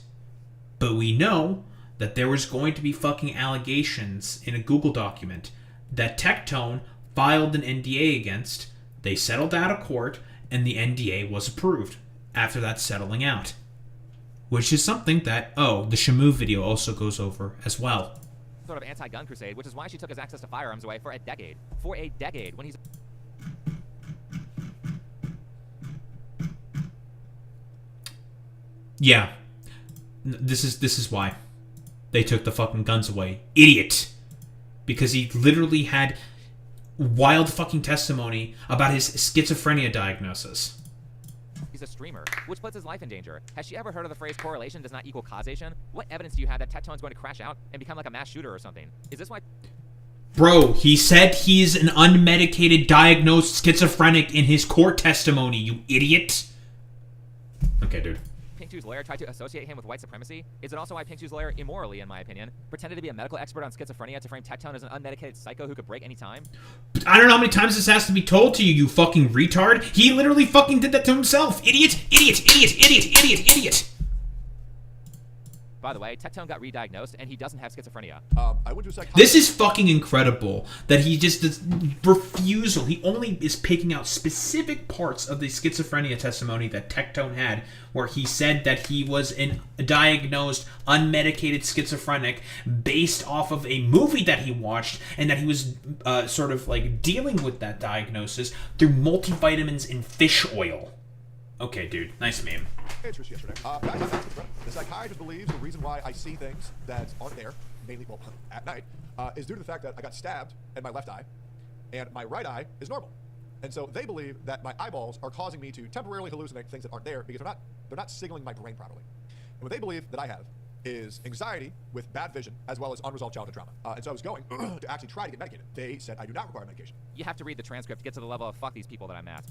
But we know that there was going to be fucking allegations in a Google document that Tectone filed an NDA against. They settled out of court, and the NDA was approved after that settling out. Which is something that, the Shamu video also goes over as well. Sort of anti-gun crusade, which is why she took his access to firearms away for a decade. For a decade, when he's... Yeah. This is why they took the fucking guns away. Idiot! Because he literally had wild fucking testimony about his schizophrenia diagnosis. He's a streamer, which puts his life in danger. Has she ever heard of the phrase correlation does not equal causation? What evidence do you have that Tectone's going to crash out and become like a mass shooter or something? Is this why... Bro, he said he's an unmedicated diagnosed schizophrenic in his court testimony, you idiot! Okay, dude. Pink Chu's lawyer tried to associate him with white supremacy? Is it also why Pink Chu's lawyer, immorally in my opinion, pretended to be a medical expert on schizophrenia to frame Tectone as an unmedicated psycho who could break any time? I don't know how many times this has to be told to you, you fucking retard. He literally fucking did that to himself. Idiot, idiot, idiot, idiot, idiot, idiot. By the way, Tectone got re-diagnosed, and he doesn't have schizophrenia. I went to a psychiatrist. This is fucking incredible that he just does refusal. He only is picking out specific parts of the schizophrenia testimony that Tectone had, where he said that he was a diagnosed, unmedicated schizophrenic based off of a movie that he watched, and that he was sort of like dealing with that diagnosis through multivitamins and fish oil. Okay, dude. Nice meme. Interest yesterday. The psychiatrist believes the reason why I see things that aren't there, mainly well, at night, is due to the fact that I got stabbed in my left eye, and my right eye is normal. And so they believe that my eyeballs are causing me to temporarily hallucinate things that aren't there because they're not signaling my brain properly. And what they believe that I have is anxiety with bad vision as well as unresolved childhood trauma. And so I was going to actually try to get medicated. They said I do not require medication. You have to read the transcript to get to the level of fuck these people that I'm at.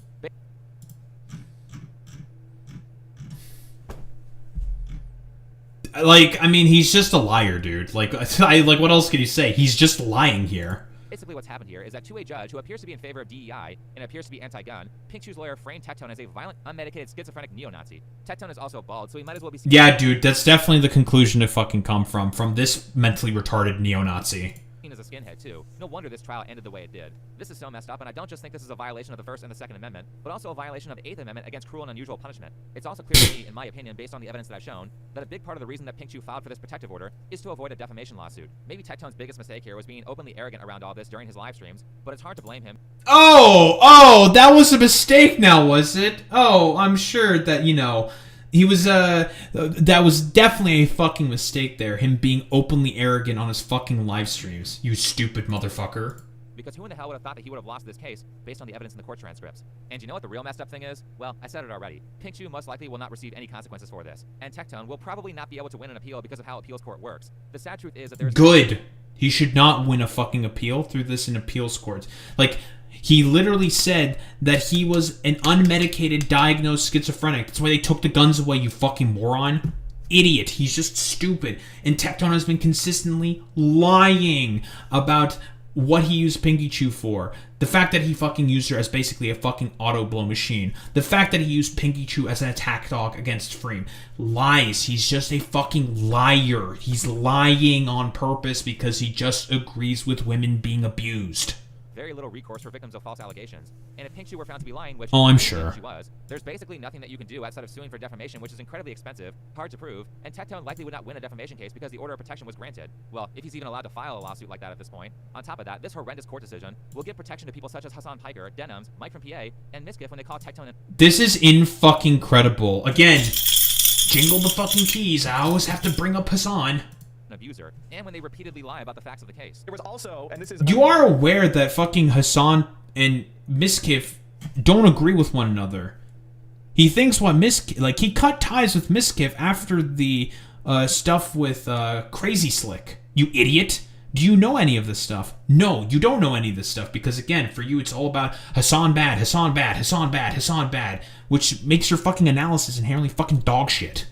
Like, I mean, he's just a liar, dude. Like, what else can you say? He's just lying here. Basically what's happened here is that to a judge who appears to be in favor of DEI and appears to be anti-gun, Pink Chu's lawyer framed Tectone as a violent, unmedicated, schizophrenic neo-Nazi. Tectone is also bald, so he might as well be... Yeah, dude, that's definitely the conclusion to fucking come from this mentally retarded neo-Nazi. As a skinhead too. No wonder this trial ended the way it did. This is so messed up, and I don't just think this is a violation of the First and the Second Amendment, but also a violation of the Eighth Amendment against cruel and unusual punishment. It's also clear to me, in my opinion, based on the evidence that I've shown, that a big part of the reason that Pink Chu filed for this protective order is to avoid a defamation lawsuit. Maybe Tectone's biggest mistake here was being openly arrogant around all this during his live streams, but it's hard to blame him. Oh, that was a mistake now, was it? Oh, I'm sure that, you know... He was, that was definitely a fucking mistake there, him being openly arrogant on his fucking live streams, you stupid motherfucker. Because who in the hell would have thought that he would have lost this case based on the evidence in the court transcripts? And you know what the real messed up thing is? Well, I said it already. Pink Chu most likely will not receive any consequences for this, and Tectone will probably not be able to win an appeal because of how appeals court works. The sad truth is that there's... Good! He should not win a fucking appeal through this in appeals courts. Like... He literally said that he was an unmedicated, diagnosed schizophrenic. That's why they took the guns away, you fucking moron. Idiot. He's just stupid. And Tectone has been consistently lying about what he used Pinky Chu for. The fact that he fucking used her as basically a fucking auto-blow machine. The fact that he used Pinky Chu as an attack dog against Freem. Lies. He's just a fucking liar. He's lying on purpose because he just agrees with women being abused. Very little recourse for victims of false allegations. And if Pink Chu were found to be lying, which I'm sure she was, there's basically nothing that you can do outside of suing for defamation, which is incredibly expensive, hard to prove, and Tectone likely would not win a defamation case because the order of protection was granted. Well, if he's even allowed to file a lawsuit like that at this point. On top of that, this horrendous court decision will give protection to people such as Hassan Piker, Denims, Mike from PA, and Miskiff when they call Tectone... This is in-fucking credible. Again, jingle the fucking keys. I always have to bring up Hassan. Abuser, and when they repeatedly lie about the facts of the case. There was also, and this is... You are aware that fucking Hassan and Miskiff don't agree with one another. He thinks what Miskiff... Like, he cut ties with Miskiff after the stuff with Crazy Slick. You idiot. Do you know any of this stuff? No, you don't know any of this stuff because, again, for you, it's all about Hassan bad, Hassan bad, Hassan bad, Hassan bad, which makes your fucking analysis inherently fucking dog shit.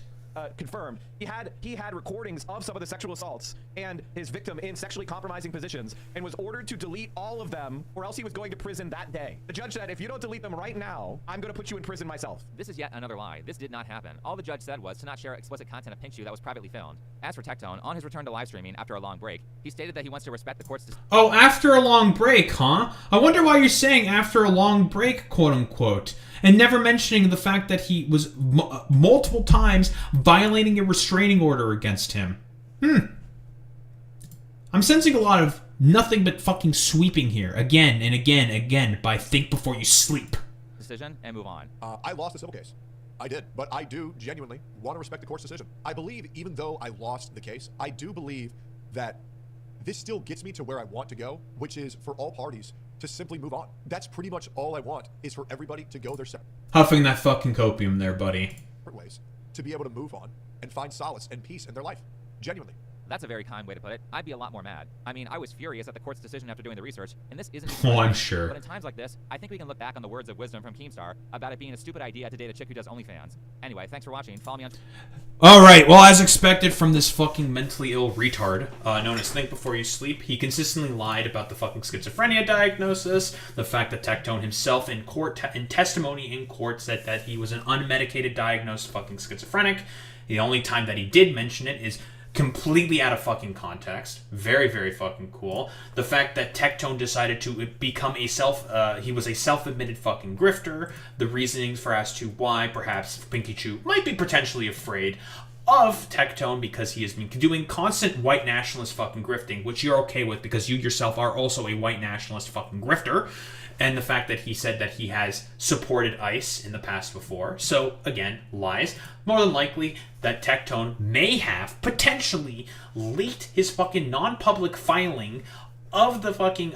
Confirmed. He had recordings of some of the sexual assaults and his victim in sexually compromising positions and was ordered to delete all of them or else he was going to prison that day. The judge said, if you don't delete them right now, I'm going to put you in prison myself. This is yet another lie. This did not happen. All the judge said was to not share explicit content of Pink Chu that was privately filmed. As for Tectone, on his return to live streaming after a long break, he stated that he wants to respect the court's... Oh, after a long break, huh? I wonder why you're saying after a long break, quote-unquote, and never mentioning the fact that he was multiple times violating a restraining order against him. I'm sensing a lot of nothing but fucking sweeping here, again and again, by think before you sleep. Decision and move on. I lost the civil case. I did, but I do genuinely want to respect the court's decision. I believe, even though I lost the case, I do believe that this still gets me to where I want to go, which is for all parties to simply move on. That's pretty much all I want, is for everybody to go their separate Huffing that fucking copium there, buddy. ways, to be able to move on and find solace and peace in their life. Genuinely. That's a very kind way to put it. I'd be a lot more mad. I mean, I was furious at the court's decision after doing the research, and this isn't... Oh, I'm sure. But in times like this, I think we can look back on the words of wisdom from Keemstar about it being a stupid idea to date a chick who does OnlyFans. Anyway, thanks for watching. Follow me on... Alright, well, as expected from this fucking mentally ill retard, known as Think Before You Sleep, he consistently lied about the fucking schizophrenia diagnosis, the fact that Tectone himself in court, in testimony in court, said that he was an unmedicated diagnosed fucking schizophrenic. The only time that he did mention it is completely out of fucking context. Very, very fucking cool. The fact that Tectone decided to become a he was a self-admitted fucking grifter. The reasonings for as to why perhaps Pinky Chew might be potentially afraid of Tectone because he has been doing constant white nationalist fucking grifting, which you're okay with because you yourself are also a white nationalist fucking grifter. And the fact that he said that he has supported ICE in the past before. So, again, lies. More than likely that Tectone may have potentially leaked his fucking non-public filing of the fucking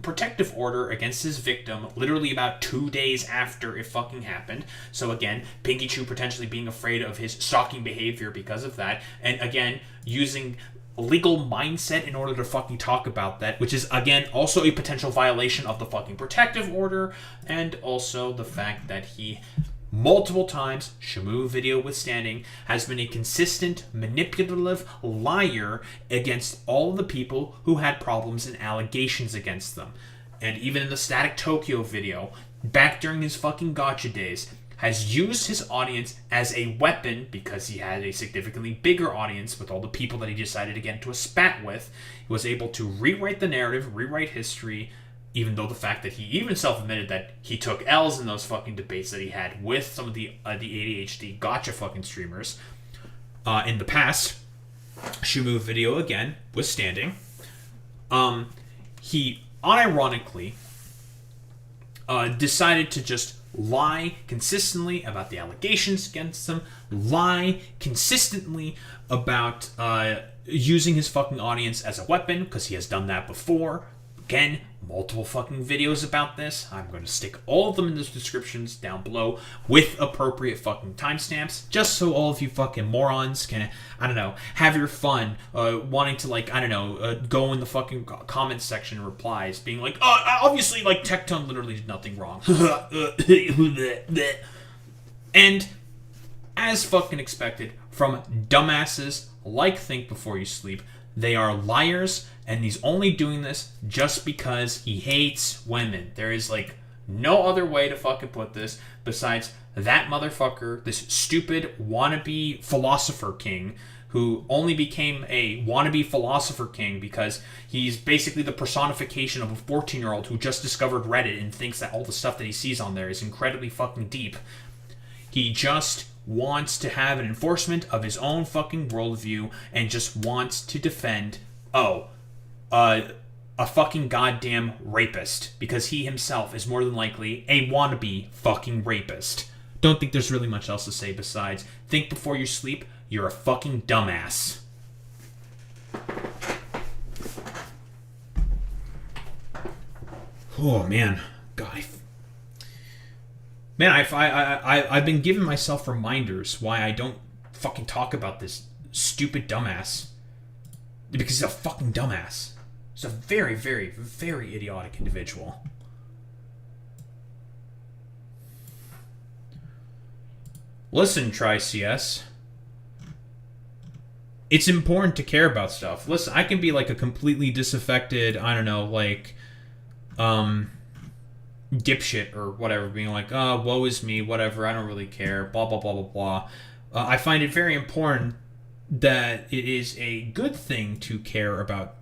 protective order against his victim literally about 2 days after it fucking happened. So, again, Pinky Chew potentially being afraid of his stalking behavior because of that. And, again, using legal mindset in order to fucking talk about that, which is, again, also a potential violation of the fucking protective order, and also the fact that he, multiple times, Shamu video withstanding, has been a consistent, manipulative liar against all of the people who had problems and allegations against them. And even in the Static Tokyo video, back during his fucking gotcha days, has used his audience as a weapon because he had a significantly bigger audience with all the people that he decided to get into a spat with. He was able to rewrite the narrative, rewrite history, even though the fact that he even self-admitted that he took L's in those fucking debates that he had with some of the ADHD gotcha fucking streamers in the past. Shumu video, again, withstanding. He unironically decided to just lie consistently about the allegations against him, lie consistently about using his fucking audience as a weapon, because he has done that before. Again, multiple fucking videos about this. I'm going to stick all of them in the descriptions down below with appropriate fucking timestamps, just so all of you fucking morons can, I don't know, have your fun, wanting to, like, I don't know, go in the fucking comment section and replies, being like, obviously, like, Tectone literally did nothing wrong. And, as fucking expected, from dumbasses like Think Before You Sleep, they are liars, and he's only doing this just because he hates women. There is, like, no other way to fucking put this besides that motherfucker, this stupid wannabe philosopher king, who only became a wannabe philosopher king because he's basically the personification of a 14-year-old who just discovered Reddit and thinks that all the stuff that he sees on there is incredibly fucking deep. He just wants to have an enforcement of his own fucking worldview and just wants to defend, a fucking goddamn rapist, because he himself is more than likely a wannabe fucking rapist. Don't think there's really much else to say besides, think before you sleep, you're a fucking dumbass. Oh, man. God, man, I've been giving myself reminders why I don't fucking talk about this stupid dumbass. Because he's a fucking dumbass. He's a very, very, very idiotic individual. Listen, Tri-CS. It's important to care about stuff. Listen, I can be like a completely disaffected, I don't know, like, dipshit or whatever, being like, woe is me, whatever, I don't really care, blah, blah, blah, blah, blah. I find it very important that it is a good thing to care about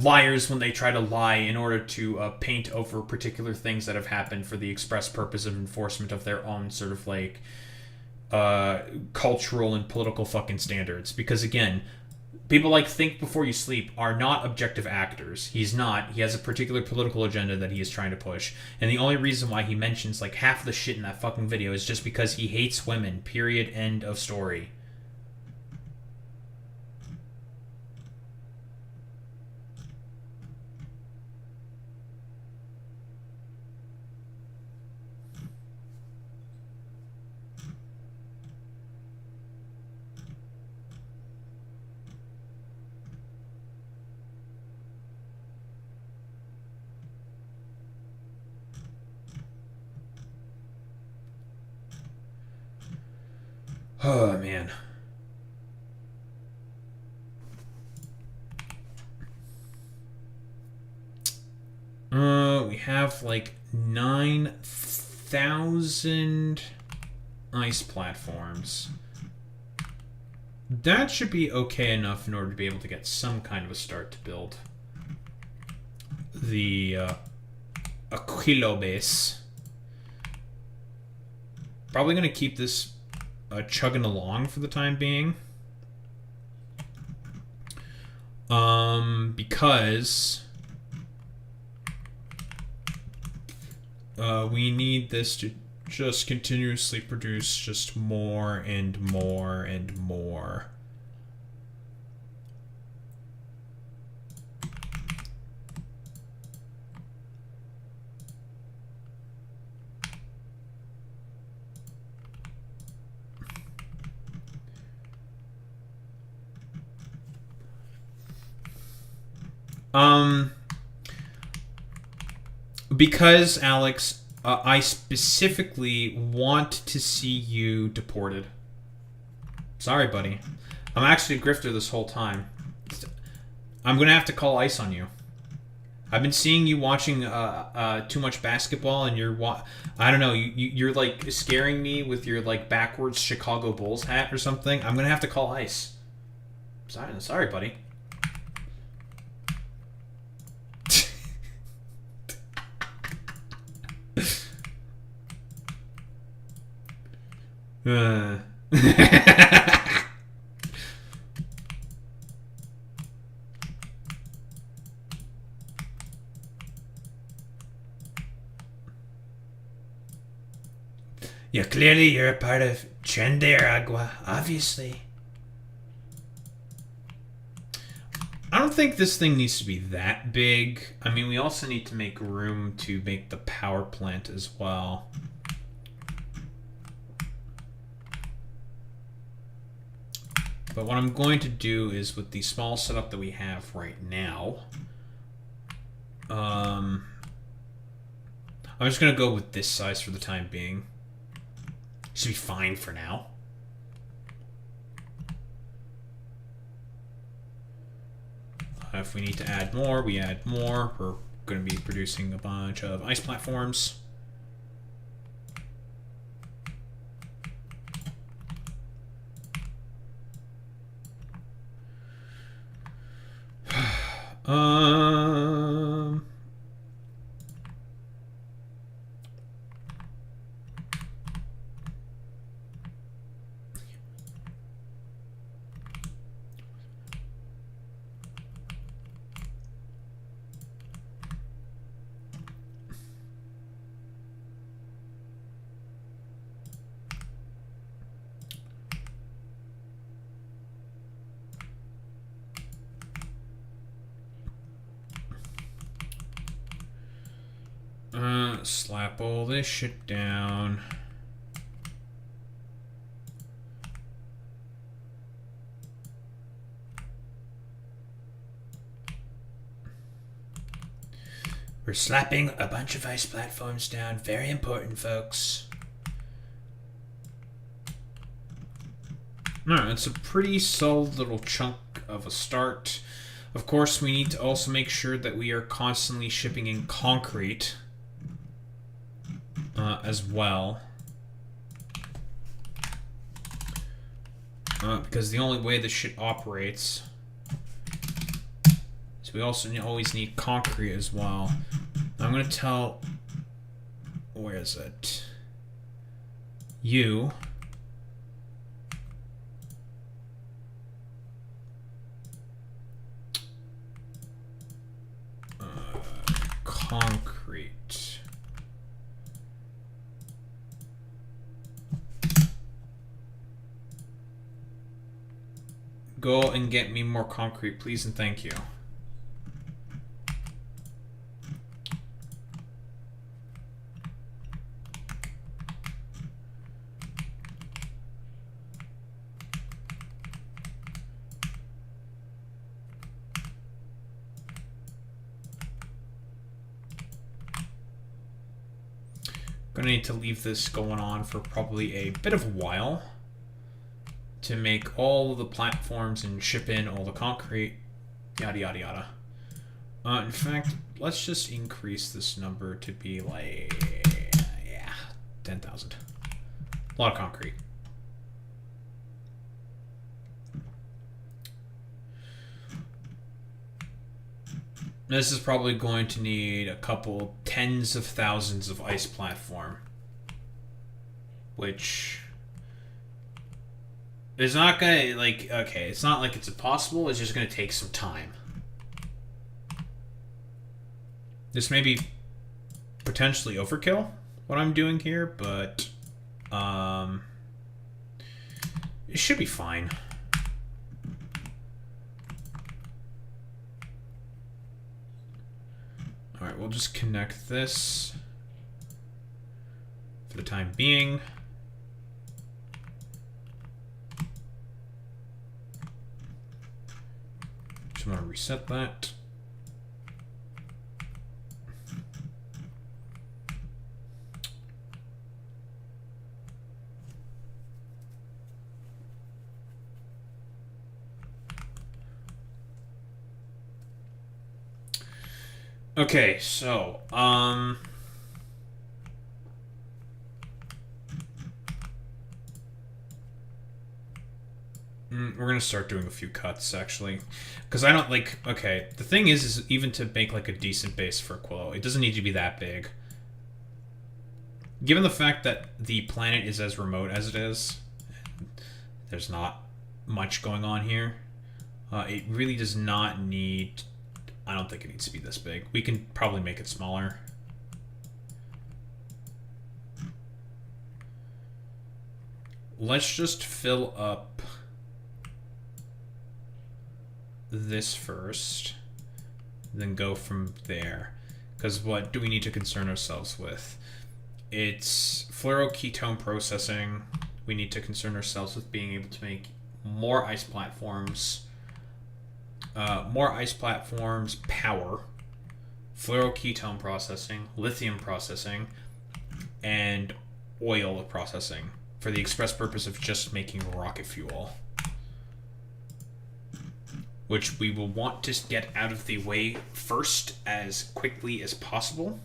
liars when they try to lie in order to paint over particular things that have happened for the express purpose of enforcement of their own sort of like cultural and political fucking standards. Because again, people like Think Before You Sleep are not objective actors. He's not. He has a particular political agenda that he is trying to push. And the only reason why he mentions like half the shit in that fucking video is just because he hates women. Period. End of story. Oh, man. We have like 9,000 ice platforms. That should be okay enough in order to be able to get some kind of a start to build the Aquillo base. Probably going to keep this chugging along for the time being. Because we need this to just continuously produce just more and more and more. Because, Alex, I specifically want to see you deported. Sorry, buddy. I'm actually a grifter this whole time. I'm gonna have to call ICE on you. I've been seeing you watching too much basketball, and I don't know, you're like scaring me with your like backwards Chicago Bulls hat or something. I'm gonna have to call ICE. Sorry, buddy. Yeah, clearly you're a part of Tren de Agua, obviously. I don't think this thing needs to be that big. I mean, we also need to make room to make the power plant as well. But what I'm going to do is, with the small setup that we have right now, I'm just going to go with this size for the time being. Should be fine for now. If we need to add more, we add more. We're going to be producing a bunch of ice platforms. Slap all this shit down. We're slapping a bunch of ice platforms down. Very important, folks. Alright, it's a pretty solid little chunk of a start. Of course, we need to also make sure that we are constantly shipping in concrete as well. Because the only way this shit operates is we also always need concrete as well. I'm going to tell... Where is it? You... concrete. Go and get me more concrete, please and thank you. Gonna need to leave this going on for probably a bit of a while. to make all the platforms and ship in all the concrete, yada yada yada. In fact, let's just increase this number to be like, yeah, 10,000. A lot of concrete. This is probably going to need a couple tens of thousands of ice platform, which is not gonna, like, okay, it's not like it's impossible, it's just gonna take some time. This may be potentially overkill, what I'm doing here, but it should be fine. Alright, we'll just connect this for the time being. Just want to reset that. Okay, so, we're gonna start doing a few cuts, actually. Because I don't, like, okay, the thing is even to make, like, a decent base for Aquillo, it doesn't need to be that big. Given the fact that the planet is as remote as it is, there's not much going on here, it really does not need... I don't think it needs to be this big. We can probably make it smaller. Let's just fill up this first, then go from there. Because what do we need to concern ourselves with? It's fluoroketone processing. We need to concern ourselves with being able to make more ice platforms. Power, fluoroketone processing, lithium processing, and oil processing for the express purpose of just making rocket fuel. Which we will want to get out of the way first as quickly as possible.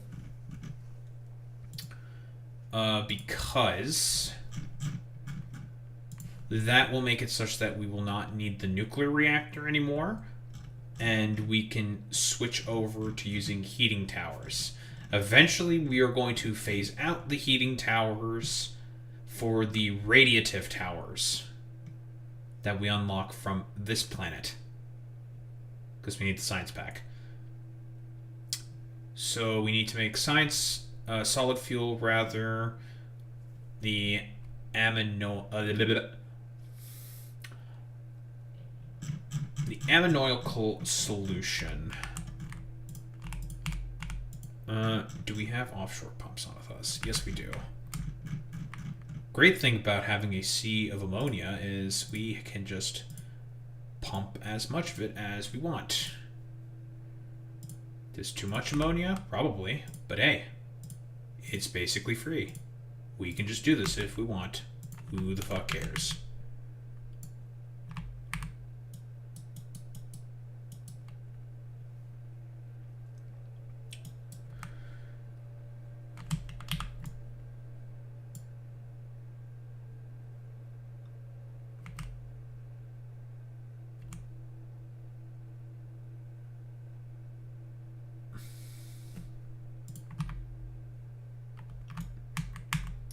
Because that will make it such that we will not need the nuclear reactor anymore. And we can switch over to using heating towers. Eventually, we are going to phase out the heating towers for the radiative towers that we unlock from this planet. Because we need the science pack. So we need to make science, solid fuel rather, the the ammoniacal solution. Do we have offshore pumps on with us? Yes, we do. Great thing about having a sea of ammonia is we can just pump as much of it as we want. There's too much ammonia? Probably. But hey, it's basically free. We can just do this if we want. Who the fuck cares?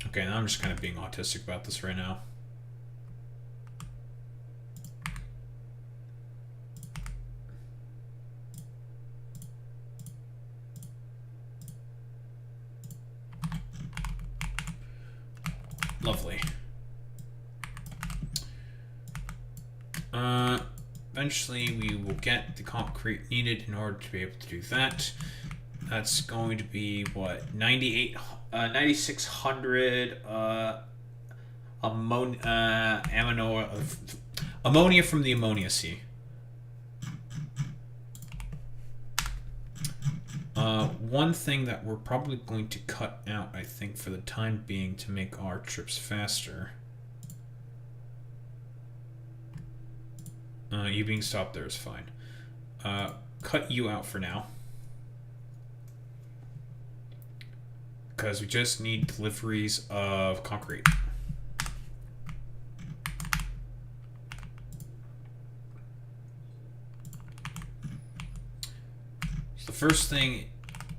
Okay, now I'm just kind of being autistic about this right now. Lovely. Eventually we will get the concrete needed in order to be able to do that. That's going to be, what, 9,600 ammonia from the ammonia sea. One thing that we're probably going to cut out, I think, for the time being to make our trips faster You being stopped there is fine. Cut you out for now. Because we just need deliveries of concrete. So the first thing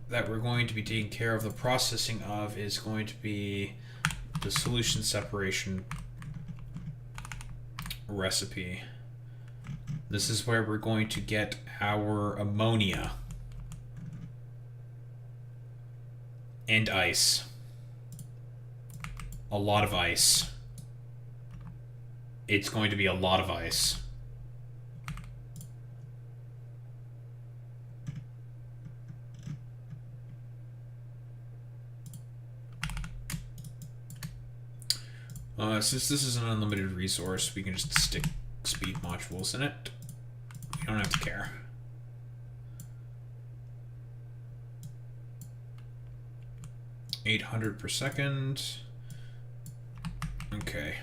that we're going to be taking care of the processing of is going to be the solution separation recipe. This is where we're going to get our ammonia and ice. A lot of ice. It's going to be a lot of ice. Since this is an unlimited resource, we can just stick speed modules in it. We don't have to care. $800 per second. Okay.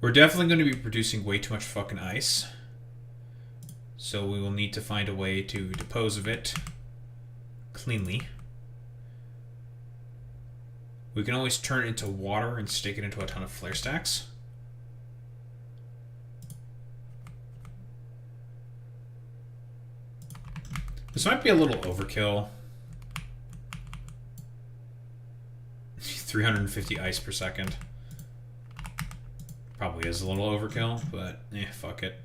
We're definitely going to be producing way too much fucking ice. So we will need to find a way to dispose of it cleanly. We can always turn it into water and stick it into a ton of flare stacks. This might be a little overkill. 350 ice per second. Probably is a little overkill, but fuck it.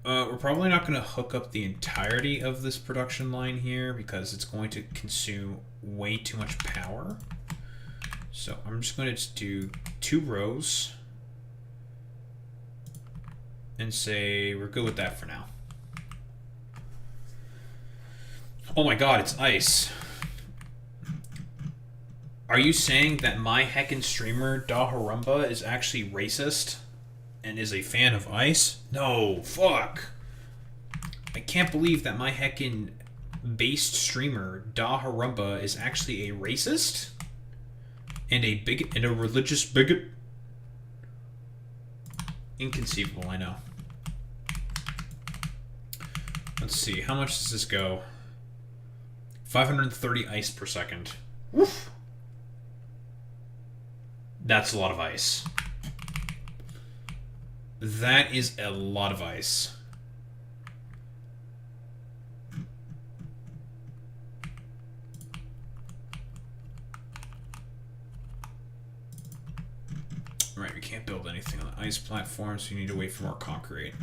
We're probably not going to hook up the entirety of this production line here because it's going to consume way too much power. So I'm just going to do 2 rows and say we're good with that for now. Oh my god, it's ice. Are you saying that my heckin' streamer, Daharumba, is actually racist and is a fan of ice? No, fuck. I can't believe that my heckin' based streamer, Daharumba, is actually a racist and a bigot and a religious bigot. Inconceivable, I know. Let's see, how much does this go? 530 ice per second. Woof. That's a lot of ice. That is a lot of ice. Right, we can't build anything on the ice platform, so you need to wait for more concrete.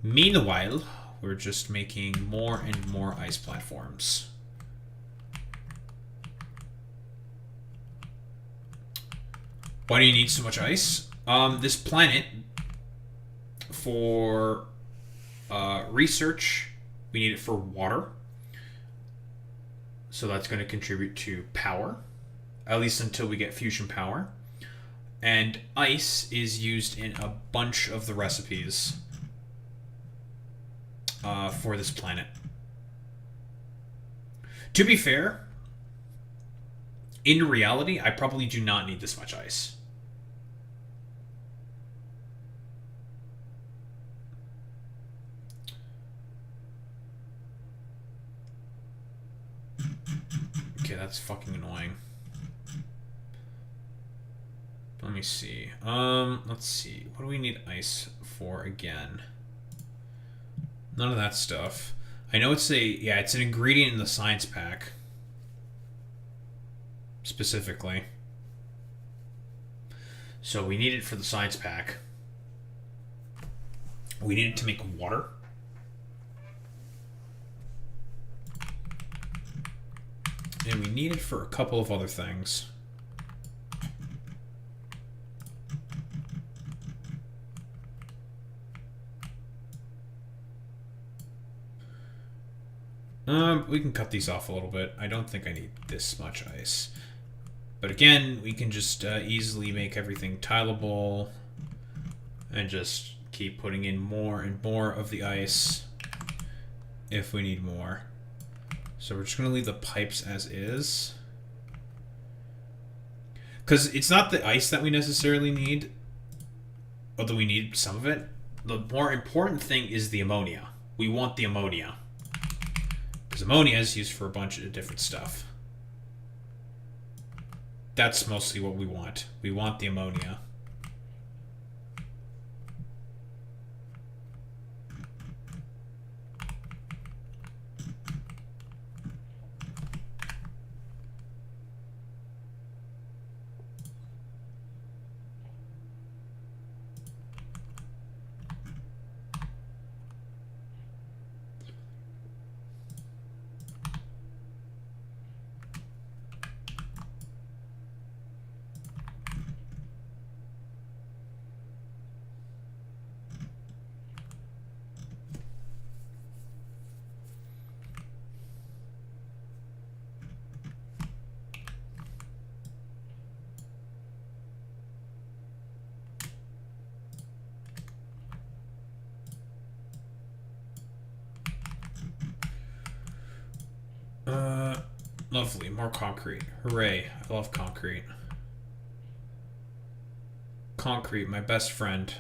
Meanwhile, we're just making more and more ice platforms. Why do you need so much ice? This planet, for research, we need it for water. So that's going to contribute to power, at least until we get fusion power. And ice is used in a bunch of the recipes for this planet. To be fair, in reality, I probably do not need this much ice. Okay, that's fucking annoying. Let me see. Let's see. What do we need ice for again? None of that stuff. I know it's it's an ingredient in the science pack. Specifically. So we need it for the science pack. We need it to make water. And we need it for a couple of other things. We can cut these off a little bit. I don't think I need this much ice. But again, we can just easily make everything tileable and just keep putting in more and more of the ice if we need more. So we're just going to leave the pipes as is. Because it's not the ice that we necessarily need, although we need some of it. The more important thing is the ammonia. We want the ammonia. Because ammonia is used for a bunch of different stuff. That's mostly what we want. We want the ammonia. Lovely. More concrete. Hooray. I love concrete. Concrete, my best friend.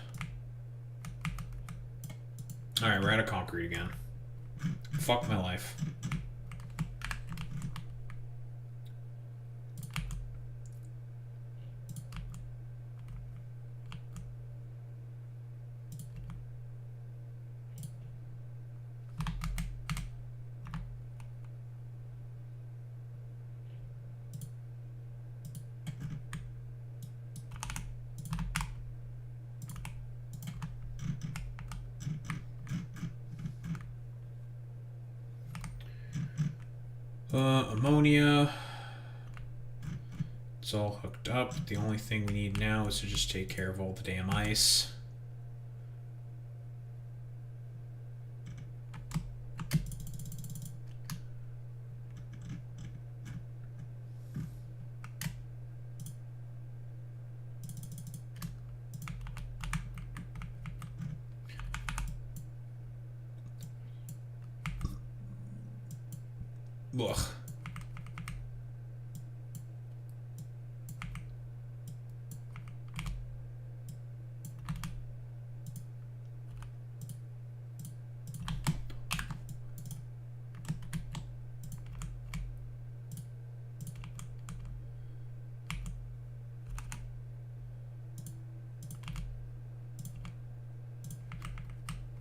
Alright, we're out of concrete again. Fuck my life. Ammonia. It's all hooked up. The only thing we need now is to just take care of all the damn ice. Ugh.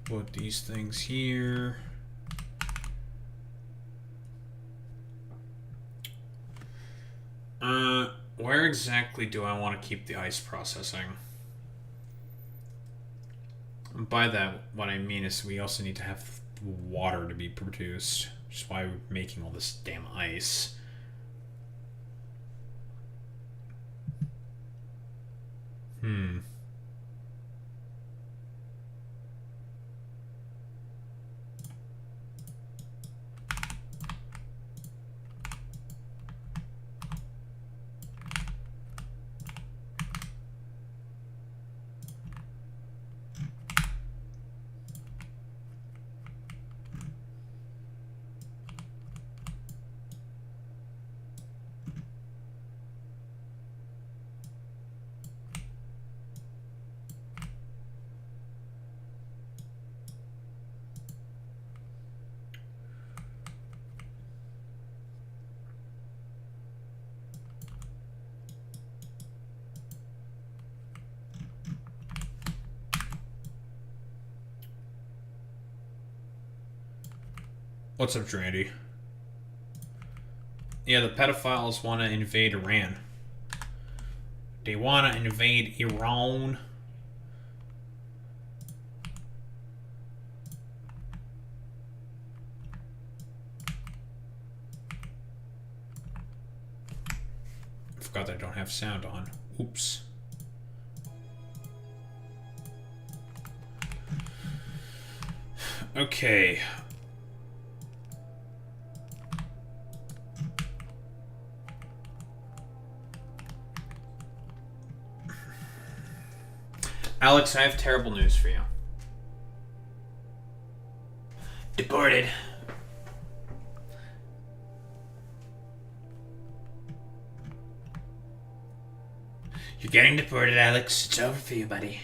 Put these things here. Where exactly do I want to keep the ice processing? And by that, what I mean is we also need to have water to be produced, which is why we're making all this damn ice. What's up, Drandy? Yeah, the pedophiles want to invade Iran. They want to invade Iran. forgot that I don't have sound on. Oops. Okay. Alex, I have terrible news for you. Deported. You're getting deported, Alex. It's over for you, buddy.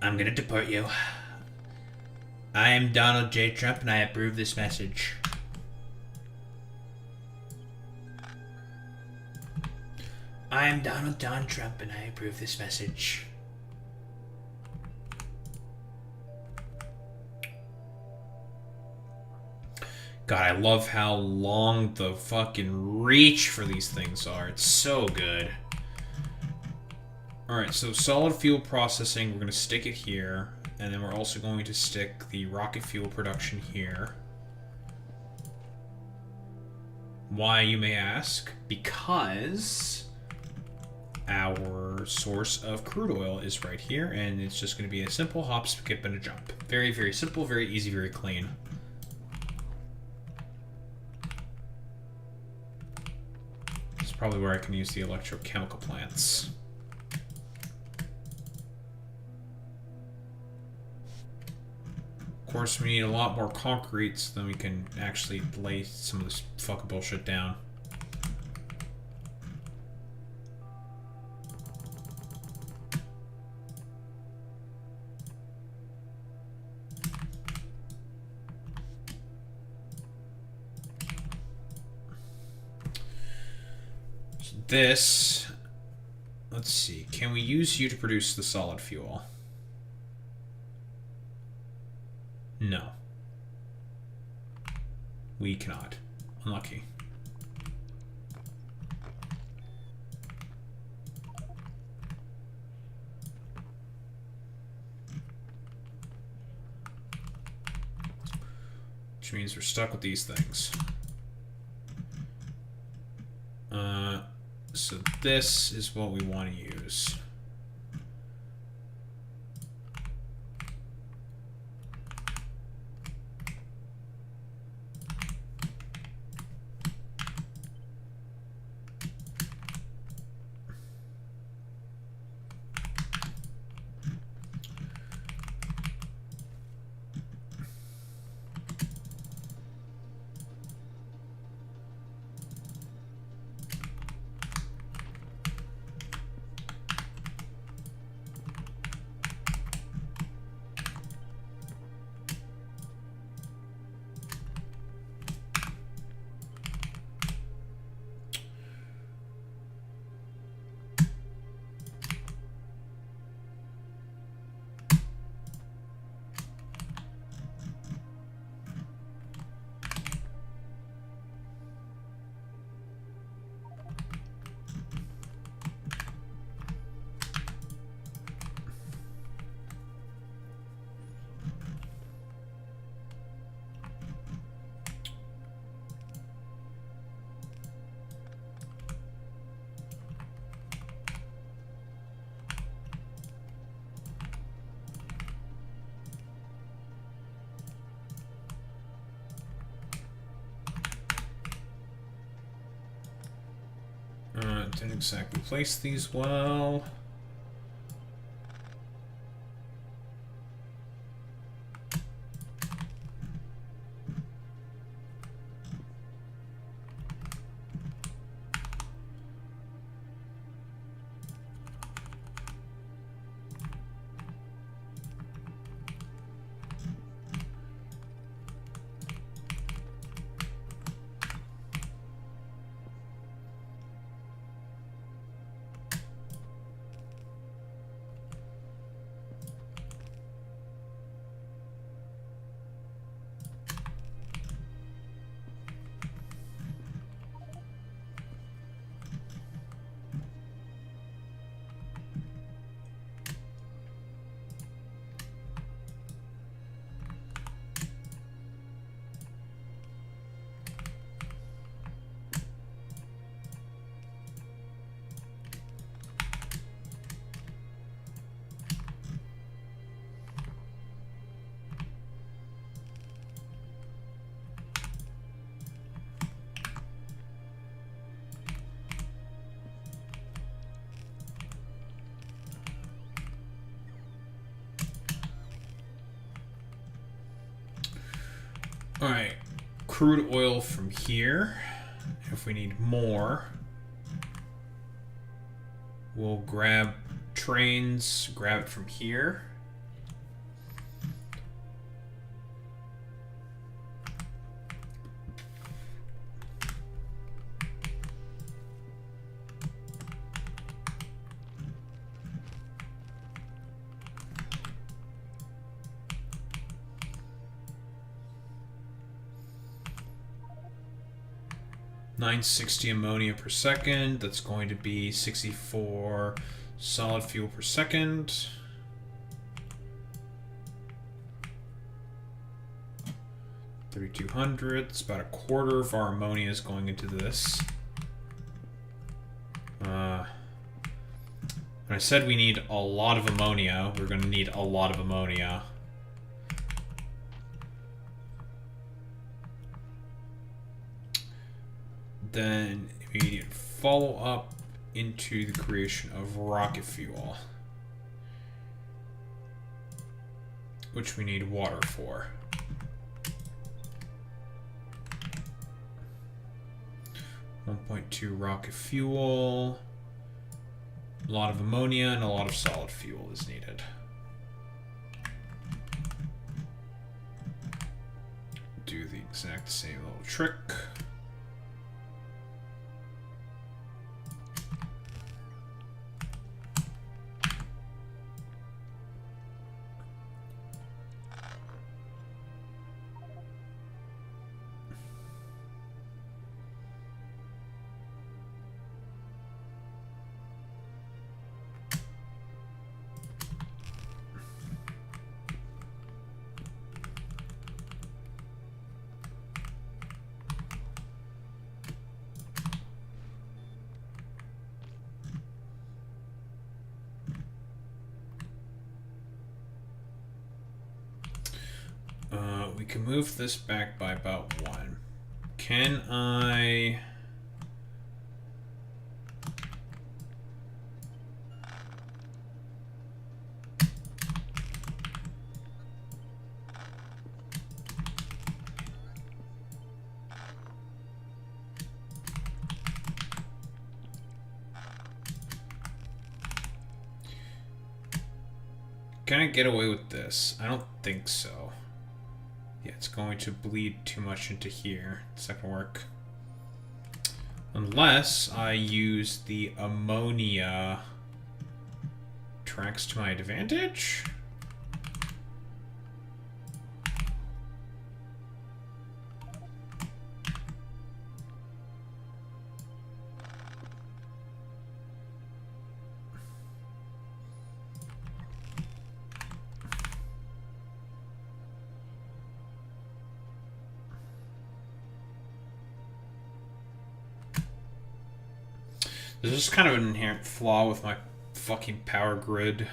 I'm gonna deport you. I am Donald J. Trump, and I approve this message. I am Donald John Trump, and I approve this message. God, I love how long the fucking reach for these things are. It's so good. Alright, so solid fuel processing, we're going to stick it here. And then we're also going to stick the rocket fuel production here. Why, you may ask? Because our source of crude oil is right here, and it's just going to be a simple hop, skip, and a jump. Very, very simple, very easy, very clean. It's probably where I can use the electrochemical plants. Of course, we need a lot more concrete so then we can actually lay some of this fucking bullshit down. So this, let's see, can we use you to produce the solid fuel? No. We cannot. Unlucky. Which means we're stuck with these things. So this is what we want to use. Didn't exactly place these well. Alright. Crude oil from here. If we need more, we'll grab trains, grab it from here. $960 ammonia per second. That's going to be 64 solid fuel per second. $3,200. It's about a quarter of our ammonia is going into this. When I said we need a lot of ammonia, we're going to need a lot of ammonia. Then immediate follow-up into the creation of rocket fuel, which we need water for. $1.2 rocket fuel, a lot of ammonia, and a lot of solid fuel is needed. Do the exact same little trick. We can move this back by about 1. Can I... Can I get away with this? I don't think so. Yeah, it's going to bleed too much into here. It's not gonna work. Unless I use the ammonia tracks to my advantage? There's just kind of an inherent flaw with my fucking power grid.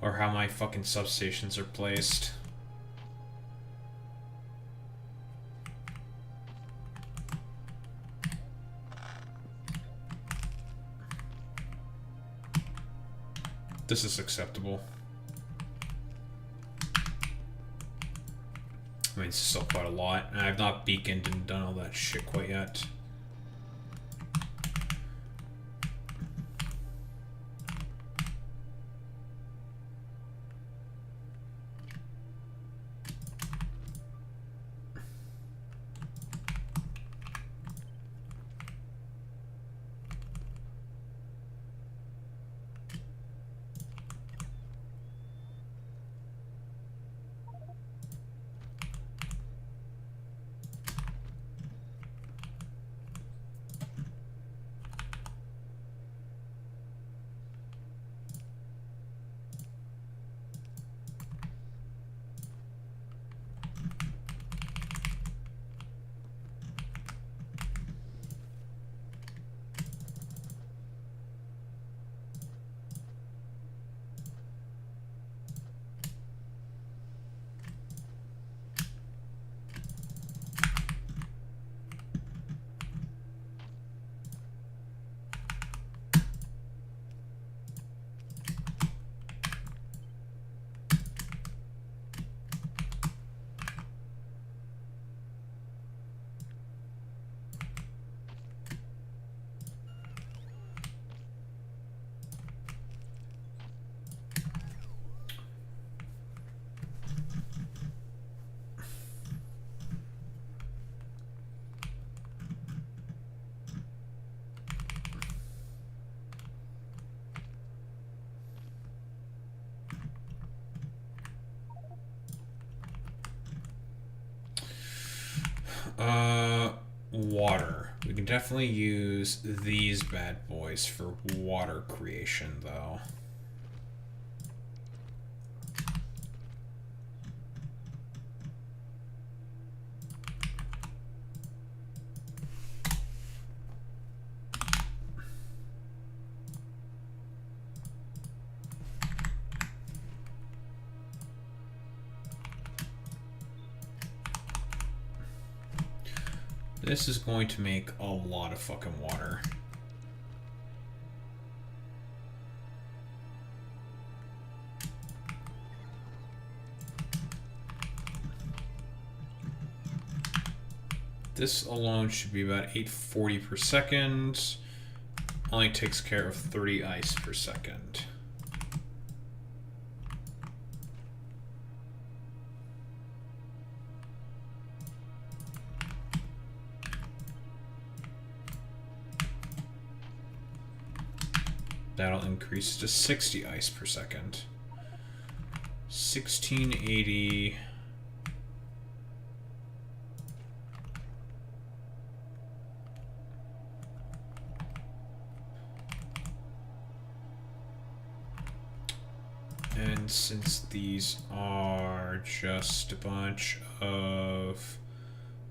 Or how my fucking substations are placed. This is acceptable. I mean, it's still quite a lot. And I've not beaconed and done all that shit quite yet. Water. We can definitely use these bad boys for water creation, though. This is going to make a lot of fucking water. This alone should be about 840 per second. Only takes care of 30 ice per second. That'll increase to 60 ice per second. 1680. And since these are just a bunch of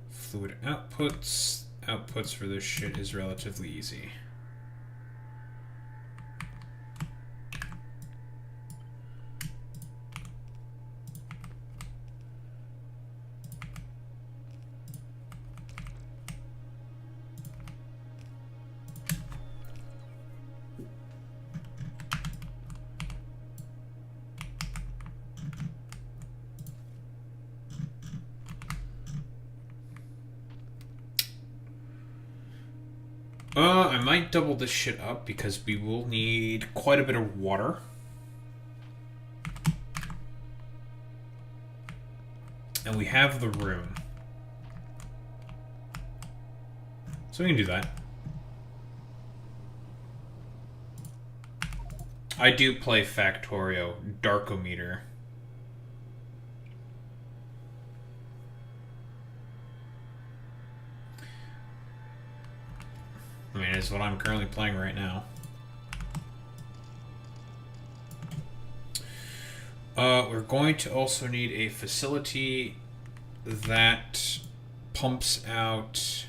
fluid outputs, outputs for this shit is relatively easy. I might double this shit up because we will need quite a bit of water. And we have the room. So we can do that. I do play Factorio Darkometer. I mean, it's what I'm currently playing right now. We're going to also need a facility that pumps out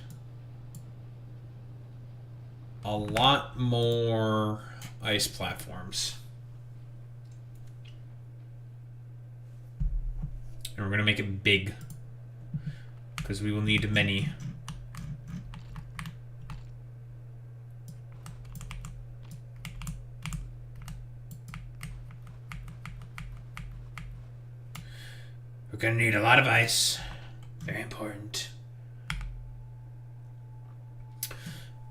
a lot more ice platforms. And we're going to make it big, because we will need many. We're gonna need a lot of ice. Very important.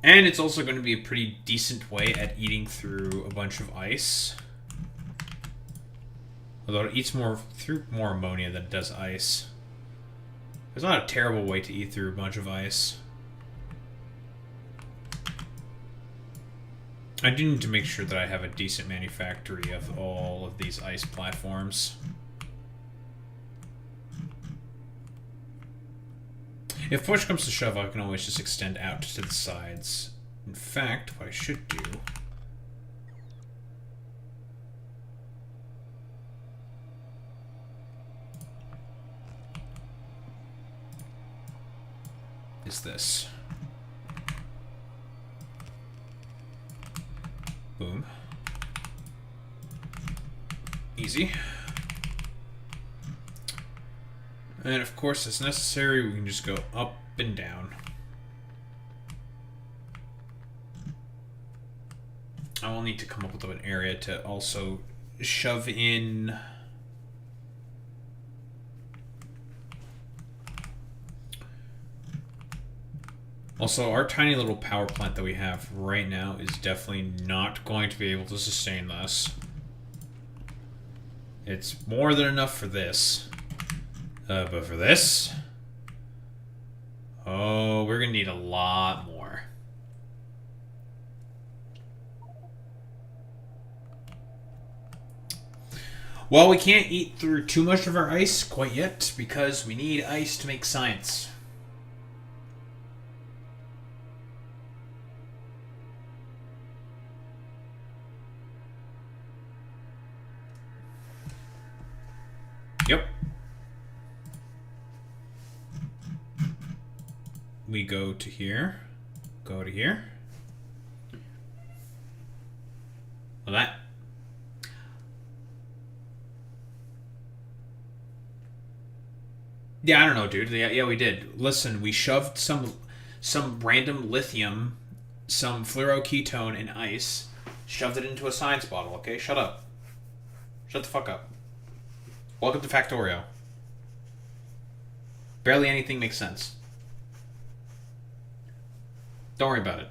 And it's also going to be a pretty decent way at eating through a bunch of ice. Although it eats more through more ammonia than it does ice. It's not a terrible way to eat through a bunch of ice. I do need to make sure that I have a decent manufactory of all of these ice platforms. If push comes to shove, I can always just extend out to the sides. In fact, what I should do is this. Boom. Easy. And of course, as necessary, we can just go up and down. I will need to come up with an area to also shove in also, our tiny little power plant that we have right now is definitely not going to be able to sustain this. It's more than enough for this. But for this, oh, we're gonna need a lot more. Well, we can't eat through too much of our ice quite yet because we need ice to make science. we go to here. Go to here. Well, that. Yeah, I don't know, dude. Yeah, we did. Listen, we shoved some random lithium, some fluoroketone, and ice. Shoved it into a science bottle, okay? Shut up. Shut the fuck up. Welcome to Factorio. Barely anything makes sense. Don't worry about it.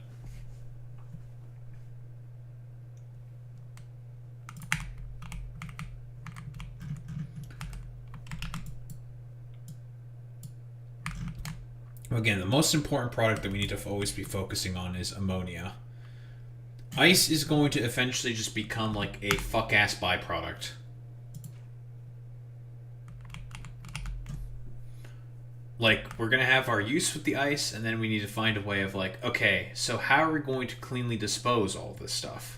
Again, the most important product that we need to always be focusing on is ammonia. Ice is going to eventually just become like a fuck-ass byproduct. Like, we're going to have our use with the ice, and then we need to find a way of like, okay, so how are we going to cleanly dispose all this stuff?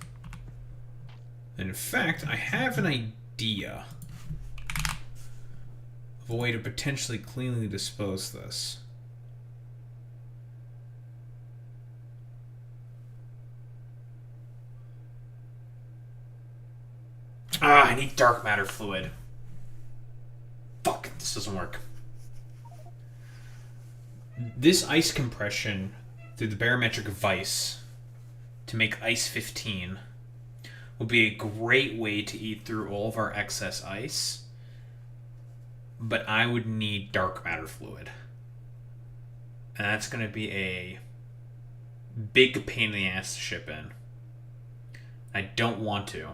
And in fact, I have an idea of a way to potentially cleanly dispose this. Ah, I need dark matter fluid. Fuck, this doesn't work. This ice compression through the barometric vice to make ice 15 will be a great way to eat through all of our excess ice, but I would need dark matter fluid. And that's going to be a big pain in the ass to ship in. I don't want to.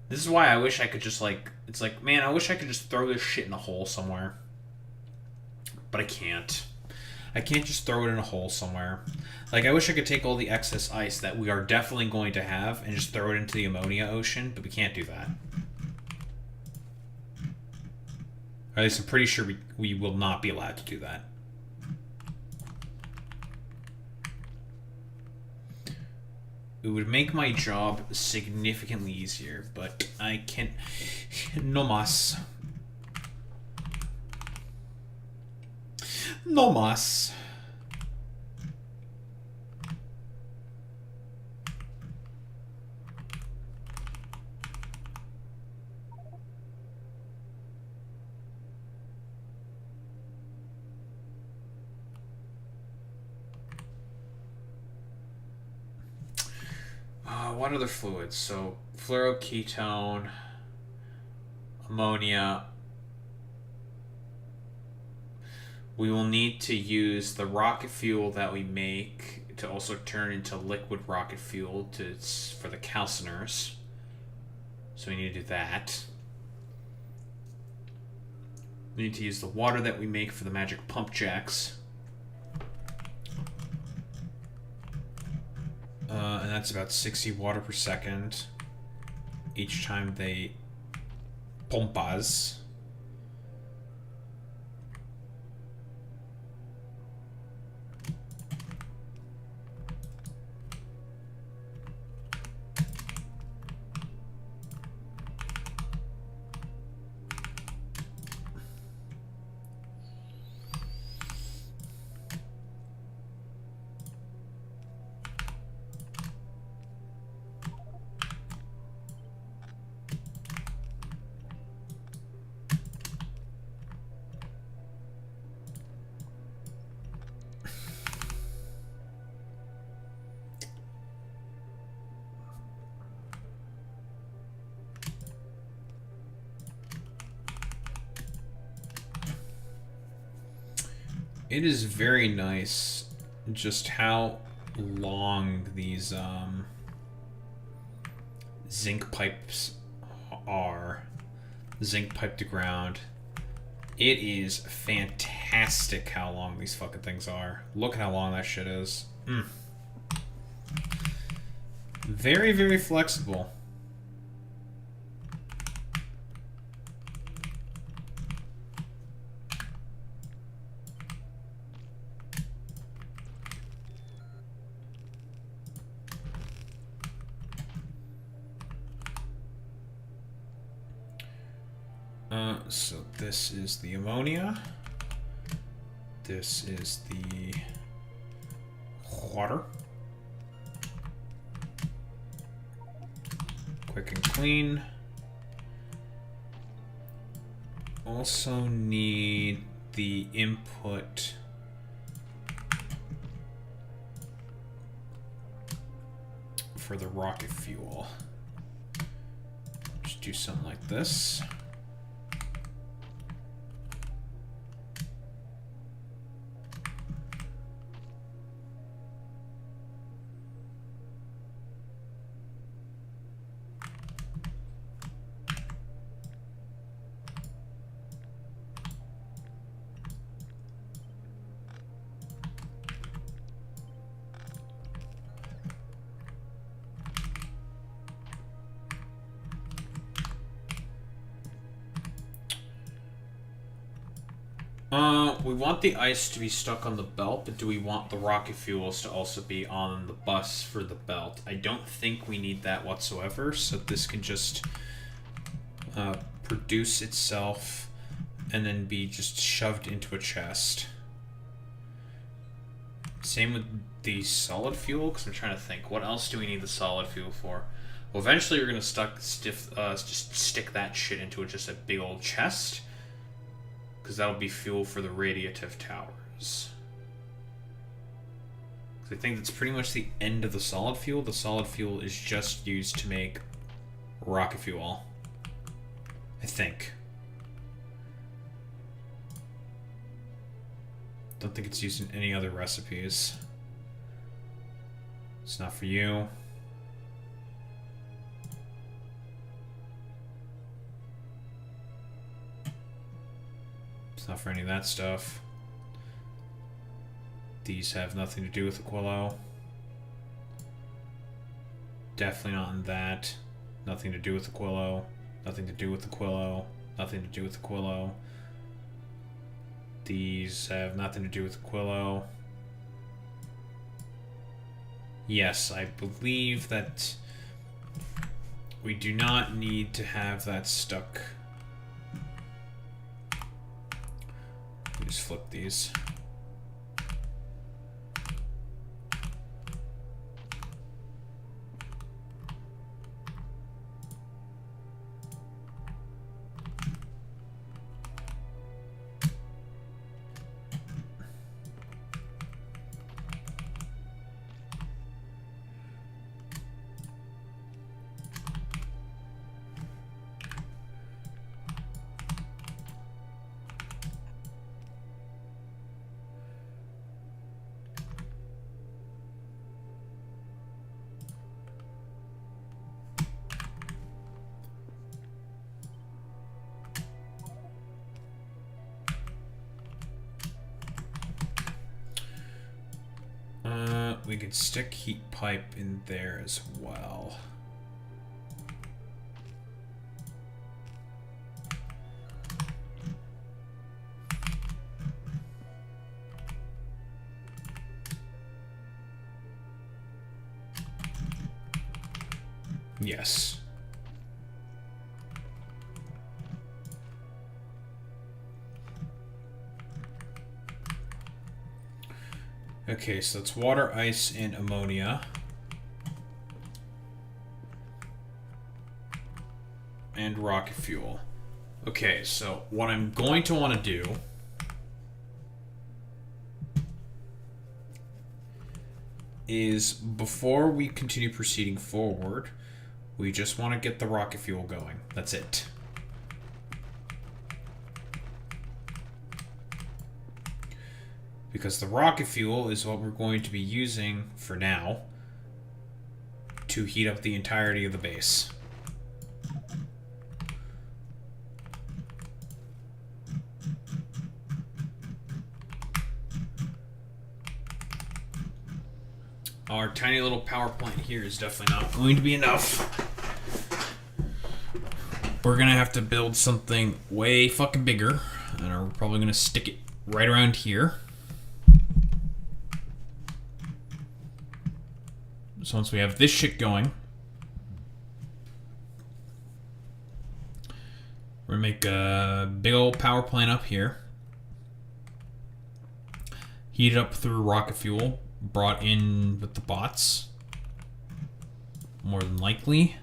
This is why I wish I could just like, it's like, man, I wish I could just throw this shit in a hole somewhere. But I can't. I can't just throw it in a hole somewhere. Like, I wish I could take all the excess ice that we are definitely going to have and just throw it into the ammonia ocean, but we can't do that. Or at least I'm pretty sure we will not be allowed to do that. It would make my job significantly easier, but I can't. No mas. No mas. What other fluids? So, fluoroketone, ammonia. We will need to use the rocket fuel that we make to also turn into liquid rocket fuel for the calciners. So we need to do that. We need to use the water that we make for the magic pump jacks. And that's about 60 water per second each time they pompas. It is very nice just how long these zinc pipes are. Zinc pipe to ground. It is fantastic how long these fucking things are. Look at how long that shit is. Very, very flexible. So this is the ammonia. This is the water. Quick and clean. Also need the input for the rocket fuel. Just do something like this. We want the ice to be stuck on the belt, but do we want the rocket fuels to also be on the bus for the belt? I don't think we need that whatsoever, so this can just produce itself and then be just shoved into a chest. Same with the solid fuel, because I'm trying to think, what else do we need the solid fuel for? Well, eventually we're going to just stick that shit into just a big old chest, because that'll be fuel for the radiative towers. I think that's pretty much the end of the solid fuel. The solid fuel is just used to make rocket fuel, I think. Don't think it's used in any other recipes. It's not for you. Not for any of that stuff. These have nothing to do with Aquillo. Definitely not in that. Nothing to do with Aquillo. Nothing to do with Aquillo. Nothing to do with Aquillo. These have nothing to do with Aquillo. Yes, I believe that we do not need to have that stuck. Just flip these. We could stick heat pipe in there as well. Yes. Okay, so it's water, ice, and ammonia. And rocket fuel. Okay, so what I'm going to want to do is, before we continue proceeding forward, we just want to get the rocket fuel going. That's it. Because the rocket fuel is what we're going to be using for now to heat up the entirety of the base. Our tiny little power plant here is definitely not going to be enough. We're gonna have to build something way fucking bigger, and we're probably gonna stick it right around here. So once we have this shit going, We're gonna make a big old power plant up here. Heat it up through rocket fuel, brought in with the bots. More than likely.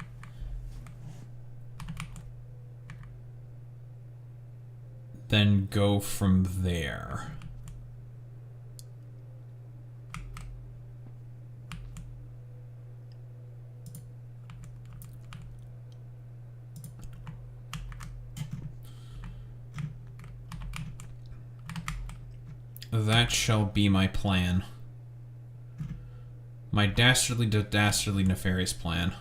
Then go from there. That shall be my plan. My dastardly, nefarious plan.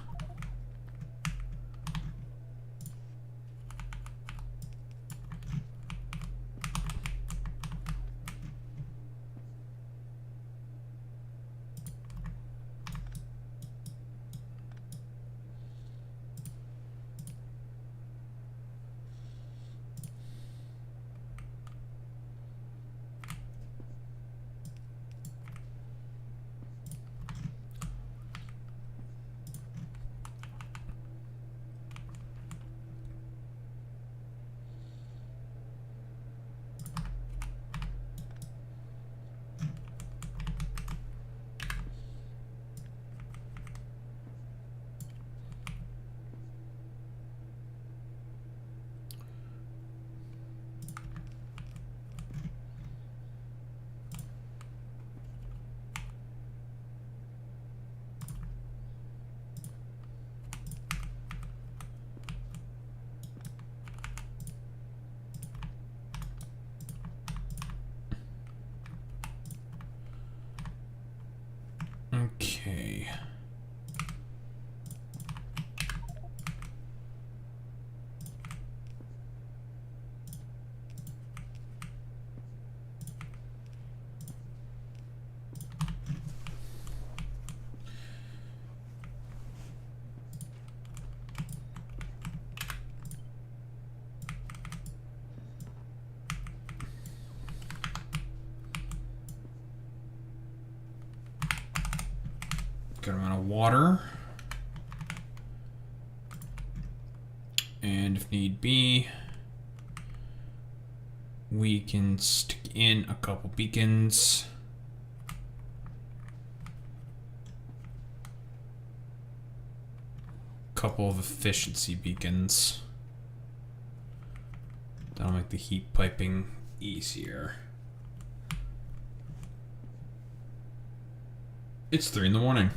Okay. Good amount of water. And if need be, we can stick in a couple beacons. Couple of efficiency beacons. That'll make the heat piping easier. It's 3 in the morning.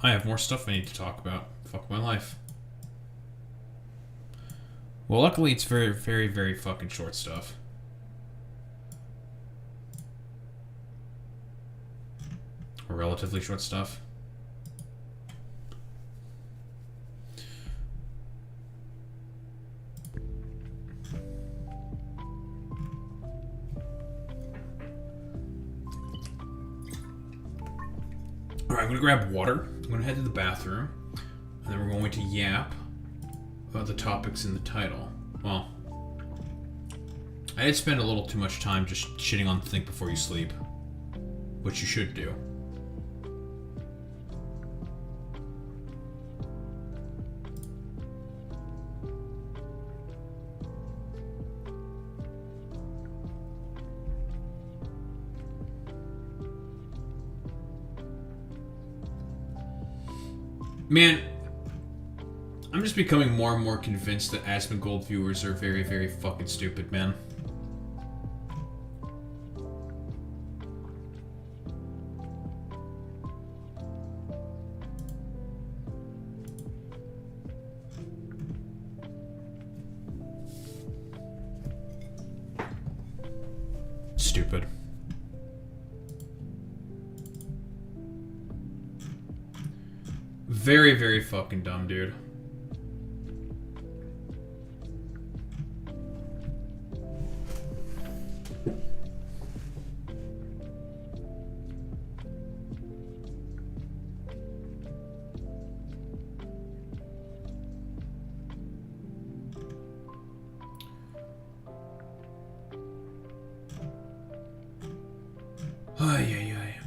I have more stuff I need to talk about. Fuck my life. Well, luckily it's very, very, very fucking short stuff. Or relatively short stuff. Alright, I'm gonna grab water. I'm gonna head to the bathroom. And then we're going to yap about the topics in the title. Well, I did spend a little too much time just shitting on Think Before You Sleep. Which you should do. Man, I'm just becoming more and more convinced that Asmongold viewers are very, very fucking stupid, man. Stupid. Very, very fucking dumb, dude.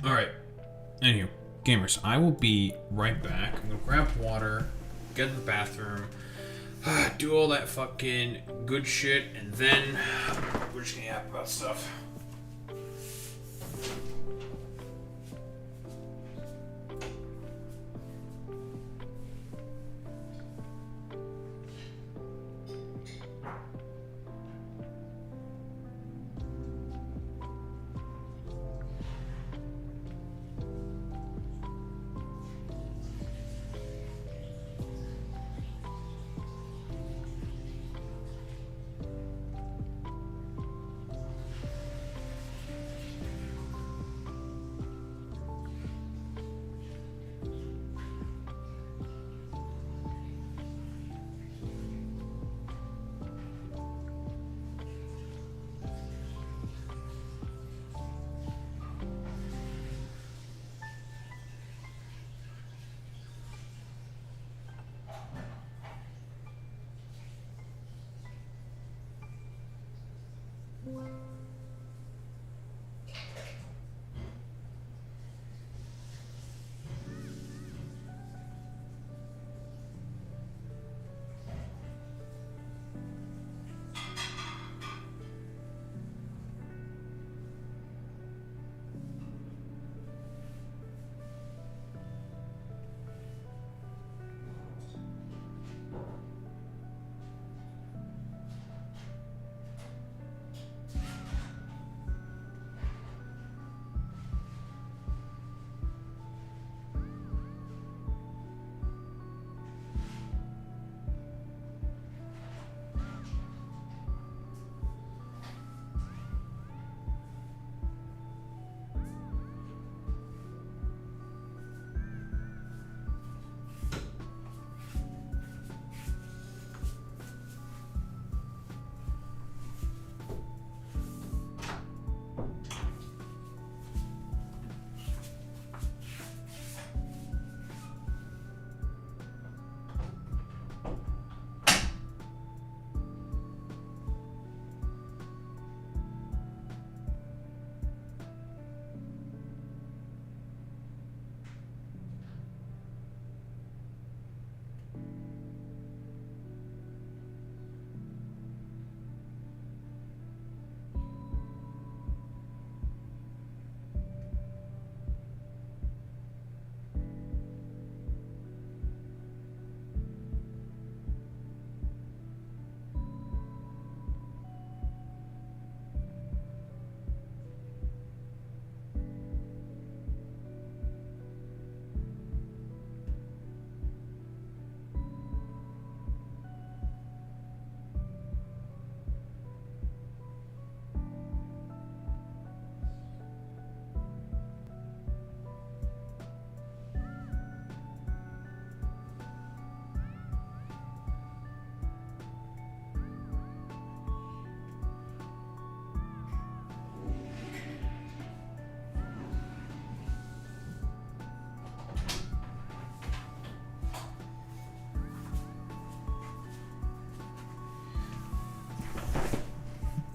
Alright. Anywho, gamers, I will be right back. I'm gonna grab water, get in the bathroom, do do all that fucking good shit, and then we're just gonna yap about stuff.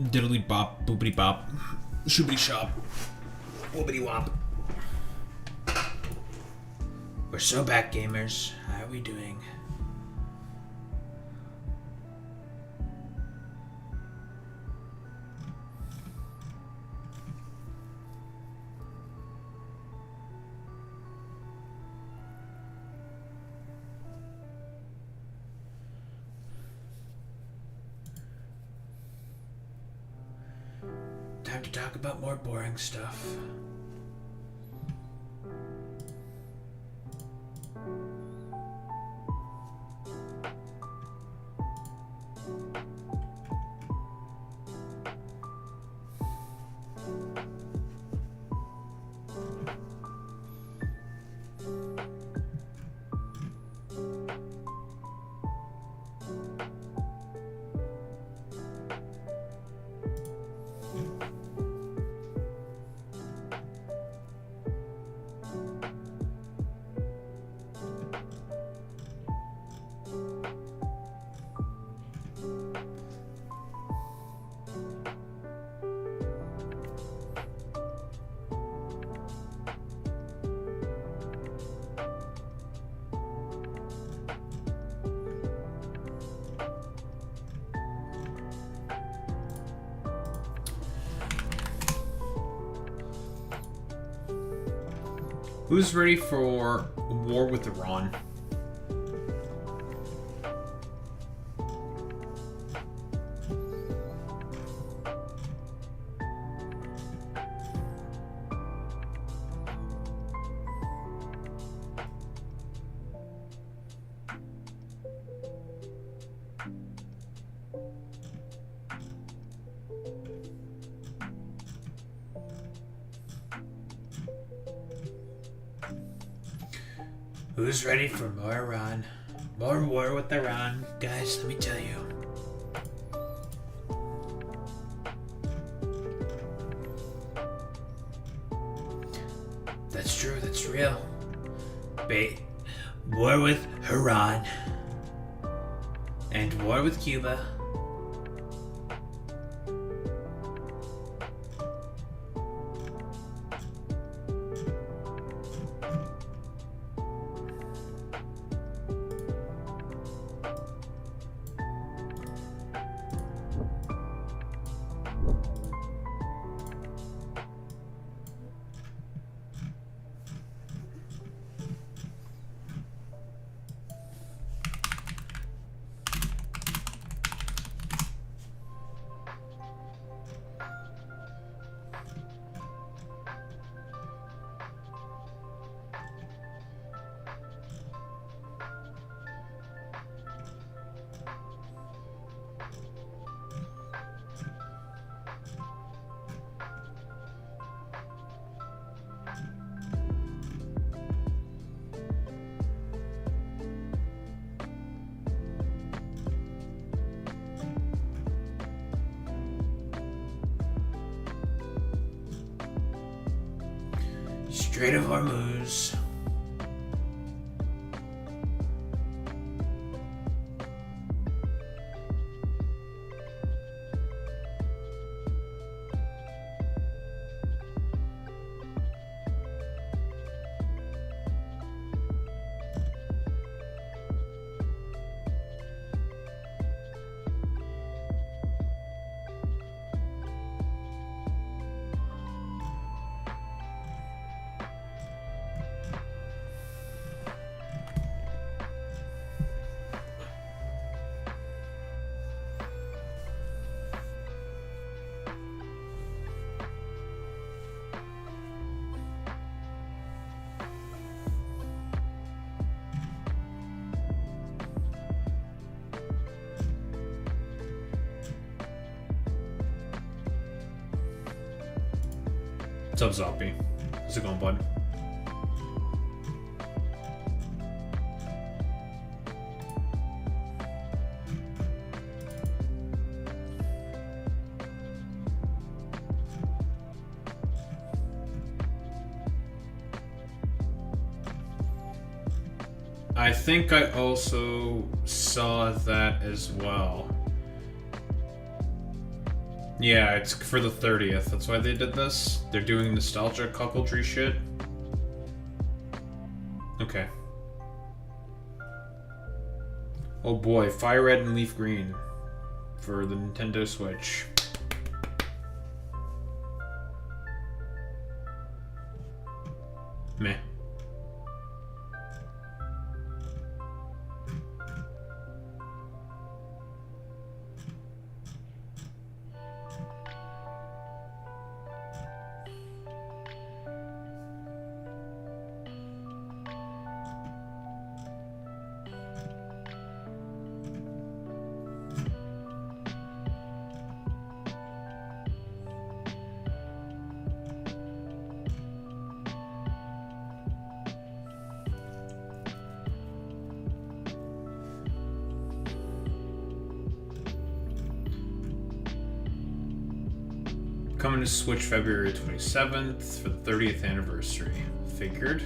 Diddly bop, boopity bop, shoopity shop, whoopity wop. We're so back, gamers. How are we doing? Time to talk about more boring stuff. Who's ready for war with Iran? Who's ready for more Iran? More war with Iran? Guys, let me tell you. That's true, that's real. Wait, war with Iran. And war with Cuba. Strait of Hormuz. What's up, Zombie? How's it going, bud? I think I also saw that as well. Yeah, it's for the 30th. That's why they did this. They're doing nostalgia cuckoldry shit. Okay. Oh boy, Fire Red and Leaf Green for the Nintendo Switch. Meh. Coming to Switch February 27th for the 30th anniversary. Figured.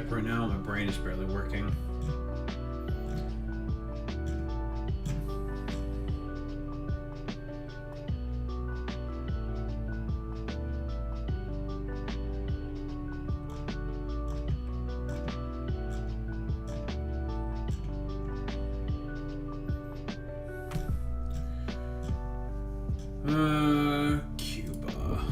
back right now. My brain is barely working. Cuba.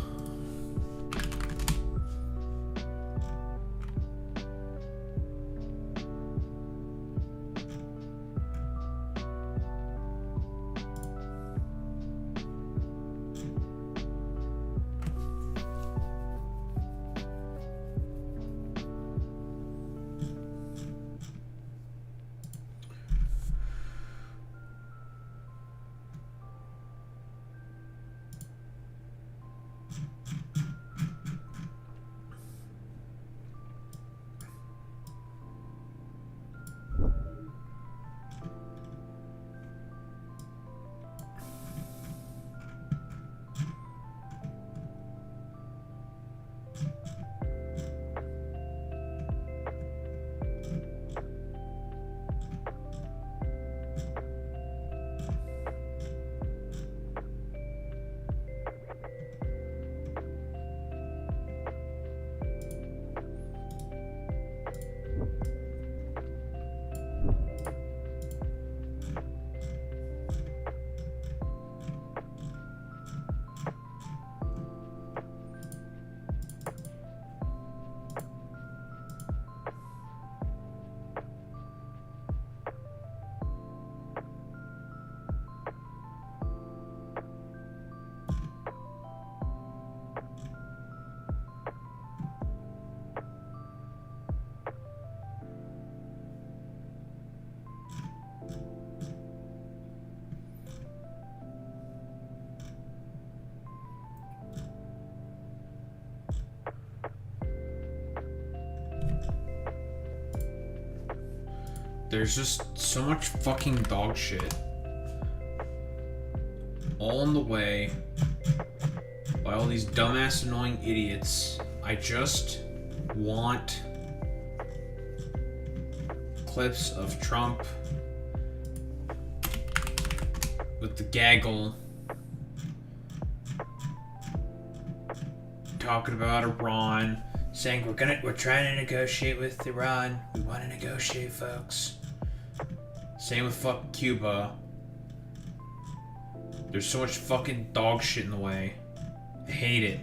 There's just so much fucking dog shit. All in the way by all these dumbass annoying idiots. I just want clips of Trump with the gaggle talking about Iran, saying we're trying to negotiate with Iran. We want to negotiate, folks. Same with fucking Cuba. There's so much fucking dog shit in the way. I hate it.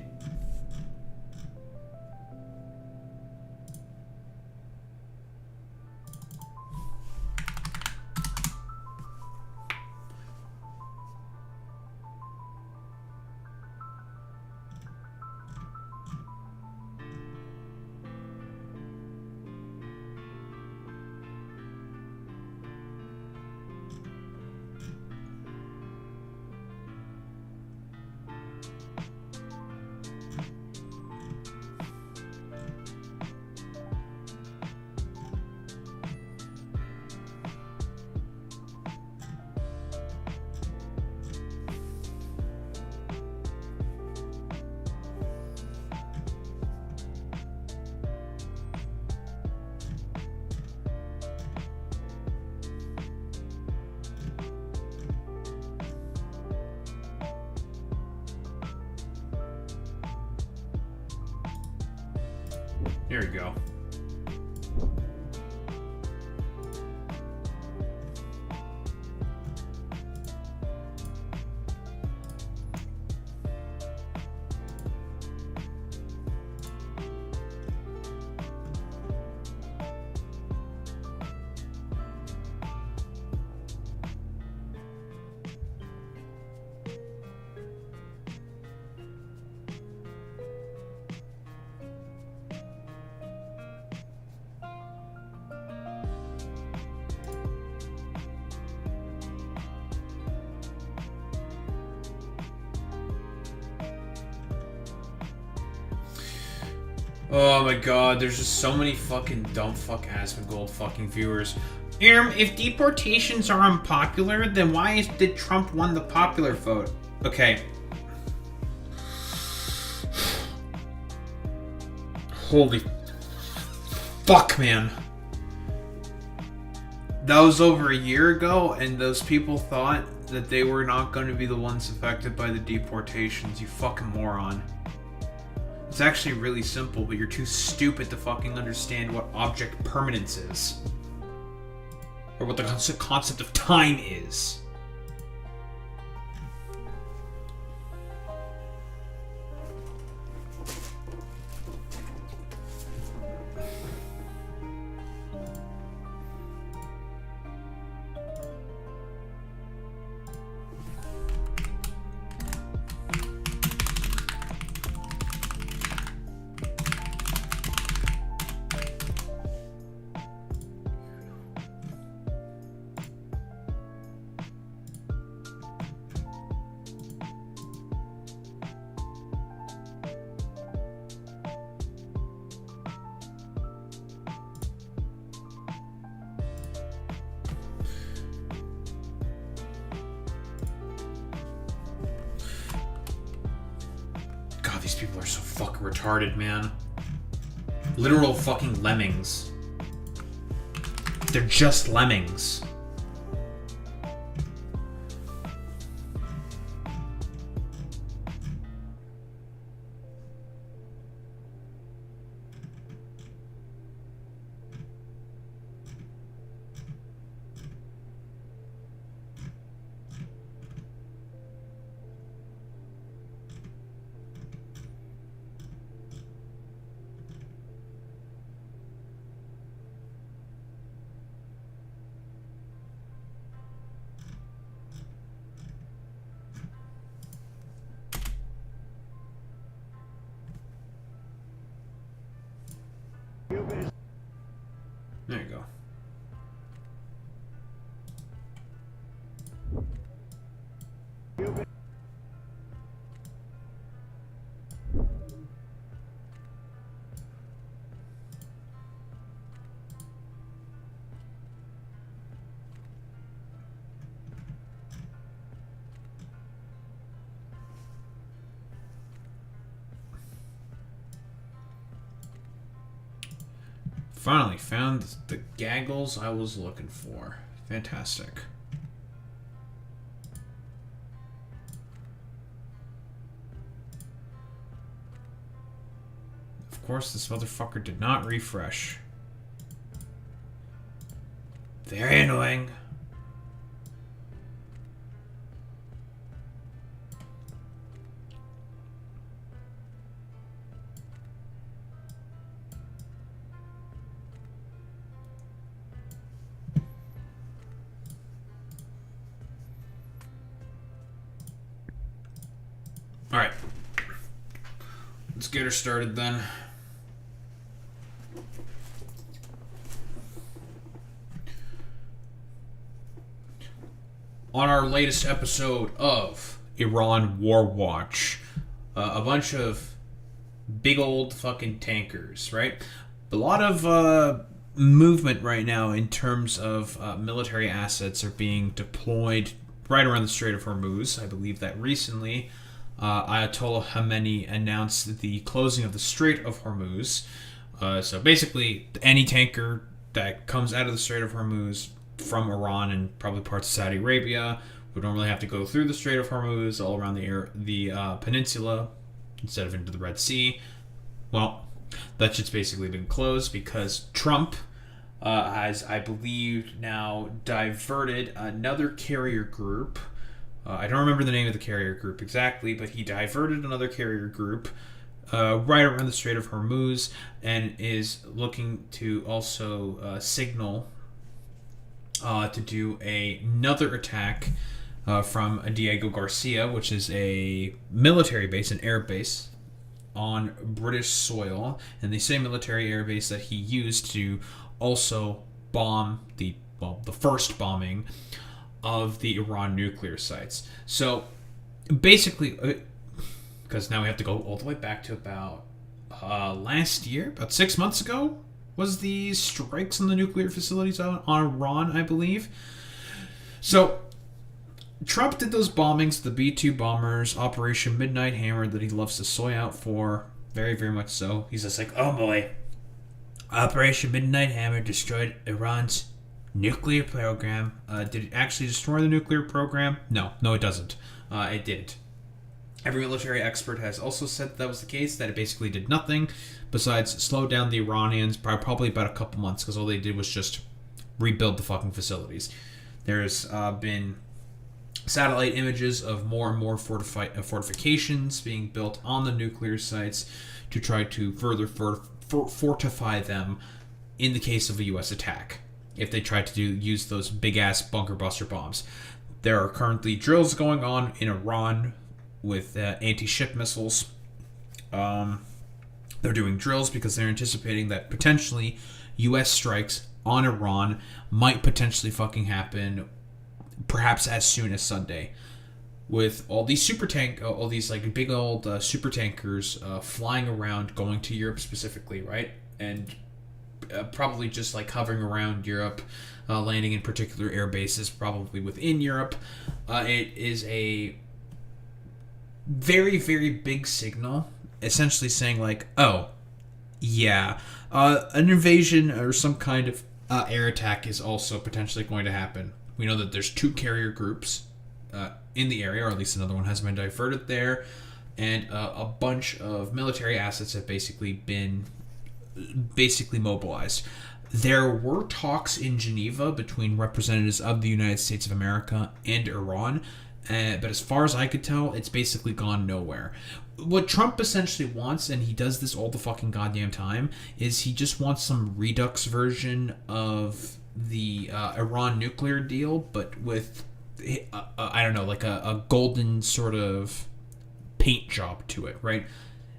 Here we go. Oh my god, there's just so many fucking dumb fuck Asmongold fucking viewers. If deportations are unpopular, then why did Trump won the popular vote? Okay. Holy Fuck, man. That was over a year ago, and those people thought that they were not going to be the ones affected by the deportations. You fucking moron. It's actually really simple, but you're too stupid to fucking understand what object permanence is. Or what the concept of time is. These people are so fucking retarded, man. Literal fucking lemmings. They're just lemmings. There you go. Finally found the gaggles I was looking for. Fantastic. Of course, this motherfucker did not refresh. Very annoying. Alright. Let's get her started then. On our latest episode of Iran War Watch, a bunch of big old fucking tankers, right? A lot of movement right now in terms of military assets are being deployed right around the Strait of Hormuz. I believe that recently Ayatollah Khamenei announced the closing of the Strait of Hormuz. So basically, any tanker that comes out of the Strait of Hormuz from Iran and probably parts of Saudi Arabia would normally have to go through the Strait of Hormuz all around the peninsula instead of into the Red Sea. Well, that shit's basically been closed because Trump has, I believe, now diverted another carrier group. I don't remember the name of the carrier group exactly, but he diverted another carrier group right around the Strait of Hormuz and is looking to also signal to do another attack from Diego Garcia, which is a military base, an air base on British soil, and the same military air base that he used to also bomb the first bombing of the Iran nuclear sites. So basically, because now we have to go all the way back to about last year, about 6 months ago, was the strikes on the nuclear facilities on Iran, I believe. So Trump did those bombings, the B-2 bombers, Operation Midnight Hammer, that he loves to soy out for, very, very much so. He's just like, oh boy, Operation Midnight Hammer destroyed Iran's nuclear program. Did it actually destroy the nuclear program? No, it doesn't. It didn't. Every military expert has also said that was the case, that it basically did nothing besides slow down the Iranians by probably about a couple months, because all they did was just rebuild the fucking facilities. There's been satellite images of more and more fortifications being built on the nuclear sites to try to further fortify them in the case of a U.S. attack, if they try to use those big-ass bunker buster bombs. There are currently drills going on in Iran with anti-ship missiles. They're doing drills because they're anticipating that potentially U.S. strikes on Iran might potentially fucking happen, perhaps as soon as Sunday. With all these all these like big old super tankers flying around, going to Europe specifically, right? And probably just like hovering around Europe, landing in particular air bases, probably within Europe. It is a very, very big signal, essentially saying like, oh, yeah, an invasion or some kind of air attack is also potentially going to happen. We know that there's 2 carrier groups in the area, or at least another one has been diverted there, and a bunch of military assets have basically been mobilized. There were talks in Geneva between representatives of the United States of America and Iran, but as far as I could tell, it's basically gone nowhere. What Trump essentially wants, and he does this all the fucking goddamn time, is he just wants some redux version of the Iran nuclear deal, but with I don't know, like a golden sort of paint job to it, right?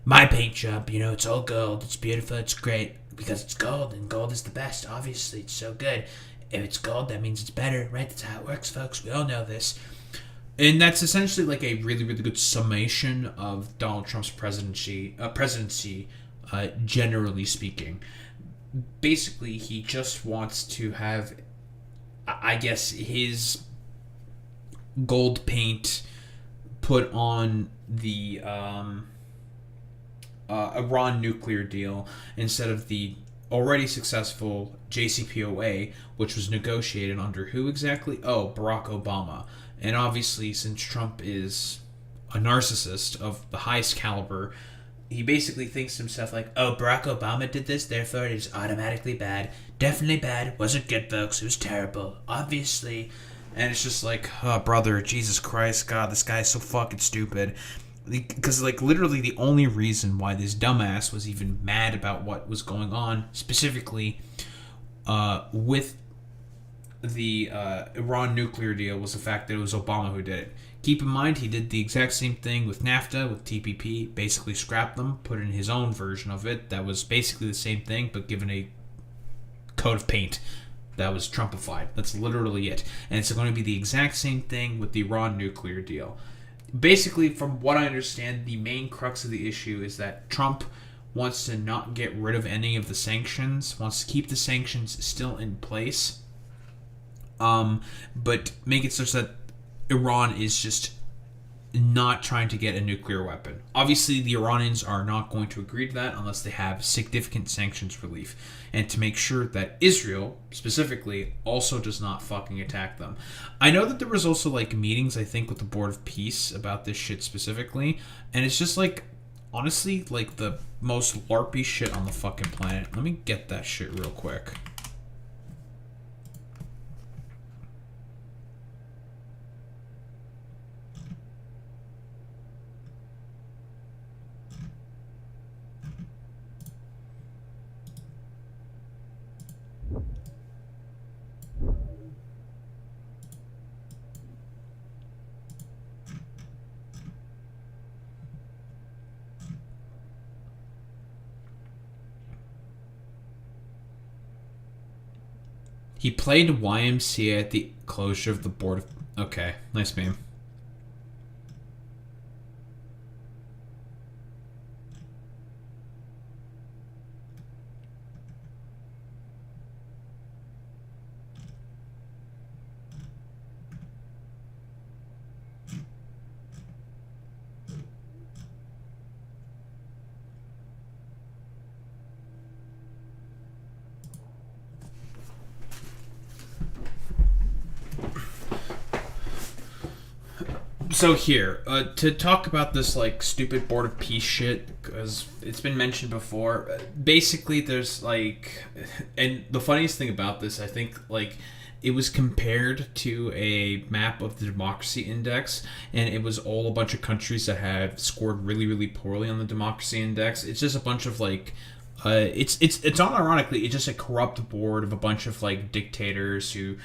My paint job, you know, it's all gold, it's beautiful, it's great, because it's gold, and gold is the best, obviously, it's so good. If it's gold, that means it's better, right? That's how it works, folks, we all know this. And that's essentially like a really, really good summation of Donald Trump's presidency, generally speaking. Basically, he just wants to have, I guess, his gold paint put on the Iran nuclear deal instead of the already successful JCPOA, which was negotiated under who exactly? Oh, Barack Obama. And obviously, since Trump is a narcissist of the highest caliber, he basically thinks to himself like, oh, Barack Obama did this, therefore it is automatically bad. Definitely bad. Wasn't good, folks. It was terrible. Obviously. And it's just like, oh, brother, Jesus Christ, God, this guy's so fucking stupid. Because, like, literally the only reason why this dumbass was even mad about what was going on, specifically with the Iran nuclear deal, was the fact that it was Obama who did it. Keep in mind, he did the exact same thing with NAFTA, with TPP, basically scrapped them, put in his own version of it that was basically the same thing, but given a coat of paint that was Trumpified. That's literally it. And it's going to be the exact same thing with the Iran nuclear deal. Basically, from what I understand, the main crux of the issue is that Trump wants to not get rid of any of the sanctions, wants to keep the sanctions still in place, but make it such that Iran is just not trying to get a nuclear weapon. Obviously, the Iranians are not going to agree to that unless they have significant sanctions relief, and to make sure that Israel, specifically, also does not fucking attack them. I know that there was also, like, meetings, I think, with the Board of Peace about this shit specifically, and it's just, like, honestly, like, the most LARPy shit on the fucking planet. Let me get that shit real quick. He played YMCA at the closure of the Board of... Okay, nice meme. So here, to talk about this like stupid Board of Peace shit, because it's been mentioned before. Basically, there's like, and the funniest thing about this, I think, like, it was compared to a map of the democracy index, and it was all a bunch of countries that had scored really, really poorly on the democracy index. It's just a bunch of like, it's unironically, it's just a corrupt board of a bunch of like dictators who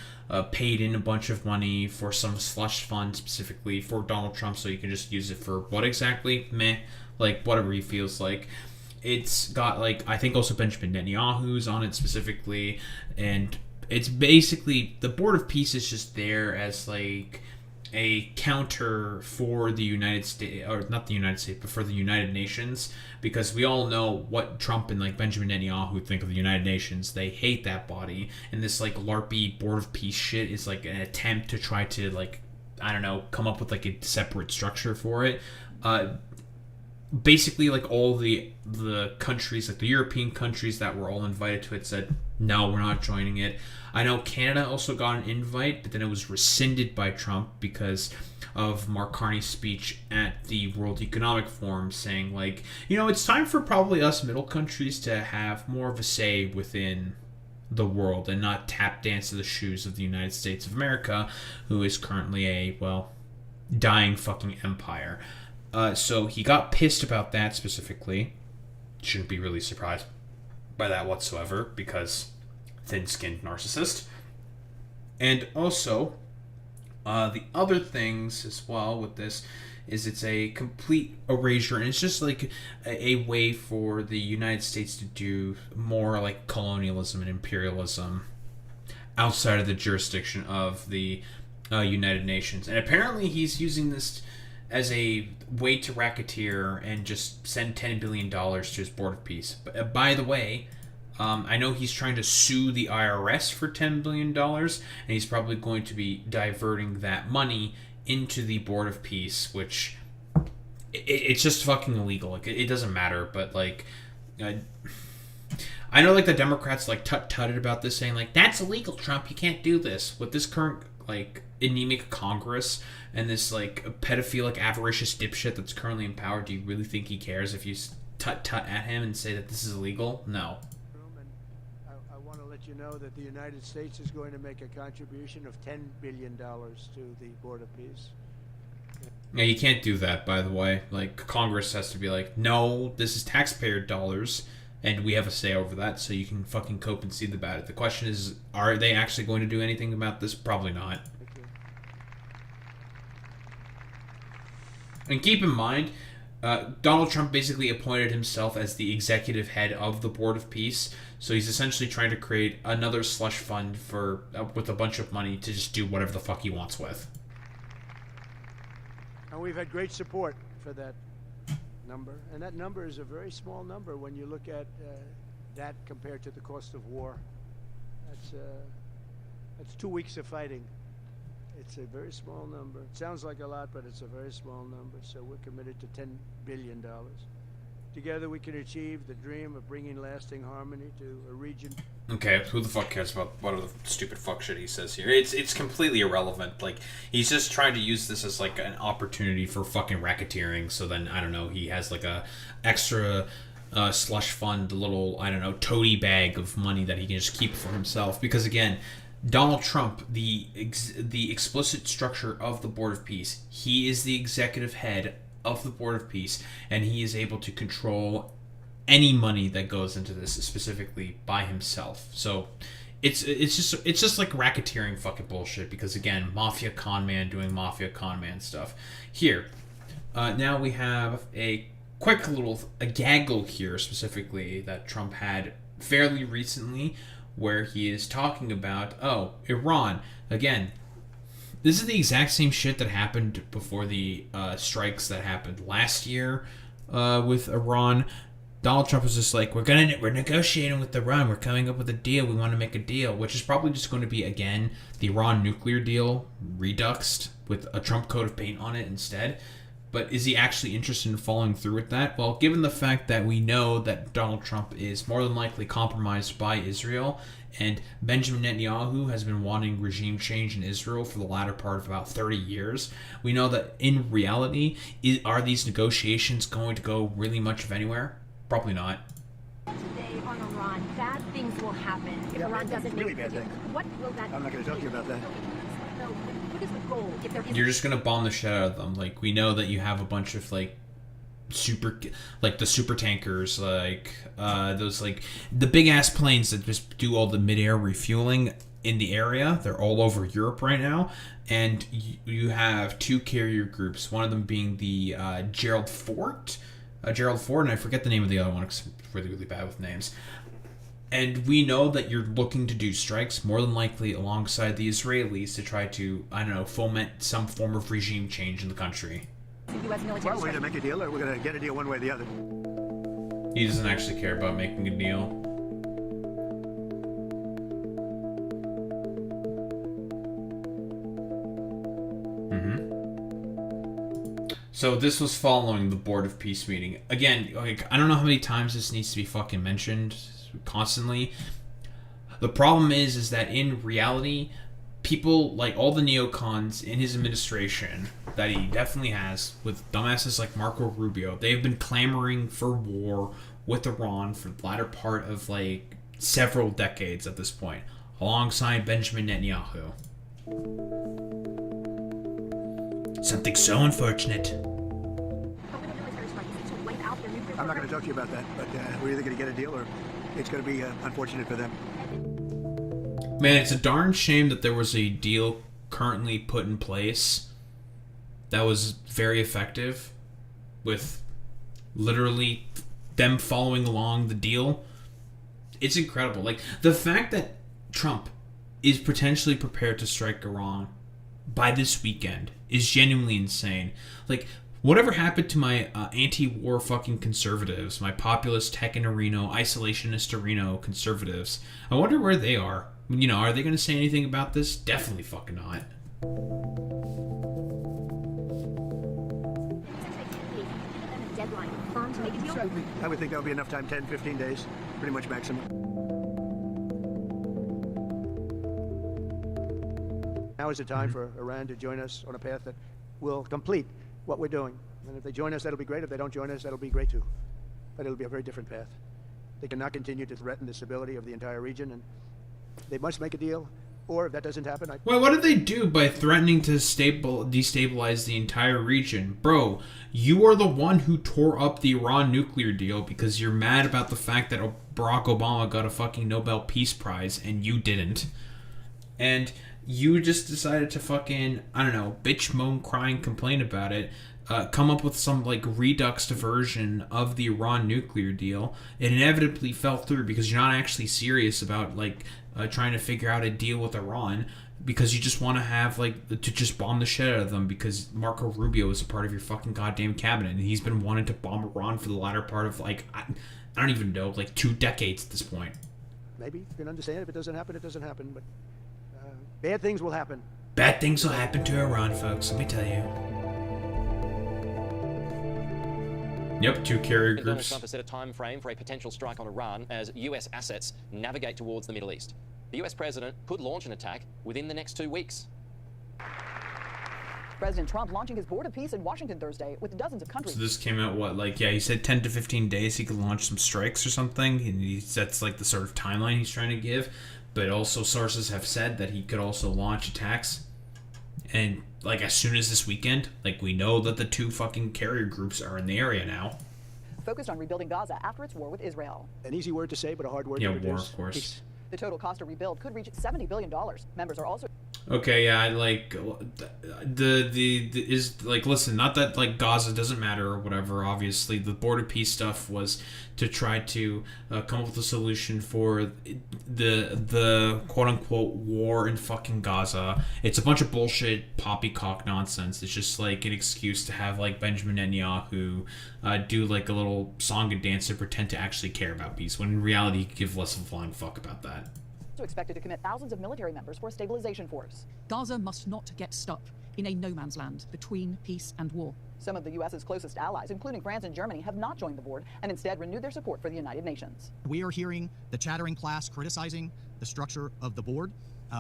paid in a bunch of money for some slush fund specifically for Donald Trump, so you can just use it for what exactly? Meh, like whatever he feels like. It's got like, I think also Benjamin Netanyahu's on it specifically, and it's basically, the Board of Peace is just there as like a counter for the United States, or not the United States, but for the United Nations, because we all know what Trump and like Benjamin Netanyahu think of the United Nations. They hate that body, and this like LARPy Board of Peace shit is like an attempt to try to like, I don't know, come up with like a separate structure for it. Basically, like all the countries, like the European countries that were all invited to it, said no, we're not joining it. I know Canada also got an invite, but then it was rescinded by Trump because of Mark Carney's speech at the World Economic Forum, saying like, you know, it's time for probably us middle countries to have more of a say within the world and not tap dance to the shoes of the United States of America, who is currently a, well, dying fucking empire. So he got pissed about that specifically. Shouldn't be really surprised by that whatsoever, because thin-skinned narcissist. And also, the other things as well with this is it's a complete erasure, and it's just like a way for the United States to do more like colonialism and imperialism outside of the jurisdiction of the United Nations. And apparently he's using this as a way to racketeer and just send $10 billion to his Board of Peace. But by the way, I know he's trying to sue the IRS for $10 billion, and he's probably going to be diverting that money into the Board of Peace, which it's just fucking illegal. Like, it doesn't matter, but like, I know like the Democrats like tut-tutted about this, saying like, that's illegal, Trump, you can't do this. With this current like anemic Congress and this like pedophilic, avaricious dipshit that's currently in power, do you really think he cares if you tut-tut at him and say that this is illegal? No. I want to let you know that the United States is going to make a contribution of $10 billion to the Board of Peace. Yeah, you can't do that, by the way. Like, Congress has to be like, no, this is taxpayer dollars, and we have a say over that, so you can fucking cope and see about it. The question is, are they actually going to do anything about this? Probably not. And keep in mind, Donald Trump basically appointed himself as the executive head of the Board of Peace, so he's essentially trying to create another slush fund for with a bunch of money to just do whatever the fuck he wants with. And we've had great support for that number, and that number is a very small number when you look at that compared to the cost of war. That's 2 weeks of fighting. It's a very small number. It sounds like a lot, but it's a very small number. So we're committed to $10 billion. Together we can achieve the dream of bringing lasting harmony to a region. Okay, who the fuck cares about what the stupid fuck shit he says here? It's completely irrelevant. Like, he's just trying to use this as like an opportunity for fucking racketeering. So then, I don't know, he has like a extra slush fund, a little, I don't know, toady bag of money that he can just keep for himself. Because again, Donald Trump, the explicit structure of the Board of Peace, he is the executive head of the Board of Peace, and he is able to control any money that goes into this specifically by himself. So it's just like racketeering fucking bullshit, because again, mafia con man doing mafia con man stuff. Here, now we have a quick little gaggle here specifically that Trump had fairly recently, where he is talking about, oh, Iran. Again, this is the exact same shit that happened before the strikes that happened last year with Iran. Donald Trump was just like, we're negotiating with Iran. We're coming up with a deal. We want to make a deal, which is probably just going to be, again, the Iran nuclear deal reduxed with a Trump coat of paint on it instead. But is he actually interested in following through with that? Well, given the fact that we know that Donald Trump is more than likely compromised by Israel, and Benjamin Netanyahu has been wanting regime change in Israel for the latter part of about 30 years, we know that in reality, are these negotiations going to go really much of anywhere? Probably not. Today on Iran, bad things will happen if Iran doesn't really make a bad deal. things. What will that I'm not going to talk to you about that. What is the goal if there is You're just gonna bomb the shit out of them. Like, we know that you have a bunch of the super tankers, those the big ass planes that just do all the mid-air refueling in the area. They're all over Europe right now, and you have two carrier groups. One of them being the Gerald Ford, and I forget the name of the other one because I'm really, really bad with names. And we know that you're looking to do strikes, more than likely alongside the Israelis, to try to, I don't know, foment some form of regime change in the country. U.S. military Well, we're going to make a deal, or we're going to get a deal one way or the other. He doesn't actually care about making a deal. So this was following the Board of Peace meeting. Again, I don't know how many times this needs to be fucking mentioned constantly. The problem is that in reality, people like all the neocons in his administration that he definitely has, with dumbasses like Marco Rubio, they've been clamoring for war with Iran for the latter part of several decades at this point, alongside Benjamin Netanyahu. Something so unfortunate. I'm not going to talk to you about that, but we're either going to get a deal or it's going to be unfortunate for them. Man, it's a darn shame that there was a deal currently put in place that was very effective, with literally them following along the deal. It's incredible. The fact that Trump is potentially prepared to strike Iran by this weekend is genuinely insane. Whatever happened to my anti-war fucking conservatives, my populist tech-in-areno, isolationist-areno conservatives? I wonder where they are. Are they going to say anything about this? Definitely fucking not. I would think that would be enough time, 10, 15 days, pretty much maximum. Now is the time for Iran to join us on a path that will complete what we're doing. And if they join us, that'll be great. If they don't join us, that'll be great too. But it'll be a very different path. They cannot continue to threaten the stability of the entire region, and they must make a deal. Or if that doesn't happen, Well, what did they do by threatening to destabilize the entire region? Bro, you are the one who tore up the Iran nuclear deal because you're mad about the fact that Barack Obama got a fucking Nobel Peace Prize and you didn't. And you just decided to fucking, I don't know, bitch, moan, cry, and complain about it. Come up with some redux version of the Iran nuclear deal. It inevitably fell through because you're not actually serious about trying to figure out a deal with Iran, because you just want to have to just bomb the shit out of them because Marco Rubio is a part of your fucking goddamn cabinet and he's been wanting to bomb Iran for the latter part of I don't even know 2 decades at this point. maybe you can understand. If it doesn't happen, it doesn't happen. But bad things will happen. Bad things will happen to Iran, folks. Let me tell you. Yep, 2 carrier Donald groups. Trump has set a time frame for a potential strike on Iran as US assets navigate towards the Middle East. The US president could launch an attack within the next 2 weeks. President Trump launching his Board of Peace in Washington Thursday with dozens of countries. So this came out, he said 10 to 15 days he could launch some strikes or something, and that's the sort of timeline he's trying to give. But also sources have said that he could also launch attacks, and as soon as this weekend. We know that the 2 fucking carrier groups are in the area now. Focused on rebuilding Gaza after its war with Israel. An easy word to say, but a hard word to produce. Yeah, war, of course. Peace. The total cost to rebuild could reach $70 billion. Members are also... Okay, yeah, listen, not that Gaza doesn't matter or whatever. Obviously, the Board of Peace stuff was to try to come up with a solution for the quote unquote war in fucking Gaza. It's a bunch of bullshit poppycock nonsense. It's just an excuse to have Benjamin Netanyahu do a little song and dance to pretend to actually care about peace, when in reality he could give less of a flying fuck about that. expected to commit thousands of military members for a stabilization force. Gaza must not get stuck. in a no man's land between peace and war. Some of the U.S.'s closest allies, including France and Germany, have not joined the board and instead renewed their support for the United Nations. We are hearing the chattering class criticizing the structure of the board,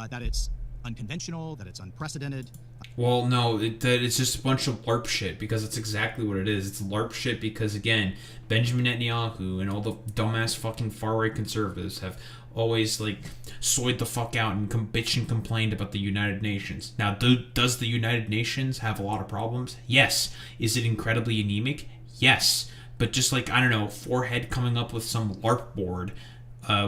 that it's unconventional, that it's unprecedented. Well, no, that it's just a bunch of LARP shit, because it's exactly what it is. It's LARP shit because, again, Benjamin Netanyahu and all the dumbass fucking far-right conservatives have always, like, soyed the fuck out and bitched and complained about the United Nations. Now, does the United Nations have a lot of problems? Yes. Is it incredibly anemic? Yes. But just like, I don't know, Forehead coming up with some LARP board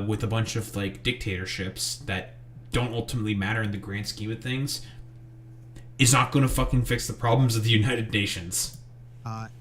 with a bunch of, like, dictatorships that don't ultimately matter in the grand scheme of things is not going to fucking fix the problems of the United Nations.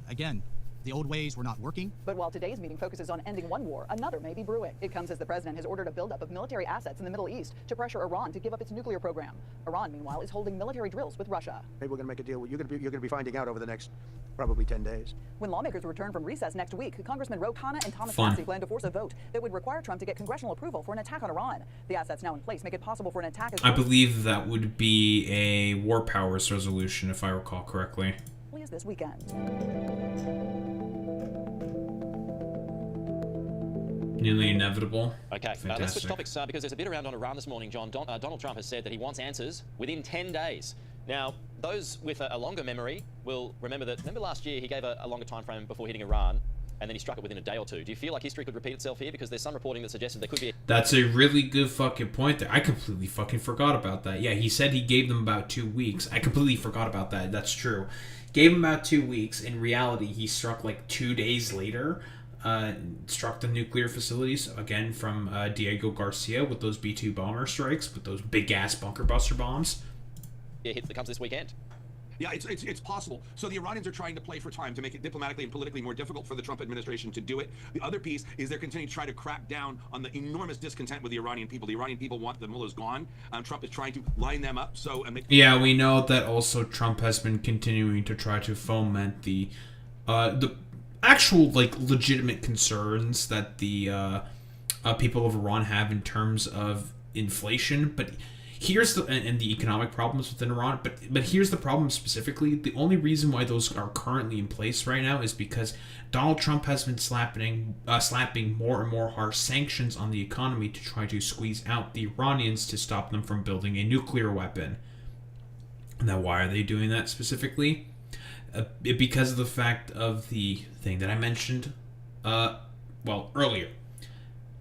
Again, the old ways were not working. But while today's meeting focuses on ending one war, another may be brewing. It comes as the president has ordered a buildup of military assets in the Middle East to pressure Iran to give up its nuclear program. Iran, meanwhile, is holding military drills with Russia. Maybe we're going to make a deal. You're going to be finding out over the next probably 10 days. When lawmakers return from recess next week, Congressman Ro Khanna and Thomas Fun. Massie plan to force a vote that would require Trump to get congressional approval for an attack on Iran. The assets now in place make it possible for an attack as I believe that would be a war powers resolution, if I recall correctly. early as this weekend. Nearly inevitable. Okay, let's switch Fantastic. topics because there's a bit around on Iran this morning, John. Donald Trump has said that he wants answers within 10 days. Now, those with a longer memory will remember last year he gave a longer time frame before hitting Iran, and then he struck it within a day or two. Do you feel like history could repeat itself here? Because there's some reporting that suggested there could be... That's a really good fucking point there. I completely fucking forgot about that. Yeah, he said he gave them about 2 weeks. I completely forgot about that. That's true. Gave him about 2 weeks. In reality, he struck like 2 days later. Struck the nuclear facilities again from Diego Garcia with those B-2 bomber strikes, with those big-ass bunker buster bombs. Yeah, hit that comes this weekend. Yeah, it's possible. So the Iranians are trying to play for time to make it diplomatically and politically more difficult for the Trump administration to do it. The other piece is they're continuing to try to crack down on the enormous discontent with the Iranian people. The Iranian people want the mullahs gone. Trump is trying to line them up. Yeah, we know that also Trump has been continuing to try to foment the actual, like, legitimate concerns that the people of Iran have in terms of inflation, but here's and the economic problems within Iran. But here's the problem specifically. The only reason why those are currently in place right now is because Donald Trump has been slapping more and more harsh sanctions on the economy to try to squeeze out the Iranians to stop them from building a nuclear weapon. Now, why are they doing that specifically? Because of the fact of the thing that I mentioned, earlier.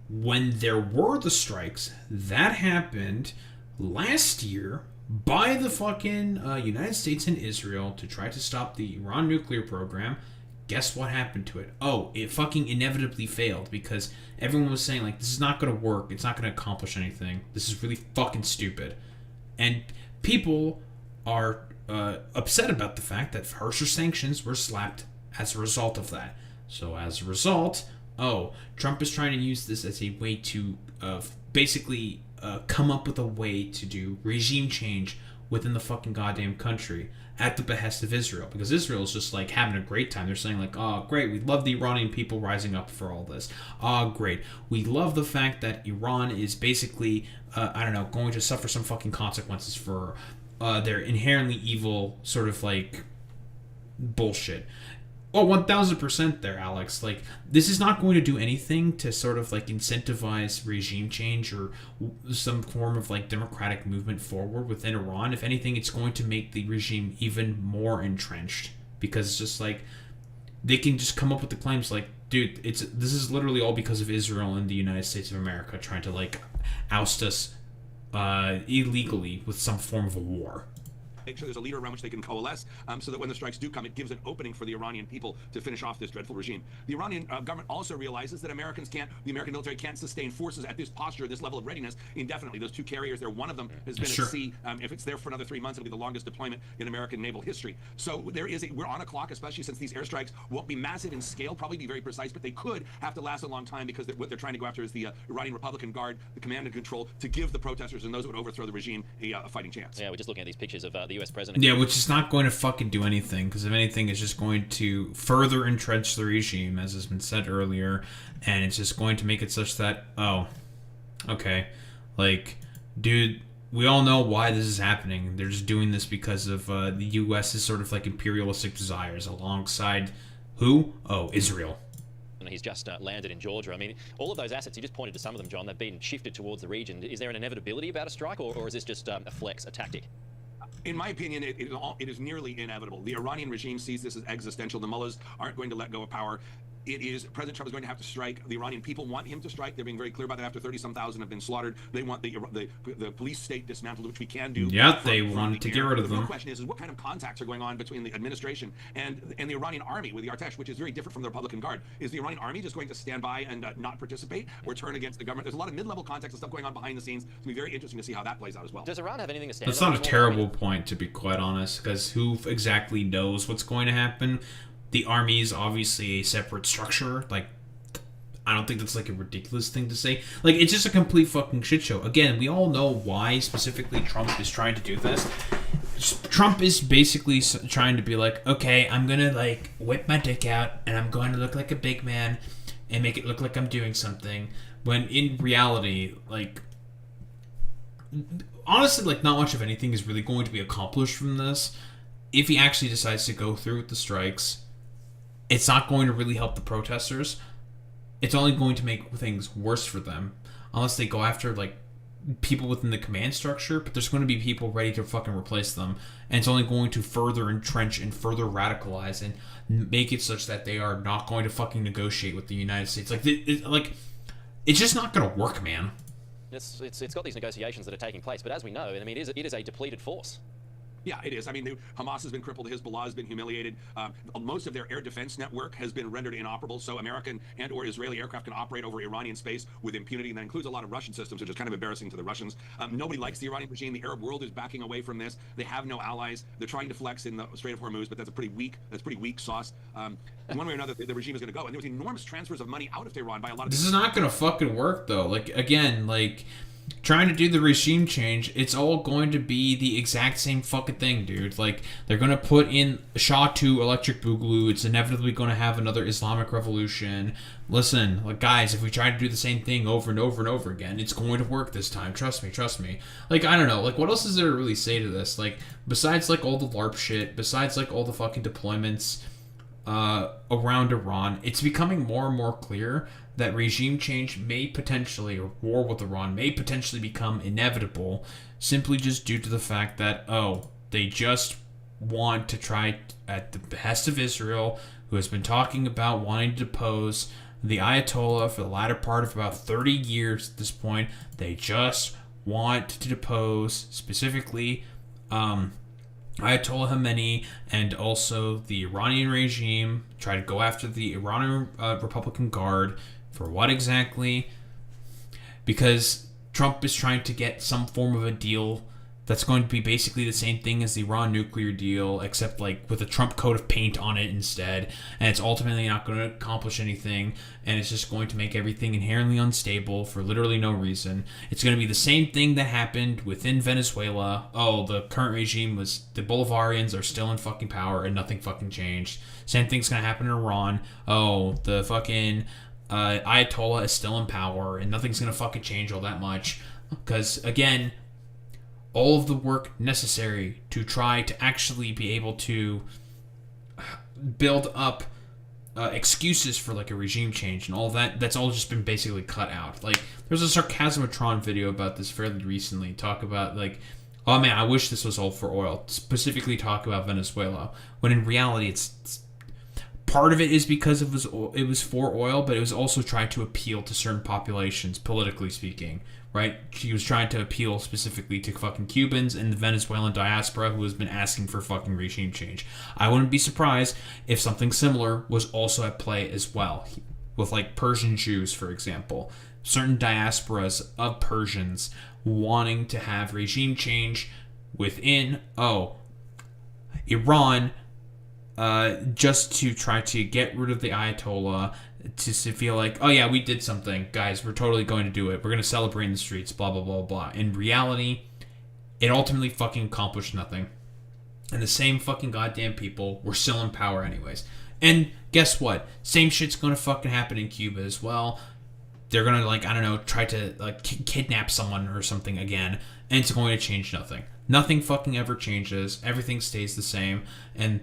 When there were the strikes, that happened last year by the fucking United States and Israel to try to stop the Iran nuclear program. Guess what happened to it? Oh, it fucking inevitably failed because everyone was saying, like, this is not going to work. It's not going to accomplish anything. This is really fucking stupid. And people are upset about the fact that harsher sanctions were slapped as a result of that. So as a result, Trump is trying to use this as a way to basically come up with a way to do regime change within the fucking goddamn country at the behest of Israel, because Israel is just like having a great time. They're saying like, oh great, we love the Iranian people rising up for all this. Oh great, we love the fact that Iran is basically going to suffer some fucking consequences for their inherently evil sort of like bullshit. Oh, 1000% there, Alex. Like, this is not going to do anything to sort of like incentivize regime change or some form of like democratic movement forward within Iran. If anything, it's going to make the regime even more entrenched, because it's just like they can just come up with the claims like, dude, this is literally all because of Israel and the United States of America trying to like oust us illegally with some form of a war. Make sure there's a leader around which they can coalesce, so that when the strikes do come, it gives an opening for the Iranian people to finish off this dreadful regime. The Iranian government also realizes that the American military can't sustain forces at this posture, this level of readiness indefinitely. Those 2 carriers there, one of them has been Sure. at sea. If it's there for another 3 months, it'll be the longest deployment in American naval history. So we're on a clock, especially since these airstrikes won't be massive in scale, probably be very precise, but they could have to last a long time, because what they're trying to go after is the Iranian Republican Guard, the command and control, to give the protesters and those who would overthrow the regime a fighting chance. Yeah, we're just looking at these pictures of the US president. Yeah, which is not going to fucking do anything, because if anything, it's just going to further entrench the regime, as has been said earlier, and it's just going to make it such that, like, dude, we all know why this is happening. They're just doing this because of the U.S.'s sort of like imperialistic desires alongside who? Oh, Israel. And he's just landed in Georgia. I mean, all of those assets, you just pointed to some of them, John, they've been shifted towards the region. Is there an inevitability about a strike, or is this just a flex, a tactic? In my opinion, it is nearly inevitable. The Iranian regime sees this as existential. The mullahs aren't going to let go of power. President Trump is going to have to strike. The Iranian people want him to strike. They're being very clear about that. After 30-some thousand have been slaughtered, they want the police state dismantled, which we can do. Yeah, they want to get rid of them. The real question is what kind of contacts are going on between the administration and the Iranian army with the Artesh, which is very different from the Republican Guard. Is the Iranian army just going to stand by and not participate or turn against the government? There's a lot of mid-level contacts and stuff going on behind the scenes. It's going to be very interesting to see how that plays out as well. Does Iran have anything to stand on? That's not a terrible point, to be quite honest, because who exactly knows what's going to happen? The army is obviously a separate structure. Like, I don't think that's like a ridiculous thing to say. Like, it's just a complete fucking shit show. Again, we all know why specifically Trump is trying to do this. Trump is basically trying to be like, okay, I'm gonna like whip my dick out and I'm going to look like a big man and make it look like I'm doing something. When in reality, like, honestly, like, not much of anything is really going to be accomplished from this. If he actually decides to go through with the strikes, it's not going to really help the protesters. It's only going to make things worse for them. Unless they go after, like, people within the command structure, but there's going to be people ready to fucking replace them. And it's only going to further entrench and further radicalize and make it such that they are not going to fucking negotiate with the United States. It's just not going to work, man. It's got these negotiations that are taking place, but as we know, I mean, it is a depleted force. Yeah, it is. I mean, Hamas has been crippled. Hezbollah has been humiliated. Most of their air defense network has been rendered inoperable, so American and or Israeli aircraft can operate over Iranian space with impunity, and that includes a lot of Russian systems, which is kind of embarrassing to the Russians. Nobody likes the Iranian regime. The Arab world is backing away from this. They have no allies. They're trying to flex in the Strait of Hormuz, but that's pretty weak sauce. One way or another, the regime is going to go. And there was enormous transfers of money out of Tehran by a lot of... This is not going to fucking work, though. Like, again, like... trying to do the regime change, it's all going to be the exact same fucking thing, dude. Like, they're going to put in Shah 2 Electric Boogaloo. It's inevitably going to have another Islamic revolution. Listen, like, guys, if we try to do the same thing over and over and over again, it's going to work this time. Trust me. Like, I don't know. Like, what else is there to really say to this? Like, besides, like, all the LARP shit, besides, like, all the fucking deployments around Iran, it's becoming more and more clear that regime change may potentially, or war with Iran may potentially become inevitable, simply just due to the fact that, they just want to try, at the behest of Israel, who has been talking about wanting to depose the Ayatollah for the latter part of about 30 years at this point. They just want to depose, specifically, Ayatollah Khamenei, and also the Iranian regime, try to go after the Iranian Republican Guard. For what exactly? Because Trump is trying to get some form of a deal that's going to be basically the same thing as the Iran nuclear deal, except like with a Trump coat of paint on it instead, and it's ultimately not going to accomplish anything, and it's just going to make everything inherently unstable for literally no reason. It's going to be the same thing that happened within Venezuela. The current regime was, the Bolivarians are still in fucking power and nothing fucking changed. Same thing's going to happen in Iran. The fucking Ayatollah is still in power and nothing's going to fucking change all that much. Because, again, all of the work necessary to try to actually be able to build up excuses for like a regime change and all that's all just been basically cut out. Like, there's a Sarcasmatron video about this fairly recently, talk about like, oh man, I wish this was all for oil, specifically talk about Venezuela, when in reality it's part of it is because it was for oil, but it was also trying to appeal to certain populations, politically speaking, right? She was trying to appeal specifically to fucking Cubans and the Venezuelan diaspora who has been asking for fucking regime change. I wouldn't be surprised if something similar was also at play as well, with like Persian Jews, for example. Certain diasporas of Persians wanting to have regime change within, Iran, just to try to get rid of the Ayatollah, to feel like, oh yeah, we did something, guys, we're totally going to do it, we're going to celebrate in the streets, blah, blah, blah, blah. In reality, it ultimately fucking accomplished nothing. And the same fucking goddamn people were still in power anyways. And guess what? Same shit's going to fucking happen in Cuba as well. they're gonna, like, I don't know, try to, like, kidnap someone or something again, and it's going to change nothing. Nothing fucking ever changes. Everything stays the same. And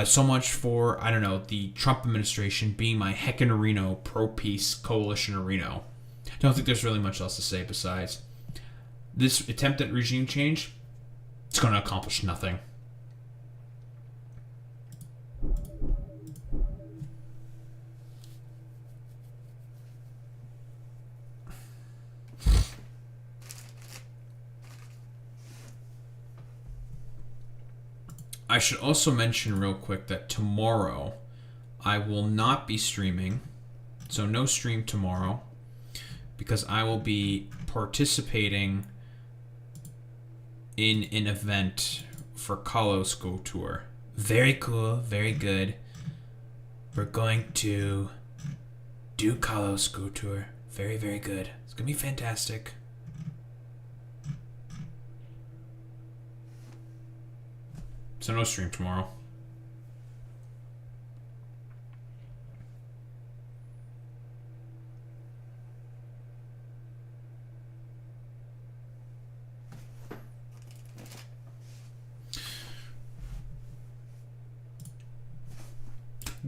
so much for, I don't know, the Trump administration being my heckin' Reno pro-peace coalition of Reno. Don't think there's really much else to say besides this attempt at regime change. It's going to accomplish nothing. I should also mention real quick that tomorrow I will not be streaming, so no stream tomorrow, because I will be participating in an event for Carlos Go Tour. Very cool, very good. We're going to do Carlos Go Tour. Very, very good. It's gonna be fantastic. So no stream tomorrow.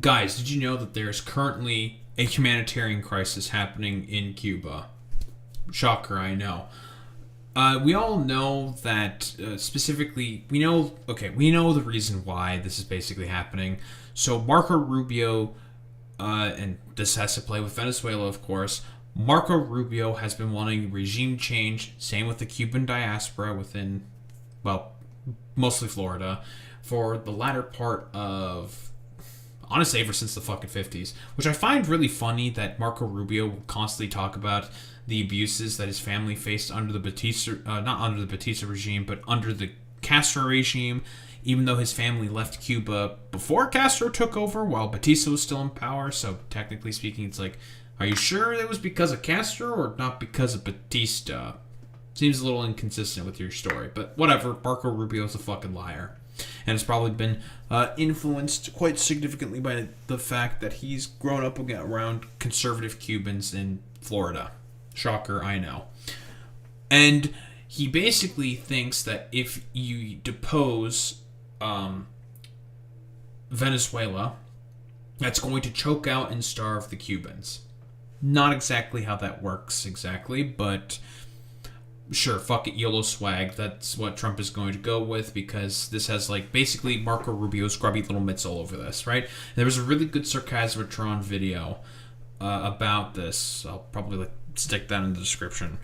Guys, did you know that there's currently a humanitarian crisis happening in Cuba? Shocker, I know. We all know that, specifically, we know the reason why this is basically happening. So Marco Rubio, and this has to play with Venezuela, of course. Marco Rubio has been wanting regime change, same with the Cuban diaspora within, well, mostly Florida, for the latter part of, honestly, ever since the fucking 50s. Which I find really funny that Marco Rubio will constantly talk about the abuses that his family faced under the Batista, not under the Batista regime, but under the Castro regime, even though his family left Cuba before Castro took over while Batista was still in power. So technically speaking, it's like, are you sure it was because of Castro or not because of Batista? Seems a little inconsistent with your story, but whatever. Marco Rubio's a fucking liar. And it's probably been influenced quite significantly by the fact that he's grown up around conservative Cubans in Florida. Shocker, I know. And he basically thinks that if you depose Venezuela, that's going to choke out and starve the Cubans. Not exactly how that works exactly, but sure, fuck it, YOLO swag. That's what Trump is going to go with, because this has, like, basically Marco Rubio's grubby little mitts all over this, right? And there was a really good Sarcasmatron video about this. I'll probably, like, stick that in the description,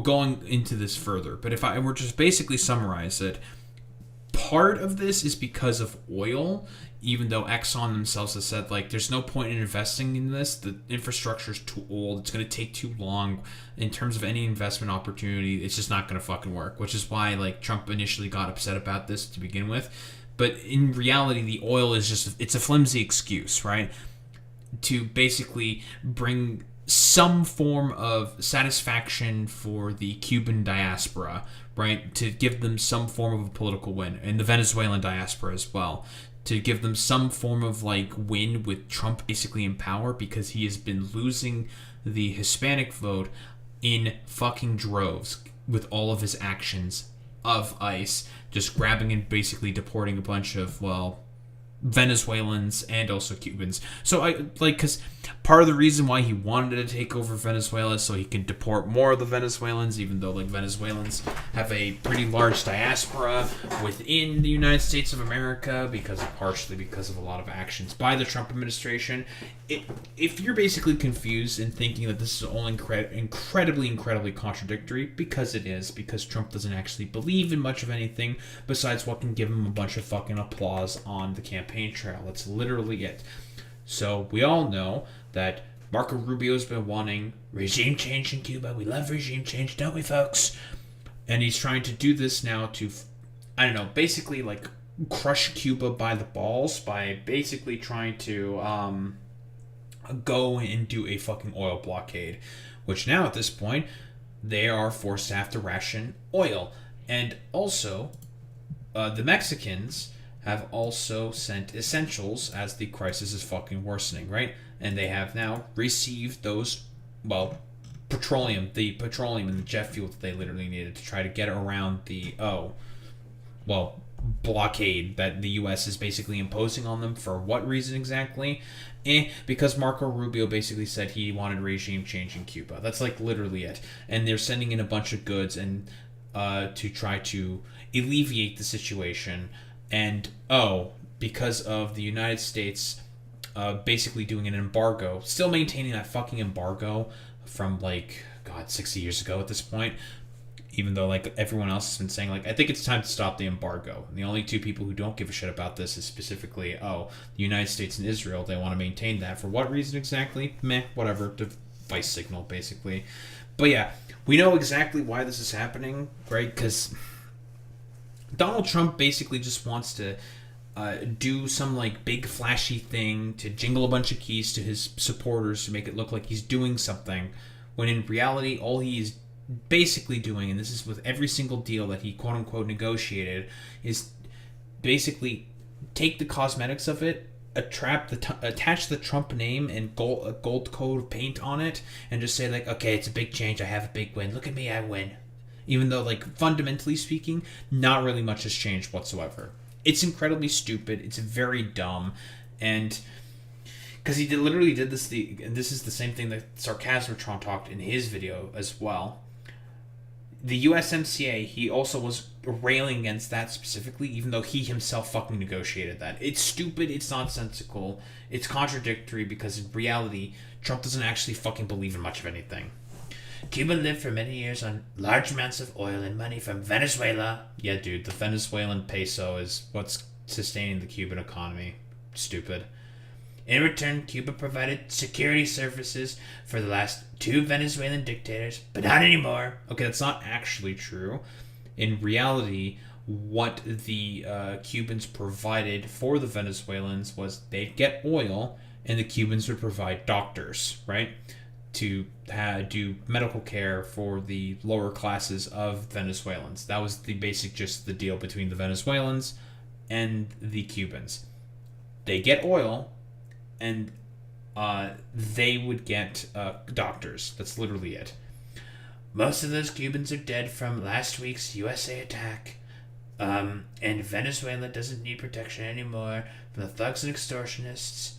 going into this further. But if I were to just basically summarize it, part of this is because of oil, even though Exxon themselves has said, like, there's no point in investing in this. The infrastructure is too old. It's going to take too long. In terms of any investment opportunity, it's just not going to fucking work, which is why, like, Trump initially got upset about this to begin with. But in reality, the oil is just, it's a flimsy excuse, right? To basically bring some form of satisfaction for the Cuban diaspora, right? To give them some form of a political win, and the Venezuelan diaspora as well. To give them some form of, like, win with Trump basically in power, because he has been losing the Hispanic vote in fucking droves with all of his actions of ICE, just grabbing and basically deporting a bunch of, well, Venezuelans and also Cubans. So I, like, because part of the reason why he wanted to take over Venezuela is so he can deport more of the Venezuelans, even though, like, Venezuelans have a pretty large diaspora within the United States of America, partially because of a lot of actions by the Trump administration. If you're basically confused and thinking that this is all incredibly contradictory, because it is, because Trump doesn't actually believe in much of anything besides what can give him a bunch of fucking applause on the campaign trail. That's literally it. So we all know that Marco Rubio's been wanting regime change in Cuba. We love regime change, don't we, folks? And he's trying to do this now to, I don't know, basically, like, crush Cuba by the balls by basically trying to go and do a fucking oil blockade, which now at this point they are forced to have to ration oil. And also the Mexicans have also sent essentials as the crisis is fucking worsening, right? And they have now received those petroleum and the jet fuel that they literally needed to try to get around the blockade that the U.S. is basically imposing on them. For what reason exactly? Because Marco Rubio basically said he wanted regime change in Cuba. That's like literally it. And they're sending in a bunch of goods and to try to alleviate the situation. And because of the United States basically doing an embargo, still maintaining that fucking embargo from 60 years ago at this point, even though everyone else has been saying I think it's time to stop the embargo. And the only two people who don't give a shit about this is specifically the United States and Israel. They want to maintain that. For what reason exactly? Meh, whatever. Device signal, basically. But yeah, we know exactly why this is happening, right? Because Donald Trump basically just wants to do some big flashy thing to jingle a bunch of keys to his supporters to make it look like he's doing something, when in reality all he's basically doing, and this is with every single deal that he quote unquote negotiated, is basically take the cosmetics of it, attach the Trump name and gold coat paint on it, and just say okay, it's a big change, I have a big win, look at me, I win. Even though fundamentally speaking, not really much has changed whatsoever. It's incredibly stupid. It's very dumb, and because he literally did this. And this is the same thing that Sarcasmatron talked in his video as well. The USMCA, he also was railing against that specifically, even though he himself fucking negotiated that. It's stupid. It's nonsensical. It's contradictory because in reality, Trump doesn't actually fucking believe in much of anything. Cuba lived for many years on large amounts of oil and money from Venezuela. Yeah, dude, the Venezuelan peso is what's sustaining the Cuban economy. Stupid. In return, Cuba provided security services for the last two Venezuelan dictators, but not anymore. Okay, that's not actually true. In reality, what the Cubans provided for the Venezuelans was they'd get oil, and the Cubans would provide doctors, right? To do medical care for the lower classes of Venezuelans. That was the basic gist of the deal between the Venezuelans and the Cubans. They get oil, and they would get doctors. That's literally it. Most of those Cubans are dead from last week's USA attack. And Venezuela doesn't need protection anymore from the thugs and extortionists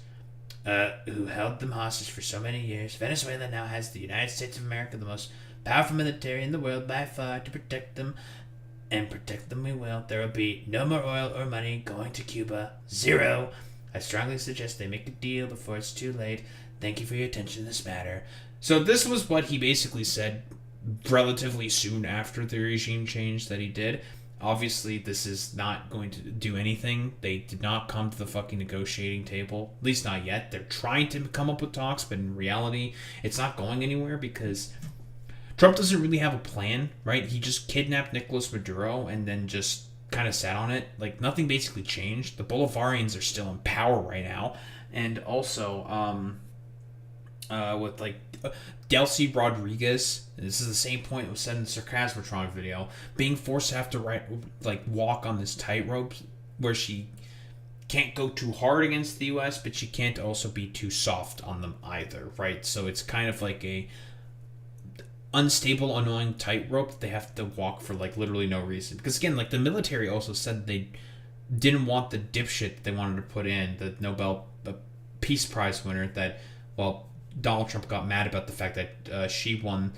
who held them hostage for so many years. Venezuela now has the United States of America, the most powerful military in the world by far, to protect them, and protect them we will. There will be no more oil or money going to Cuba. Zero. I strongly suggest they make a deal before it's too late. Thank you for your attention to this matter. So this was what he basically said relatively soon after the regime change that he did. Obviously, this is not going to do anything. They did not come to the fucking negotiating table. At least not yet. They're trying to come up with talks, but in reality, it's not going anywhere because Trump doesn't really have a plan, right? He just kidnapped Nicolas Maduro and then just kind of sat on it. Nothing basically changed. The Bolivarians are still in power right now. And also, with Delcy Rodriguez, and this is the same point that was said in the Sarcasmatron video, being forced to have to walk on this tightrope where she can't go too hard against the US, but she can't also be too soft on them either, right? So it's kind of like a unstable, annoying tightrope that they have to walk for literally no reason. Because again, the military also said they didn't want the dipshit that they wanted to put in, the Nobel Peace Prize winner that, Donald Trump got mad about the fact that she won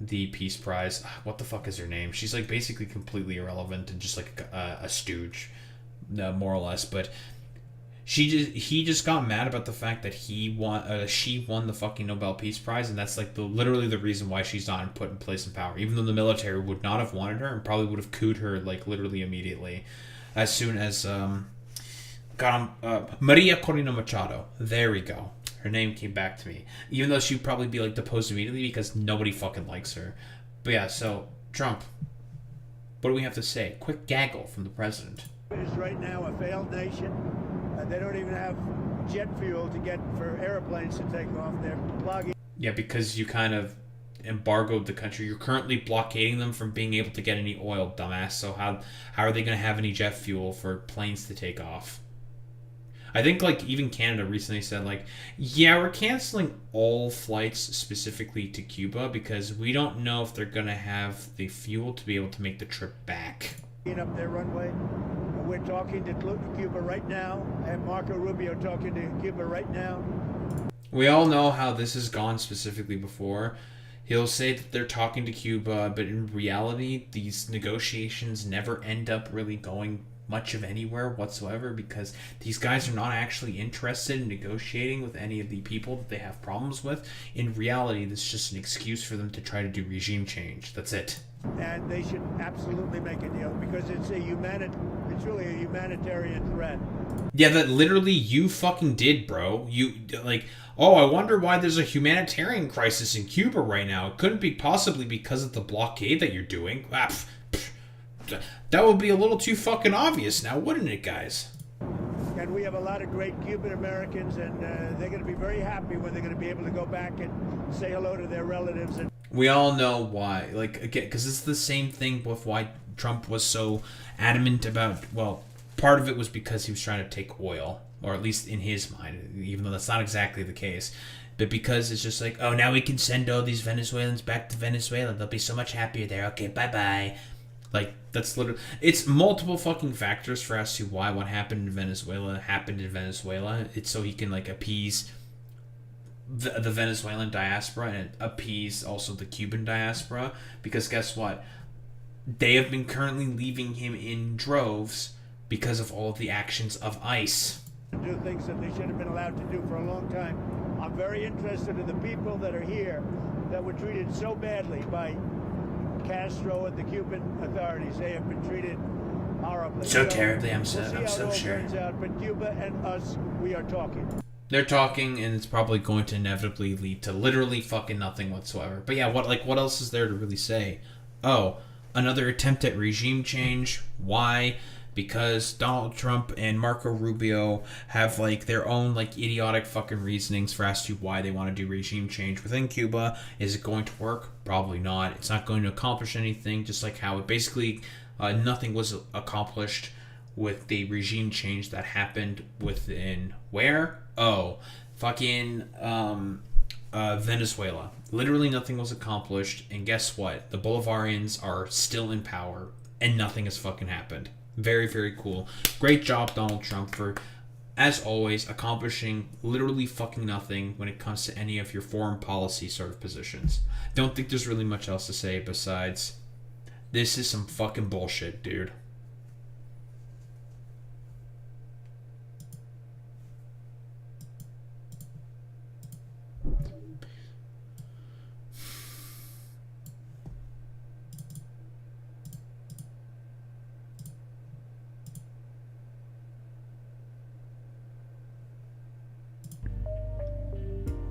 the Peace Prize. What the fuck is her name? She's basically completely irrelevant and just a stooge, more or less. But he just got mad about the fact that she won the fucking Nobel Peace Prize, and that's literally the reason why she's not put in place in power. Even though the military would not have wanted her and probably would have cooed her literally immediately, as soon as Maria Corina Machado. There we go. Her name came back to me. Even though she'd probably be deposed immediately because nobody fucking likes her. But yeah, so Trump, what do we have to say? Quick gaggle from the president. It is right now a failed nation. They don't even have jet fuel to get for airplanes to take off. They're blogging. Yeah, because you kind of embargoed the country. You're currently blockading them from being able to get any oil, dumbass. So how are they going to have any jet fuel for planes to take off? I think like even Canada recently said like, yeah, we're canceling all flights specifically to Cuba because we don't know if they're gonna have the fuel to be able to make the trip back. Up their runway. We're talking to Cuba right now. I have Marco Rubio talking to Cuba right now. We all know how this has gone specifically before. He'll say that they're talking to Cuba, but in reality, these negotiations never end up really going much of anywhere whatsoever because these guys are not actually interested in negotiating with any of the people that they have problems with. In reality, this is just an excuse for them to try to do regime change. That's it. And they should absolutely make a deal because it's really a humanitarian threat. Yeah, that literally you fucking did, bro. You, like, oh, I wonder why there's a humanitarian crisis in Cuba right now. It couldn't be possibly because of the blockade that you're doing. That would be a little too fucking obvious now, wouldn't it, guys? And we have a lot of great Cuban Americans, and they're going to be very happy when they're going to be able to go back and say hello to their relatives. And we all know why. Like, again, because it's the same thing with why Trump was so adamant about, well, part of it was because he was trying to take oil, or at least in his mind, even though that's not exactly the case. But because it's just like, oh, now we can send all these Venezuelans back to Venezuela. They'll be so much happier there. Okay, bye-bye. Like, that's literally... It's multiple fucking factors for as to why what happened in Venezuela happened in Venezuela. It's so he can, like, appease the Venezuelan diaspora and appease also the Cuban diaspora. Because guess what? They have been currently leaving him in droves because of all of the actions of ICE. Do things that they should have been allowed to do for a long time. I'm very interested in the people that are here that were treated so badly by Castro and the Cuban authorities. They have been treated horribly. So terribly, I'm so it sure. Turns out, but Cuba and us, we are talking. They're talking, and it's probably going to inevitably lead to literally fucking nothing whatsoever. But yeah, what else is there to really say? Oh, another attempt at regime change. Why? Because Donald Trump and Marco Rubio have like their own like idiotic fucking reasonings for as to why they want to do regime change within Cuba. Is it going to work? Probably not. It's not going to accomplish anything. Just like how it basically nothing was accomplished with the regime change that happened within where? Oh, fucking Venezuela. Literally nothing was accomplished. And guess what? The Bolivarians are still in power, and nothing has fucking happened. Very, very cool. Great job, Donald Trump, for, as always, accomplishing literally fucking nothing when it comes to any of your foreign policy sort of positions. Don't think there's really much else to say besides, this is some fucking bullshit, dude.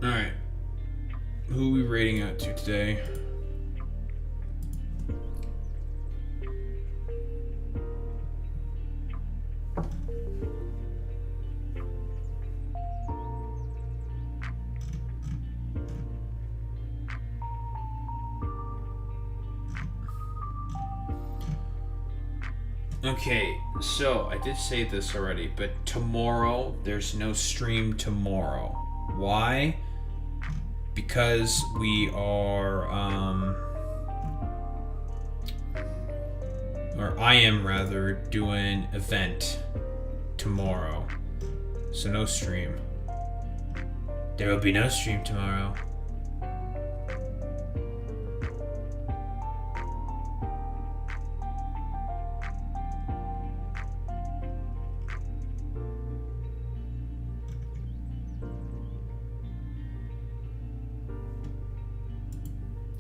Alright. Who are we rating out to today? Okay, so I did say this already, but tomorrow, there's no stream tomorrow. Why? Because we are, or I am rather, doing event tomorrow. So no stream. There will be no stream tomorrow.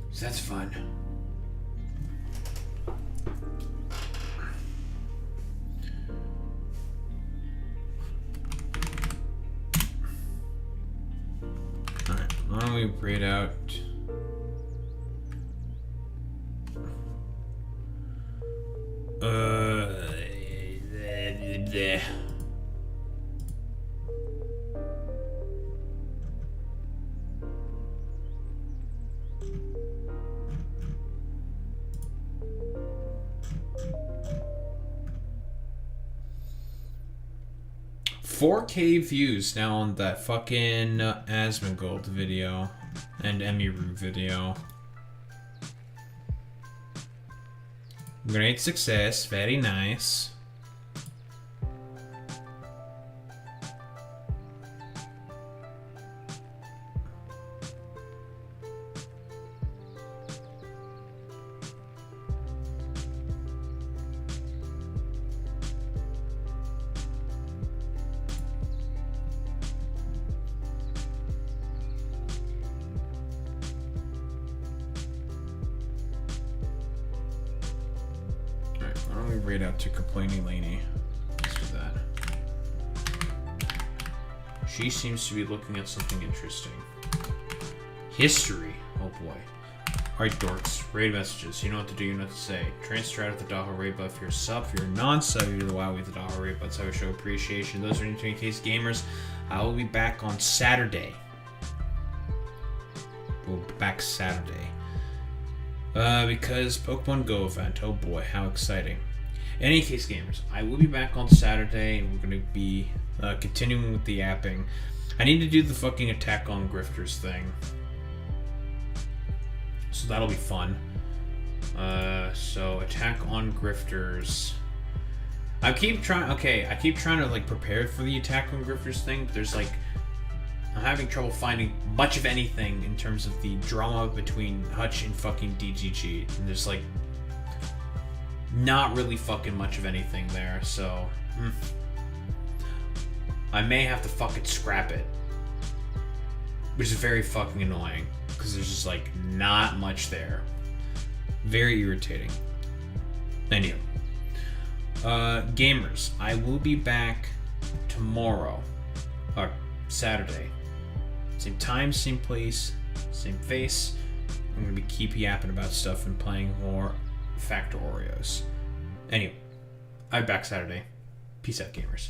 So that's fun. Alright, why don't we braid out bleh. 4K views now on that fucking Asmongold video and Emiru video. Great success, very nice. Right out to Complaining Laney. Let's do that. She seems to be looking at something interesting. History. Oh boy. Alright, dorks. Raid messages. You know what to do, you know what to say. Transfer out of the Daho Raid buff. If you're a sub, if you're a non-sub, you're the WoW with the Daho Raid buff. That's how we show appreciation. Those are new to case gamers. I will be back on Saturday. We'll be back Saturday. Because Pokemon Go event. Oh boy, how exciting. Any case gamers, I will be back on Saturday, and we're going to be continuing with the apping. I need to do the fucking Attack on Grifters thing. So that'll be fun. So Attack on Grifters. I keep trying to like prepare for the Attack on Grifters thing, but there's like, I'm having trouble finding much of anything in terms of the drama between Hutch and fucking DGG. And there's like, not really fucking much of anything there, so I may have to fucking scrap it, which is very fucking annoying because there's just like not much there. Very irritating. Anyway, gamers, I will be back tomorrow or Saturday, same time, same place, same face. I'm gonna be keep yapping about stuff and playing more Factor Oreos. Anyway, I'm back Saturday. Peace out, gamers.